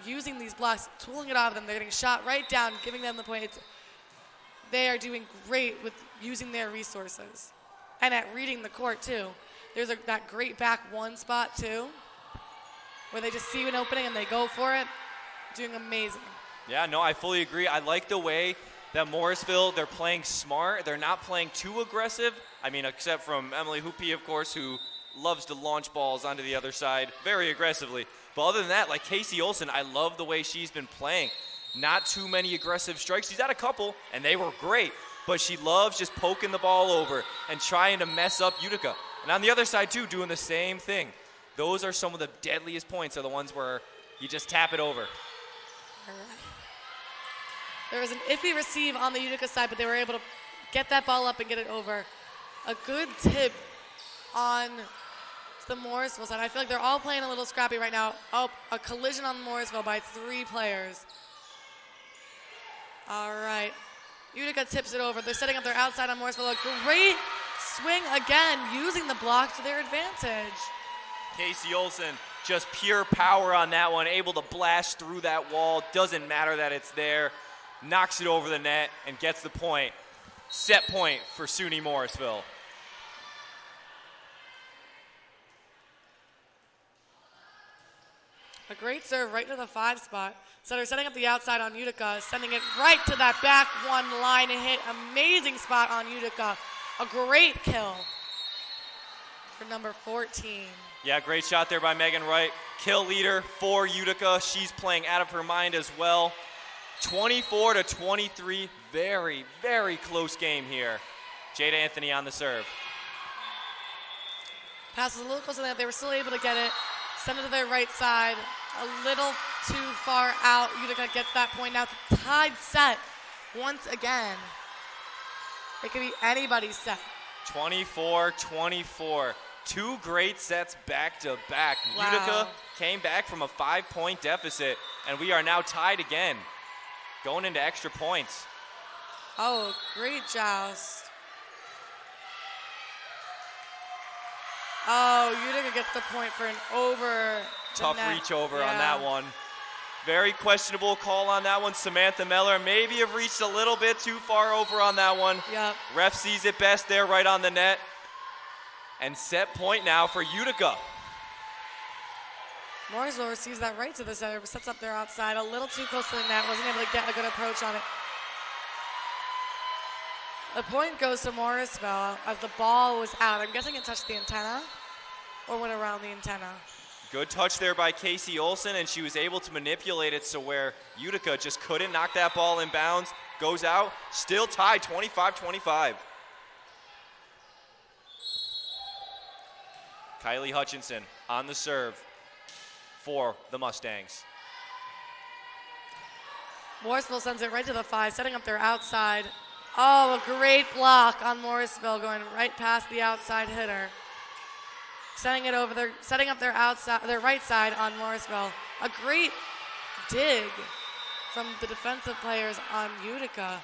using these blocks, tooling it out of them. They're getting shot right down, giving them the point. They are doing great with using their resources and at reading the court, too. There's that great back 1 spot, too, where they just see an opening and they go for it. Doing amazing. Yeah, no, I fully agree. I like the way that Morrisville, they're playing smart. They're not playing too aggressive. I mean, except from Emily Hoopy, of course, who loves to launch balls onto the other side very aggressively. But other than that, like Casey Olsen, I love the way she's been playing. Not too many aggressive strikes. She's had a couple, and they were great. But she loves just poking the ball over and trying to mess up Utica. And on the other side, too, doing the same thing. Those are some of the deadliest points, are the ones where you just tap it over. There was an iffy receive on the Utica side, but they were able to get that ball up and get it over. A good tip on the Morrisville side. I feel like they're all playing a little scrappy right now. Oh, a collision on Morrisville by 3 players. All right. Utica tips it over. They're setting up their outside on Morrisville. A great swing again, using the block to their advantage. Casey Olsen, just pure power on that one, able to blast through that wall. Doesn't matter that it's there. Knocks it over the net and gets the point. Set point for SUNY Morrisville. A great serve right to the 5 spot. So they're setting up the outside on Utica, sending it right to that back one line and hit. Amazing spot on Utica. A great kill for number 14. Yeah, great shot there by Megan Wright. Kill leader for Utica. She's playing out of her mind as well. 24-23, very, very close game here. Jada Anthony on the serve. Pass was a little closer than that. They were still able to get it. Send it to their right side. A little too far out. Utica gets that point. Now it's a tied set once again. It could be anybody's set. 24-24. 2 great sets back to back. Wow. Utica came back from a 5-point deficit, and we are now tied again, going into extra points. Oh, great joust. Oh, Utica gets the point for an over. Tough reach over on that one. Very questionable call on that one. Samantha Meller maybe have reached a little bit too far over on that one. Yep. Ref sees it best there right on the net. And set point now for Utica. Morrisville receives that right to the center, sets up their outside a little too close to the net, wasn't able to get a good approach on it. The point goes to Morrisville as the ball was out. I'm guessing it touched the antenna or went around the antenna. Good touch there by Casey Olsen, and she was able to manipulate it so where Utica just couldn't knock that ball in bounds. Goes out, still tied 25-25. Kylie Hutchinson on the serve for the Mustangs. Morrisville sends it right to the 5, setting up their outside. Oh, a great block on Morrisville, going right past the outside hitter. Setting it over, they're setting up their outside, their right side on Morrisville. A great dig from the defensive players on Utica.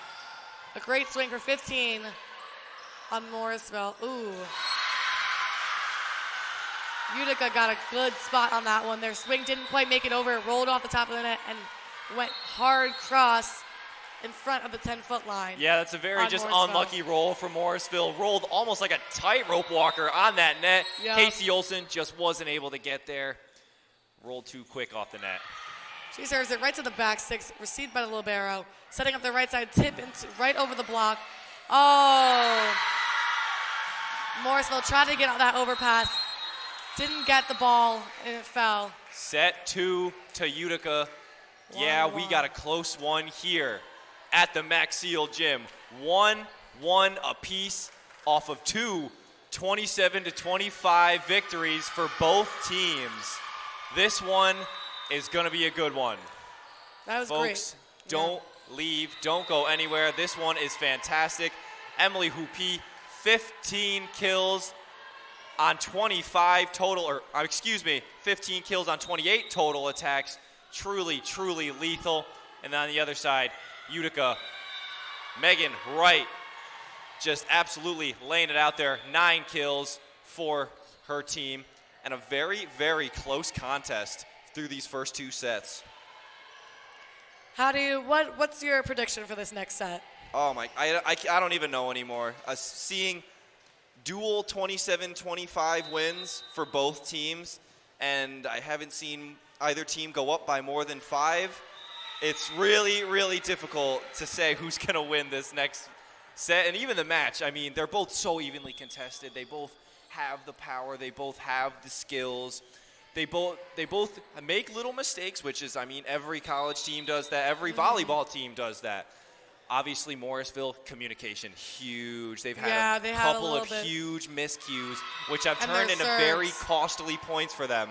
A great swing for 15 on Morrisville. Ooh. Utica got a good spot on that one. Their swing didn't quite make it over. It rolled off the top of the net and went hard cross in front of the 10-foot line. Yeah, that's a very just Morrisville. unlucky roll for Morrisville. Rolled almost like a tightrope walker on that net. Yep. Casey Olsen just wasn't able to get there. Rolled too quick off the net. She serves it right to the back 6, received by the libero. Setting up the right side, tip into right over the block. Oh! Morrisville tried to get on that overpass. Didn't get the ball, and it fell. Set 2 to Utica. Yeah, we got a close one here at the Maxiel Gym. 1-1 apiece off of 2 27-25 victories for both teams. This one is going to be a good one. That was Folks, great. don't leave. Don't go anywhere. This one is fantastic. Emily Hoopy, 15 kills on 25 total, or 15 kills on 28 total attacks. Truly, truly lethal. And on the other side, Utica, Megan Wright, just absolutely laying it out there. 9 kills for her team. And a very, very close contest through these first 2 sets. What's your prediction for this next set? Oh my, I don't even know anymore. Seeing dual 27-25 wins for both teams, and I haven't seen either team go up by more than 5. It's really, really difficult to say who's going to win this next set and even the match. I mean, they're both so evenly contested. They both have the power. They both have the skills. They both make little mistakes, which is, I mean, every college team does that. Every volleyball team does that. Obviously, Morrisville, communication, huge. They've had a couple of huge miscues, which have turned into very costly points for them.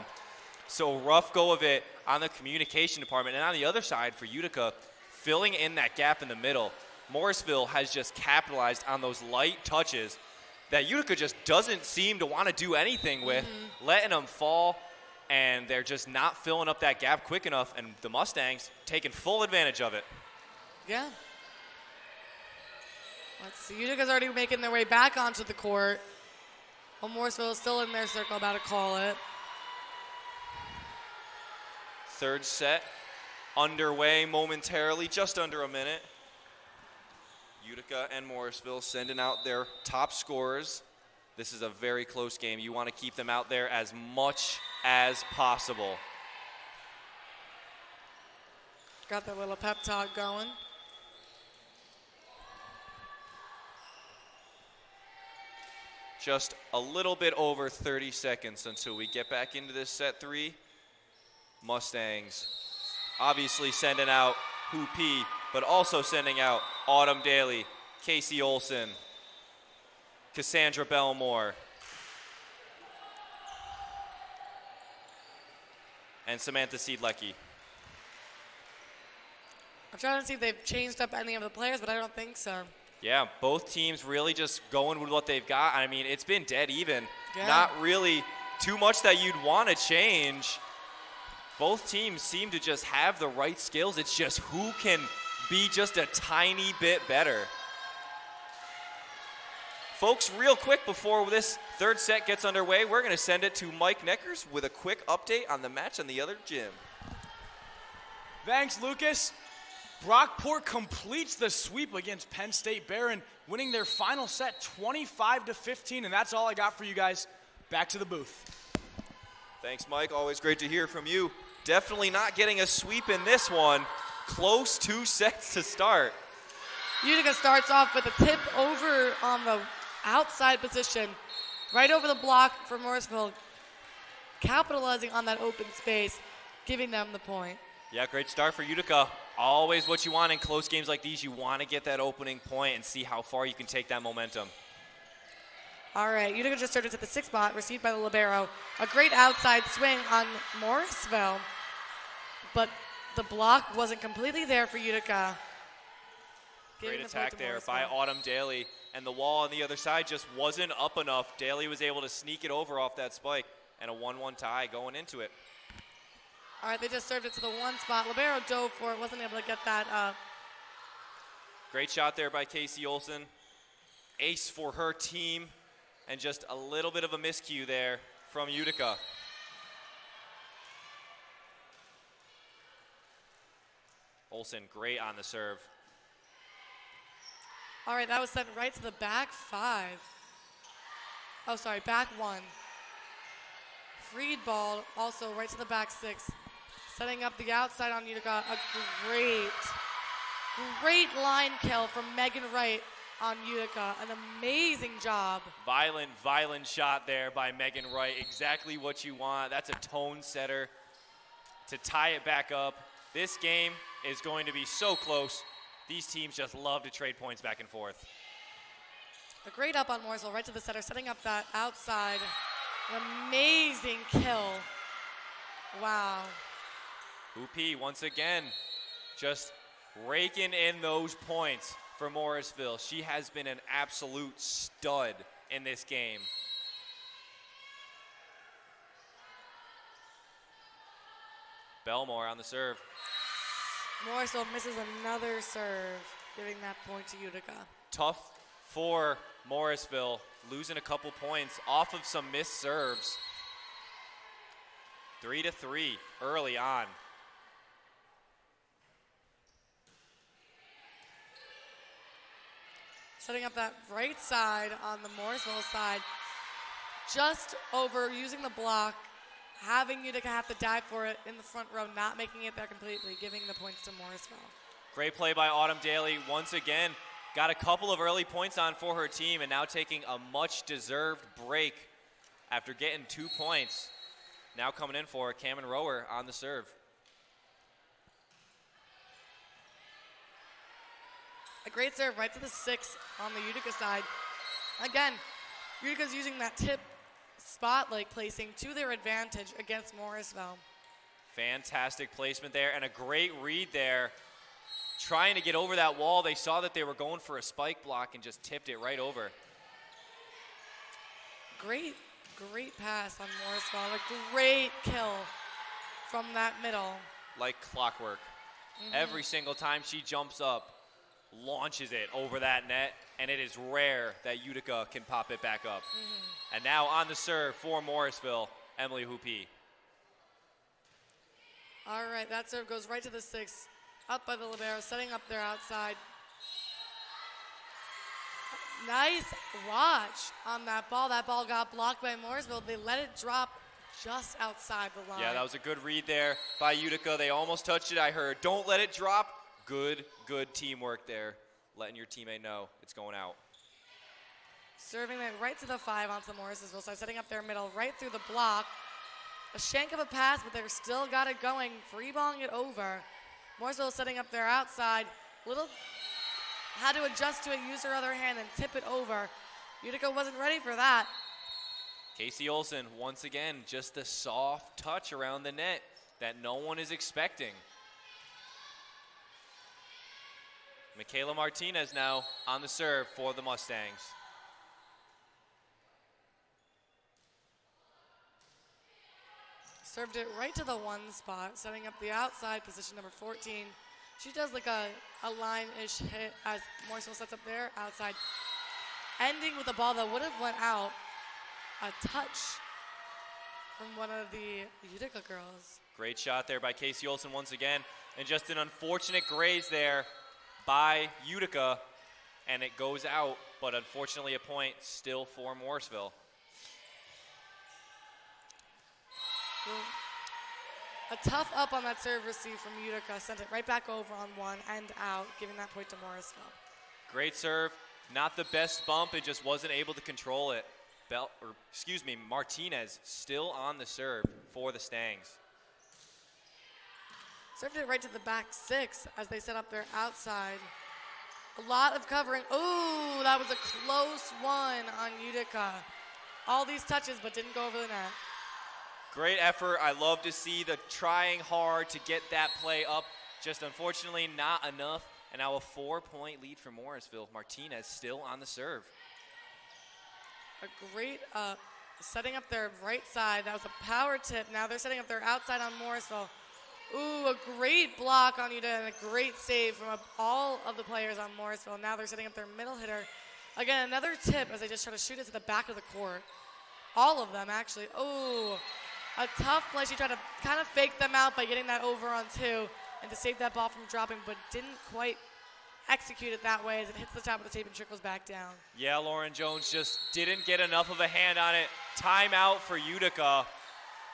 So rough go of it on the communication department. And on the other side for Utica, filling in that gap in the middle, Morrisville has just capitalized on those light touches that Utica just doesn't seem to want to do anything with, letting them fall, and they're just not filling up that gap quick enough, and the Mustangs taking full advantage of it. Yeah. Let's see. Utica's already making their way back onto the court. Well, Morrisville is still in their circle, about to call it. Third set underway momentarily, just under a minute. Utica and Morrisville sending out their top scorers. This is a very close game. You want to keep them out there as much as possible. Got their little pep talk going. Just a little bit over 30 seconds until we get back into this set three. Mustangs obviously sending out Hoopy, but also sending out Autumn Daly, Casey Olson, Cassandra Belmore, and Samantha Seedlecki. I'm trying to see if they've changed up any of the players, but I don't think so. Yeah, both teams really just going with what they've got. I mean, it's been dead even. Yeah. Not really too much that you'd want to change. Both teams seem to just have the right skills. It's just who can be just a tiny bit better. Folks, real quick before this third set gets underway, we're going to send it to Mike Neckers with a quick update on the match on the other gym. Thanks, Lucas. Brockport completes the sweep against Penn State Behrend, winning their final set 25-15, and that's all I got for you guys. Back to the booth. Thanks, Mike. Always great to hear from you. Definitely not getting a sweep in this one. Close 2 sets to start. Utica starts off with a tip over on the outside position, right over the block for Morrisville, capitalizing on that open space, giving them the point. Yeah, great start for Utica. Always what you want in close games like these. You want to get that opening point and see how far you can take that momentum. All right, Utica just started to the 6th spot, received by the libero. A great outside swing on Morrisville, but the block wasn't completely there for Utica. Great attack there by Autumn Daly, and the wall on the other side just wasn't up enough. Daly was able to sneak it over off that spike, and a 1-1 tie going into it. All right, they just served it to the 1 spot. Libero dove for it, wasn't able to get that up. Great shot there by Casey Olson. Ace for her team, and just a little bit of a miscue there from Utica. Olson, great on the serve. All right, that was sent right to the back 5. Oh, sorry, back 1. Freed ball, also right to the back 6. Setting up the outside on Utica. A great line kill from Megan Wright on Utica. An amazing job. Violent shot there by Megan Wright. Exactly what you want. That's a tone setter to tie it back up. This game is going to be so close. These teams just love to trade points back and forth. A great up on Morrisville, right to the center, setting up that outside. An amazing kill. Wow. Hoopy once again just raking in those points for Morrisville. She has been an absolute stud in this game. Belmore on the serve. Morrisville misses another serve, giving that point to Utica. Tough for Morrisville, losing a couple points off of some missed serves. 3-3 early on. Setting up that right side on the Morrisville side. Just over, using the block having Utica have to dive for it in the front row, not making it there completely, giving the points to Morrisville. Great play by Autumn Daly. Once again, got a couple of early points on for her team and now taking a much-deserved break after getting 2 points. Now coming in for Cameron Rower on the serve. A great serve right to the 6 on the Utica side. Again, Utica's using that tip spotlight placing to their advantage against Morrisville. Fantastic placement there and a great read there. Trying to get over that wall. They saw that they were going for a spike block and just tipped it right over. Great pass on Morrisville. A great kill from that middle. Like clockwork. Every single time she jumps up, launches it over that net, and it is rare that Utica can pop it back up. And now on the serve for Morrisville, Emily Hoopy. All right, that serve goes right to the 6, up by the libero, setting up their outside. Nice watch on that ball. That ball got blocked by Morrisville. They let it drop just outside the line. Yeah, that was a good read there by Utica. They almost touched it, I heard. Don't let it drop. Good teamwork there, letting your teammate know it's going out. Serving it right to the 5 onto Morrisville side, setting up their middle right through the block. A shank of a pass, but they're still got it going, free-balling it over. Morrisville setting up their outside. Had to adjust to it, use her other hand, and tip it over. Utica wasn't ready for that. Casey Olsen, once again, just the soft touch around the net that no one is expecting. Michaela Martinez now on the serve for the Mustangs. Served it right to the 1 spot, setting up the outside position, number 14. She does like a line-ish hit as Morrisville sets up their outside, ending with a ball that would have went out. A touch from one of the Utica girls. Great shot there by Casey Olsen once again, and just an unfortunate graze there by Utica, and it goes out, but unfortunately a point still for Morrisville. A tough up on that serve receive from Utica, sent it right back over on 1 and out, giving that point to Morrisville. Great serve, not the best bump, it just wasn't able to control it. Martinez still on the serve for the Stangs. Served it right to the back 6 as they set up their outside. A lot of covering. Ooh, that was a close one on Utica. All these touches, but didn't go over the net. Great effort. I love to see the trying hard to get that play up. Just unfortunately not enough. And now a 4-point lead for Morrisville. Martinez still on the serve. A great setting up their right side. That was a power tip. Now they're setting up their outside on Morrisville. Ooh, a great block on Utica and a great save from all of the players on Morrisville. Now they're setting up their middle hitter. Again, another tip as they just try to shoot it to the back of the court. All of them, actually. Ooh, a tough play. She tried to kind of fake them out by getting that over on 2 and to save that ball from dropping, but didn't quite execute it that way as it hits the top of the tape and trickles back down. Yeah, Lauren Jones just didn't get enough of a hand on it. Timeout for Utica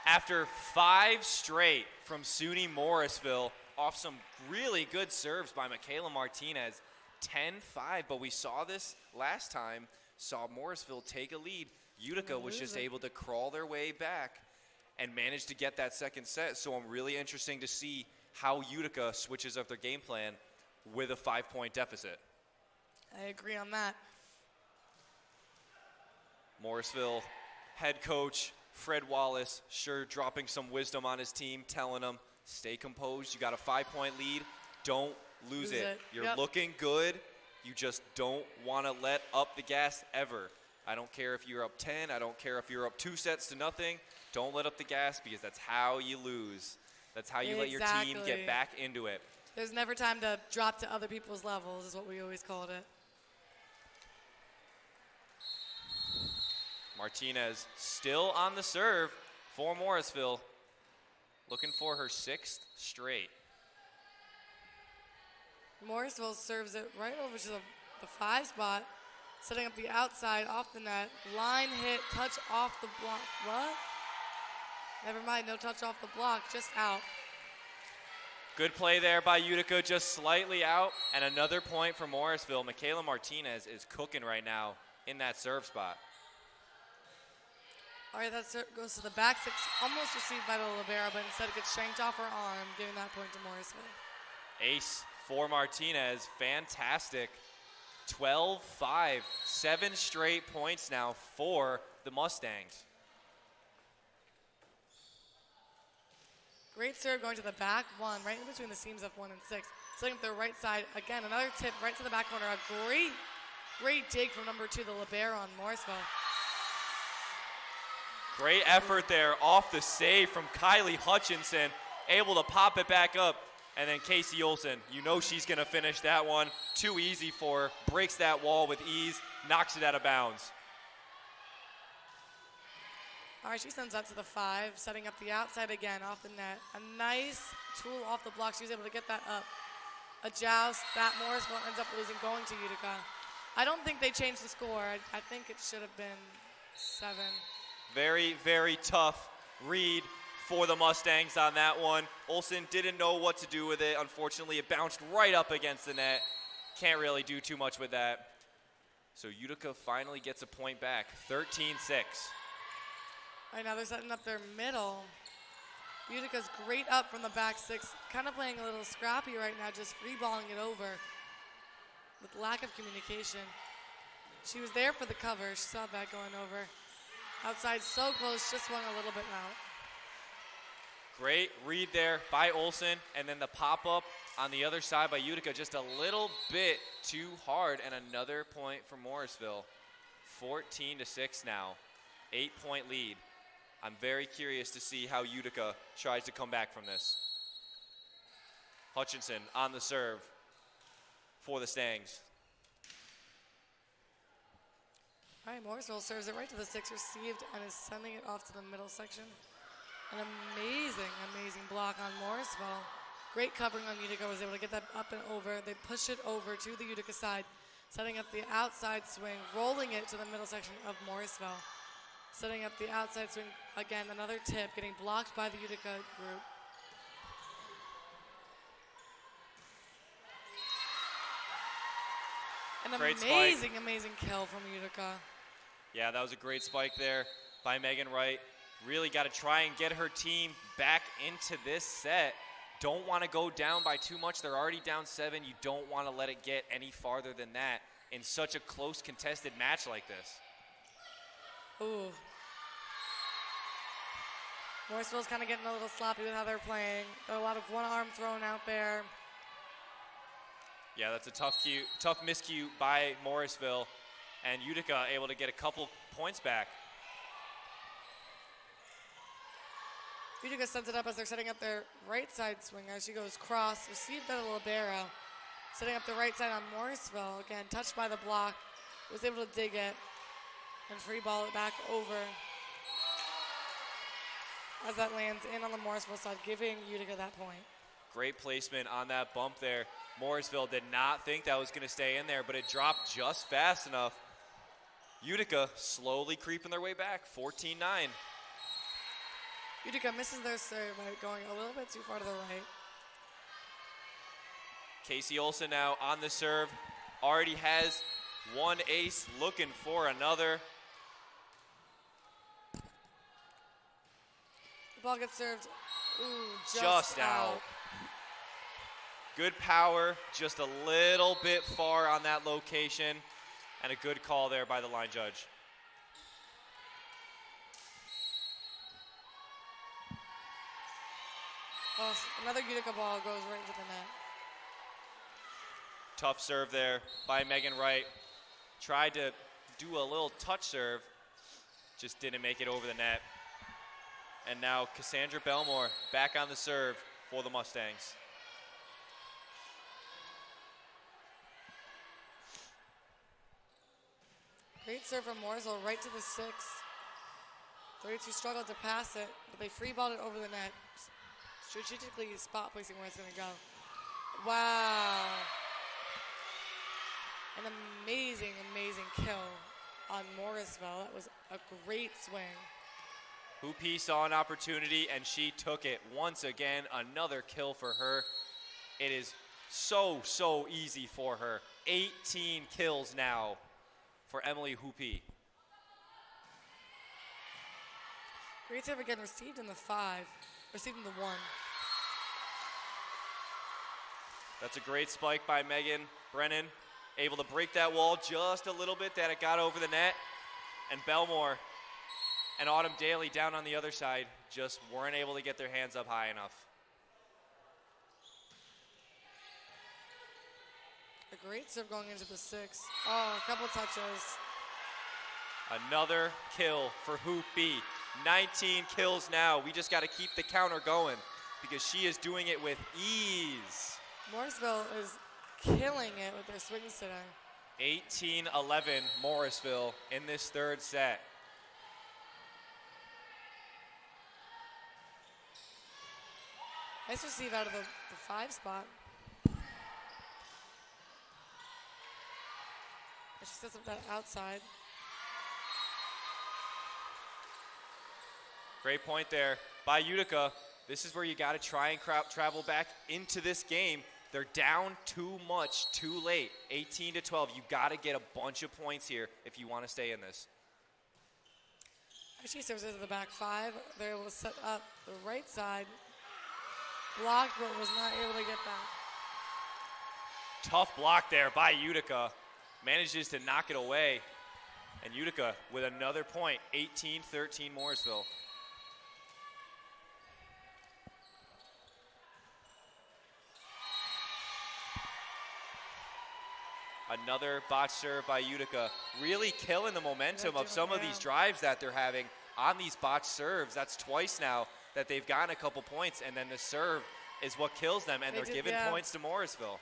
after 5 straight from SUNY Morrisville off some really good serves by Michaela Martinez. 10-5, but we saw this last time, saw Morrisville take a lead. Utica was just able to crawl their way back and managed to get that second set. So I'm really interested to see how Utica switches up their game plan with a 5-point deficit. I agree on that. Morrisville head coach Fred Wallace sure dropping some wisdom on his team, telling them, stay composed. You got a 5-point lead. Don't lose it. You're looking good. You just don't want to let up the gas ever. I don't care if you're up 10. I don't care if you're up 2 sets to nothing. Don't let up the gas because that's how you lose. That's how you let your team get back into it. There's never time to drop to other people's levels is what we always called it. Martinez still on the serve for Morrisville. Looking for her 6th straight. Morrisville serves it right over to the 5 spot, setting up the outside off the net. Line hit, touch off the block. What? Never mind, no touch off the block, just out. Good play there by Utica, just slightly out. And another point for Morrisville. Michaela Martinez is cooking right now in that serve spot. All right, that serve goes to the back six, almost received by the libero, but instead it gets shanked off her arm, giving that point to Morrisville. Ace for Martinez, fantastic. 12-5, 7 straight points now for the Mustangs. Great serve going to the back one, right in between the seams of 1 and 6. Setting up their right side, again, another tip right to the back corner. A great dig from number 2, the libero on Morrisville. Great effort there off the save from Kylie Hutchinson, able to pop it back up. And then Casey Olsen, you know she's gonna finish that one. Too easy for her, breaks that wall with ease, knocks it out of bounds. All right, she sends up to the 5, setting up the outside again off the net. A nice tool off the block. She was able to get that up. A joust that Morrisville ends up losing, going to Utica. I don't think they changed the score. I think it should have been 7. Very, very tough read for the Mustangs on that one. Olsen didn't know what to do with it. Unfortunately, it bounced right up against the net. Can't really do too much with that. So Utica finally gets a point back, 13-6. All right, now they're setting up their middle. Utica's great up from the back 6, kind of playing a little scrappy right now, just free balling it over with lack of communication. She was there for the cover. She saw that going over. Outside so close, just swung a little bit out. Great read there by Olsen, and then the pop-up on the other side by Utica, just a little bit too hard, and another point for Morrisville. 14-6 now, 8-point lead. I'm very curious to see how Utica tries to come back from this. Hutchinson on the serve for the Stangs. All right, Morrisville serves it right to the 6, received, and is sending it off to the middle section. An amazing, amazing block on Morrisville. Great covering on Utica, was able to get that up and over. They push it over to the Utica side, setting up the outside swing, rolling it to the middle section of Morrisville. Setting up the outside swing, again, another tip, getting blocked by the Utica group. An amazing, amazing kill from Utica. Yeah, that was a great spike there by Megan Wright. Really got to try and get her team back into this set. Don't want to go down by too much. They're already down 7. You don't want to let it get any farther than that in such a close contested match like this. Ooh. Morrisville's kind of getting a little sloppy with how they're playing. A lot of one arm thrown out there. Yeah, that's a tough miscue by Morrisville, and Utica able to get a couple points back. Utica sends it up as they're setting up their right side swing as she goes cross, received by the libero. Setting up the right side on Morrisville, again touched by the block, was able to dig it and free ball it back over as that lands in on the Morrisville side, giving Utica that point. Great placement on that bump there. Morrisville did not think that was going to stay in there, but it dropped just fast enough. Utica slowly creeping their way back, 14-9. Utica misses their serve by going a little bit too far to the right. Casey Olsen now on the serve. Already has one ace, looking for another. The ball gets served, just out. Good power, just a little bit far on that location, and a good call there by the line judge. Oh, another Utica ball goes right into the net. Tough serve there by Megan Wright. Tried to do a little touch serve, just didn't make it over the net. And now Cassandra Belmore back on the serve for the Mustangs. Great serve from Morrisville right to the 6. 32 struggled to pass it, but they free balled it over the net. Strategically spot placing where it's going to go. Wow. An amazing, amazing kill on Morrisville. That was a great swing. Hoopy saw an opportunity and she took it. Once again, another kill for her. It is so easy for her. 18 kills now for Emily Hoopy. Great serve again, received in the 5, received in the 1. That's a great spike by Megan Brennan. Able to break that wall just a little bit that it got over the net. And Belmore and Autumn Daly down on the other side just weren't able to get their hands up high enough. A great serve going into the 6. Oh, a couple touches. Another kill for Hoopy. 19 kills now. We just got to keep the counter going because she is doing it with ease. Morrisville is killing it with their swings today. 18-11 Morrisville in this third set. Nice receive out of the 5 spot. She sets up that outside. Great point there by Utica. This is where you got to try and travel back into this game. They're down too much, too late. 18-12. You got to get a bunch of points here if you want to stay in this. She serves into the back 5. They're able to set up the right side. Blocked, but was not able to get back. Tough block there by Utica. Manages to knock it away. And Utica with another point. 18-13 Morrisville. Another botch serve by Utica. Really killing the momentum of some of these drives that they're having on these botch serves. That's twice now that they've gotten a couple points, and then the serve is what kills them, and they're giving points to Morrisville.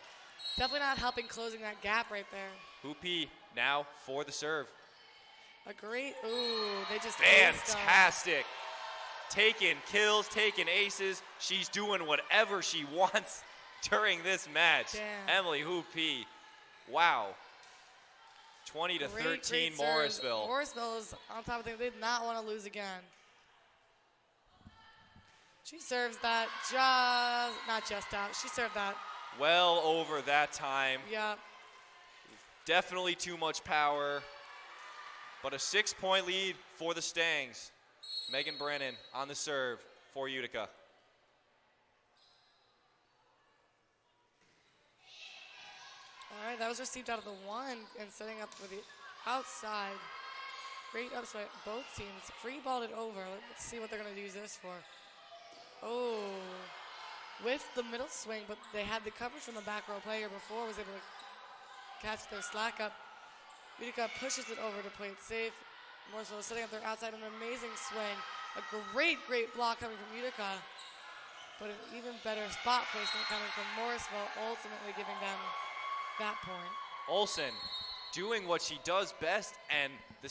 Definitely not helping closing that gap right there. Hoopy now for the serve. A great, ooh, they just fantastic. Taking kills, taking aces. She's doing whatever she wants during this match. Damn. Emily Hoopy. Wow. 20-13 Morrisville. Morrisville is on top of things. They did not want to lose again. She serves that not just out. She served that. Well over that time. Yeah. Definitely too much power. But a 6-point lead for the Stangs. Megan Brennan on the serve for Utica. All right, that was received out of the 1 and setting up for the outside. Great upside, both teams. Free balled it over. Let's see what they're going to use this for. Oh, with the middle swing, but they had the coverage from the back row player before, was able to catch their slack up. Utica pushes it over to play it safe. Morrisville setting up their outside, an amazing swing. A great block coming from Utica, but an even better spot placement coming from Morrisville, ultimately giving them that point. Olsen doing what she does best, and the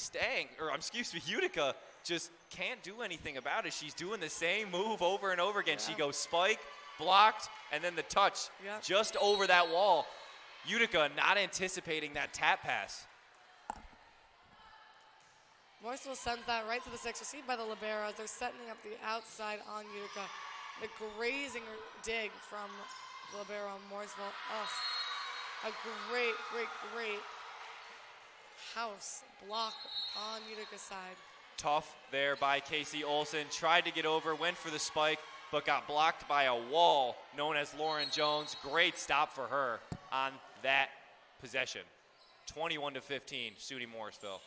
Utica just can't do anything about it. She's doing the same move over and over again. Yeah. She goes spike, blocked, and then the touch just over that wall. Utica not anticipating that tap pass. Morrisville sends that right to the 6, received by the liberos. They're setting up the outside on Utica. The grazing dig from the libero on Morrisville. Oh, a great house block on Utica's side. Tough there by Casey Olsen. Tried to get over, went for the spike, but got blocked by a wall known as Lauren Jones. Great stop for her on that possession. 21-15, SUNY Morrisville.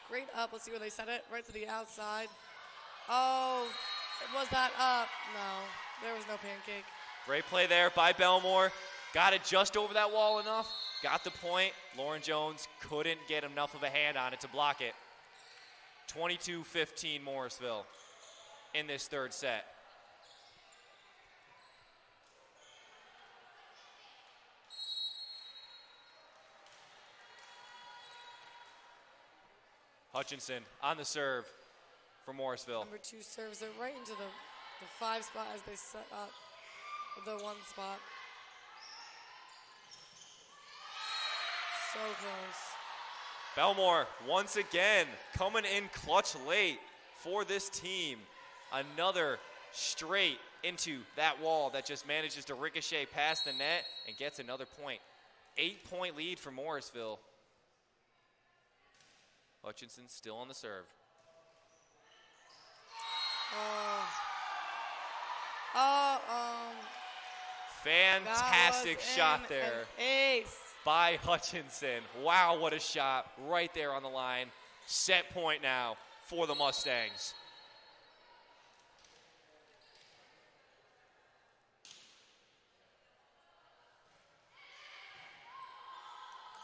Great up. Let's see where they set it. Right to the outside. Oh, was that up? No, there was no pancake. Great play there by Belmore. Got it just over that wall enough. Got the point. Lauren Jones couldn't get enough of a hand on it to block it. 22-15 Morrisville in this third set. Hutchinson on the serve for Morrisville. Number 2 serves it right into the 5 spot as they set up the 1 spot. So close. Belmore once again coming in clutch late for this team. Another straight into that wall that just manages to ricochet past the net and gets another point. 8-point lead for Morrisville. Hutchinson still on the serve. Fantastic shot there Ace. by Hutchinson. Wow, what a shot right there on the line. Set point now for the Mustangs.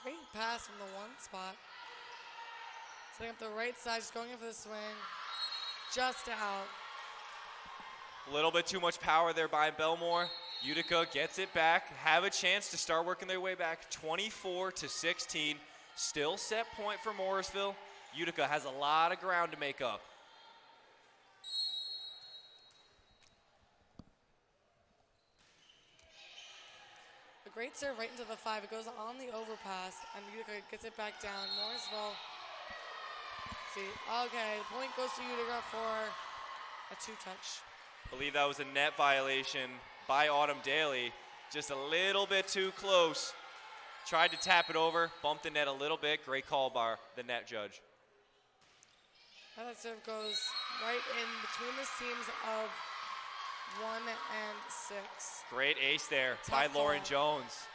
Great pass from the one spot. Setting up the right side, just going in for the swing. Just out. A little bit too much power there by Belmore. Utica gets it back, have a chance to start working their way back. 24-16, still set point for Morrisville. Utica has a lot of ground to make up. A great serve right into the 5. It goes on the overpass, and Utica gets it back down. Morrisville, see, okay, the point goes to Utica for a 2-touch. I believe that was a net violation by Autumn Daly. Just a little bit too close. Tried to tap it over, bumped the net a little bit. Great call by the net judge. And that serve goes right in between the seams of 1 and 6. Great ace there by Lauren Jones.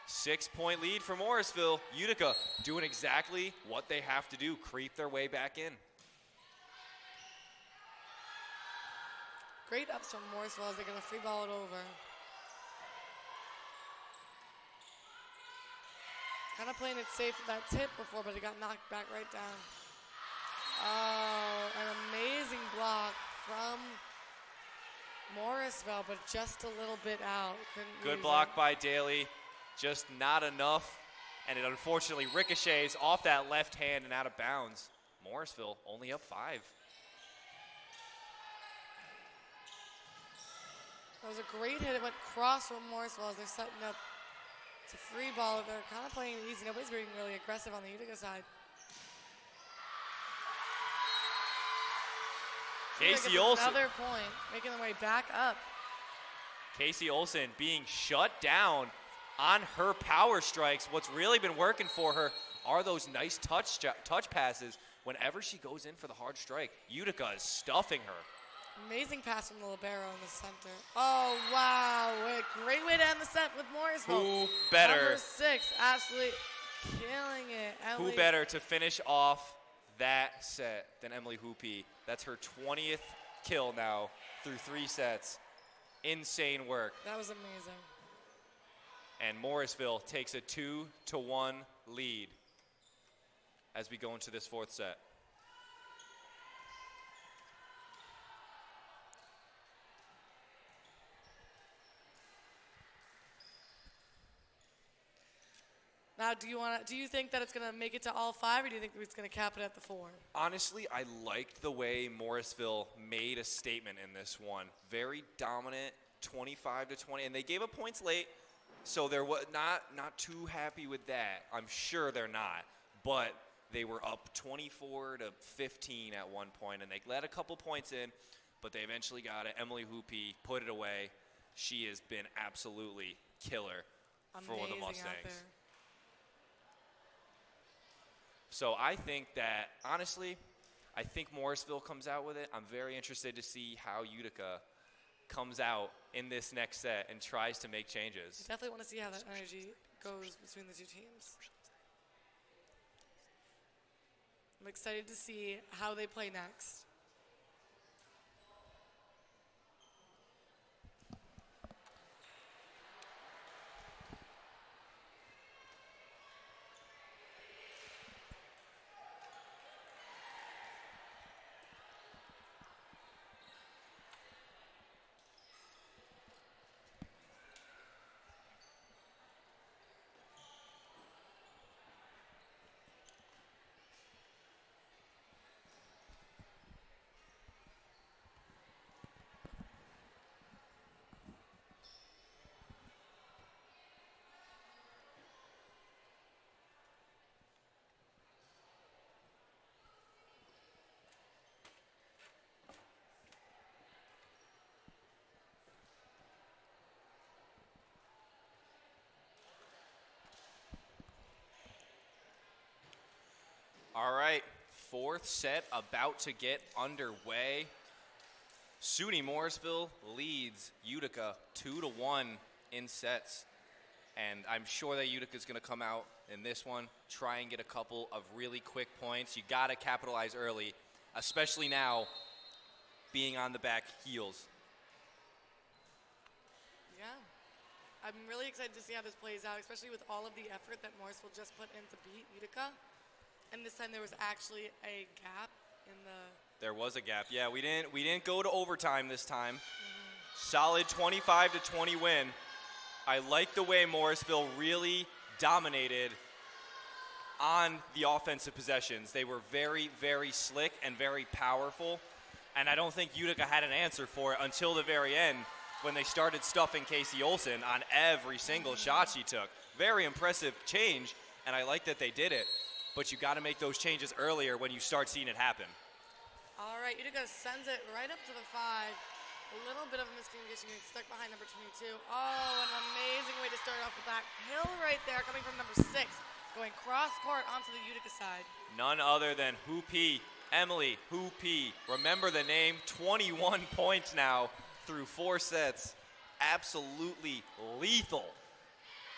6-point lead for Morrisville. Utica doing exactly what they have to do, creep their way back in. Great ups from Morrisville as they're going to free ball it over. Kind of playing it safe with that tip before, but it got knocked back right down. Oh, an amazing block from Morrisville, but just a little bit out. Good block by Daly, just not enough, and it unfortunately ricochets off that left hand and out of bounds. Morrisville only up 5. That was a great hit. It went cross from Morrisville as they're setting up to free ball. They're kind of playing it easy. Nobody's being really aggressive on the Utica side. Casey Olsen. Another point, making their way back up. Casey Olsen being shut down on her power strikes. What's really been working for her are those nice touch passes whenever she goes in for the hard strike. Utica is stuffing her. Amazing pass from the libero in the center. Oh, wow. A great way to end the set with Morrisville. Who better? Number 6, absolutely killing it. Emily. Who better to finish off that set than Emily Hoopy? That's her 20th kill now through 3 sets. Insane work. That was amazing. And Morrisville takes a 2-1 lead as we go into this 4th set. Now, do you think that it's going to make it to all 5, or do you think it's going to cap it at the 4? Honestly, I liked the way Morrisville made a statement in this one. Very dominant, 25-20, and they gave up points late, so they're not too happy with that. I'm sure they're not, but they were up 24-15 at one point, and they let a couple points in, but they eventually got it. Emily Hoopy put it away. She has been absolutely killer for the Mustangs. So I think that, honestly, I think Morrisville comes out with it. I'm very interested to see how Utica comes out in this next set and tries to make changes. Definitely want to see how that energy goes between the 2 teams. I'm excited to see how they play next. All right, fourth set about to get underway. SUNY Morrisville leads Utica 2-1 in sets. And I'm sure that Utica's going to come out in this one, try and get a couple of really quick points. You got to capitalize early, especially now being on the back heels. Yeah. I'm really excited to see how this plays out, especially with all of the effort that Morrisville just put in to beat Utica. And this time there was actually a gap in the... There was a gap. Yeah, we didn't go to overtime this time. Solid 25-20 win. I like the way Morrisville really dominated on the offensive possessions. They were very, very slick and very powerful. And I don't think Utica had an answer for it until the very end when they started stuffing Casey Olsen on every single shot she took. Very impressive change, and I like that they did it. But you got to make those changes earlier when you start seeing it happen. All right, Utica sends it right up to the 5. A little bit of a miscommunication, getting stuck behind number 22. Oh, an amazing way to start off with that hill right there, coming from number 6, going cross court onto the Utica side. None other than Hoopy, Emily Hoopy. Remember the name, 21 points now through 4 sets. Absolutely lethal.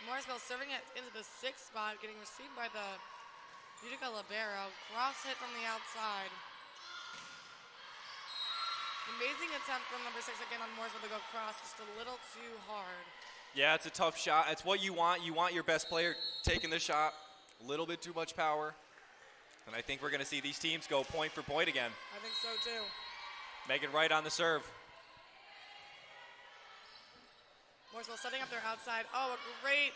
Morrisville serving it into the 6th spot, getting received by the Utica libero. Cross hit from the outside. Amazing attempt from number 6 again on Morrisville to go cross, just a little too hard. Yeah, it's a tough shot. It's what you want. You want your best player taking the shot. A little bit too much power. And I think we're going to see these teams go point for point again. I think so too. Megan Wright on the serve. Morrisville setting up their outside. Oh, a great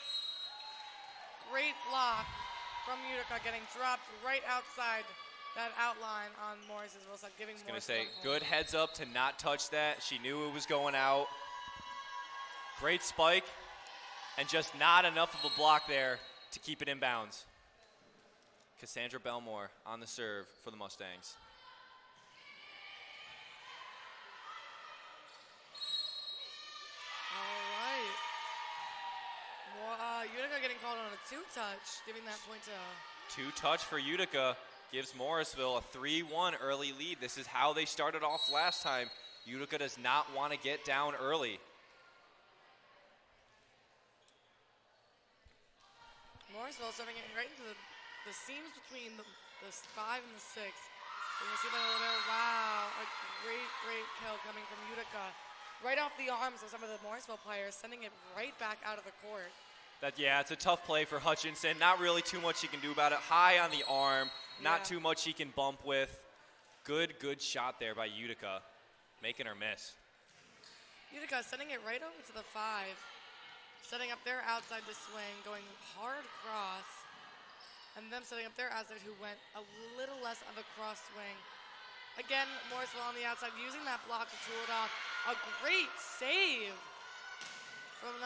block from Utica, getting dropped right outside that outline on Morrisville side, giving Morrisville. I was going to say, good heads up to not touch that. She knew it was going out. Great spike, and just not enough of a block there to keep it in bounds. Cassandra Belmore on the serve for the Mustangs. Utica getting called on a 2-touch, giving that point to... 2-touch for Utica gives Morrisville a 3-1 early lead. This is how they started off last time. Utica does not want to get down early. Morrisville serving it right into the seams between the 5 and the 6. You can see that over there. Wow, a great kill coming from Utica. Right off the arms of some of the Morrisville players, sending it right back out of the court. Yeah, it's a tough play for Hutchinson. Not really too much she can do about it. High on the arm, not too much she can bump with. Good shot there by Utica, making her miss. Utica sending it right over to the 5. Setting up their outside to swing, going hard cross. And them setting up their outside who went a little less of a cross swing. Again, Morrisville on the outside using that block to tool it off. A great save from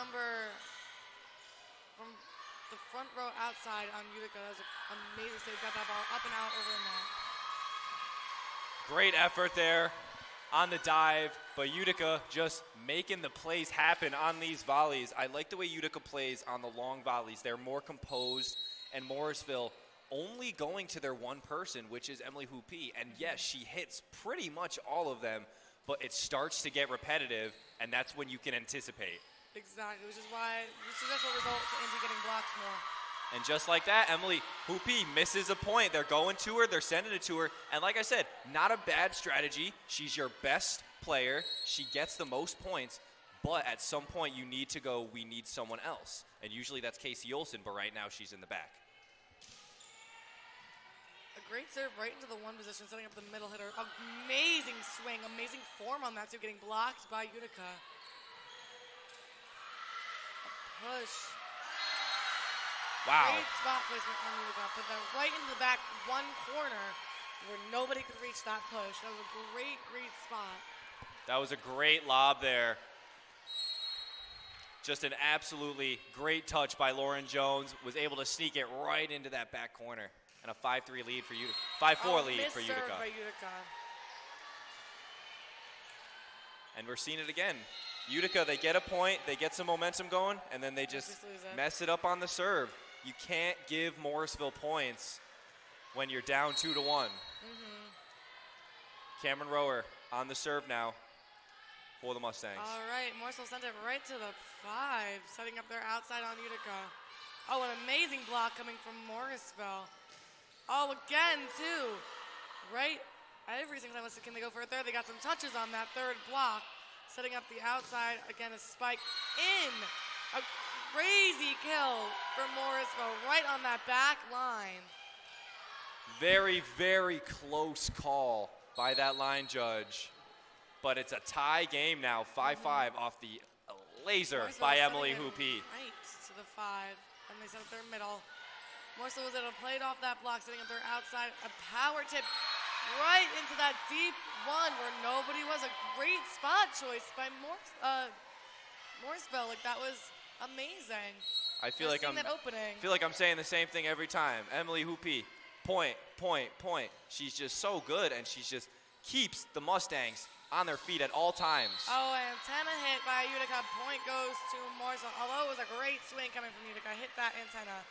the front row outside on Utica. That was an amazing save. Got that ball up and out over the net. Great effort there on the dive, but Utica just making the plays happen on these volleys. I like the way Utica plays on the long volleys. They're more composed, and Morrisville only going to their one person, which is Emily Hoopy. And yes, she hits pretty much all of them, but it starts to get repetitive, and that's when you can anticipate. Exactly, which is what results into getting blocked more. And just like that, Emily Hoopy misses a point. They're going to her, they're sending it to her. And like I said, not a bad strategy. She's your best player. She gets the most points. But at some point, you need to go, we need someone else. And usually that's Casey Olsen, but right now she's in the back. A great serve right into the 1 position, setting up the middle hitter. Amazing swing, amazing form on that too, getting blocked by Utica. Push. Wow. Great spot placement from Utica. Put that right into the back 1 corner where nobody could reach that push. That was a great spot. That was a great lob there. Just an absolutely great touch by Lauren Jones. Was able to sneak it right into that back corner. And a 5-3 lead for Utica. 5-4 lead for Utica. By Utica. And we're seeing it again. Utica, they get a point, they get some momentum going, and then they just mess it up on the serve. You can't give Morrisville points when you're down 2-1. Cameron Rower on the serve now for the Mustangs. All right, Morrisville sent it right to the 5, setting up their outside on Utica. Oh, an amazing block coming from Morrisville. Oh, again, too. Right? Every single time, can they go for a third? They got some touches on that third block. Setting up the outside. Again, a spike in. A crazy kill for Morrisville right on that back line. Very, very close call by that line judge. But it's a tie game now, 5-5 off the laser by Emily Hoopy. Right to the 5, and they set up their middle. Morrisville was able to play it off that block, setting up their outside. A power tip right into that deep one where nobody was. A great spot choice by Morrisville. Like, that was amazing. I feel like I'm saying the same thing every time. Emily Hoopy, point, point, point. She's just so good, and she just keeps the Mustangs on their feet at all times. Oh, antenna hit by Utica. Point goes to Morrisville. Although it was a great swing coming from Utica. Hit that antenna.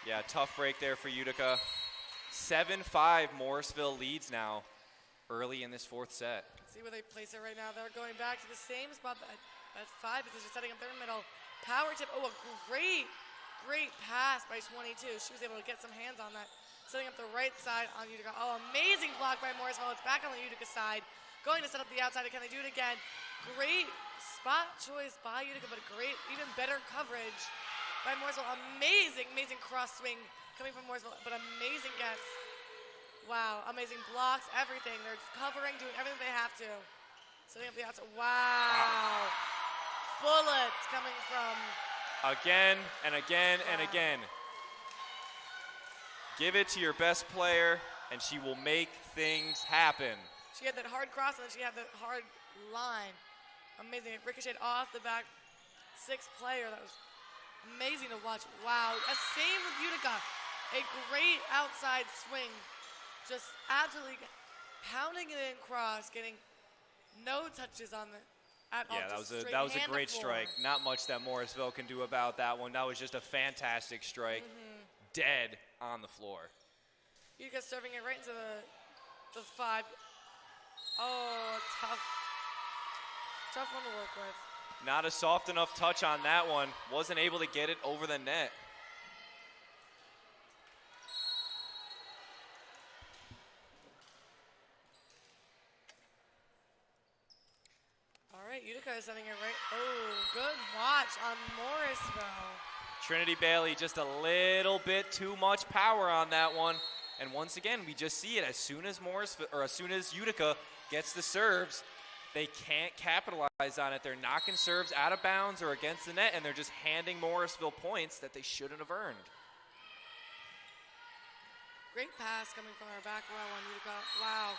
Yeah, tough break there for Utica. 7-5 Morrisville leads now early in this 4th set. See where they place it right now. They're going back to the same spot at 5 because they're setting up their middle. Power tip. Oh, a great pass by 22. She was able to get some hands on that. Setting up the right side on Utica. Oh, amazing block by Morrisville. It's back on the Utica side. Going to set up the outside. Can they do it again? Great spot choice by Utica, but great, even better coverage by Morrisville. Amazing cross swing coming from Morrisville, but amazing gets. Wow, amazing blocks, everything. They're covering, doing everything they have to. Setting up the outside. Wow. Bullets coming from. Again and again and again. Give it to your best player, and she will make things happen. She had that hard cross, and then she had that hard line. Amazing. It ricocheted off the back 6 player. That was amazing to watch. Wow. Same with Utica. A great outside swing. Just absolutely pounding it in cross, getting no touches on the at all. Yeah, that was a great strike. Not much that Morrisville can do about that one. That was just a fantastic strike. Dead on the floor. Utica serving it right into the 5. Oh, tough one to work with. Not a soft enough touch on that one. Wasn't able to get it over the net. All right, Utica is setting it right. Oh, good watch on Morrisville. Trinity Bailey just a little bit too much power on that one. And once again, we just see it as soon as Utica gets the serves, they can't capitalize on it. They're knocking serves out of bounds or against the net, and they're just handing Morrisville points that they shouldn't have earned. Great pass coming from our back row on Utica. Wow.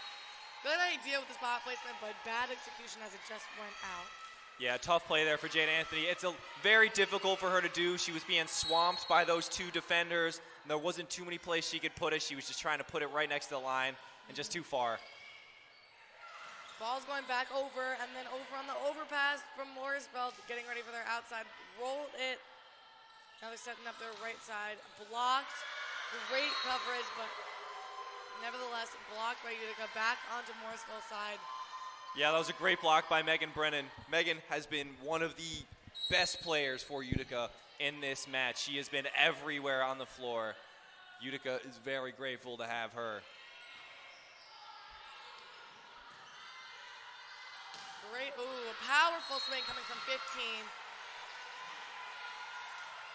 Good idea with the spot placement, but bad execution as it just went out. Yeah, tough play there for Jade Anthony. It's very difficult for her to do. She was being swamped by those 2 defenders. And there wasn't too many places she could put it. She was just trying to put it right next to the line and just too far. Ball's going back over, and then over on the overpass from Morrisville, getting ready for their outside. Rolled it. Now they're setting up their right side. Blocked. Great coverage, but nevertheless blocked by Utica. Back onto Morrisville's side. Yeah, that was a great block by Megan Brennan. Megan has been one of the best players for Utica in this match. She has been everywhere on the floor. Utica is very grateful to have her. Great, ooh, a powerful swing coming from 15.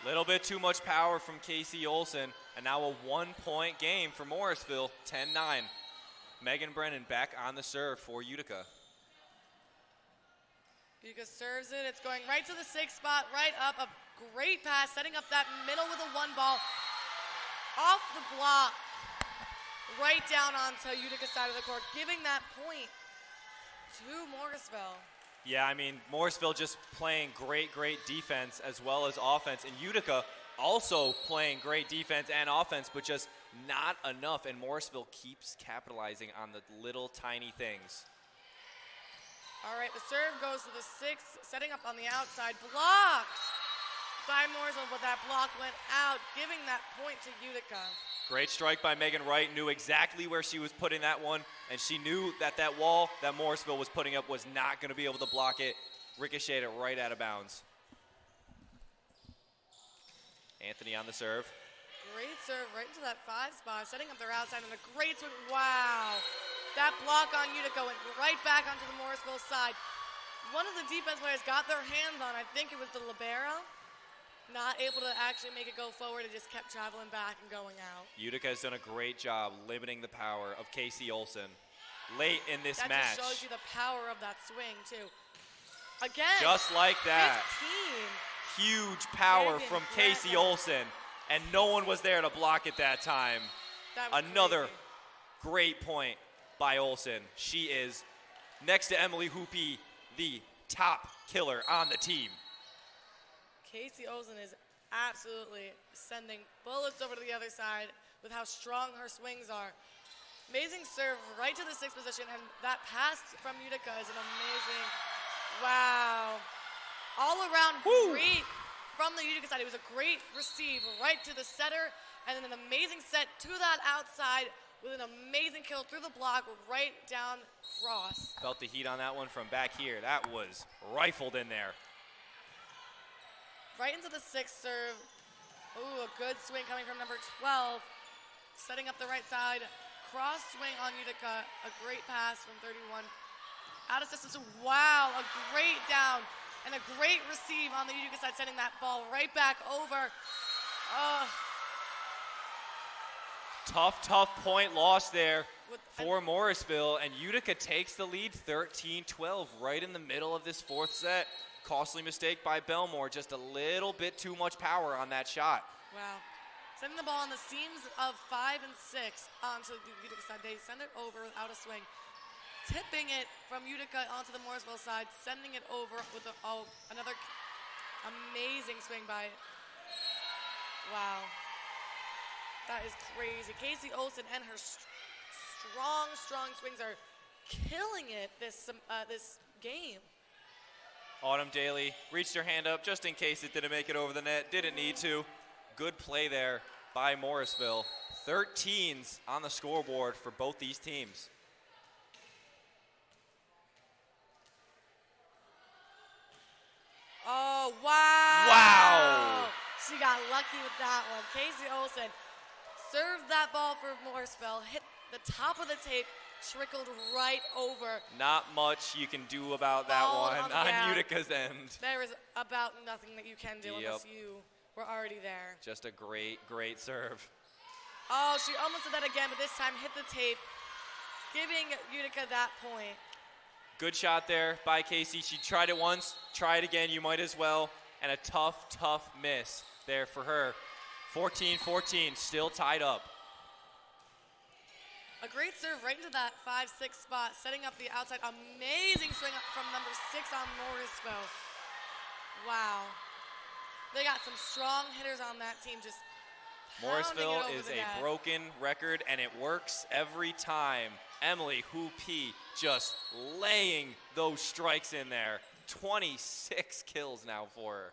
Little bit too much power from Casey Olsen, and now a 1-point game for Morrisville, 10-9. Megan Brennan back on the serve for Utica. Utica serves it. It's going right to the 6th spot, right up. A great pass, setting up that middle with a 1 ball. Off the block, right down onto Utica's side of the court, giving that point to Morrisville. Yeah, I mean, Morrisville just playing great defense as well as offense. And Utica also playing great defense and offense, but just not enough. And Morrisville keeps capitalizing on the little tiny things. All right, the serve goes to the 6th, setting up on the outside. Blocked by Morrisville, but that block went out, giving that point to Utica. Great strike by Megan Wright. Knew exactly where she was putting that one, and she knew that that wall that Morrisville was putting up was not going to be able to block it. Ricocheted it right out of bounds. Anthony on the serve. Great serve right into that 5 spot, setting up their outside, and a great swing. Wow. That block on Utica went right back onto the Morrisville side. One of the defense players got their hands on, I think it was the libero. Not able to actually make it go forward. It just kept traveling back and going out. Utica has done a great job limiting the power of Casey Olsen late in this match. That just shows you the power of that swing, too. Again. Just like that. 15. Huge power from Casey Olsen, and no one was there to block it that time. That was Another crazy. great point by Olsen. She is, next to Emily Hoopy, the top killer on the team. Casey Olsen is absolutely sending bullets over to the other side with how strong her swings are. Amazing serve right to the 6th position, and that pass from Utica is an amazing, wow. All around great from the Utica side. It was a great receive right to the setter, and then an amazing set to that outside with an amazing kill through the block right down cross. Felt the heat on that one from back here. That was rifled in there. Right into the 6th serve. Ooh, a good swing coming from number 12. Setting up the right side. Cross swing on Utica. A great pass from 31. Out of distance. Wow, a great down. And a great receive on the Utica side, sending that ball right back over. Tough point lost there for Morrisville, and Utica takes the lead 13-12 right in the middle of this 4th set. Costly mistake by Belmore, just a little bit too much power on that shot. Wow. Sending the ball on the seams of 5 and 6 onto the Utica side. They send it over without a swing. Tipping it from Utica onto the Morrisville side, sending it over with another amazing swing by, wow. That is crazy. Casey Olsen and her strong swings are killing it this game. Autumn Daly reached her hand up just in case it didn't make it over the net. Didn't need to. Good play there by Morrisville. 13s on the scoreboard for both these teams. Oh, wow. Wow. She got lucky with that one. Casey Olsen served that ball for Morrisville, hit the top of the tape, trickled right over. Not much you can do about that one on Utica's end. There is about nothing that you can do unless you were already there. Just a great serve. Oh, she almost did that again, but this time hit the tape, giving Utica that point. Good shot there by Casey. She tried it once, try it again, you might as well. And a tough miss there for her. 14-14, still tied up. A great serve right into that 5-6 spot, setting up the outside. Amazing swing up from number 6 on Morrisville. Wow. They got some strong hitters on that team. Just Morrisville is a broken record, and it works every time. Emily Hoopy just laying those strikes in there. 26 kills now for her.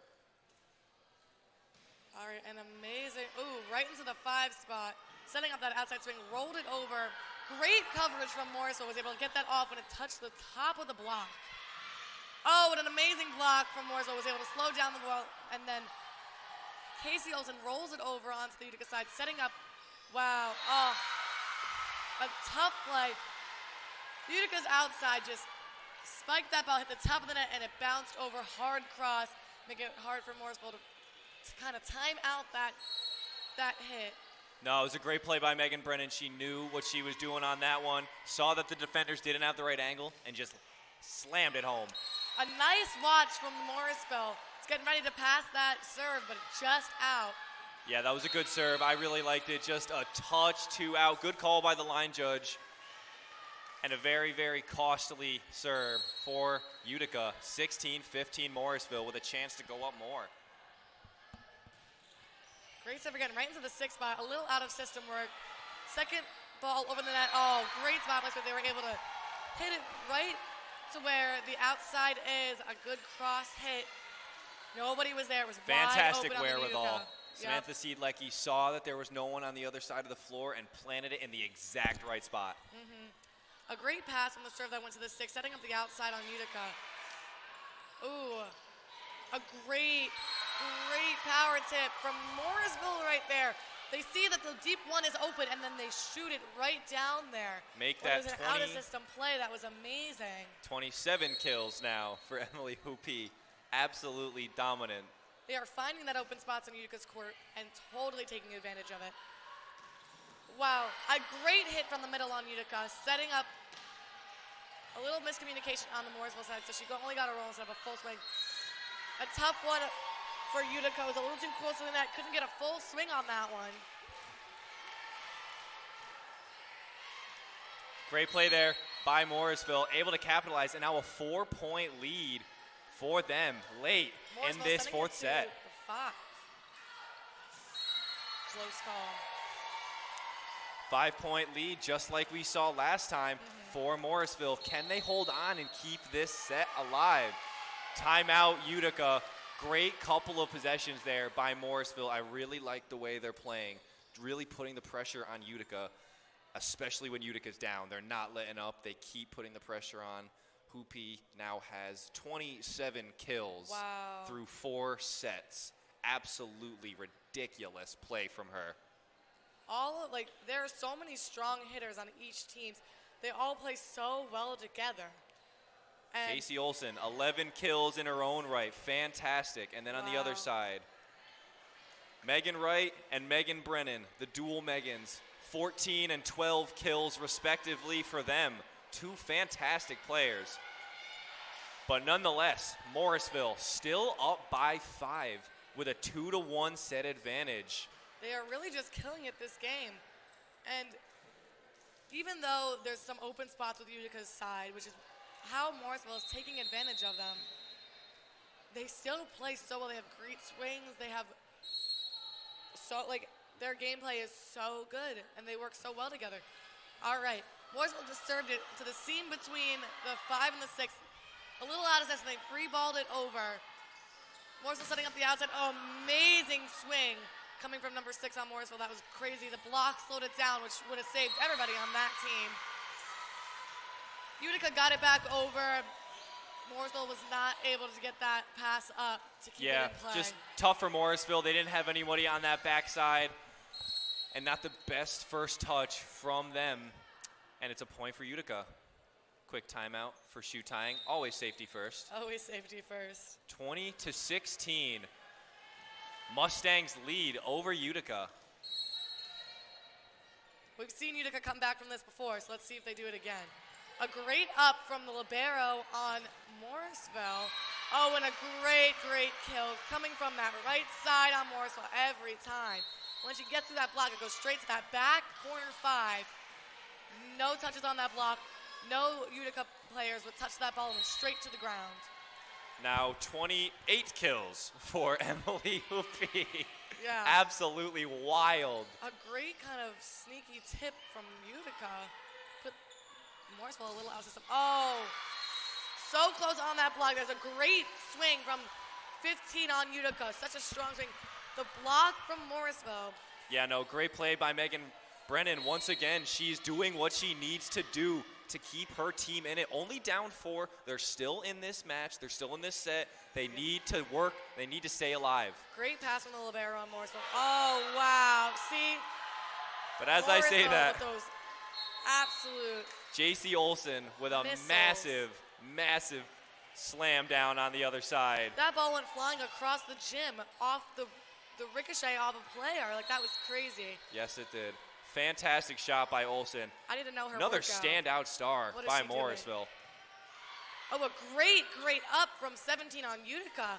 All right, an amazing, right into the 5 spot. Setting up that outside swing, rolled it over. Great coverage from Morrisville, was able to get that off when it touched the top of the block. Oh, what an amazing block from Morrisville, was able to slow down the ball, and then Casey Olsen rolls it over onto the Utica side, setting up, wow, a tough play. Utica's outside just spiked that ball, hit the top of the net, and it bounced over, hard cross, making it hard for Morrisville to kind of time out that hit. No, it was a great play by Megan Brennan. She knew what she was doing on that one, saw that the defenders didn't have the right angle, and just slammed it home. A nice watch from Morrisville. It's getting ready to pass that serve, but just out. Yeah, that was a good serve. I really liked it. Just a touch too out. Good call by the line judge. And a very costly serve for Utica. 16-15 Morrisville with a chance to go up more. Great serve again, right into the 6th spot. A little out of system work. Second ball over the net. Oh, great spot placement. They were able to hit it right to where the outside is. A good cross hit. Nobody was there. It was Fantastic wide open wherewithal. on the Utica. Samantha Seedlecki saw that there was no one on the other side of the floor and planted it in the exact right spot. A great pass on the serve that went to the 6, setting up the outside on Utica. Ooh, a great power tip from Morrisville right there. They see that the deep one is open, and then they shoot it right down there. Make It that was an 20, out-of-system play. That was amazing. 27 kills now for Emily Hoopy. Absolutely dominant. They are finding that open spots on Utica's court and totally taking advantage of it. Wow, a great hit from the middle on Utica, setting up a little miscommunication on the Morrisville side, so she only got a roll instead of a full swing. A tough one for Utica. It was a little too close to the net. Couldn't get a full swing on that one. Great play there by Morrisville, able to capitalize, and now a 4-point lead for them late in Morrisville this sending it fourth to set. the 5. Close call. 5-point lead, just like we saw last time for Morrisville. Can they hold on and keep this set alive? Timeout, Utica. Great couple of possessions there by Morrisville. I really like the way they're playing, really putting the pressure on Utica, especially when Utica's down. They're not letting up. They keep putting the pressure on. Hoopy now has 27 kills through 4 sets. Absolutely ridiculous play from her. There are so many strong hitters on each team. They all play so well together. And Casey Olsen, 11 kills in her own right. Fantastic. And then on the other side, Megan Wright and Megan Brennan, the dual Megans, 14 and 12 kills respectively for them. 2 fantastic players. But nonetheless, Morrisville still up by 5 with a 2-1 set advantage. they are really just killing it this game. And even though there's some open spots with Utica's side, which is how Morrisville is taking advantage of them, they still play so well. They have great swings. They have their gameplay is so good, and they work so well together. All right, Morrisville just served it to the seam between the 5 and the 6. A little out of sense, and they free balled it over. Morrisville setting up the outside. Oh, amazing swing coming from number 6 on Morrisville. That was crazy. The block slowed it down, which would have saved everybody on that team. Utica got it back over. Morrisville was not able to get that pass up to keep it in play. Just tough for Morrisville. They didn't have anybody on that backside, and not the best first touch from them. And it's a point for Utica. Quick timeout for shoe tying. Always safety first. Always safety first. 20-16. Mustangs lead over Utica. We've seen Utica come back from this before, so let's see if they do it again. A great up from the libero on Morrisville. Oh, and a great, great kill coming from that right side on Morrisville every time. Once you get through that block, it goes straight to that back corner 5. No touches on that block. No Utica players would touch that ball and went straight to the ground. Now 28 kills for Emily Hoopy. Yeah. Absolutely wild. A great kind of sneaky tip from Utica. Put Morrisville a little out of system. Oh, so close on that block. There's a great swing from 15 on Utica. Such a strong swing. The block from Morrisville. Yeah, no, great play by Megan Brennan. Once again, she's doing what she needs to do to keep her team in it. Only down 4. They're still in this match. They're still in this set. They need to work. They need to stay alive. Great pass from the libero on Morrisville. Oh, wow. See? But as I say that, with those absolute JC Olsen with a missiles. massive slam down on the other side. That ball went flying across the gym off the ricochet off a player. Like, that was crazy. Yes, it did. Fantastic shot by Olsen. I need to know her Another workout. standout star What is by she doing? Morrisville. Oh, a great, great up from 17 on Utica.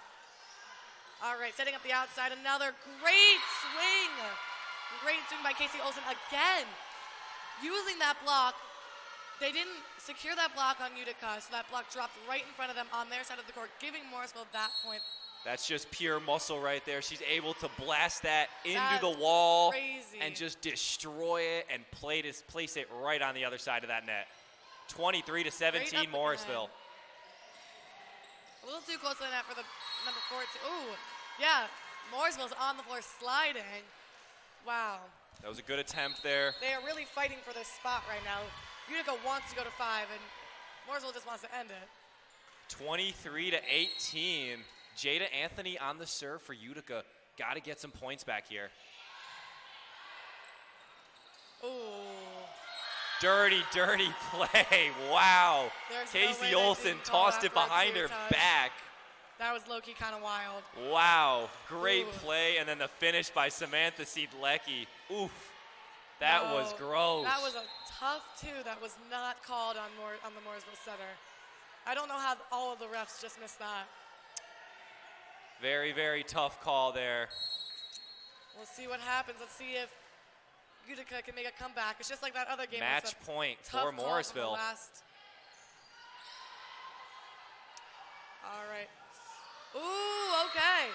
All right, setting up the outside. Another great swing. Great swing by Casey Olsen again. Using that block. They didn't secure that block on Utica, so that block dropped right in front of them on their side of the court, giving Morrisville that point. That's just pure muscle right there. She's able to blast that into That's the wall crazy. and just destroy it and place it right on the other side of that net. 23-17 Great up Morrisville. A little too close to the net for the number 14. Ooh, yeah, Morrisville's on the floor sliding. Wow. That was a good attempt there. They are really fighting for this spot right now. Utica wants to go to 5, and Morrisville just wants to end it. 23-18. Jada Anthony on the serve for Utica. Got to get some points back here. Ooh. Dirty, dirty play. Wow. There's Casey no way Olsen tossed it behind her back. That was low-key kind of wild. Wow. Great Ooh. play. And then the finish by Samantha Siedlecki. Oof. That was gross. That was a tough two that was not called on the Morrisville setter. I don't know how all of the refs just missed that. Very, very tough call there. We'll see what happens. Let's see if Utica can make a comeback. It's just like that other game. Match point for Morrisville. All right. Ooh, okay.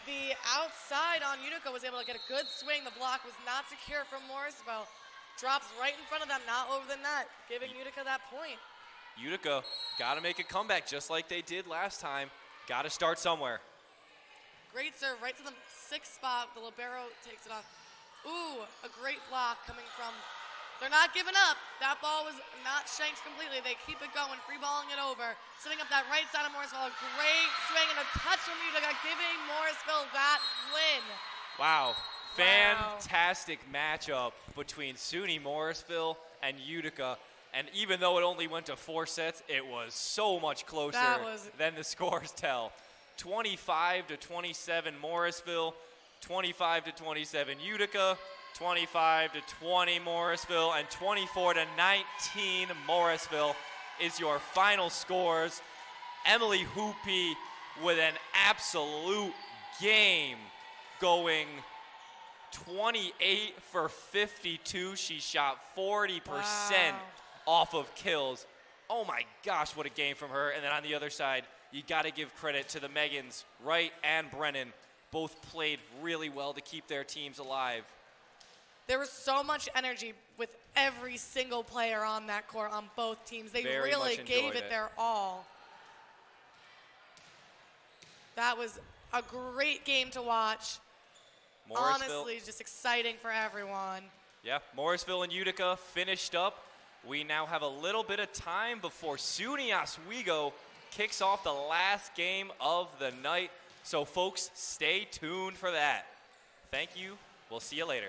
The outside on Utica was able to get a good swing. The block was not secure from Morrisville. Drops right in front of them, not over the net, giving Utica that point. Utica got to make a comeback just like they did last time. Got to start somewhere. Great serve right to the 6th spot. The libero takes it off. Ooh, a great block coming from. They're not giving up. That ball was not shanked completely. They keep it going, free balling it over. Setting up that right side of Morrisville. A great swing and a touch from Utica, giving Morrisville that win. Wow. Fantastic matchup between SUNY Morrisville and Utica. And even though it only went to 4 sets, it was so much closer than the scores tell. 25-27 Morrisville, 25-27 Utica, 25-20 Morrisville, and 24-19 Morrisville is your final scores. Emily Hoopy with an absolute game, going 28 for 52. She shot 40% off of kills. Oh my gosh, what a game from her. And then on the other side, you got to give credit to the Megans, Wright and Brennan. Both played really well to keep their teams alive. There was so much energy with every single player on that court on both teams. They Very really much gave enjoyed it it. their all. That was a great game to watch. Honestly, just exciting for everyone. Yeah, Morrisville and Utica finished up. We now have a little bit of time before SUNY Oswego kicks off the last game of the night. So folks, stay tuned for that. Thank you. We'll see you later.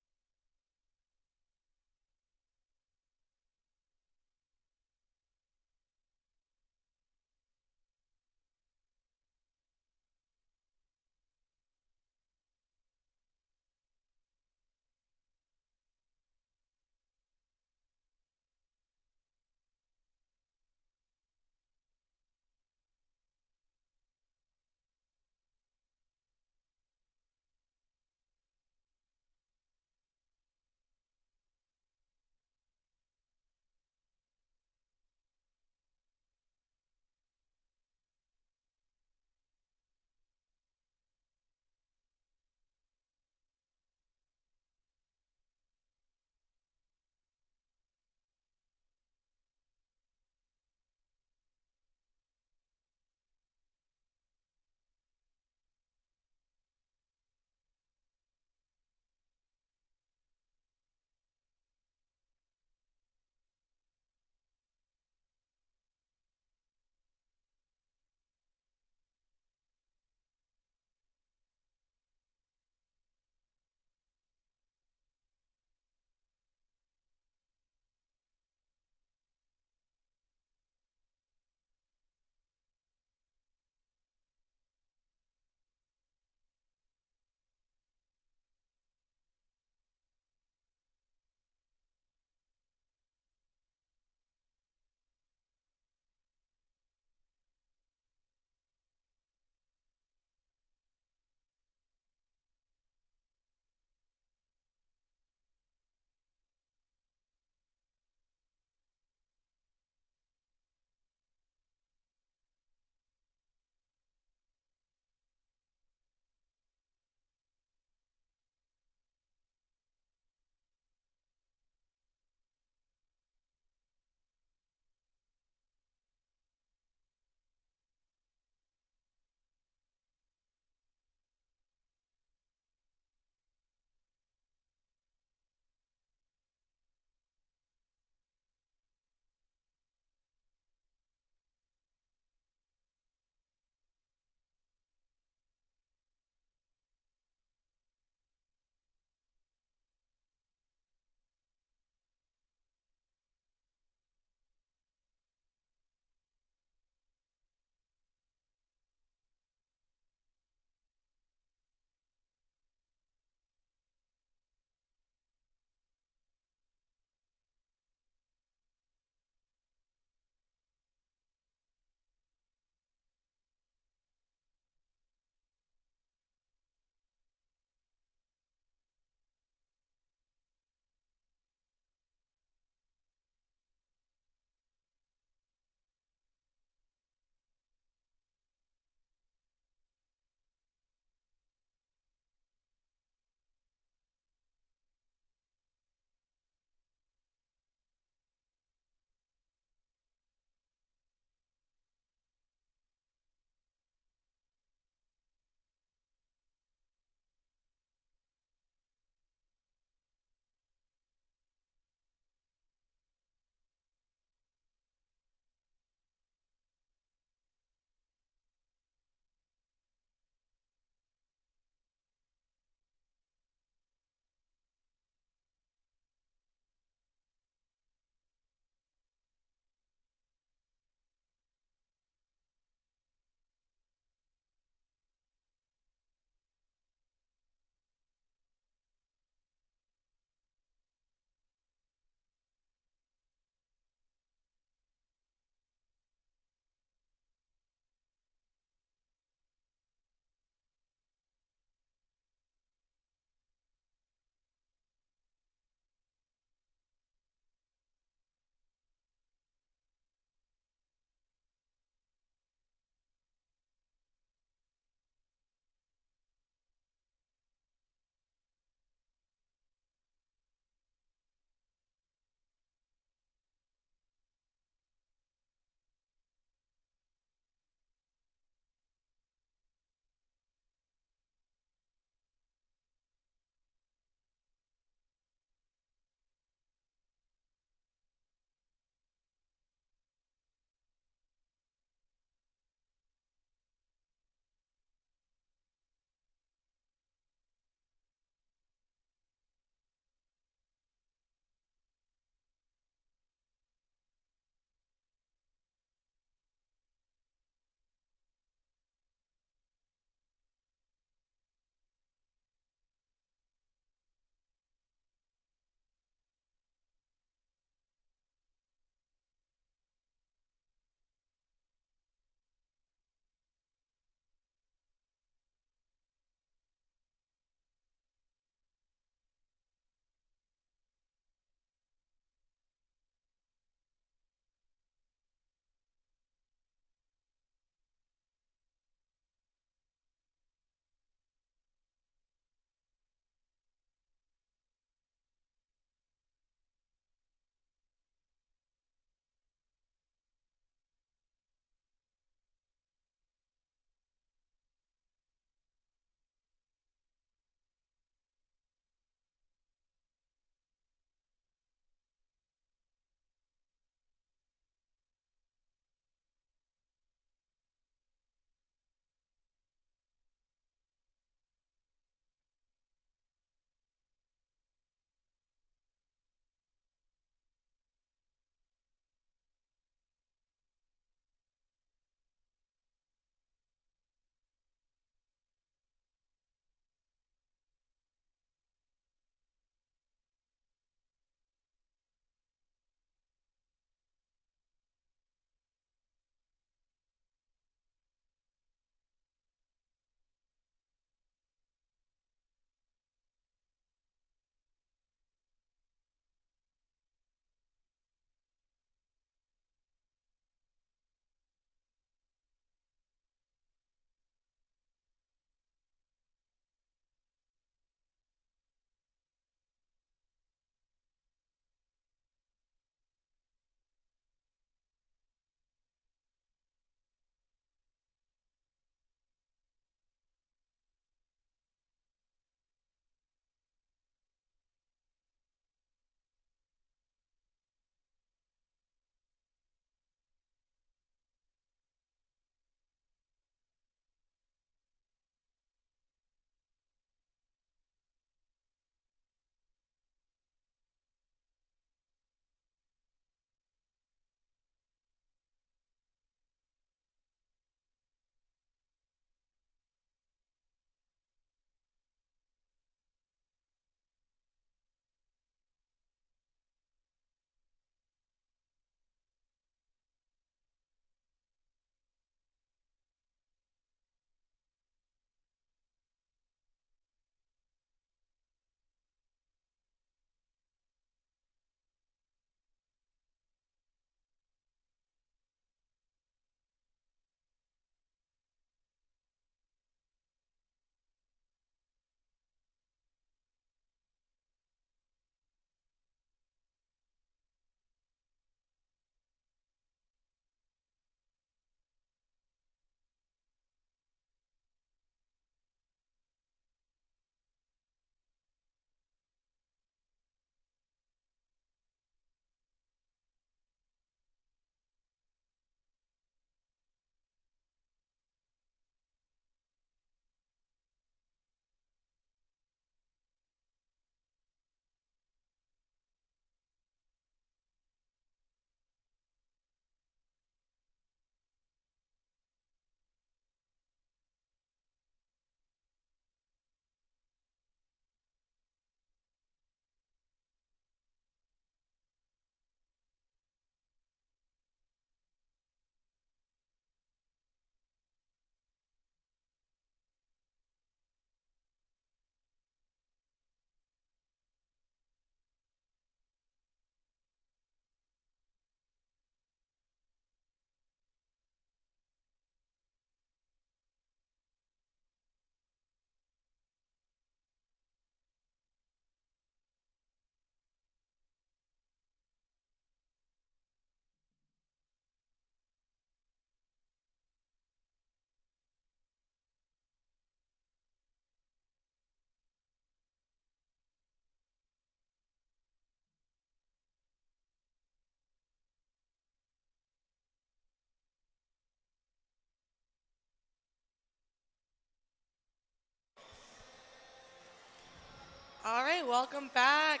Hi, welcome back.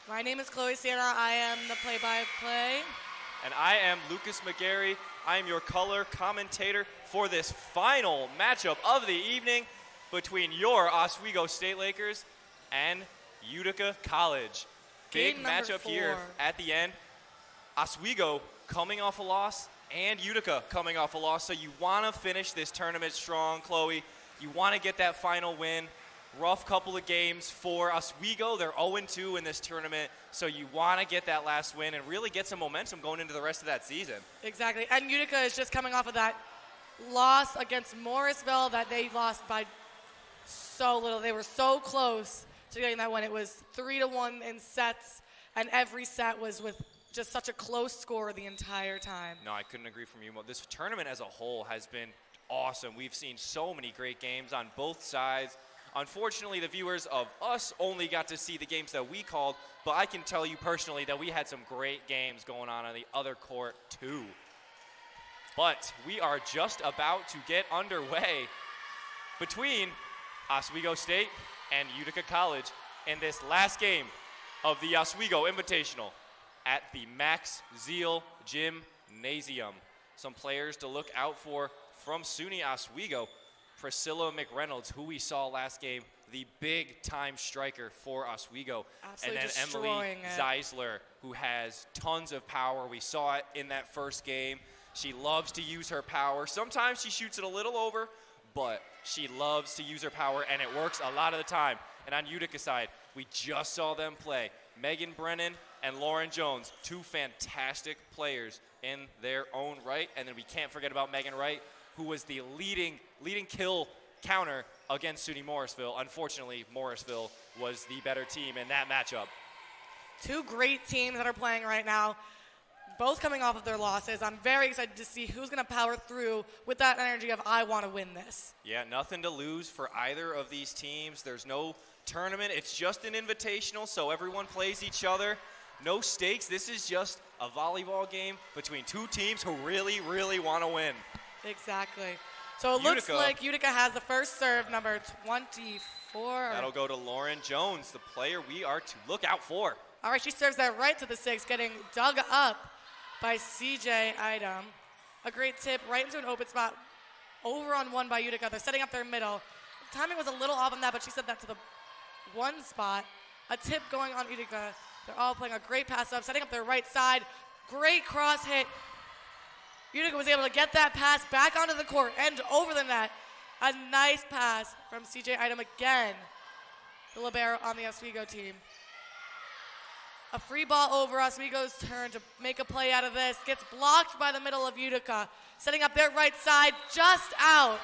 My name is Chloe Sierra. I am the play-by-play. And I am Lucas McGarry. I am your color commentator for this final matchup of the evening between your Oswego State Lakers and Utica College. Big Game number matchup 4. here at the end. Oswego coming off a loss and Utica coming off a loss. So you want to finish this tournament strong, Chloe. You want to get that final win. Rough couple of games for Oswego. They're 0-2 in this tournament, so you want to get that last win and really get some momentum going into the rest of that season. Exactly. And Utica is just coming off of that loss against Morrisville that they lost by so little. They were so close to getting that win. It was 3-1 in sets, and every set was with just such a close score the entire time. No, I couldn't agree from you more. This tournament as a whole has been awesome. We've seen so many great games on both sides. Unfortunately, the viewers of us only got to see the games that we called, but I can tell you personally that we had some great games going on the other court too. But we are just about to get underway between Oswego State and Utica College in this last game of the Oswego Invitational at the Max Zeal Gymnasium. Some players to look out for from SUNY Oswego. Priscilla McReynolds, who we saw last game, the big-time striker for Oswego. Absolutely and then Emily destroying it. Zeisler, who has tons of power. We saw it in that first game. She loves to use her power. Sometimes she shoots it a little over, but she loves to use her power, and it works a lot of the time. And on Utica's side, we just saw them play. Megan Brennan and Lauren Jones, two fantastic players in their own right. And then we can't forget about Megan Wright, who was the leading kill counter against SUNY Morrisville. Unfortunately, Morrisville was the better team in that matchup. Two great teams that are playing right now, both coming off of their losses. I'm very excited to see who's going to power through with that energy of I want to win this. Yeah, nothing to lose for either of these teams. There's no tournament. It's just an invitational, so everyone plays each other. No stakes. This is just a volleyball game between two teams who really, really want to win. Exactly. So it looks like Utica has the first serve, number 24. That'll go to Lauren Jones, the player we are to look out for. All right, she serves that right to the 6, getting dug up by CJ Idom. A great tip right into an open spot. Over on 1 by Utica. They're setting up their middle. Timing was a little off on that, but she said that to the 1 spot. A tip going on Utica. They're all playing a great pass up, setting up their right side. Great cross hit. Utica was able to get that pass back onto the court and over the net. A nice pass from CJ Idom again, the libero on the Oswego team. A free ball over. Oswego's turn to make a play out of this. Gets blocked by the middle of Utica. Setting up their right side, just out.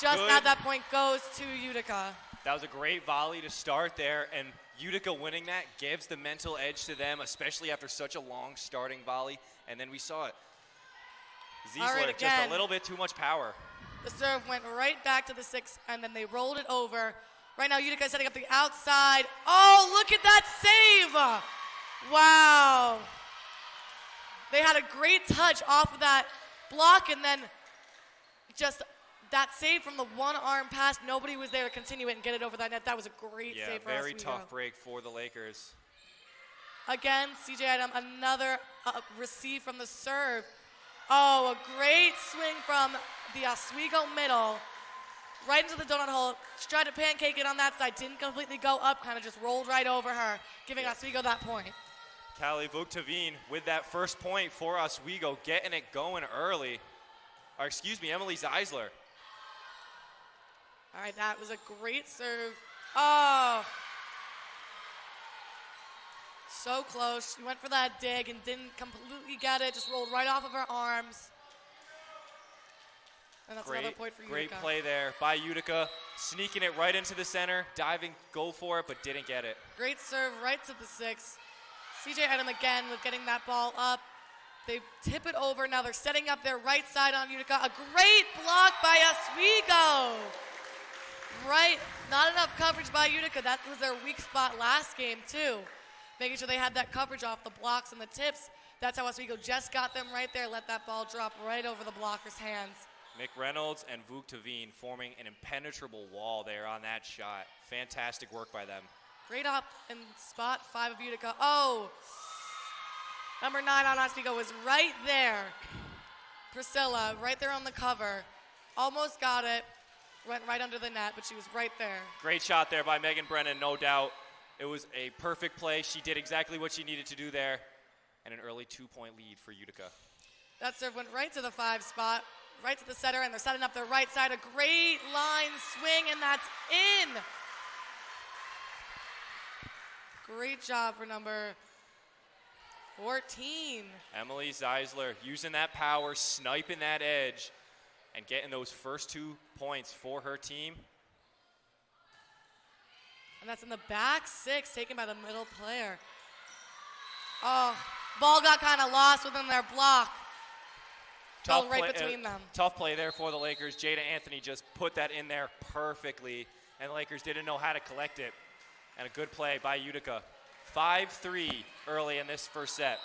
Just Good. at that point goes to Utica. That was a great volley to start there, and Utica winning that gives the mental edge to them, especially after such a long starting volley. And then we saw it. Zeisler, just a little bit too much power. The serve went right back to the 6, and then they rolled it over. Right now, Utica is setting up the outside. Oh, look at that save! Wow. They had a great touch off of that block, and then just that save from the one-arm pass. Nobody was there to continue it and get it over that net. That was a great save for very Oswego. tough break for the Lakers. Again, CJ Idom, another receive from the serve. Oh, a great swing from the Oswego middle. Right into the donut hole. She tried to pancake it on that side. Didn't completely go up. Kind of just rolled right over her, giving Oswego that point. Callie Vuktavine with that first point for Oswego, getting it going early. Or excuse me, Emily Zeisler. All right, that was a great serve. Oh. So close. She went for that dig and didn't completely get it. Just rolled right off of her arms. And that's another point for Utica. Great play there by Utica, sneaking it right into the center, diving, go for it, but didn't get it. Great serve right to the 6. CJ Idom again with getting that ball up. They tip it over. Now they're setting up their right side on Utica. A great block by Oswego. Right, not enough coverage by Utica. That was their weak spot last game too. Making sure they had that coverage off the blocks and the tips. That's how Oswego just got them right there. Let that ball drop right over the blocker's hands. McReynolds and Vuktavine forming an impenetrable wall there on that shot. Fantastic work by them. Great up in spot 5 of Utica. Oh, number 9 on Oswego was right there. Priscilla, right there on the cover. Almost got it. Went right under the net, but she was right there. Great shot there by Megan Brennan, no doubt. It was a perfect play. She did exactly what she needed to do there. And an early 2-point lead for Utica. That serve went right to the 5 spot, right to the setter, and they're setting up their right side. A great line swing, and that's in. Great job for number 14. Emily Zeisler using that power, sniping that edge, and getting those first 2 points for her team. And that's in the back 6, taken by the middle player. Oh, ball got kind of lost within their block. Fell right between them. Tough play there for the Lakers. Jada Anthony just put that in there perfectly, and the Lakers didn't know how to collect it. And a good play by Utica. 5-3 early in this first set.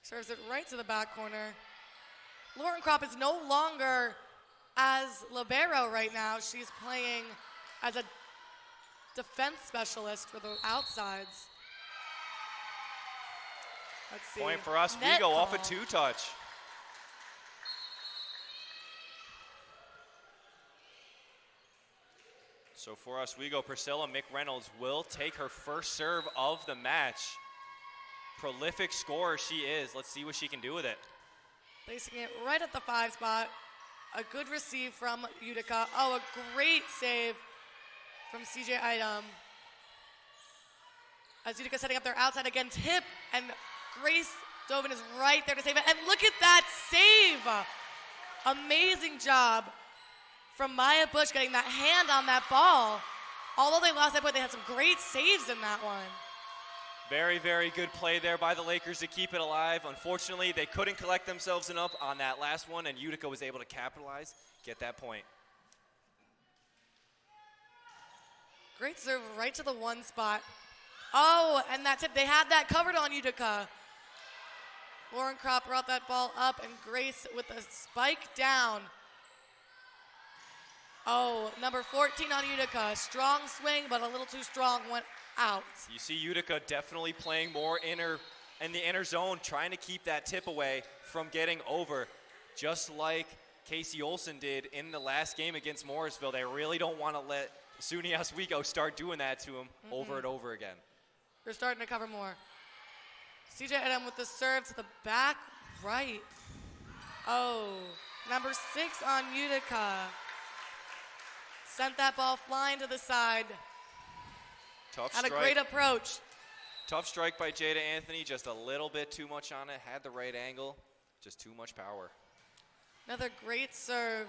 Serves it right to the back corner. Lauren Kropp is no longer as libero right now. She's playing as a defense specialist for the outsides. Let's see. Point for Oswego off a 2-touch. So for Oswego, Priscilla McReynolds will take her first serve of the match. Prolific scorer she is. Let's see what she can do with it. Placing it right at the 5 spot. A good receive from Utica. Oh, a great save from CJ Item. As Utica setting up their outside again, tip, and Grace Dovin is right there to save it. And look at that save. Amazing job from Maya Bush getting that hand on that ball. Although they lost that point, they had some great saves in that one. Very, very good play there by the Lakers to keep it alive. Unfortunately, they couldn't collect themselves enough on that last one, and Utica was able to capitalize, get that point. Great serve right to the 1 spot. Oh, and that tip, they had that covered on Utica. Lauren Kropp brought that ball up, and Grace with a spike down. Oh, number 14 on Utica. Strong swing, but a little too strong, went out. You see Utica definitely playing more in the inner zone, trying to keep that tip away from getting over, just like Casey Olsen did in the last game against Morrisville. They really don't want to let SUNY Oswego start doing that to them over and over again. They're starting to cover more. CJ Edem with the serve to the back right. Oh, number 6 on Utica. Sent that ball flying to the side. Tough Had strike. a great approach. Tough strike by Jada Anthony, just a little bit too much on it. Had the right angle, just too much power. Another great serve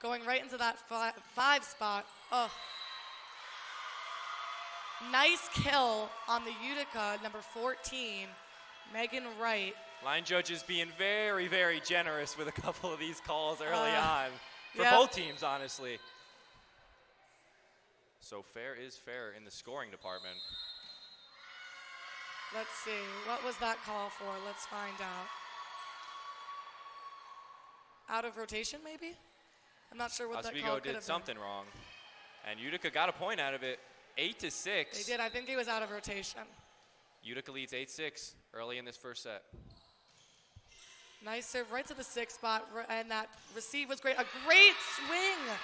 going right into that 5 spot. Oh. Nice kill on the Utica, number 14, Megan Wright. Line judges being very, very generous with a couple of these calls early on. For yep. both teams, honestly. So fair is fair in the scoring department. Let's see, what was that call for? Let's find out. Out of rotation, maybe? I'm not sure what that call could have Oswego been. did something wrong. And Utica got a point out of it, 8-6. They did, I think he was out of rotation. Utica leads 8-6 early in this first set. Nice serve right to the 6 spot, and that receive was great. A great swing.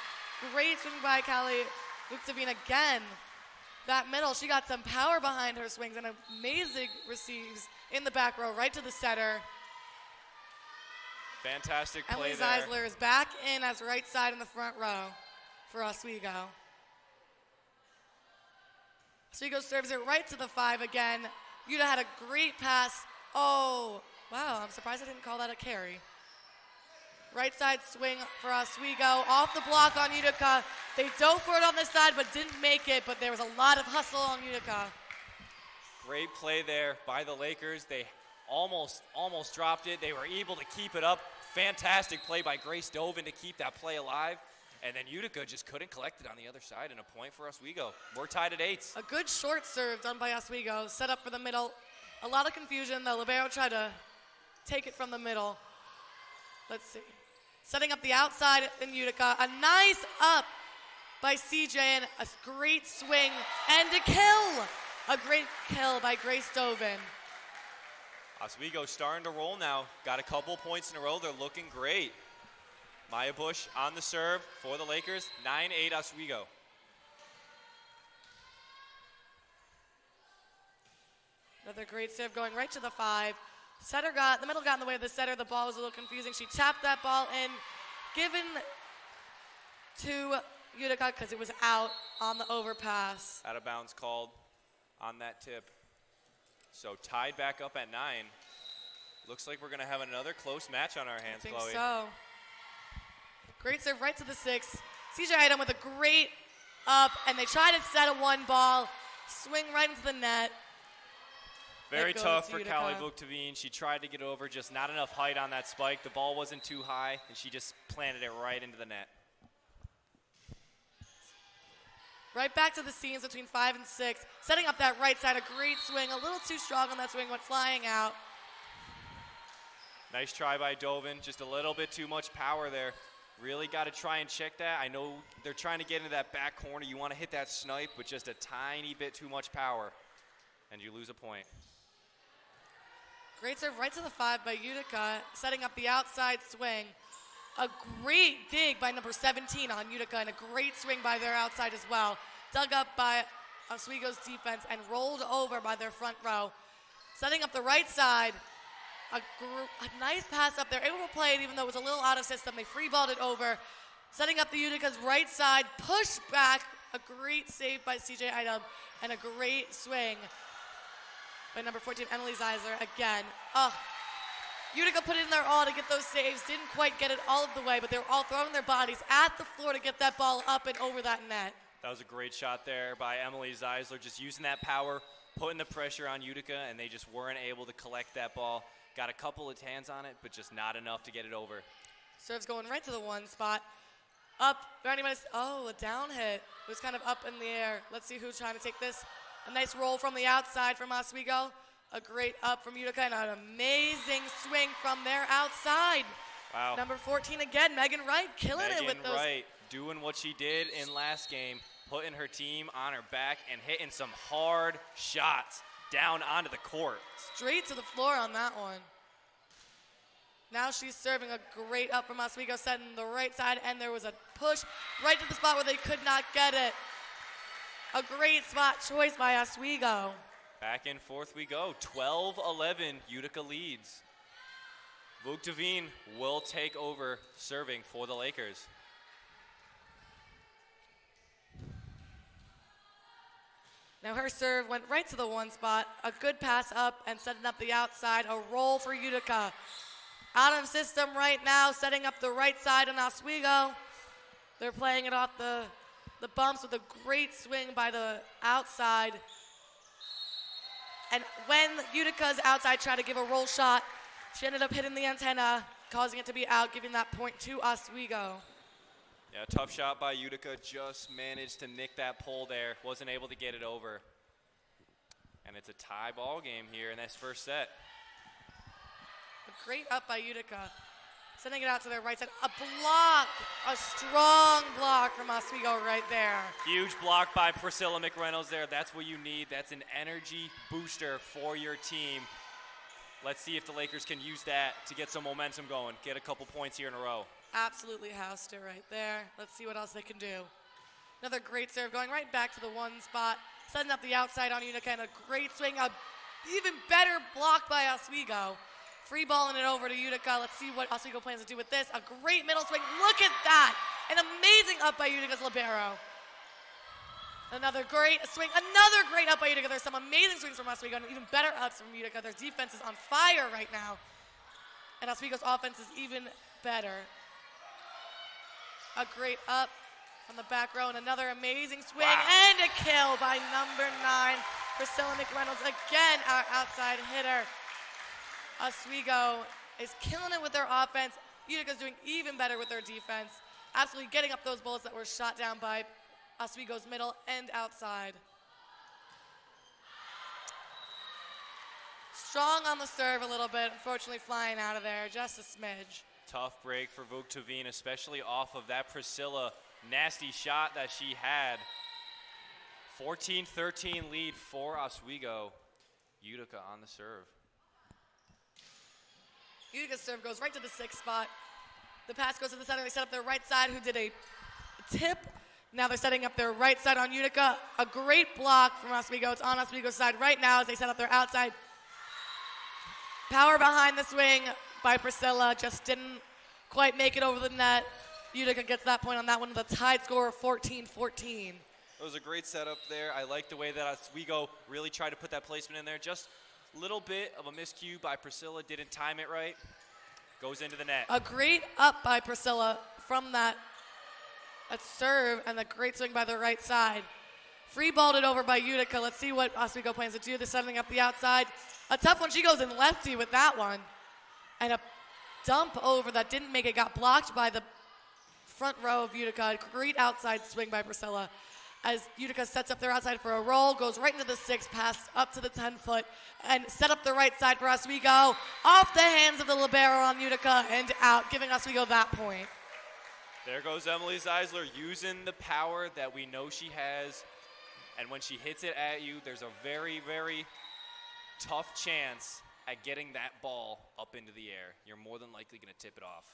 Great swing by Callie Luktavine again. That middle, she got some power behind her swings and amazing receives in the back row, right to the setter. Fantastic play Emily there. Zeisler is back in as right side in the front row for Oswego. Oswego serves it right to the 5 again. Utica had a great pass. Oh, wow, I'm surprised I didn't call that a carry. Right side swing for Oswego, off the block on Utica. They dove for it on this side, but didn't make it, but there was a lot of hustle on Utica. Great play there by the Lakers. They almost dropped it. They were able to keep it up. Fantastic play by Grace Dovin to keep that play alive. And then Utica just couldn't collect it on the other side, and a point for Oswego. We're tied at 8. A good short serve done by Oswego, set up for the middle. A lot of confusion. The libero tried to take it from the middle. Let's see. Setting up the outside in Utica. A nice up by CJ and a great swing and a kill. A great kill by Grace Dovin. Oswego starting to roll now. Got a couple points in a row. They're looking great. Maya Bush on the serve for the Lakers. 9-8 Oswego. Another great serve going right to the 5. The middle got in the way of the setter. The ball was a little confusing. She tapped that ball in, given to Utica because it was out on the overpass. Out of bounds called on that tip. So tied back up at 9. Looks like we're going to have another close match on our hands, I think Chloe. so. Great serve right to the 6. CJ Item with a great up, and they try to set a 1 ball, swing right into the net. Very tough for Callie Vuktavine. She tried to get over, just not enough height on that spike. The ball wasn't too high, and she just planted it right into the net. Right back to the scenes between 5 and 6. Setting up that right side, a great swing. A little too strong on that swing, went flying out. Nice try by Dovin. Just a little bit too much power there. Really got to try and check that. I know they're trying to get into that back corner. You want to hit that snipe with just a tiny bit too much power, and you lose a point. Great serve right to the 5 by Utica, setting up the outside swing. A great dig by number 17 on Utica, and a great swing by their outside as well. Dug up by Oswego's defense and rolled over by their front row. Setting up the right side, a nice pass up there, able to play it even though it was a little out of system. They free balled it over. Setting up the Utica's right side, push back, a great save by CJ Item, and a great swing by number 14, Emily Zeisler again. Utica put in their all to get those saves, didn't quite get it all of the way, but they were all throwing their bodies at the floor to get that ball up and over that net. That was a great shot there by Emily Zeisler, just using that power, putting the pressure on Utica, and they just weren't able to collect that ball. Got a couple of hands on it, but just not enough to get it over. Serve's going right to the 1 spot. Up, a down hit. It was kind of up in the air. Let's see who's trying to take this. A nice roll from the outside from Oswego. A great up from Utica and an amazing swing from their outside. Wow. Number 14 again, Megan Wright, killing it with those. Megan Wright doing what she did in last game, putting her team on her back and hitting some hard shots down onto the court. Straight to the floor on that one. Now she's serving a great up from Oswego, setting the right side, and there was a push right to the spot where they could not get it. A great spot choice by Oswego. Back and forth we go. 12-11, Utica leads. Vuktavine will take over serving for the Lakers. Now her serve went right to the 1 spot. A good pass up and setting up the outside. A roll for Utica. Out of system right now, setting up the right side on Oswego. They're playing it off the bumps with a great swing by the outside. And when Utica's outside tried to give a roll shot, she ended up hitting the antenna, causing it to be out, giving that point to Oswego. Yeah, tough shot by Utica, just managed to nick that pole there, wasn't able to get it over. And it's a tie ball game here in this first set. A great up by Utica, sending it out to their right side. A block, a strong block from Oswego right there. Huge block by Priscilla McReynolds there. That's what you need. That's an energy booster for your team. Let's see if the Lakers can use that to get some momentum going, get a couple points here in a row. Absolutely housed it right there. Let's see what else they can do. Another great serve going right back to the 1 spot, setting up the outside on Utica, and a great swing, a even better block by Oswego. Free balling it over to Utica. Let's see what Oswego plans to do with this. A great middle swing. Look at that. An amazing up by Utica's libero. Another great swing. Another great up by Utica. There's some amazing swings from Oswego and even better ups from Utica. Their defense is on fire right now. And Oswego's offense is even better. A great up from the back row and another amazing swing. Wow. And a kill by number 9, Priscilla McReynolds. Again, our outside hitter. Oswego is killing it with their offense. Utica's doing even better with their defense. Absolutely getting up those bullets that were shot down by Oswego's middle and outside. Strong on the serve a little bit, unfortunately flying out of there, just a smidge. Tough break for Vuctovine, especially off of that Priscilla nasty shot that she had. 14-13 lead for Oswego. Utica on the serve. Utica's serve goes right to the 6th spot. The pass goes to the center. They set up their right side, who did a tip. Now they're setting up their right side on Utica. A great block from Oswego. It's on Oswego's side right now as they set up their outside. Power behind the swing by Priscilla. Just didn't quite make it over the net. Utica gets that point on that one with a tied score of 14-14. It was a great setup there. I like the way that Oswego really tried to put that placement in there. Just a little bit of a miscue by Priscilla. Didn't time it right. Goes into the net. A great up by Priscilla from that serve and a great swing by the right side. Free balled it over by Utica. Let's see what Oswego plans to do. They're setting up the outside. A tough one. She goes in lefty with that one. And a dump over that didn't make it. Got blocked by the front row of Utica. Great outside swing by Priscilla. As Utica sets up their outside for a roll, goes right into the 6, pass up to the 10-foot, and set up the right side for Oswego. Off the hands of the libero on Utica and out, giving Oswego that point. There goes Emily Zeisler using the power that we know she has. And when she hits it at you, there's a very, very tough chance at getting that ball up into the air. You're more than likely going to tip it off.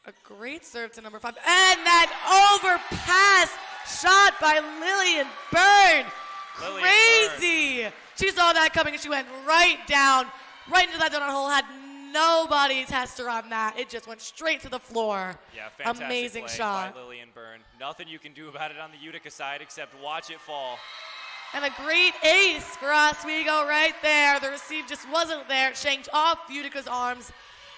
A great serve to number 5. And that overpass shot by Lillian Byrne. Crazy. She saw that coming and she went right down, right into that donut hole. Had nobody test her on that. It just went straight to the floor. Yeah, fantastic amazing play shot by Lillian Byrne. Nothing you can do about it on the Utica side except watch it fall. And a great ace for Oswego right there. The receive just wasn't there. It shanked off Utica's arms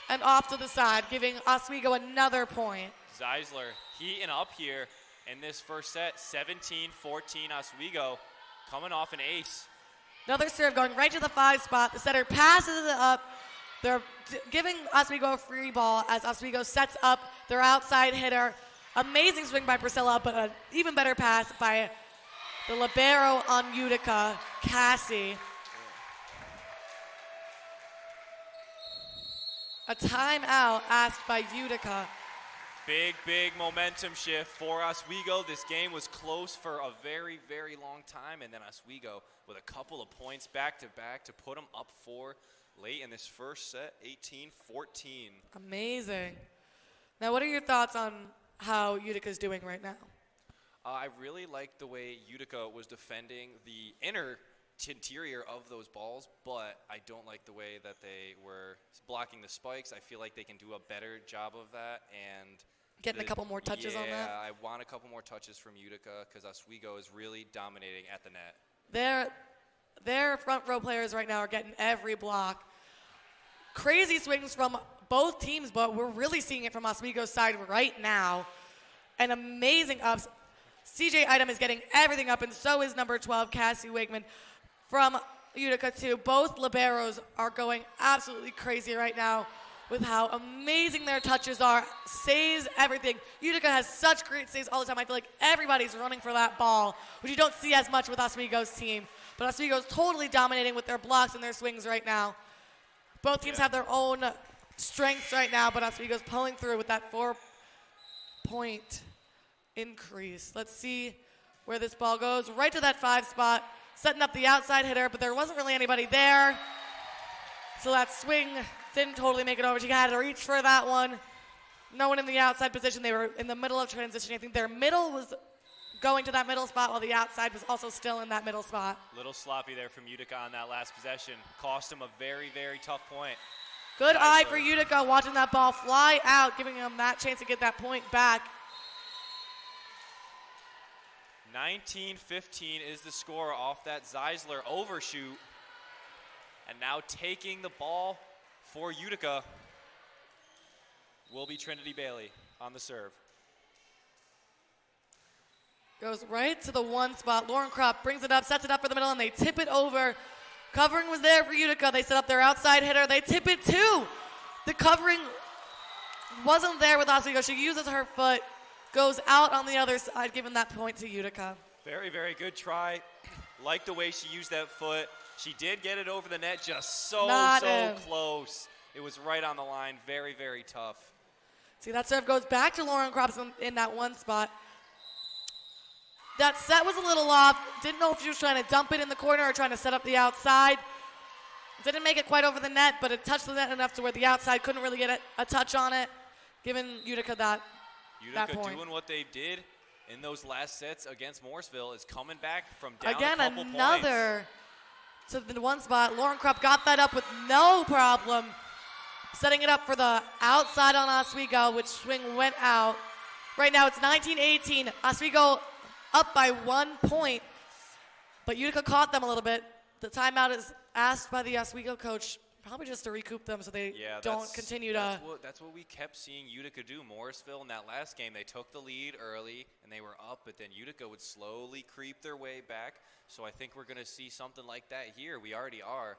and off to the side, giving Oswego another point. Zeisler heating up here in this first set. 17-14 Oswego coming off an ace. Another serve going right to the 5 spot. The setter passes it up. They're giving Oswego a free ball as Oswego sets up their outside hitter. Amazing swing by Priscilla, but an even better pass by the libero on Utica, Cassie. A timeout asked by Utica. Big momentum shift for Oswego. This game was close for a very, very long time, and then Oswego with a couple of points back-to-back to put them up 4 late in this first set, 18-14. Amazing. Now, what are your thoughts on how Utica's doing right now? I really like the way Utica was defending the interior of those balls, but I don't like the way that they were blocking the spikes. I feel like they can do a better job of that. And getting a couple more touches on that? Yeah, I want a couple more touches from Utica because Oswego is really dominating at the net. Their front row players right now are getting every block. Crazy swings from both teams, but we're really seeing it from Oswego's side right now. And amazing ups. CJ Item is getting everything up, and so is number 12, Cassie Wigman from Utica too. Both liberos are going absolutely crazy right now with how amazing their touches are. Saves everything. Utica has such great saves all the time. I feel like everybody's running for that ball, which you don't see as much with Oswego's team. But Oswego's totally dominating with their blocks and their swings right now. Both teams have their own strengths right now, but Oswego's pulling through with that 4-point increase. Let's see where this ball goes. Right to that 5 spot, setting up the outside hitter, but there wasn't really anybody there. So that swing didn't totally make it over. She had to reach for that one. No one in the outside position. They were in the middle of transition. I think their middle was going to that middle spot while the outside was also still in that middle spot. Little sloppy there from Utica on that last possession. Cost him a very, very tough point. Good eye for Utica, watching that ball fly out, giving them that chance to get that point back. 19-15 is the score off that Zeisler overshoot. And now taking the ball for Utica will be Trinity Bailey on the serve. Goes right to the 1 spot. Lauren Kropp brings it up, sets it up for the middle, and they tip it over. Covering was there for Utica. They set up their outside hitter. They tip it too. The covering wasn't there with Oswego. She uses her foot, goes out on the other side, giving that point to Utica. Very, very good try. Like the way she used that foot. She did get it over the net, just so close. It was right on the line. Very, very tough. See, that serve goes back to Lauren Kropps in that one spot. That set was a little off. Didn't know if she was trying to dump it in the corner or trying to set up the outside. Didn't make it quite over the net, but it touched the net enough to where the outside couldn't really get a touch on it, giving Utica that point. Doing what they did in those last sets against Morrisville is coming back from down Again, a couple another to the one spot. Lauren Krupp got that up with no problem, setting it up for the outside on Oswego, which swing went out. Right now it's 19-18. Oswego up by 1 point, but Utica caught them a little bit. The timeout is asked by the Oswego coach, probably just to recoup them so they don't continue to. That's what we kept seeing Utica do. Morrisville in that last game, they took the lead early and they were up, but then Utica would slowly creep their way back. So I think we're going to see something like that here. We already are.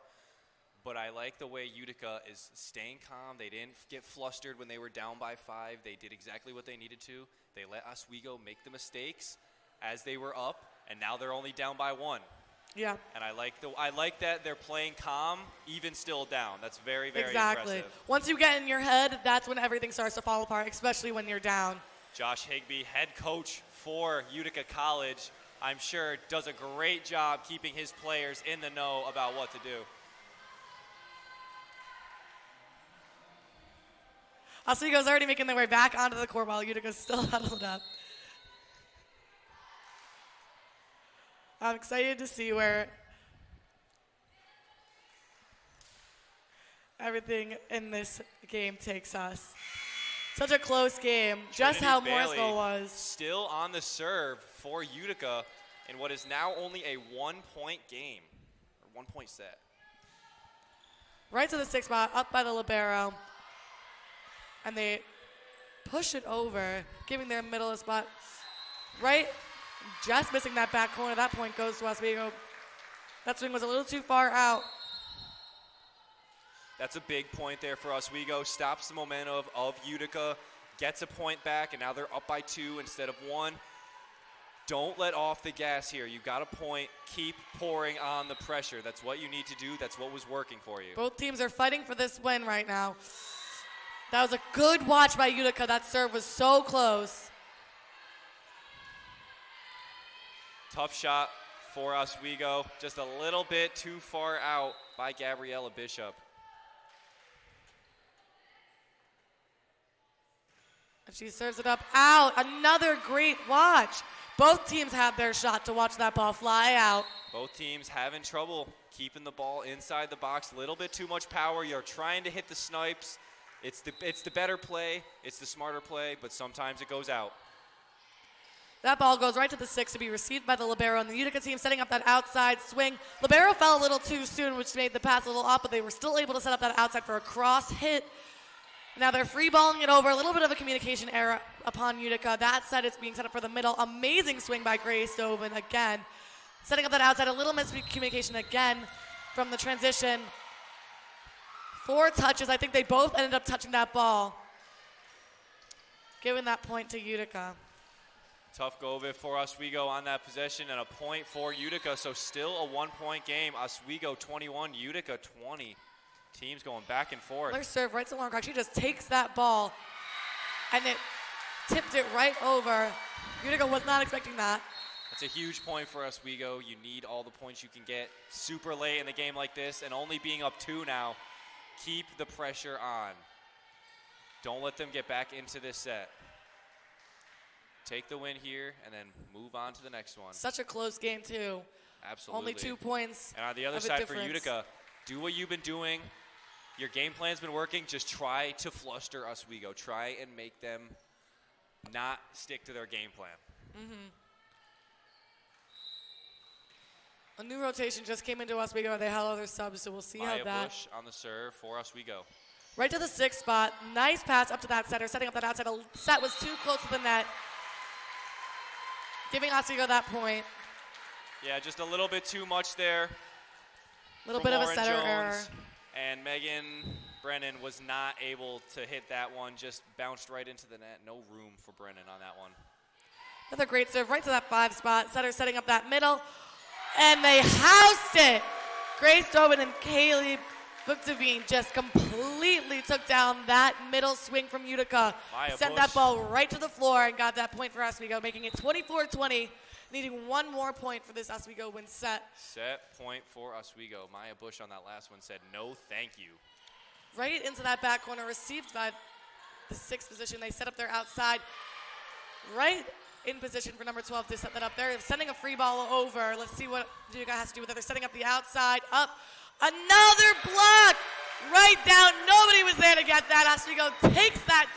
But I like the way Utica is staying calm. They didn't get flustered when they were down by 5. They did exactly what they needed to. They let Oswego make the mistakes as they were up, and now they're only down by 1. Yeah. And I like that they're playing calm, even still down. That's very, very exactly. impressive. Once you get in your head, that's when everything starts to fall apart, especially when you're down. Josh Higbee, head coach for Utica College, I'm sure does a great job keeping his players in the know about what to do. Oswego's already making their way back onto the court while Utica's still huddled up. I'm excited to see where everything in this game takes us. Such a close game, just how Morrisville was. Still on the serve for Utica in what is now only a 1-point game, or 1-point set. Right to the 6th spot, up by the libero. And they push it over, giving their middle a spot. Right, just missing that back corner. That point goes to Oswego. That swing was a little too far out. That's a big point there for Oswego. Stops the momentum of Utica, gets a point back, and now they're up by 2 instead of 1. Don't let off the gas here. You got a point. Keep pouring on the pressure. That's what you need to do. That's what was working for you. Both teams are fighting for this win right now. That was a good watch by Utica. That serve was so close. Tough shot for Oswego. Just a little bit too far out by Gabriella Bishop. And she serves it up out. Another great watch. Both teams had their shot to watch that ball fly out. Both teams having trouble keeping the ball inside the box. A little bit too much power. You're trying to hit the snipes. It's the better play. It's the smarter play, but sometimes it goes out. That ball goes right to the 6 to be received by the libero, and the Utica team setting up that outside swing. Libero fell a little too soon, which made the pass a little off, but they were still able to set up that outside for a cross hit. Now they're free balling it over. A little bit of a communication error upon Utica. That side is being set up for the middle. Amazing swing by Grace Stoven again. Setting up that outside, a little miscommunication again from the transition. 4 touches. I think they both ended up touching that ball. Giving that point to Utica. Tough go of it for Oswego on that possession, and a point for Utica, so still a 1-point game. Oswego 21, Utica 20. Teams going back and forth. Their serve right to Lauren Cox. She just takes that ball, and it tipped it right over. Utica was not expecting that. That's a huge point for Oswego. You need all the points you can get super late in the game like this, and only being up 2 now. Keep the pressure on. Don't let them get back into this set. Take the win here and then move on to the next one. Such a close game, too. Absolutely. Only 2 points. And on the other side for Utica, do what you've been doing. Your game plan's been working. Just try to fluster Oswego. Try and make them not stick to their game plan. Mm-hmm. A new rotation just came into Oswego. They had other subs, so we'll see Maya how that. Bush on the serve for Oswego. Right to the 6th spot. Nice pass up to that setter, setting up that outside. The set was too close to the net, giving Oswego that point. Yeah, just a little bit too much there. A little bit of a setter error. And Megan Brennan was not able to hit that one. Just bounced right into the net. No room for Brennan on that one. Another great serve right to that 5 spot. Setter setting up that middle. And they housed it. Grace Tobin and Kaylee Bookdevine just completely took down that middle swing from Utica. Sent that ball right to the floor and got that point for Oswego, making it 24-20, needing one more point for this Oswego win set. Set point for Oswego. Maya Bush on that last one said, no, thank you. Right into that back corner, received by the 6th position. They set up their outside, right in position for number 12 to set that up there. They're sending a free ball over. Let's see what Utica has to do with it. They're setting up the outside, up. Another block right down. Nobody was there to get that. Oswego takes that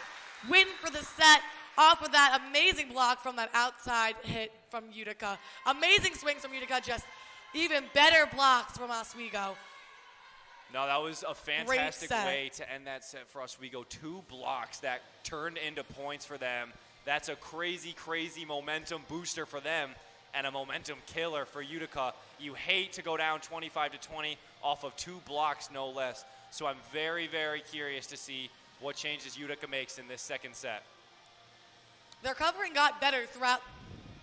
win for the set off of that amazing block from that outside hit from Utica. Amazing swings from Utica, just even better blocks from Oswego. No, that was a fantastic way to end that set for Oswego. 2 blocks that turned into points for them. That's a crazy, crazy momentum booster for them and a momentum killer for Utica. You hate to go down 25-20 off of 2 blocks, no less. So I'm very, very curious to see what changes Utica makes in this second set. Their covering got better throughout,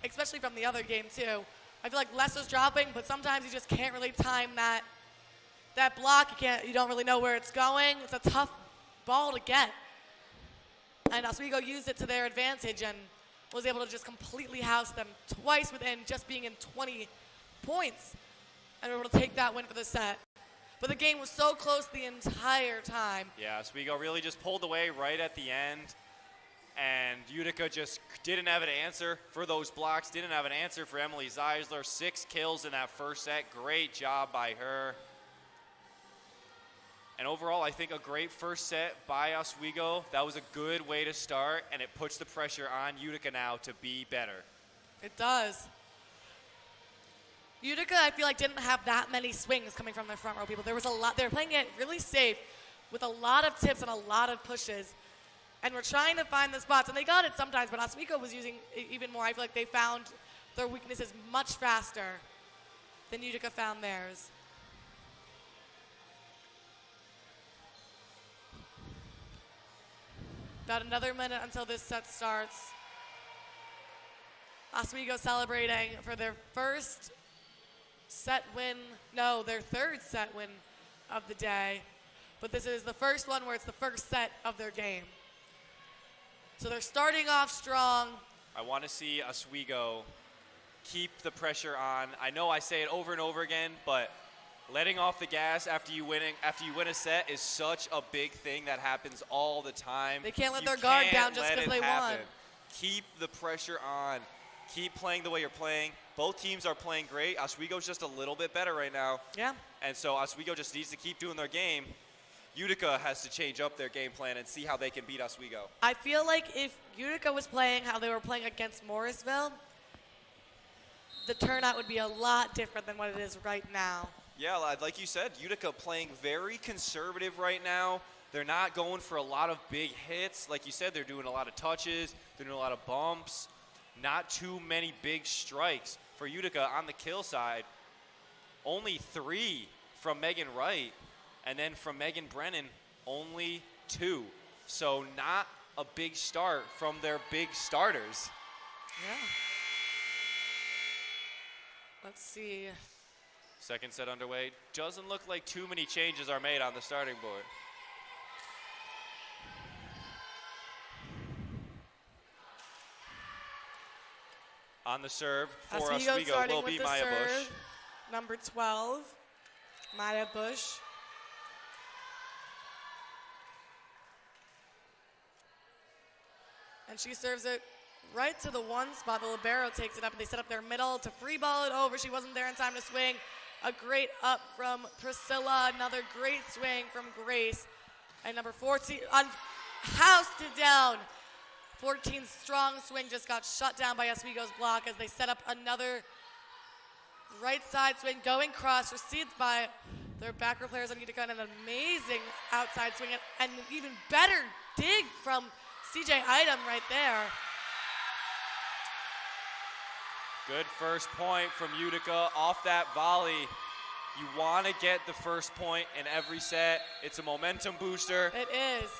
especially from the other game too. I feel like less was dropping, but sometimes you just can't really time that block. You don't really know where it's going. It's a tough ball to get. And Oswego used it to their advantage and was able to just completely house them twice within just being in 20 points. And were able to take that win for the set. But the game was so close the entire time. Yeah, Oswego really just pulled away right at the end. And Utica just didn't have an answer for those blocks, didn't have an answer for Emily Zeisler. 6 kills in that first set. Great job by her. And overall, I think a great first set by Oswego. That was a good way to start, and it puts the pressure on Utica now to be better. It does. Utica, I feel like, didn't have that many swings coming from their front row people. There was a lot. They were playing it really safe with a lot of tips and a lot of pushes. And we're trying to find the spots, and they got it sometimes, but Oswego was using even more. I feel like they found their weaknesses much faster than Utica found theirs. About another minute until this set starts. Oswego celebrating for their first set win, no, their third set win of the day. But this is the first one where it's the first set of their game. So they're starting off strong. I want to see Oswego keep the pressure on. I know I say it over and over again, but letting off the gas after you win a set is such a big thing that happens all the time. They can't let their guard down just because they won. Keep the pressure on. Keep playing the way you're playing. Both teams are playing great. Oswego's just a little bit better right now. Yeah. And so Oswego just needs to keep doing their game. Utica has to change up their game plan and see how they can beat Oswego. I feel like if Utica was playing how they were playing against Morrisville, the turnout would be a lot different than what it is right now. Yeah, like you said, Utica playing very conservative right now. They're not going for a lot of big hits. Like you said, they're doing a lot of touches. They're doing a lot of bumps. Not too many big strikes for Utica on the kill side. Only 3 from Megan Wright. And then from Megan Brennan, only 2. So not a big start from their big starters. Yeah. Let's see. Second set underway. Doesn't look like too many changes are made on the starting board. On the serve for Oswego will be Maya Bush. Number 12, Maya Bush. And she serves it right to the 1 spot. The libero takes it up, and they set up their middle to free ball it over. She wasn't there in time to swing. A great up from Priscilla. Another great swing from Grace. And number 14, housed it down. 14 strong swing just got shut down by Oswego's block as they set up another right side swing, going cross, received by their back row players on Utica, and an amazing outside swing, and an even better dig from CJ Item right there. Good first point from Utica off that volley. You want to get the first point in every set. It's a momentum booster. It is.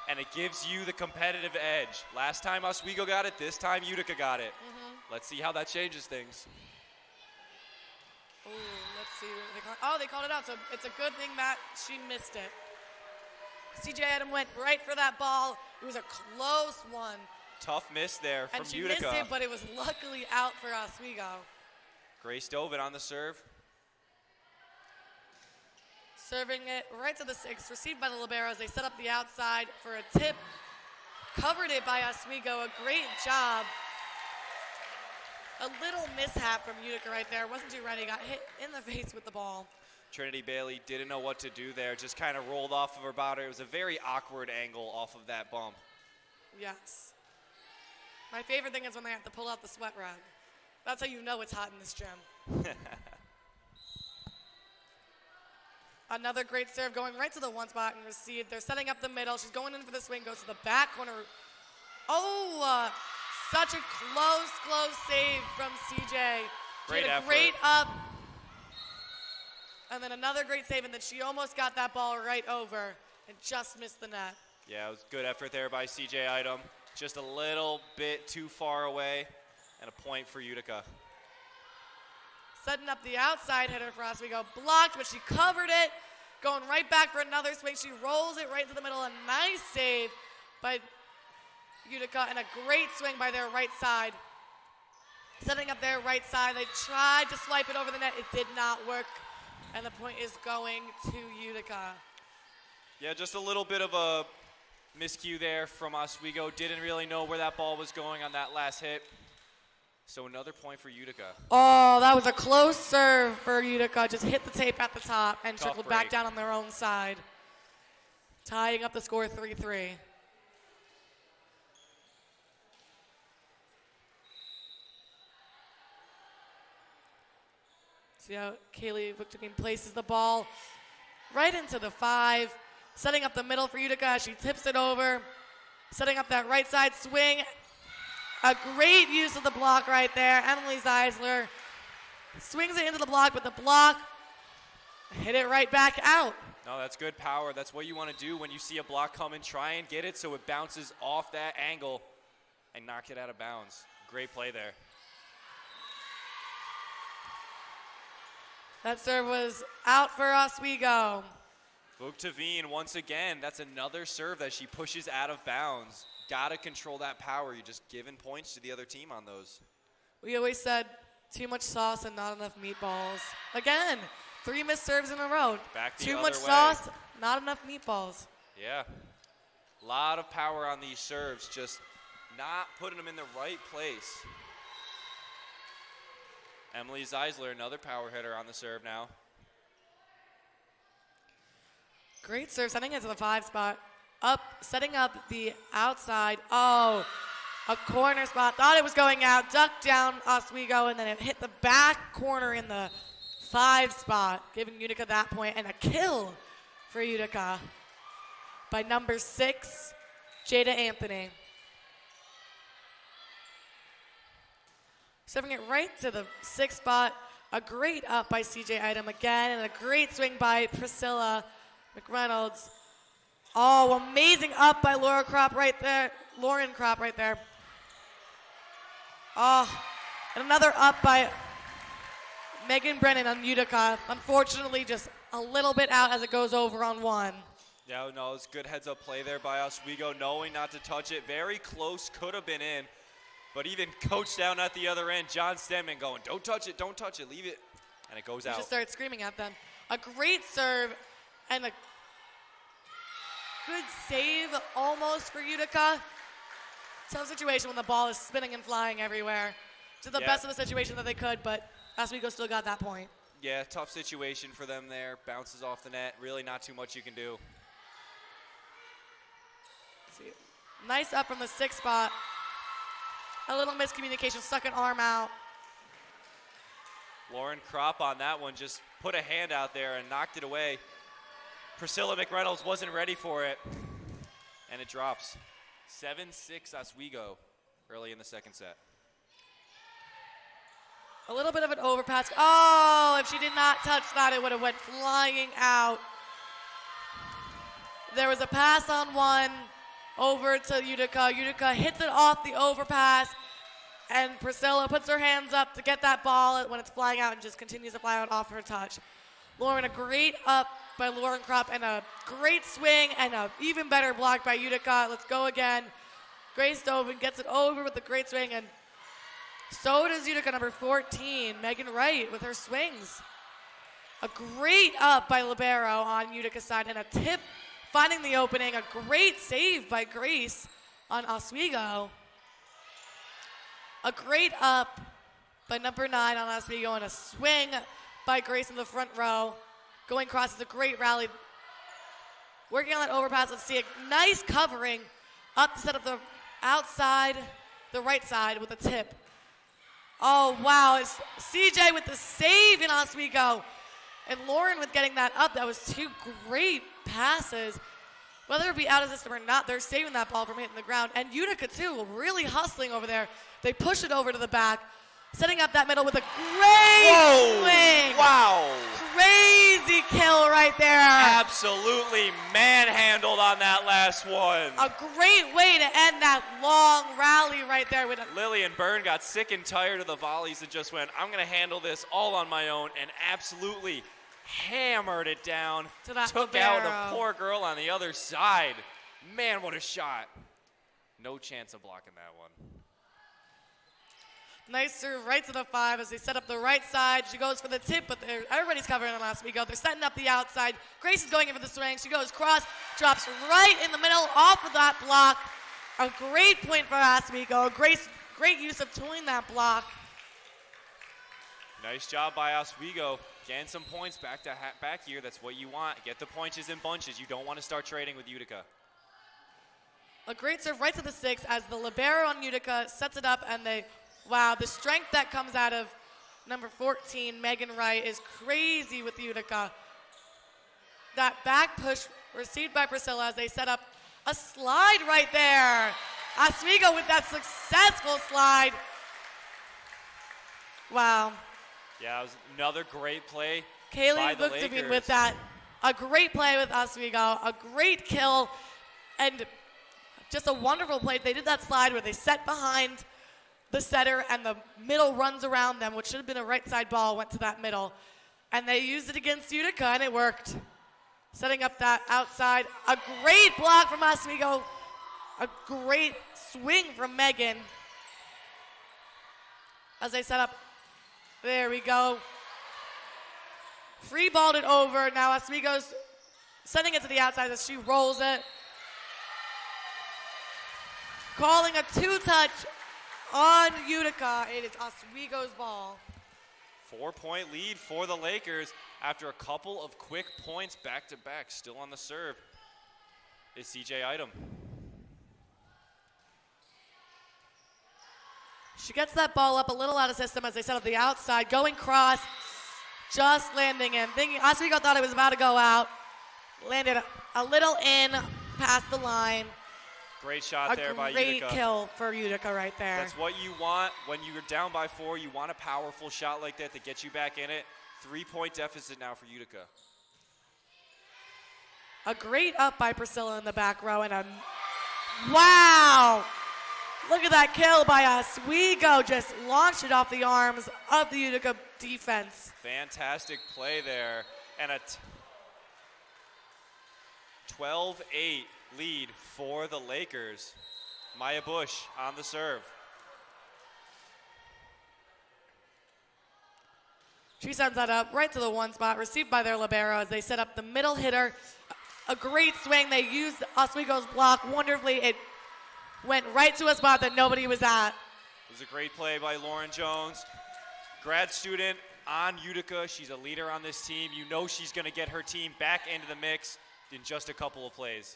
And it gives you the competitive edge. Last time Oswego got it, this time Utica got it. Let's see how that changes things. Ooh, let's see, they called it out, so it's a good thing that she missed it. CJ Adam went right for that ball. It was a close one. Tough miss there from And she Utica. missed it, but it was luckily out for Oswego. Grace Dovin on the serve. Serving it right to the 6, received by the liberos. They set up the outside for a tip. Covered it by Oswego. A great job. A little mishap from Utica right there. Wasn't too ready. Got hit in the face with the ball. Trinity Bailey didn't know what to do there. Just kind of rolled off of her body. It was a very awkward angle off of that bump. Yes. My favorite thing is when they have to pull out the sweat rag. That's how you know it's hot in this gym. Another great serve going right to the 1 spot and received. They're setting up the middle. She's going in for the swing, goes to the back corner. Oh, such a close save from CJ. Great she had a effort. great up. And then another great save, and then she almost got that ball right over and just missed the net. Yeah, it was good effort there by CJ Item. Just a little bit too far away, and a point for Utica. Setting up the outside header for Oswego. Blocked, but she covered it. Going right back for another swing. She rolls it right to the middle. A nice save by Utica and a great swing by their right side. Setting up their right side. They tried to swipe it over the net. It did not work. And the point is going to Utica. Yeah, just a little bit of a miscue there from Oswego. Didn't really know where that ball was going on that last hit. So another point for Utica. Oh, that was a close serve for Utica. Just hit the tape at the top and Tough trickled break. back down on their own side. Tying up the score 3-3. See how Kaylee Victorine places the ball right into the 5. Setting up the middle for Utica. She tips it over. Setting up that right side swing. A great use of the block right there. Emily Zeisler swings it into the block, but the block hit it right back out. No, that's good power. That's what you want to do when you see a block come and try and get it so it bounces off that angle and knock it out of bounds. Great play there. That serve was out for Oswego. Vuktavine, once again, that's another serve that she pushes out of bounds. Got to control that power. You're just giving points to the other team on those. We always said too much sauce and not enough meatballs. Again, 3 missed serves in a row. Back the Too other much way. sauce, not enough meatballs. Yeah. A lot of power on these serves, just not putting them in the right place. Emily Zeisler, another power hitter on the serve now. Great serve, sending it to the 5 spot. Up, setting up the outside. Oh, a corner spot. Thought it was going out. Ducked down Oswego, and then it hit the back corner in the 5 spot, giving Utica that point, and a kill for Utica by number 6, Jada Anthony. Serving it right to the 6 spot. A great up by CJ Item again, and a great swing by Priscilla McReynolds. Oh, amazing up by Lauren Kropp right there. Oh, and another up by Megan Brennan on Utica. Unfortunately, just a little bit out as it goes over on 1. Yeah, no, it's good heads-up play there by Oswego, knowing not to touch it. Very close, could have been in. But even coach down at the other end, John Stemman going, don't touch it, leave it. And it goes We out. just started screaming at them. A great serve and a good save almost for Utica. Tough situation when the ball is spinning and flying everywhere. Did the best of the situation that they could, but Oswego still got that point. Yeah, tough situation for them there. Bounces off the net. Really not too much you can do. Let's see. Nice up from the 6 spot. A little miscommunication, stuck an arm out. Lauren Kropp on that one just put a hand out there and knocked it away. Priscilla McReynolds wasn't ready for it, and it drops. 7-6 Oswego early in the second set. A little bit of an overpass. Oh, if she did not touch that, it would have went flying out. There was a pass on 1 over to Utica. Utica hits it off the overpass, And Priscilla puts her hands up to get that ball when it's flying out and just continues to fly out off her touch. Lauren, a great up by Lauren Krupp and a great swing and an even better block by Utica. Let's go again. Grace Dovin gets it over with a great swing, and so does Utica number 14, Megan Wright, with her swings. A great up by Libero on Utica's side and a tip finding the opening. A great save by Grace on Oswego. A great up by number 9 on Oswego and a swing by Grace in the front row. Going across is a great rally. Working on that overpass, let's see a nice covering up to set up the outside, the right side with a tip. Oh, wow, it's CJ with the save in Oswego. And Lauren with getting that up. That was 2 great passes. Whether it be out of system or not, they're saving that ball from hitting the ground. And Utica, too, really hustling over there. They push it over to the back, setting up that middle with a great swing. Wow. Crazy kill right there. Absolutely manhandled on that last one. A great way to end that long rally right there. With Lillian Byrne got sick and tired of the volleys and just went, I'm going to handle this all on my own, and absolutely hammered it down. To that Took libero. out the poor girl on the other side. Man, what a shot. No chance of blocking that one. Nice serve right to the 5 as they set up the right side. She goes for the tip, but everybody's covering on Oswego. They're setting up the outside. Grace is going in for the swing. She goes cross, drops right in the middle off of that block. A great point for Oswego. Great use of tooling that block. Nice job by Oswego. Getting some points back here. That's what you want. Get the points in bunches. You don't want to start trading with Utica. A great serve right to the 6 as the libero on Utica sets it up, and wow, the strength that comes out of number 14, Megan Wright, is crazy with Utica. That back push received by Priscilla as they set up a slide right there. Oswego with that successful slide. Wow. Yeah, it was another great play by Kaylee the Bookdevine Lakers. with that. A great play with Oswego. A great kill. And just a wonderful play. They did that slide where they set behind the setter and the middle runs around them, which should have been a right side ball, went to that middle. And they used it against Utica, and it worked. Setting up that outside. A great block from Oswego. A great swing from Megan. As they set up. There we go. Free balled it over. Now Oswego's sending it to the outside as she rolls it. Calling a 2-touch on Utica. It is Oswego's ball. 4-point lead for the Lakers after a couple of quick points back to back. Still on the serve is CJ Item. She gets that ball up a little out of system as they set up the outside. Going cross, just landing in. Oswego thought it was about to go out. Landed a little in past the line. Great shot there by Utica. A great kill for Utica right there. That's what you want when you're down by 4. You want a powerful shot like that to get you back in it. 3-point deficit now for Utica. A great up by Priscilla in the back row and wow! Look at that kill by Oswego. Just launched it off the arms of the Utica defense. Fantastic play there. And a 12-8 lead for the Lakers. Maya Bush on the serve. She sends that up right to the 1 spot, received by their libero as they set up the middle hitter. A great swing. They used Oswego's block wonderfully. It went right to a spot that nobody was at. It was a great play by Lauren Jones. Grad student on Utica. She's a leader on this team. You know she's going to get her team back into the mix in just a couple of plays.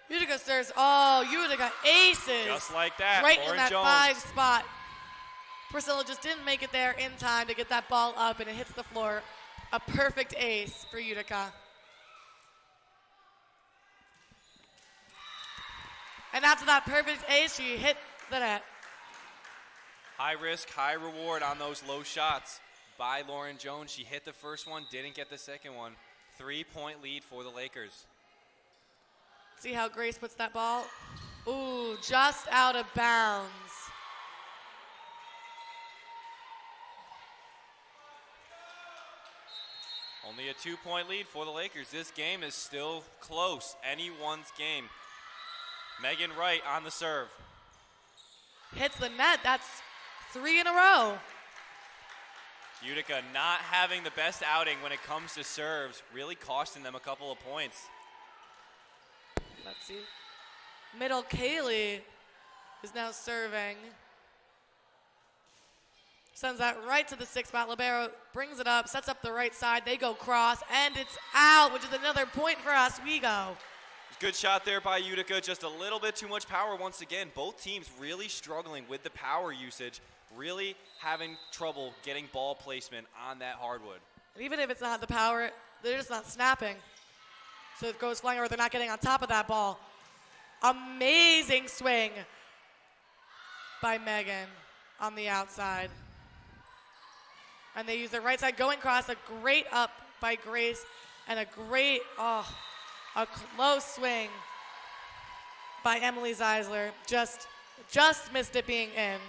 Utica stirs. Oh, Utica aces. Just like that. Right Lauren in that Jones. 5 spot. Priscilla just didn't make it there in time to get that ball up, and it hits the floor. A perfect ace for Utica. And after that perfect ace, she hit the net. High risk, high reward on those low shots by Lauren Jones. She hit the first one, didn't get the second one. 3-point lead for the Lakers. See how Grace puts that ball? Ooh, just out of bounds. Only a 2-point lead for the Lakers. This game is still close. Anyone's game. Megan Wright on the serve. Hits the net. That's 3 in a row. Utica not having the best outing when it comes to serves, really costing them a couple of points. Let's see. Middle Kaylee is now serving. Sends that right to the 6th spot. Libero brings it up, sets up the right side. They go cross, and it's out, which is another point for Oswego. Good shot there by Utica, just a little bit too much power once again. Both teams really struggling with the power usage, really having trouble getting ball placement on that hardwood. And even if it's not the power, they're just not snapping. So it goes flying, or they're not getting on top of that ball. Amazing swing by Megan on the outside. And they use the right side going cross, a great up by Grace, and a great, a close swing by Emily Zeisler. Just missed it being in.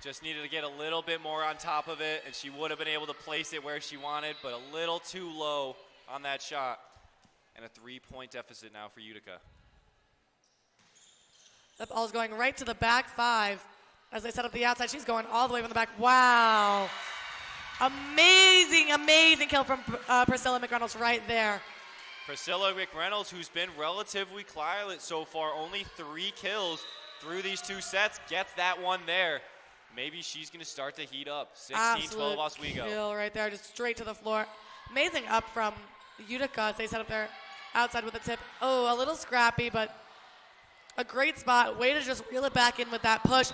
Just needed to get a little bit more on top of it, and she would have been able to place it where she wanted, but a little too low on that shot. And a 3-point deficit now for Utica. That ball's going right to the back 5. As they set up the outside, she's going all the way from the back. Wow. Amazing, amazing kill from Priscilla McReynolds right there. Priscilla McReynolds, who's been relatively quiet so far, only 3 kills through these 2 sets, gets that one there. Maybe she's going to start to heat up. 16-12 Oswego. Kill right there, just straight to the floor. Amazing up from Utica as they set up their outside with a tip. Oh, a little scrappy, but a great spot. Way to just reel it back in with that push.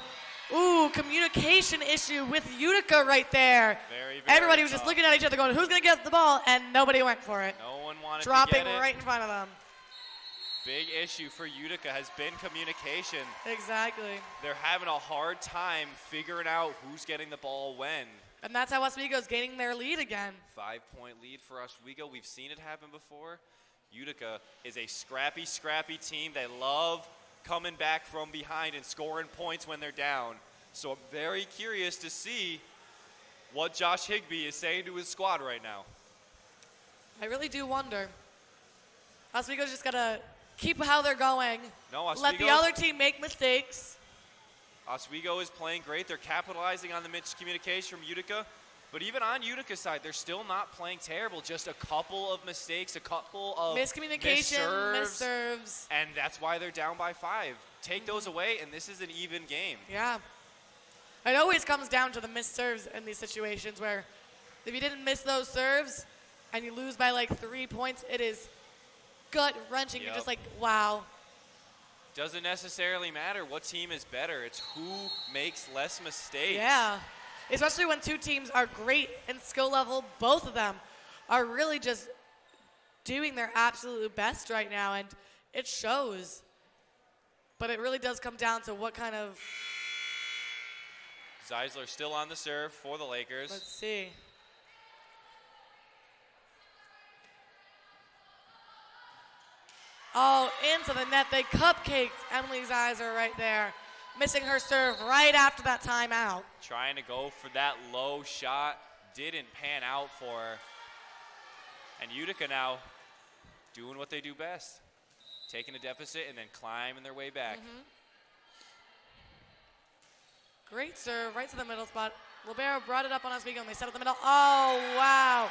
Ooh, communication issue with Utica right there. Very Everybody was tough. just looking at each other going, who's going to get the ball? And nobody went for it. No one wanted Dropping to get it. right in front of them. Big issue for Utica has been communication. Exactly. They're having a hard time figuring out who's getting the ball when. And that's how Oswego's gaining their lead again. 5-point lead for Oswego. We've seen it happen before. Utica is a scrappy, scrappy team. They love coming back from behind and scoring points when they're down. So I'm very curious to see what Josh Higbee is saying to his squad right now. I really do wonder. Oswego's just got to keep how they're going. No, let the other team make mistakes. Oswego is playing great. They're capitalizing on the miscommunication from Utica. But even on Utica's side, they're still not playing terrible. Just a couple of mistakes, a couple of miscommunication, misserves. And that's why they're down by 5. Take those away, and this is an even game. Yeah. It always comes down to the missed serves in these situations where if you didn't miss those serves and you lose by like 3 points, it is gut-wrenching. Yep. You're just like, wow. Doesn't necessarily matter what team is better. It's who makes less mistakes. Yeah. Especially when 2 teams are great in skill level. Both of them are really just doing their absolute best right now, and it shows. But it really does come down to what kind of... Zeisler still on the serve for the Lakers. Let's see. Oh, into the net. They cupcaked Emily Zeisler right there. Missing her serve right after that timeout. Trying to go for that low shot. Didn't pan out for her. And Utica now doing what they do best. Taking a deficit and then climbing their way back. Great serve right to the middle spot. Libero brought it up on Oswego and they set up the middle. Oh, wow.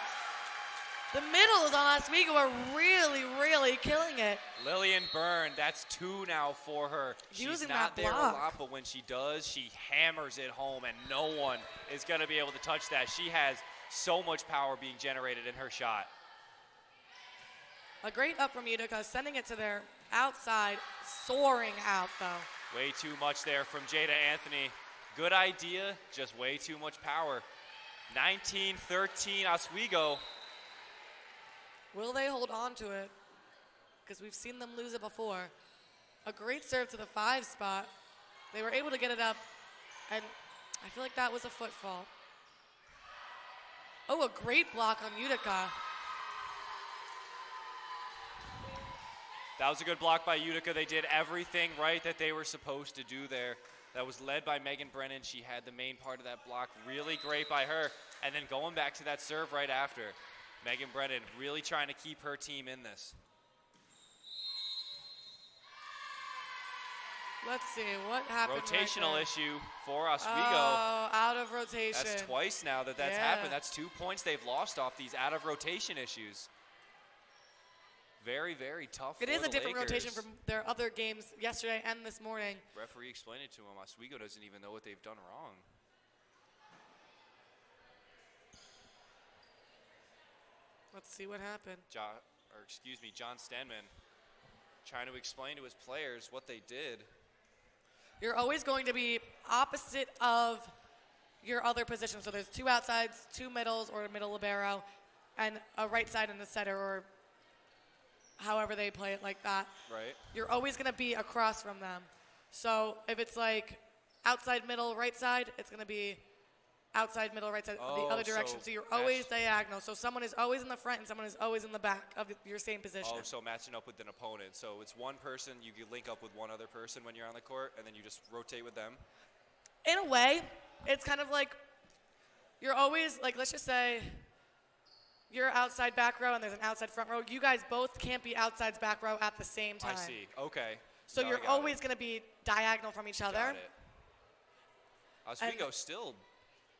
The middles on Oswego are really, really killing it. Lillian Byrne, that's 2 now for her. Using She's not that there a block. lot, but when she does, she hammers it home, and no one is going to be able to touch that. She has so much power being generated in her shot. A great up from Utica, sending it to their outside, soaring out, though. Way too much there from Jada Anthony. Good idea, just way too much power. 19-13 Oswego. Will they hold on to it? Because we've seen them lose it before. A great serve to the 5 spot. They were able to get it up, and I feel like that was a foot fault. Oh, a great block on Utica. That was a good block by Utica. They did everything right that they were supposed to do there. That was led by Megan Brennan. She had the main part of that block. Really great by her. And then going back to that serve right after. Megan Brennan really trying to keep her team in this. Let's see, what happened? Rotational right issue for Oswego. Oh, out of rotation. That's twice now that's happened. That's 2 points they've lost off these out of rotation issues. Very, very tough. It is a different Lakers. rotation from their other games yesterday and this morning. Referee explained it to him. Oswego doesn't even know what they've done wrong. Let's see what happened. John Stenman trying to explain to his players what they did. You're always going to be opposite of your other position. So there's 2 outsides, 2 middles, or a middle libero, and a right side and a setter, or however they play it like that. Right. You're always going to be across from them. So if it's like outside, middle, right side, it's going to be outside, middle, right side, the other direction. So you're always diagonal. So someone is always in the front and someone is always in the back of your same position. Oh, so matching up with an opponent. So it's one person, you can link up with one other person when you're on the court, and then you just rotate with them? In a way, it's kind of like you're always, like, let's just say you're outside back row and there's an outside front row. You guys both can't be outsides back row at the same time. I see. Okay. So you're always going to be diagonal from each other. Got it. Oswego still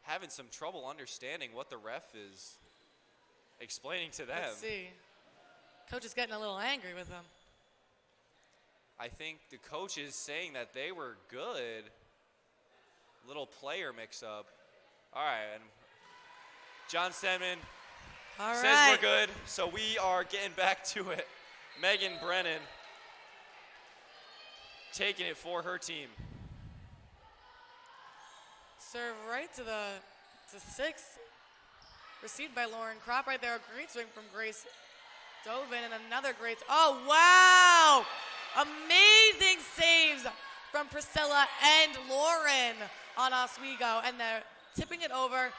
having some trouble understanding what the ref is explaining to them. Let's see. Coach is getting a little angry with them. I think the coach is saying that they were good. Little player mix-up. All right, and John Stenman says we're good, so we are getting back to it. Megan Brennan taking it for her team. Serve right to 6. Received by Lauren Kropp right there. A great swing from Grace Dovin and another great. Oh, wow! Amazing saves from Priscilla and Lauren on Oswego. And they're tipping it over.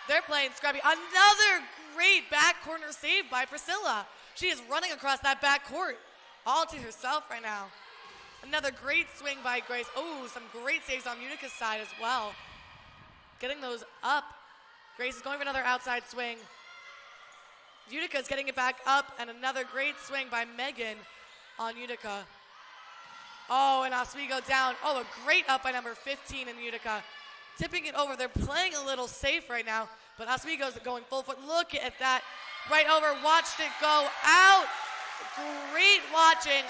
They're playing scrappy. Another great back corner save by Priscilla. She is running across that back court all to herself right now. Another great swing by Grace. Oh, some great saves on Utica's side as well. Getting those up. Grace is going for another outside swing. Utica's getting it back up, and another great swing by Megan on Utica. Oh, and Oswego down. Oh, a great up by number 15 in Utica. Tipping it over. They're playing a little safe right now, but Oswego's going full foot. Look at that. Right over. Watched it go out. Great watching.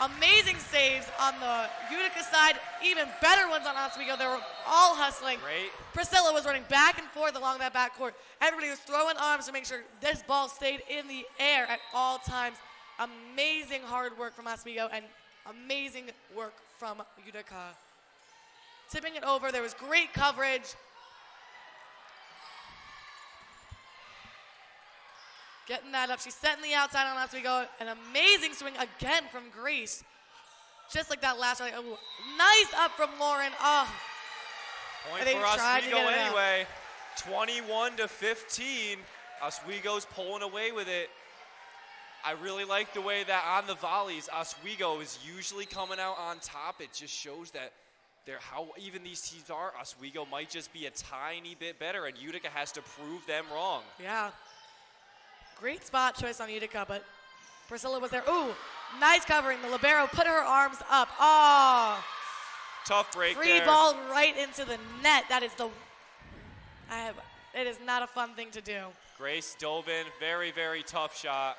Amazing saves on the Utica side. Even better ones on Oswego. They were all hustling. Great. Priscilla was running back and forth along that backcourt. Everybody was throwing arms to make sure this ball stayed in the air at all times. Amazing hard work from Oswego and amazing work from Utica. Tipping it over. There was great coverage. Getting that up. She's setting the outside on Oswego. An amazing swing again from Grace. Just like that last one. Oh, nice up from Lauren. Oh. Point for Oswego anyway. 21-15. Oswego's pulling away with it. I really like the way that on the volleys, Oswego is usually coming out on top. It just shows that how even these teams are. Oswego might just be a tiny bit better, and Utica has to prove them wrong. Yeah. Great spot choice on Utica, but Priscilla was there. Ooh, nice covering. The libero put her arms up. Oh. Tough break Free there. ball right into the net. That is it is not a fun thing to do. Grace Dovin, very, very tough shot.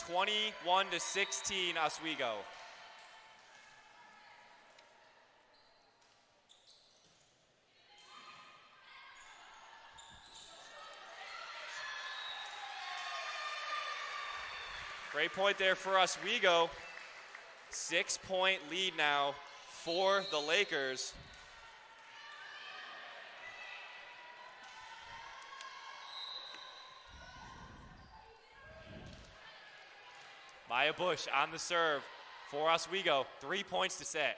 21-16, Oswego. Great point there for Oswego. 6-point lead now for the Lakers. Maya Bush on the serve for Oswego. 3 points to set.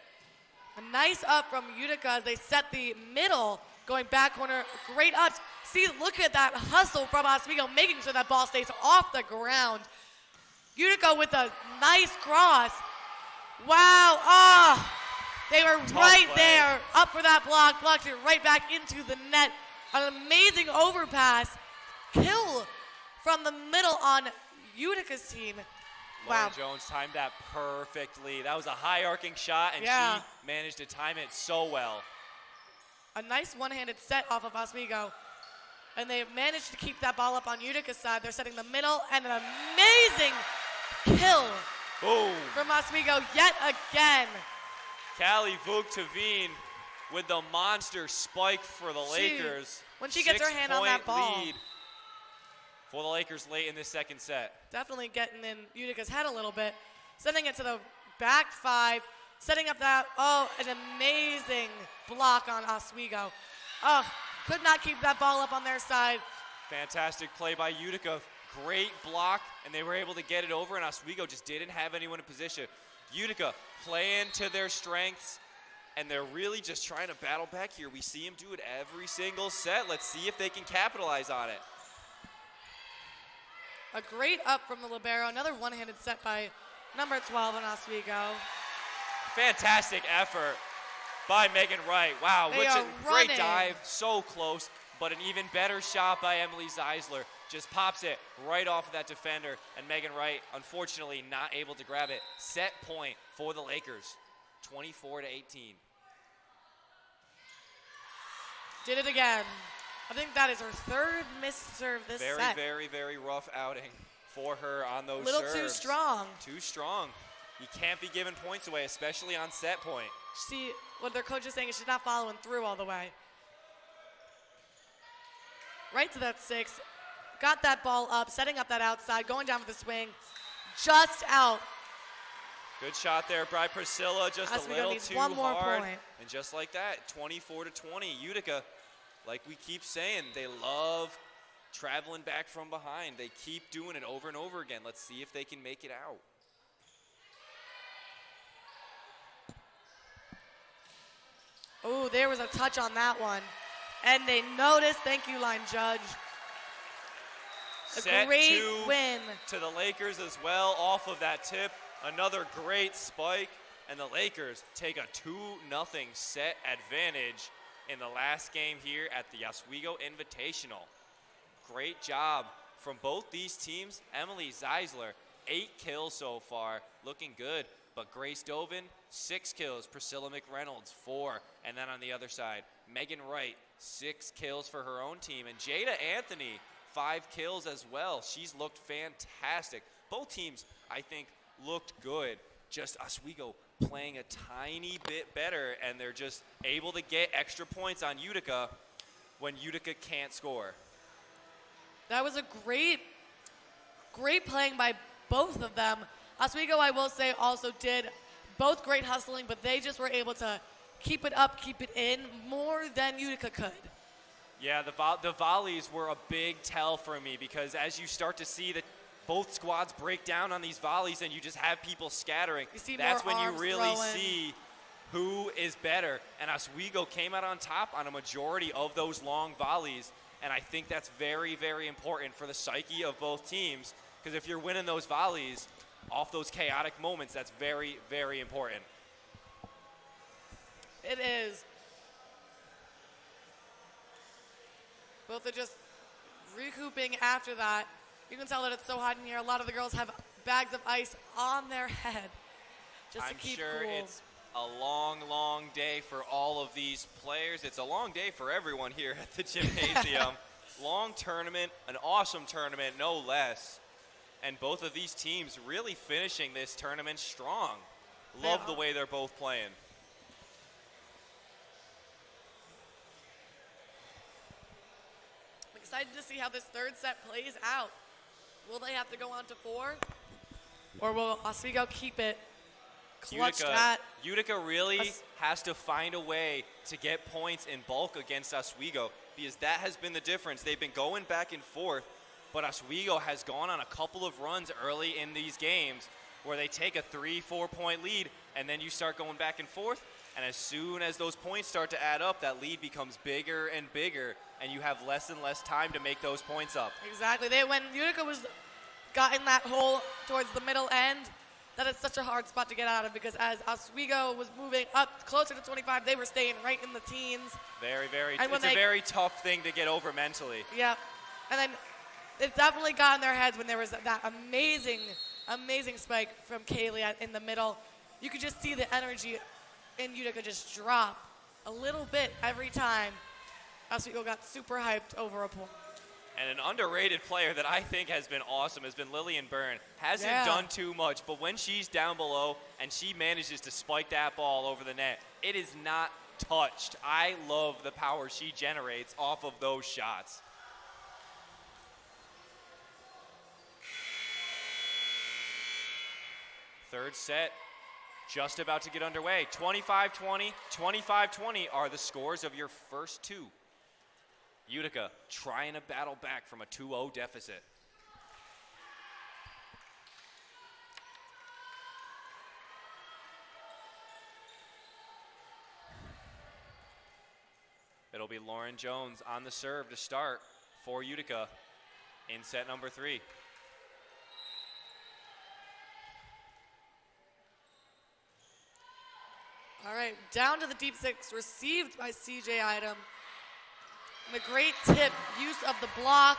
A nice up from Utica as they set the middle, going back corner. Great ups. See, look at that hustle from Oswego, making sure that ball stays off the ground. Utica with a nice cross. Wow. Oh, they were right there, up for that block. Blocked it right back into the net. An amazing overpass. Kill from the middle on Utica's team. Wow. Lauren Jones timed that perfectly. That was a high arcing shot, and Yeah. she managed to time it so well. A nice one-handed set off of Oswego. And they managed to keep that ball up on Utica's side. They're setting the middle, and an amazing kill Boom. from Oswego yet again. Callie Vugtavine with the monster spike for the Lakers. When she gets her hand on that 6-point ball. lead for the Lakers late in this second set. Definitely getting in Utica's head a little bit. Sending it to the back five. Setting up that, an amazing block on Oswego. Could not keep that ball up on their side. Fantastic play by Utica. Great block, and they were able to get it over, and Oswego just didn't have anyone in position. Utica playing to their strengths, and they're really just trying to battle back here. We see them do it every single set. Let's see if they can capitalize on it. A great up from the libero. Another one-handed set by number 12 on Oswego. Fantastic effort by Megan Wright. Wow, They which are a great running. dive, so close, but an even better shot by Emily Zeisler. Just pops it right off of that defender, and Megan Wright, unfortunately, not able to grab it. Set point for the Lakers, 24-18. Did it again. I think that is her third missed serve this Very, set. very, very rough outing for her on those Little serves. too strong. Too strong. You can't be giving points away, especially on set point. See, what their coach is saying is she's not following through all the way. Right to that 6. Got that ball up, setting up that outside, going down with the swing. Just out. Good shot there by Priscilla, just Oswego a little needs too one more hard. point. And just like that, 24-20, Utica, like we keep saying, they love traveling back from behind. They keep doing it over and over again. Let's see if they can make it out. Oh, there was a touch on that one. And they noticed. Thank you, line judge. A Set great 2 win. to the Lakers as well off of that tip. Another great spike, and the Lakers take a 2-0 set advantage in the last game here at the Oswego Invitational. Great job from both these teams. Emily Zeisler, 8 kills so far, looking good. But Grace Dovin, 6 kills. Priscilla McReynolds, 4. And then on the other side, Megan Wright, 6 kills for her own team. And Jada Anthony, 5 kills as well. She's looked fantastic. Both teams, I think, looked good. Just Oswego playing a tiny bit better, and they're just able to get extra points on Utica when Utica can't score. That was a great playing by both of them. Oswego, I will say, also did both great hustling, but they just were able to keep it up, keep it in more than Utica could. Yeah, the volleys were a big tell for me, because as you start to see that both squads break down on these volleys and you just have people scattering, You see that's more when you arms really throwing. see who is better. And Oswego came out on top on a majority of those long volleys, and I think that's very, very important for the psyche of both teams, because if you're winning those volleys off those chaotic moments, that's very, very important. It is. Both are just recouping after that. You can tell that it's so hot in here. A lot of the girls have bags of ice on their head just to I'm keep sure cool. it's a long, long day for all of these players. It's a long day for everyone here at the gymnasium. Long tournament, an awesome tournament, no less. And both of these teams really finishing this tournament strong. Love the way they're both playing. I'm excited to see how this third set plays out. Will they have to go on to 4? Or will Oswego keep it clutched at? Utica really has to find a way to get points in bulk against Oswego, because that has been the difference. They've been going back and forth, but Oswego has gone on a couple of runs early in these games where they take a 3-4 point lead, and then you start going back and forth, and as soon as those points start to add up, that lead becomes bigger and bigger, and you have less and less time to make those points up. Exactly. When Utica got in that hole towards the middle end, that is such a hard spot to get out of, because as Oswego was moving up closer to 25, they were staying right in the teens. Very, very, And when it's a very tough thing to get over mentally. Yeah. And then it definitely got in their heads when there was that amazing spike from Kaylee in the middle. You could just see the energy in Utica just drop a little bit every time Oswego got super hyped over a point. And an underrated player that I think has been awesome has been Lillian Byrne. Hasn't done too much, but when she's down below and she manages to spike that ball over the net, it is not touched. I love the power she generates off of those shots. Third set just about to get underway. 25-20, 25-20 are the scores of your first two. Utica trying to battle back from a 2-0 deficit. It'll be Lauren Jones on the serve to start for Utica in set number 3. All right, down to the deep six, received by CJ Idom. And a great tip, use of the block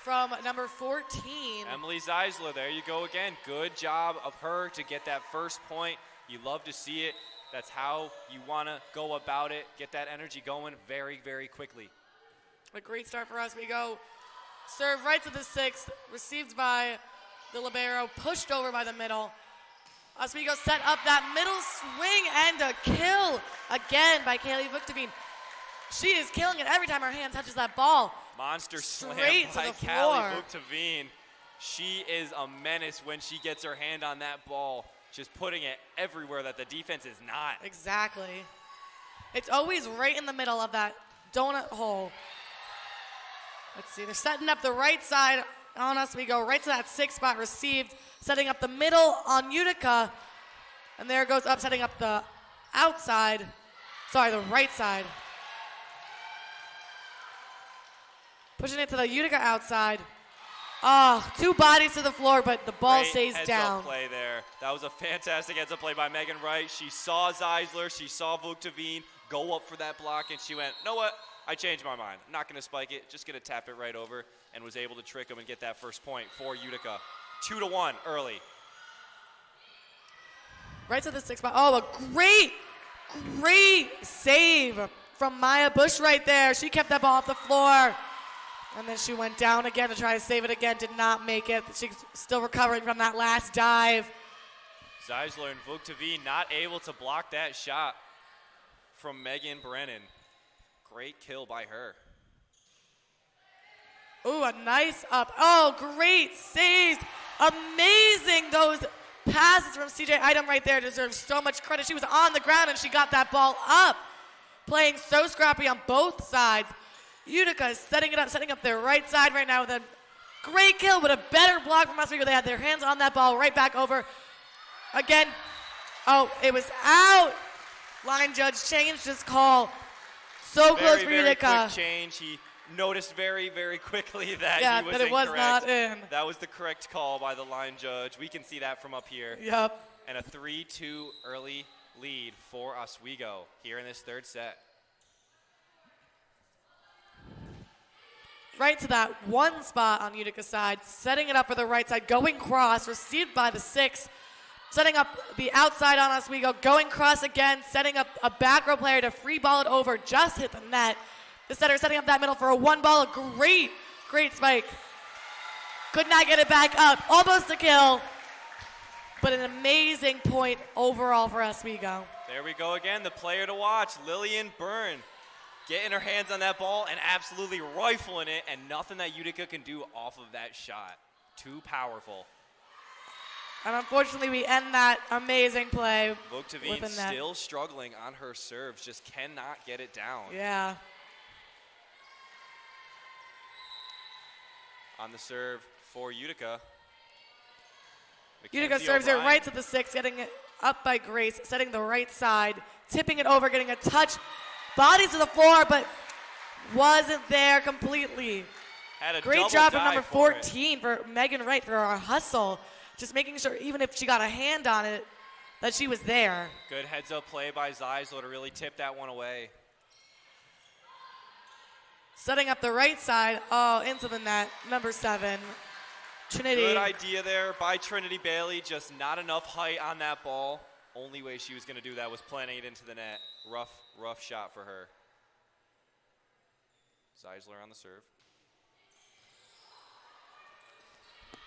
from number 14. Emily Zeisler, there you go again. Good job of her to get that first point. You love to see it. That's how you want to go about it. Get that energy going very, very quickly. A great start for us. We go serve right to the sixth, received by the libero, pushed over by the middle. Oswego set up that middle swing and a kill again by Kaylee Vuktavine. She is killing it every time her hand touches that ball. Monster slam Straight by to the Callie floor. Vuktavine. She is a menace when she gets her hand on that ball, just putting it everywhere that the defense is not. Exactly. It's always right in the middle of that donut hole. Let's see, they're setting up the right side on us. We go right to that sixth spot received, setting up the middle on Utica. And there goes up, setting up the outside. Sorry, the right side. Pushing it to the Utica outside. Oh, two bodies to the floor, but the ball stays down. Heads-up play there. That was a fantastic heads-up play by Megan Wright. She saw Zeisler, she saw Vuktavine go up for that block, and she went, know what? I changed my mind. I'm not going to spike it, just going to tap it right over, and was able to trick them and get that first point for Utica. 2-1 early. Right to the sixth spot. Oh, a great save from Maya Bush right there. She kept that ball off the floor. And then she went down again to try to save it again. Did not make it. She's still recovering from that last dive. Zeisler and Vuktavine not able to block that shot from Megan Brennan. Great kill by her. Ooh, a nice up. Oh, great saves. Amazing. Those passes from CJ Idom right there deserve so much credit. She was on the ground and she got that ball up. Playing so scrappy on both sides. Utica is setting up their right side right now with a great kill, but a better block from Oswego. They had their hands on that ball right back over. Again, oh, it was out. Line judge changed his call. So close for Utica. Very quick change. He noticed very, very quickly that he was that it was incorrect. not in. That was the correct call by the line judge. We can see that from up here. Yep. And a 3-2 early lead for Oswego here in this third set. Right to that one spot on Utica's side, setting it up for the right side, going cross, received by the six, setting up the outside on Oswego, going cross again, setting up a back row player to free ball it over, just hit the net. The setter setting up that middle for a one ball, a great spike. Could not get it back up, almost a kill, but an amazing point overall for Oswego. There we go again, the player to watch, Lillian Byrne. Getting her hands on that ball and absolutely rifling it, and nothing that Utica can do off of that shot. Too powerful. And unfortunately, we end that amazing play. Vuktavine still struggling on her serves, just cannot get it down. Yeah. On the serve for Utica. Utica serves it right to the six, getting it up by Grace, setting the right side, tipping it over, getting a touch. Bodies to the floor, but wasn't there completely. Had a great job from number 14 for Megan Wright for our hustle. Just making sure, even if she got a hand on it, that she was there. Good heads-up play by Zeisler to really tip that one away. Setting up the right side, oh, into the net, number 7, Trinity. Good idea there by Trinity Bailey, just not enough height on that ball. Only way she was going to do that was planting it into the net. Rough shot for her. Zeisler on the serve.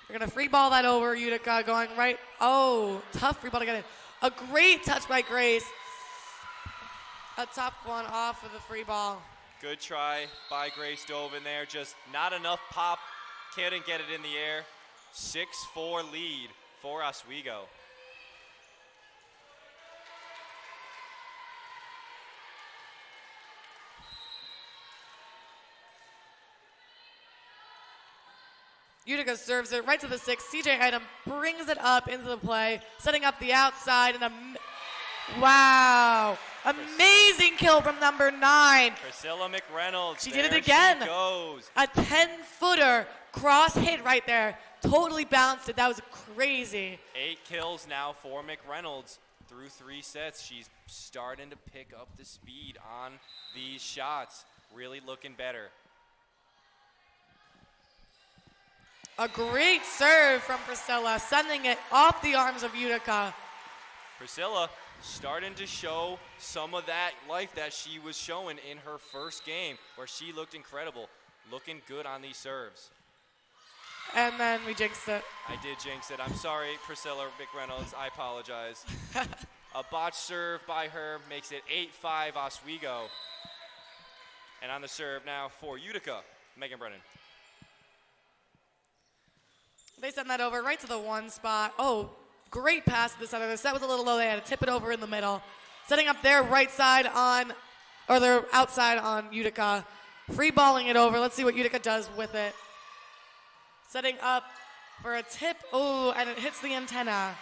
They're going to free ball that over. Utica going right. Oh, tough free ball to get in. A great touch by Grace. A tough one off of the free ball. Good try by Grace, dove in there. Just not enough pop. Couldn't get it in the air. 6-4 lead for Oswego. Utica serves it right to the 6. CJ Item brings it up into the play, setting up the outside. And wow. Amazing kill from number 9. Priscilla McReynolds. She did it again. She goes. A 10-footer cross hit right there. Totally bounced it. That was crazy. 8 kills now for McReynolds through 3 sets. She's starting to pick up the speed on these shots. Really looking better. A great serve from Priscilla, sending it off the arms of Utica. Priscilla starting to show some of that life that she was showing in her first game, where she looked incredible, looking good on these serves. And then we jinxed it. I did jinx it. I'm sorry, Priscilla McReynolds. I apologize. A botch serve by her makes it 8-5 Oswego. And on the serve now for Utica, Megan Brennan. They send that over right to the 1 spot. Oh, great pass to the center. The set was a little low. They had to tip it over in the middle. Setting up their right side on, or their outside on Utica. Free balling it over. Let's see what Utica does with it. Setting up for a tip. Oh, and it hits the antenna.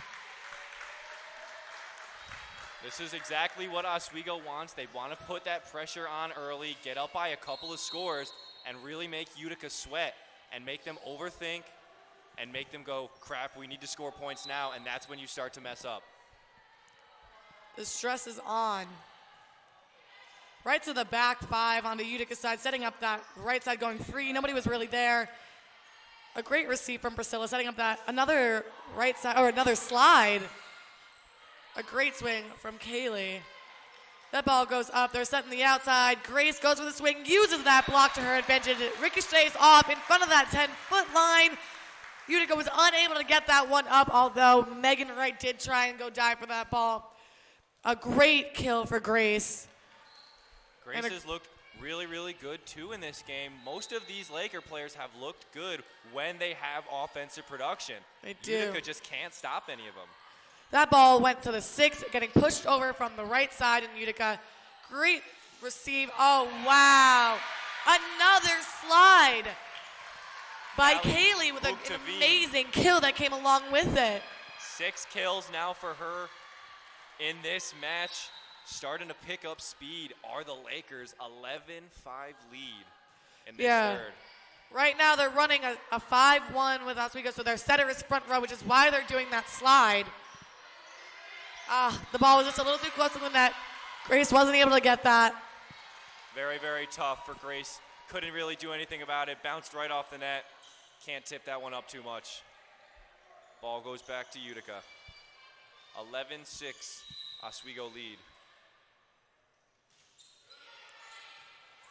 This is exactly what Oswego wants. They want to put that pressure on early, get up by a couple of scores, and really make Utica sweat and make them overthink and make them go, crap, we need to score points now, and that's when you start to mess up. The stress is on. Right to the back 5 onto Utica's side, setting up that right side going free. Nobody was really there. A great receive from Priscilla, setting up that another right side, or another slide. A great swing from Kaylee. That ball goes up. They're setting the outside. Grace goes for the swing, uses that block to her advantage. It ricochets off in front of that 10-foot line. Utica was unable to get that one up, although Megan Wright did try and go dive for that ball. A great kill for Grace. Grace has looked really, really good, too, in this game. Most of these Laker players have looked good when they have offensive production. They do. Utica just can't stop any of them. That ball went to the 6, getting pushed over from the right side in Utica. Great receive. Oh, wow. Another slide by Kaylee with an amazing kill that came along with it. 6 kills now for her in this match. Starting to pick up speed are the Lakers. 11-5 lead in this third. Right now they're running a 5-1 with Oswego, so their setter is front row, which is why they're doing that slide. The ball was just a little too close to the net. Grace wasn't able to get that. Very, very tough for Grace. Couldn't really do anything about it. Bounced right off the net. Can't tip that one up too much. Ball goes back to Utica. 11-6, Oswego lead.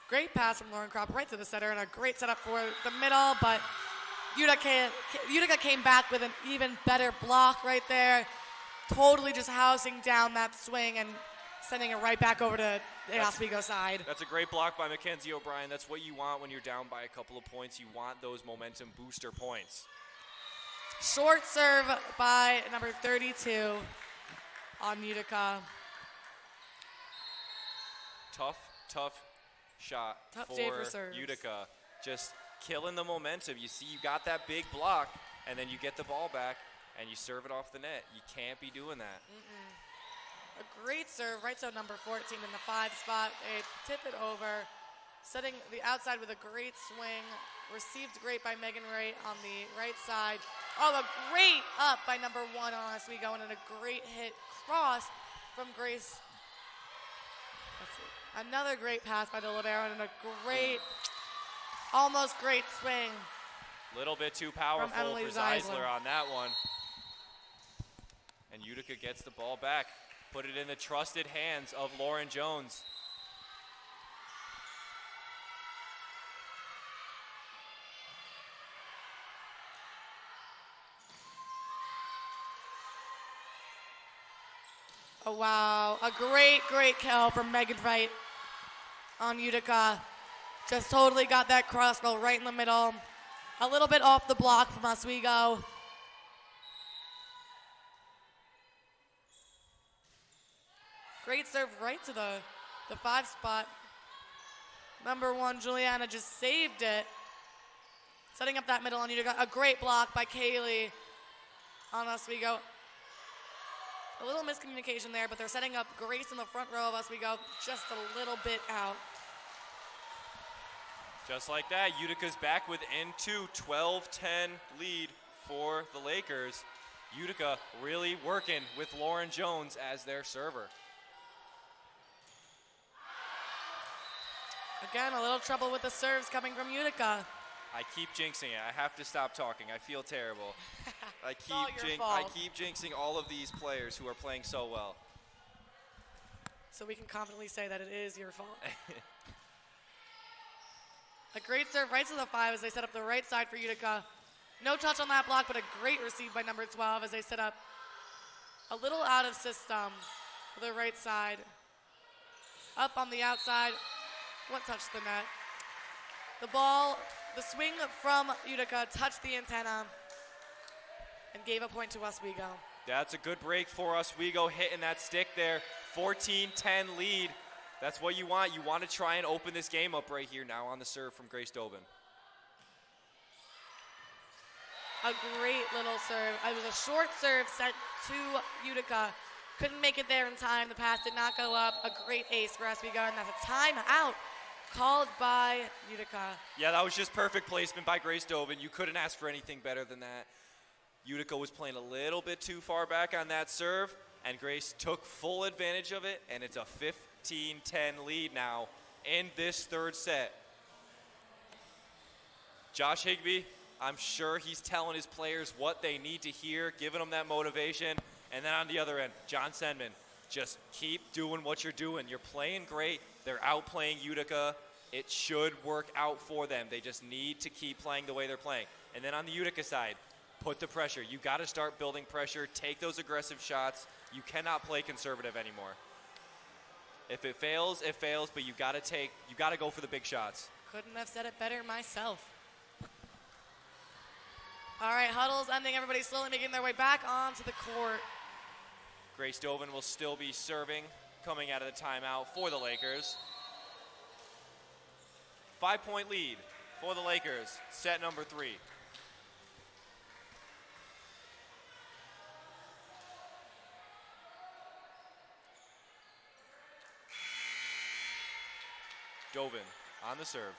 Great pass from Lauren Kropp right to the center, and a great setup for the middle, but Utica came back with an even better block right there. Totally just housing down that swing and sending it right back over to the Oswego side. That's a great block by Mackenzie O'Brien. That's what you want when you're down by a couple of points. You want those momentum booster points. Short serve by number 32 on Utica. Tough shot for Utica. Just killing the momentum. You see, you got that big block, and then you get the ball back, and you serve it off the net. You can't be doing that. A great serve, right so number 14 in the 5 spot. They tip it over, setting the outside with a great swing. Received great by Megan Wright on the right side. Oh, a great up by number 1 on Oswego, and a great hit cross from Grace. Let's see. Another great pass by the libero, and a great Almost great swing. Little bit too powerful Emily for Zeisler. Zeisler on that one. And Utica gets the ball back. Put it in the trusted hands of Lauren Jones. Oh, wow. A great, great kill from Megan Wright on Utica. Just totally got that cross roll right in the middle. A little bit off the block from Oswego. Great serve right to the 5 spot. Number 1, Juliana just saved it. Setting up that middle on Utica. A great block by Kaylee on Oswego. A little miscommunication there, but they're setting up Grace in the front row of Oswego just a little bit out. Just like that, Utica's back within 2, 12-10 lead for the Lakers. Utica really working with Lauren Jones as their server. Again, a little trouble with the serves coming from Utica. I keep jinxing it. I have to stop talking. I feel terrible. I keep jinxing all of these players who are playing so well. So we can confidently say that it is your fault. A great serve right to the 5 as they set up the right side for Utica. No touch on that block, but a great receive by number 12 as they set up a little out of system for the right side. Up on the outside. What touched the net? The ball, the swing from Utica touched the antenna and gave a point to Oswego. That's a good break for Oswego, hitting that stick there. 14-10 lead. That's what you want. You want to try and open this game up right here now on the serve from Grace Dobin. A great little serve. It was a short serve sent to Utica. Couldn't make it there in time. The pass did not go up. A great ace for Oswego, and that's a timeout called by Utica. Yeah, that was just perfect placement by Grace Dobin. You couldn't ask for anything better than that. Utica was playing a little bit too far back on that serve, and Grace took full advantage of it, and it's a 15-10 lead now in this third set. Josh Higbee, I'm sure he's telling his players what they need to hear, giving them that motivation. And then on the other end, John Senman, just keep doing what you're doing. You're playing great. They're outplaying Utica. It should work out for them. They just need to keep playing the way they're playing. And then on the Utica side, put the pressure. You got to start building pressure. Take those aggressive shots. You cannot play conservative anymore. If it fails, but you got to go for the big shots. Couldn't have said it better myself. All right, huddles ending. Everybody slowly making their way back onto the court. Grace Dobin will still be serving, coming out of the timeout for the Lakers. 5-point lead for the Lakers, set number 3. Dobin on the serve.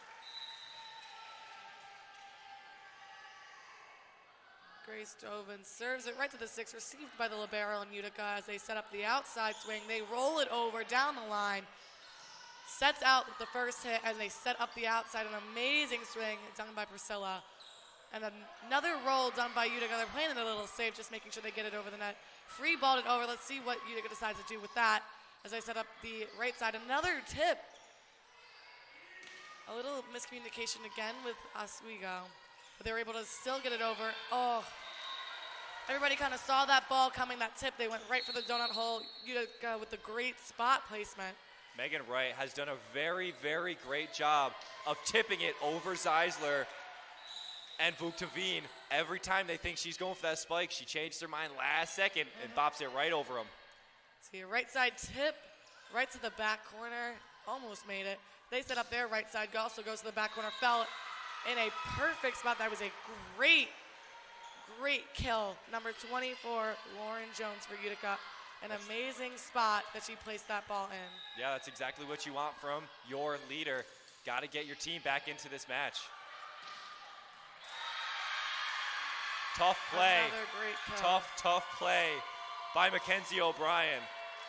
Grace Dobin serves it right to the 6, received by the libero in Utica as they set up the outside swing. They roll it over down the line. Sets out the first hit as they set up the outside. An amazing swing done by Priscilla. And another roll done by Utica. They're playing it a little safe, just making sure they get it over the net. Free balled it over. Let's see what Utica decides to do with that as they set up the right side. Another tip. A little miscommunication again with Oswego. But they were able to still get it over. Oh, everybody kind of saw that ball coming, that tip. They went right for the donut hole. Utica with the great spot placement. Megan Wright has done a very, very great job of tipping it over Zeisler and Vuktavine. Every time they think she's going for that spike, she changed her mind last second and bops it right over them. See a right side tip, right to the back corner. Almost made it. They set up their right side, also goes to the back corner, fell in a perfect spot. That was a great, great kill. Number 24, Lauren Jones for Utica. An amazing spot that she placed that ball in. Yeah, that's exactly what you want from your leader. Got to get your team back into this match. Tough play. Another great kill. Tough play by Mackenzie O'Brien.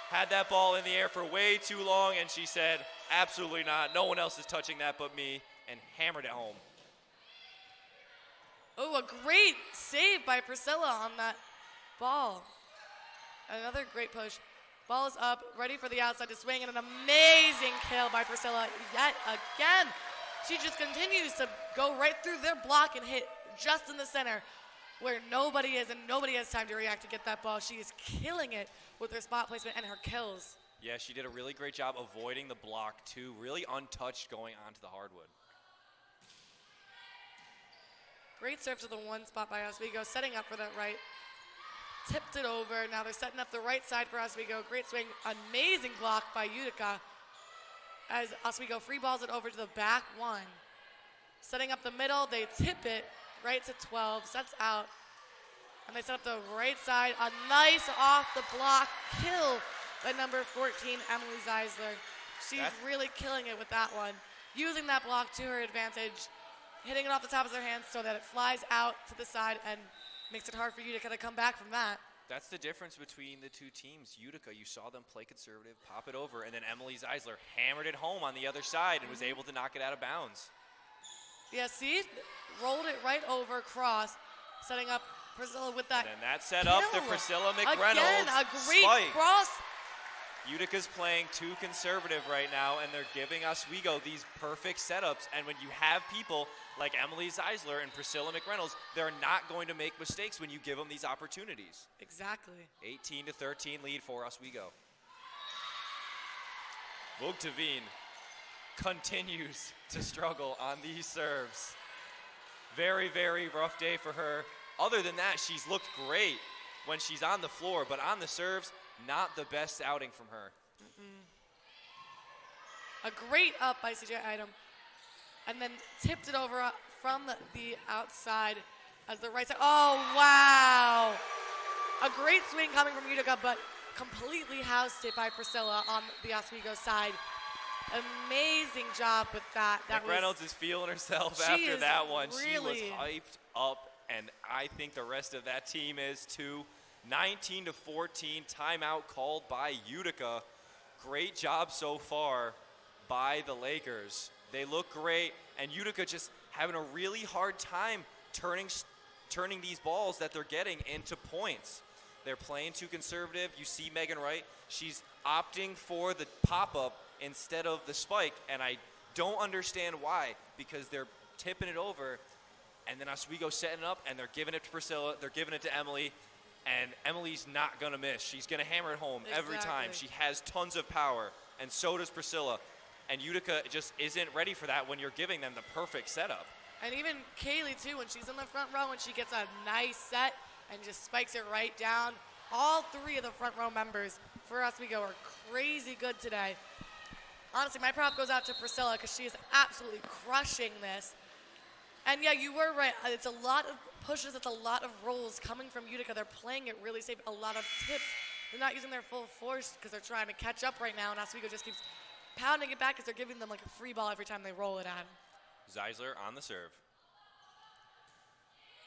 Had that ball in the air for way too long, and she said, absolutely not. No one else is touching that but me, and hammered it home. Oh, a great save by Priscilla on that ball. Another great push. Ball is up, ready for the outside to swing, and an amazing kill by Priscilla yet again. She just continues to go right through their block and hit just in the center where nobody is, and nobody has time to react to get that ball. She is killing it with her spot placement and her kills. Yeah, she did a really great job avoiding the block, too. Really untouched going onto the hardwood. Great serve to the one spot by Oswego, setting up for that right. Tipped it over. Now they're setting up the right side for Oswego. Great swing. Amazing block by Utica as Oswego free balls it over to the back one. Setting up the middle. They tip it right to 12. Sets out. And they set up the right side. A nice off the block kill by number 14, Emily Zeisler. She's really killing it with that one. Using that block to her advantage. Hitting it off the top of their hands so that it flies out to the side and makes it hard for Utica to come back from that. That's the difference between the two teams. Utica, you saw them play conservative, pop it over, and then Emily Zeisler hammered it home on the other side and was able to knock it out of bounds. Yeah, see? Rolled it right over, cross, setting up Priscilla with that. And that set up the Priscilla McReynolds Again, a great spike. cross. Utica's playing too conservative right now, and they're giving Oswego these perfect setups. And when you have people like Emily Zeisler and Priscilla McReynolds, they're not going to make mistakes when you give them these opportunities. Exactly. 18-13 lead for Oswego. Vogteveen continues to struggle on these serves. Very, very rough day for her. Other than that, she's looked great when she's on the floor, but on the serves, not the best outing from her. A great up by CJ Item. And then tipped it over from the outside as the right side. Oh, wow. A great swing coming from Utica, but completely housed it by Priscilla on the Oswego side. Amazing job with that. McReynolds is feeling herself after that one. She was hyped up, and I think the rest of that team is too. 19-14, timeout called by Utica. Great job so far by the Lakers. They look great, and Utica just having a really hard time turning these balls that they're getting into points. They're playing too conservative. You see Megan Wright, she's opting for the pop-up instead of the spike, and I don't understand why, because they're tipping it over, and then Oswego setting it up, and they're giving it to Priscilla, they're giving it to Emily, and Emily's not going to miss. She's going to hammer it home every time. She has tons of power, and so does Priscilla. And Utica just isn't ready for that when you're giving them the perfect setup. And even Kaylee, too, when she's in the front row and she gets a nice set and just spikes it right down. All three of the front row members for Oswego are crazy good today. Honestly, my prop goes out to Priscilla because she is absolutely crushing this. And, yeah, you were right. It's a lot of pushes. It's a lot of rolls coming from Utica. They're playing it really safe. A lot of tips. They're not using their full force because they're trying to catch up right now, and Oswego just keeps pounding it back because they're giving them like a free ball every time they roll it at him. Zeisler on the serve.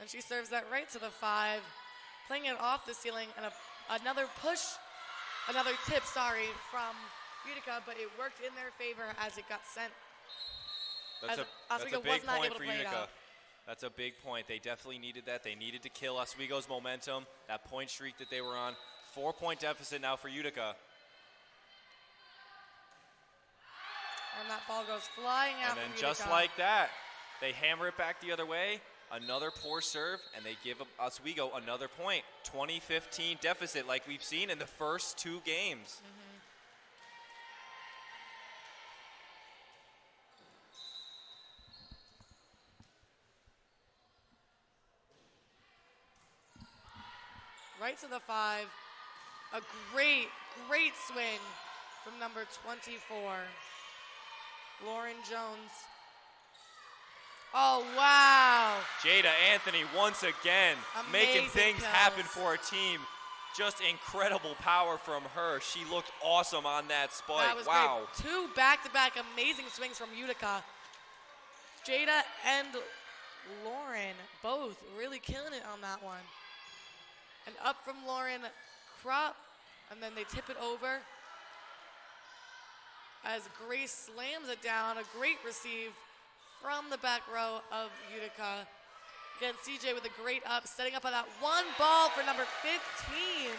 And she serves that right to the 5, playing it off the ceiling, and another tip, from Utica, but it worked in their favor as it got sent. That's a big point for Utica. That's a big point. They definitely needed that. They needed to kill Oswego's momentum, that point streak that they were on. 4-point deficit now for Utica. And that ball goes flying out. And then just like that, they hammer it back the other way. Another poor serve, and they give Oswego another point. 20-15 deficit like we've seen in the first 2 games. Right to the 5. A great, great swing from number 24, Lauren Jones. Oh, wow. Jada Anthony once again making things happen for her team. Just incredible power from her. She looked awesome on that spike. That was great. 2 back-to-back amazing swings from Utica. Jada and Lauren both really killing it on that one. And up from Lauren, crop, and then they tip it over as Grace slams it down. A great receive from the back row of Utica. Again, CJ with a great up, setting up on that one ball for number 15.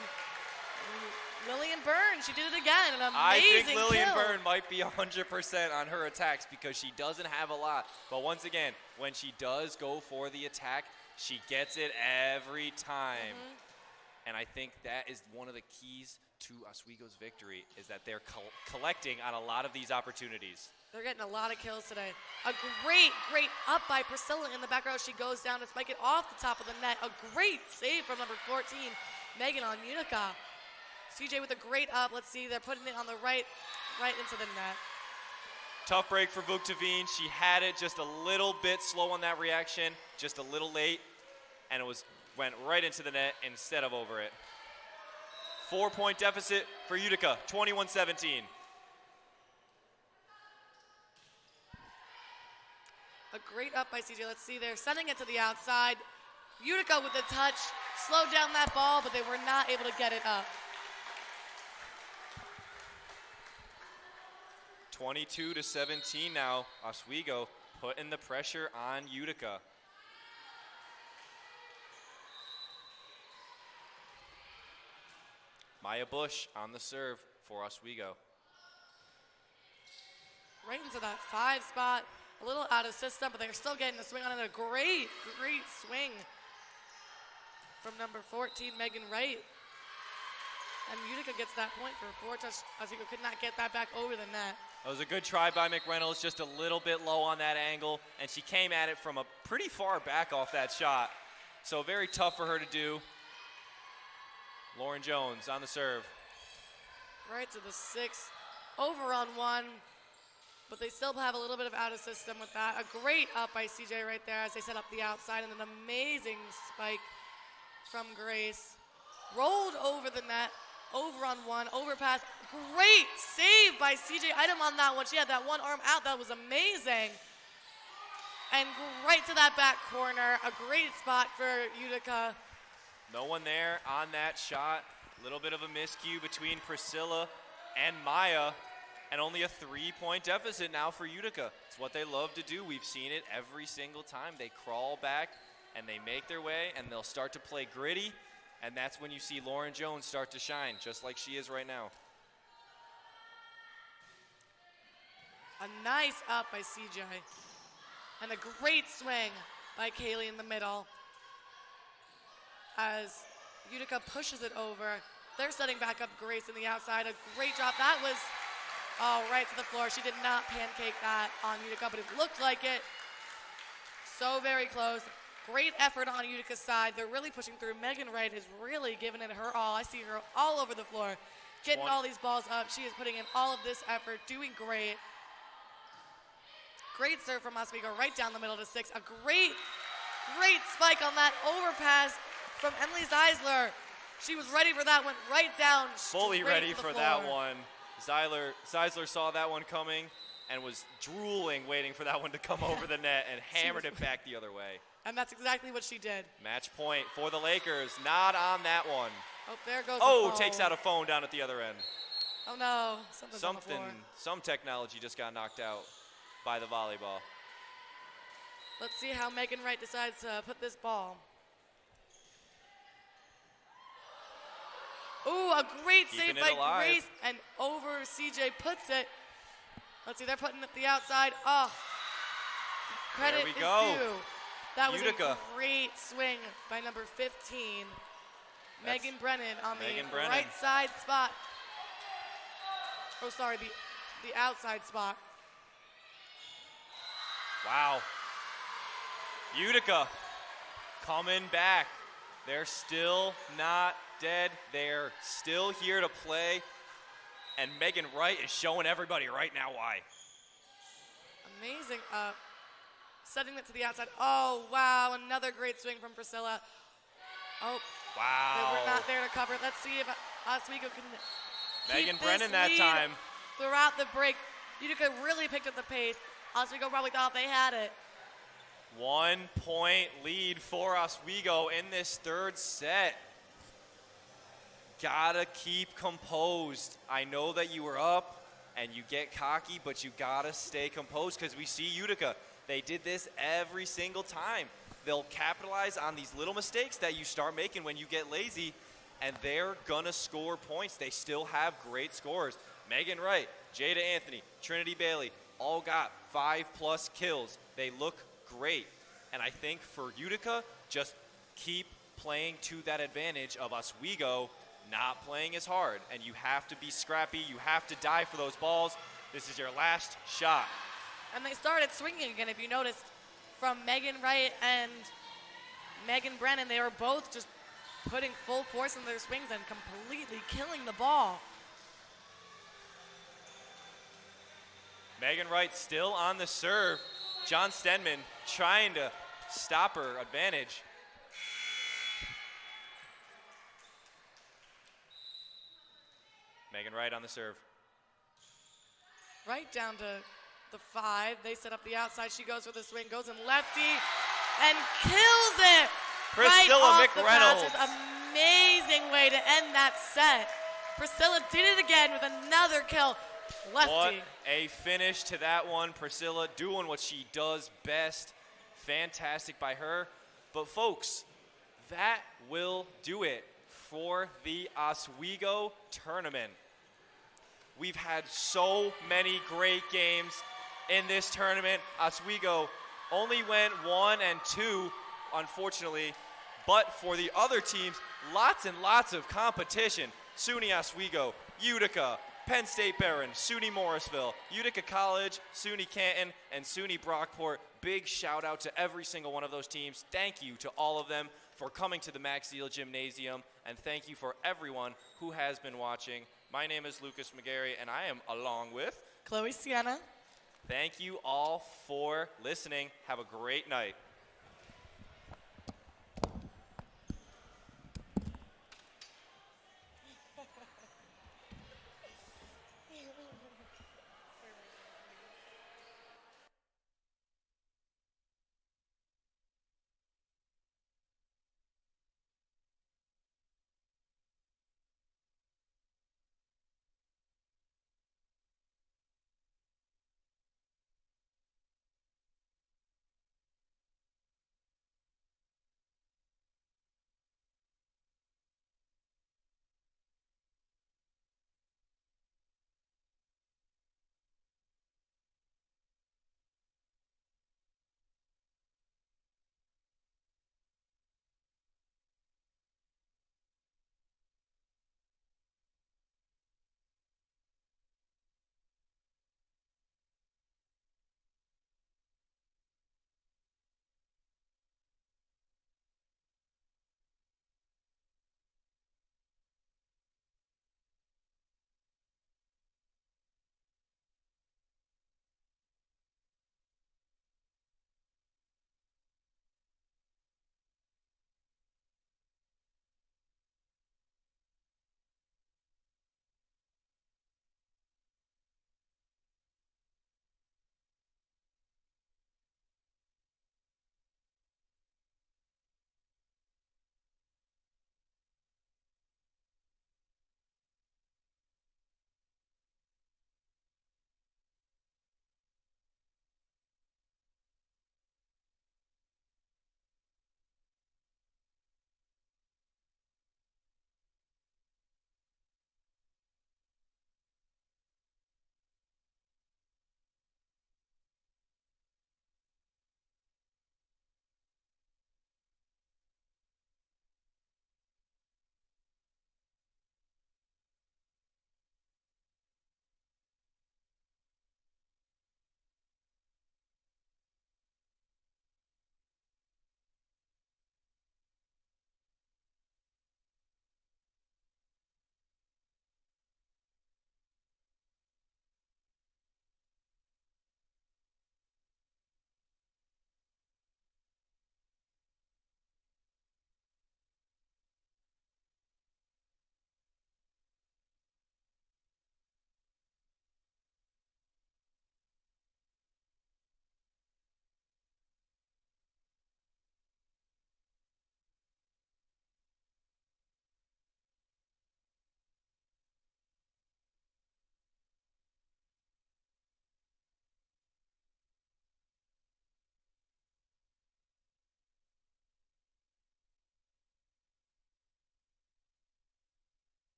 Lillian Byrne, she did it again, an amazing I think Lillian kill. Byrne might be 100% on her attacks because she doesn't have a lot. But once again, when she does go for the attack, she gets it every time. And I think that is one of the keys to Oswego's victory, is that they're collecting on a lot of these opportunities. They're getting a lot of kills today. A great up by Priscilla in the back row. She goes down to spike it off the top of the net. A great save from number 14, Megan on Utica. CJ with a great up. Let's see, they're putting it on the right into the net. Tough break for Vuktavine. She had it just a little bit slow on that reaction, just a little late, and it went right into the net instead of over it. 4-point deficit for Utica, 21-17. A great up by CJ. Let's see, they're sending it to the outside. Utica with the touch, slowed down that ball, but they were not able to get it up. 22-17 now. Oswego putting the pressure on Utica. Maya Bush on the serve for Oswego. Right into that 5 spot. A little out of system, but they're still getting a swing on it. A great swing from number 14, Megan Wright. And Utica gets that point for a 4-touch. Oswego could not get that back over the net. That was a good try by McReynolds, just a little bit low on that angle, and she came at it from a pretty far back off that shot. So very tough for her to do. Lauren Jones on the serve. Right to the 6, over on 1, but they still have a little bit of out of system with that. A great up by CJ right there as they set up the outside, and an amazing spike from Grace. Rolled over the net, over on 1, overpass. Great save by CJ Item on that one. She had that one arm out. That was amazing. And right to that back corner. A great spot for Utica. No one there on that shot. A little bit of a miscue between Priscilla and Maya, and only a 3-point deficit now for Utica. It's what they love to do. We've seen it every single time. They crawl back and they make their way, and they'll start to play gritty, and that's when you see Lauren Jones start to shine, just like she is right now. A nice up by CJ. And a great swing by Kaylee in the middle. As Utica pushes it over. They're setting back up Grace in the outside. A great drop. That was right to the floor. She did not pancake that on Utica, but it looked like it. So very close. Great effort on Utica's side. They're really pushing through. Megan Wright is really giving it her all. I see her all over the floor, getting all these balls up. She is putting in all of this effort, doing great. Great serve from Oswego right down the middle to 6. A great spike on that overpass from Emily Zeisler. She was ready for that one, right down. Fully ready for that one. Zeisler saw that one coming and was drooling, waiting for that one to come over the net, and hammered it back the other way. And that's exactly what she did. Match point for the Lakers. Not on that one. Oh, there goes the phone. Takes out a phone down at the other end. Oh no, something's on the floor. Some technology just got knocked out by the volleyball. Let's see how Megan Wright decides to put this ball. Ooh, a great save by Grace, and over CJ puts it. Let's see, they're putting it the outside. Oh, credit is due. That was Utica. A great swing by number 15, Megan Brennan on the right side spot. Oh, sorry, the outside spot. Wow. Utica coming back. They're still not dead. They're still here to play. And Megan Wright is showing everybody right now why. Amazing up. Setting it to the outside. Oh, wow. Another great swing from Priscilla. Oh. Wow. They were not there to cover. Let's see if Oswego can Megan keep Brennan this that lead time. Throughout the break. Utica really picked up the pace. Oswego probably thought they had it. 1-point lead for Oswego in this third set. Gotta keep composed. I know that you were up and you get cocky, but you gotta stay composed because we see Utica. They did this every single time. they'll capitalize on these little mistakes that you start making when you get lazy, and they're gonna score points. They still have great scores. Megan Wright, Jada Anthony, Trinity Bailey, all got 5+ kills. They look great. And I think for Utica, just keep playing to that advantage of Oswego not playing as hard. And you have to be scrappy. You have to die for those balls. This is your last shot. And they started swinging again, if you noticed, from Megan Wright and Megan Brennan. They were both just putting full force in their swings and completely killing the ball. Megan Wright still on the serve. John Stenman trying to stop her advantage. Megan Wright on the serve. Right down to the 5. They set up the outside. She goes for the swing, goes in lefty, and kills it. Priscilla right McReynolds. Off the basket. Amazing way to end that set. Priscilla did it again with another kill. Lefty. What a finish to that one. Priscilla doing what she does best. Fantastic by her. But folks, that will do it for the Oswego tournament. We've had so many great games in this tournament. Oswego only went 1-2, unfortunately. But for the other teams, lots and lots of competition. SUNY Oswego, Utica, Penn State Behrend, SUNY Morrisville, Utica College, SUNY Canton, and SUNY Brockport. Big shout out to every single one of those teams. Thank you to all of them for coming to the Max Deal Gymnasium, and thank you for everyone who has been watching. My name is Lucas McGarry, and I am along with Chloe Sienna. Thank you all for listening. Have a great night.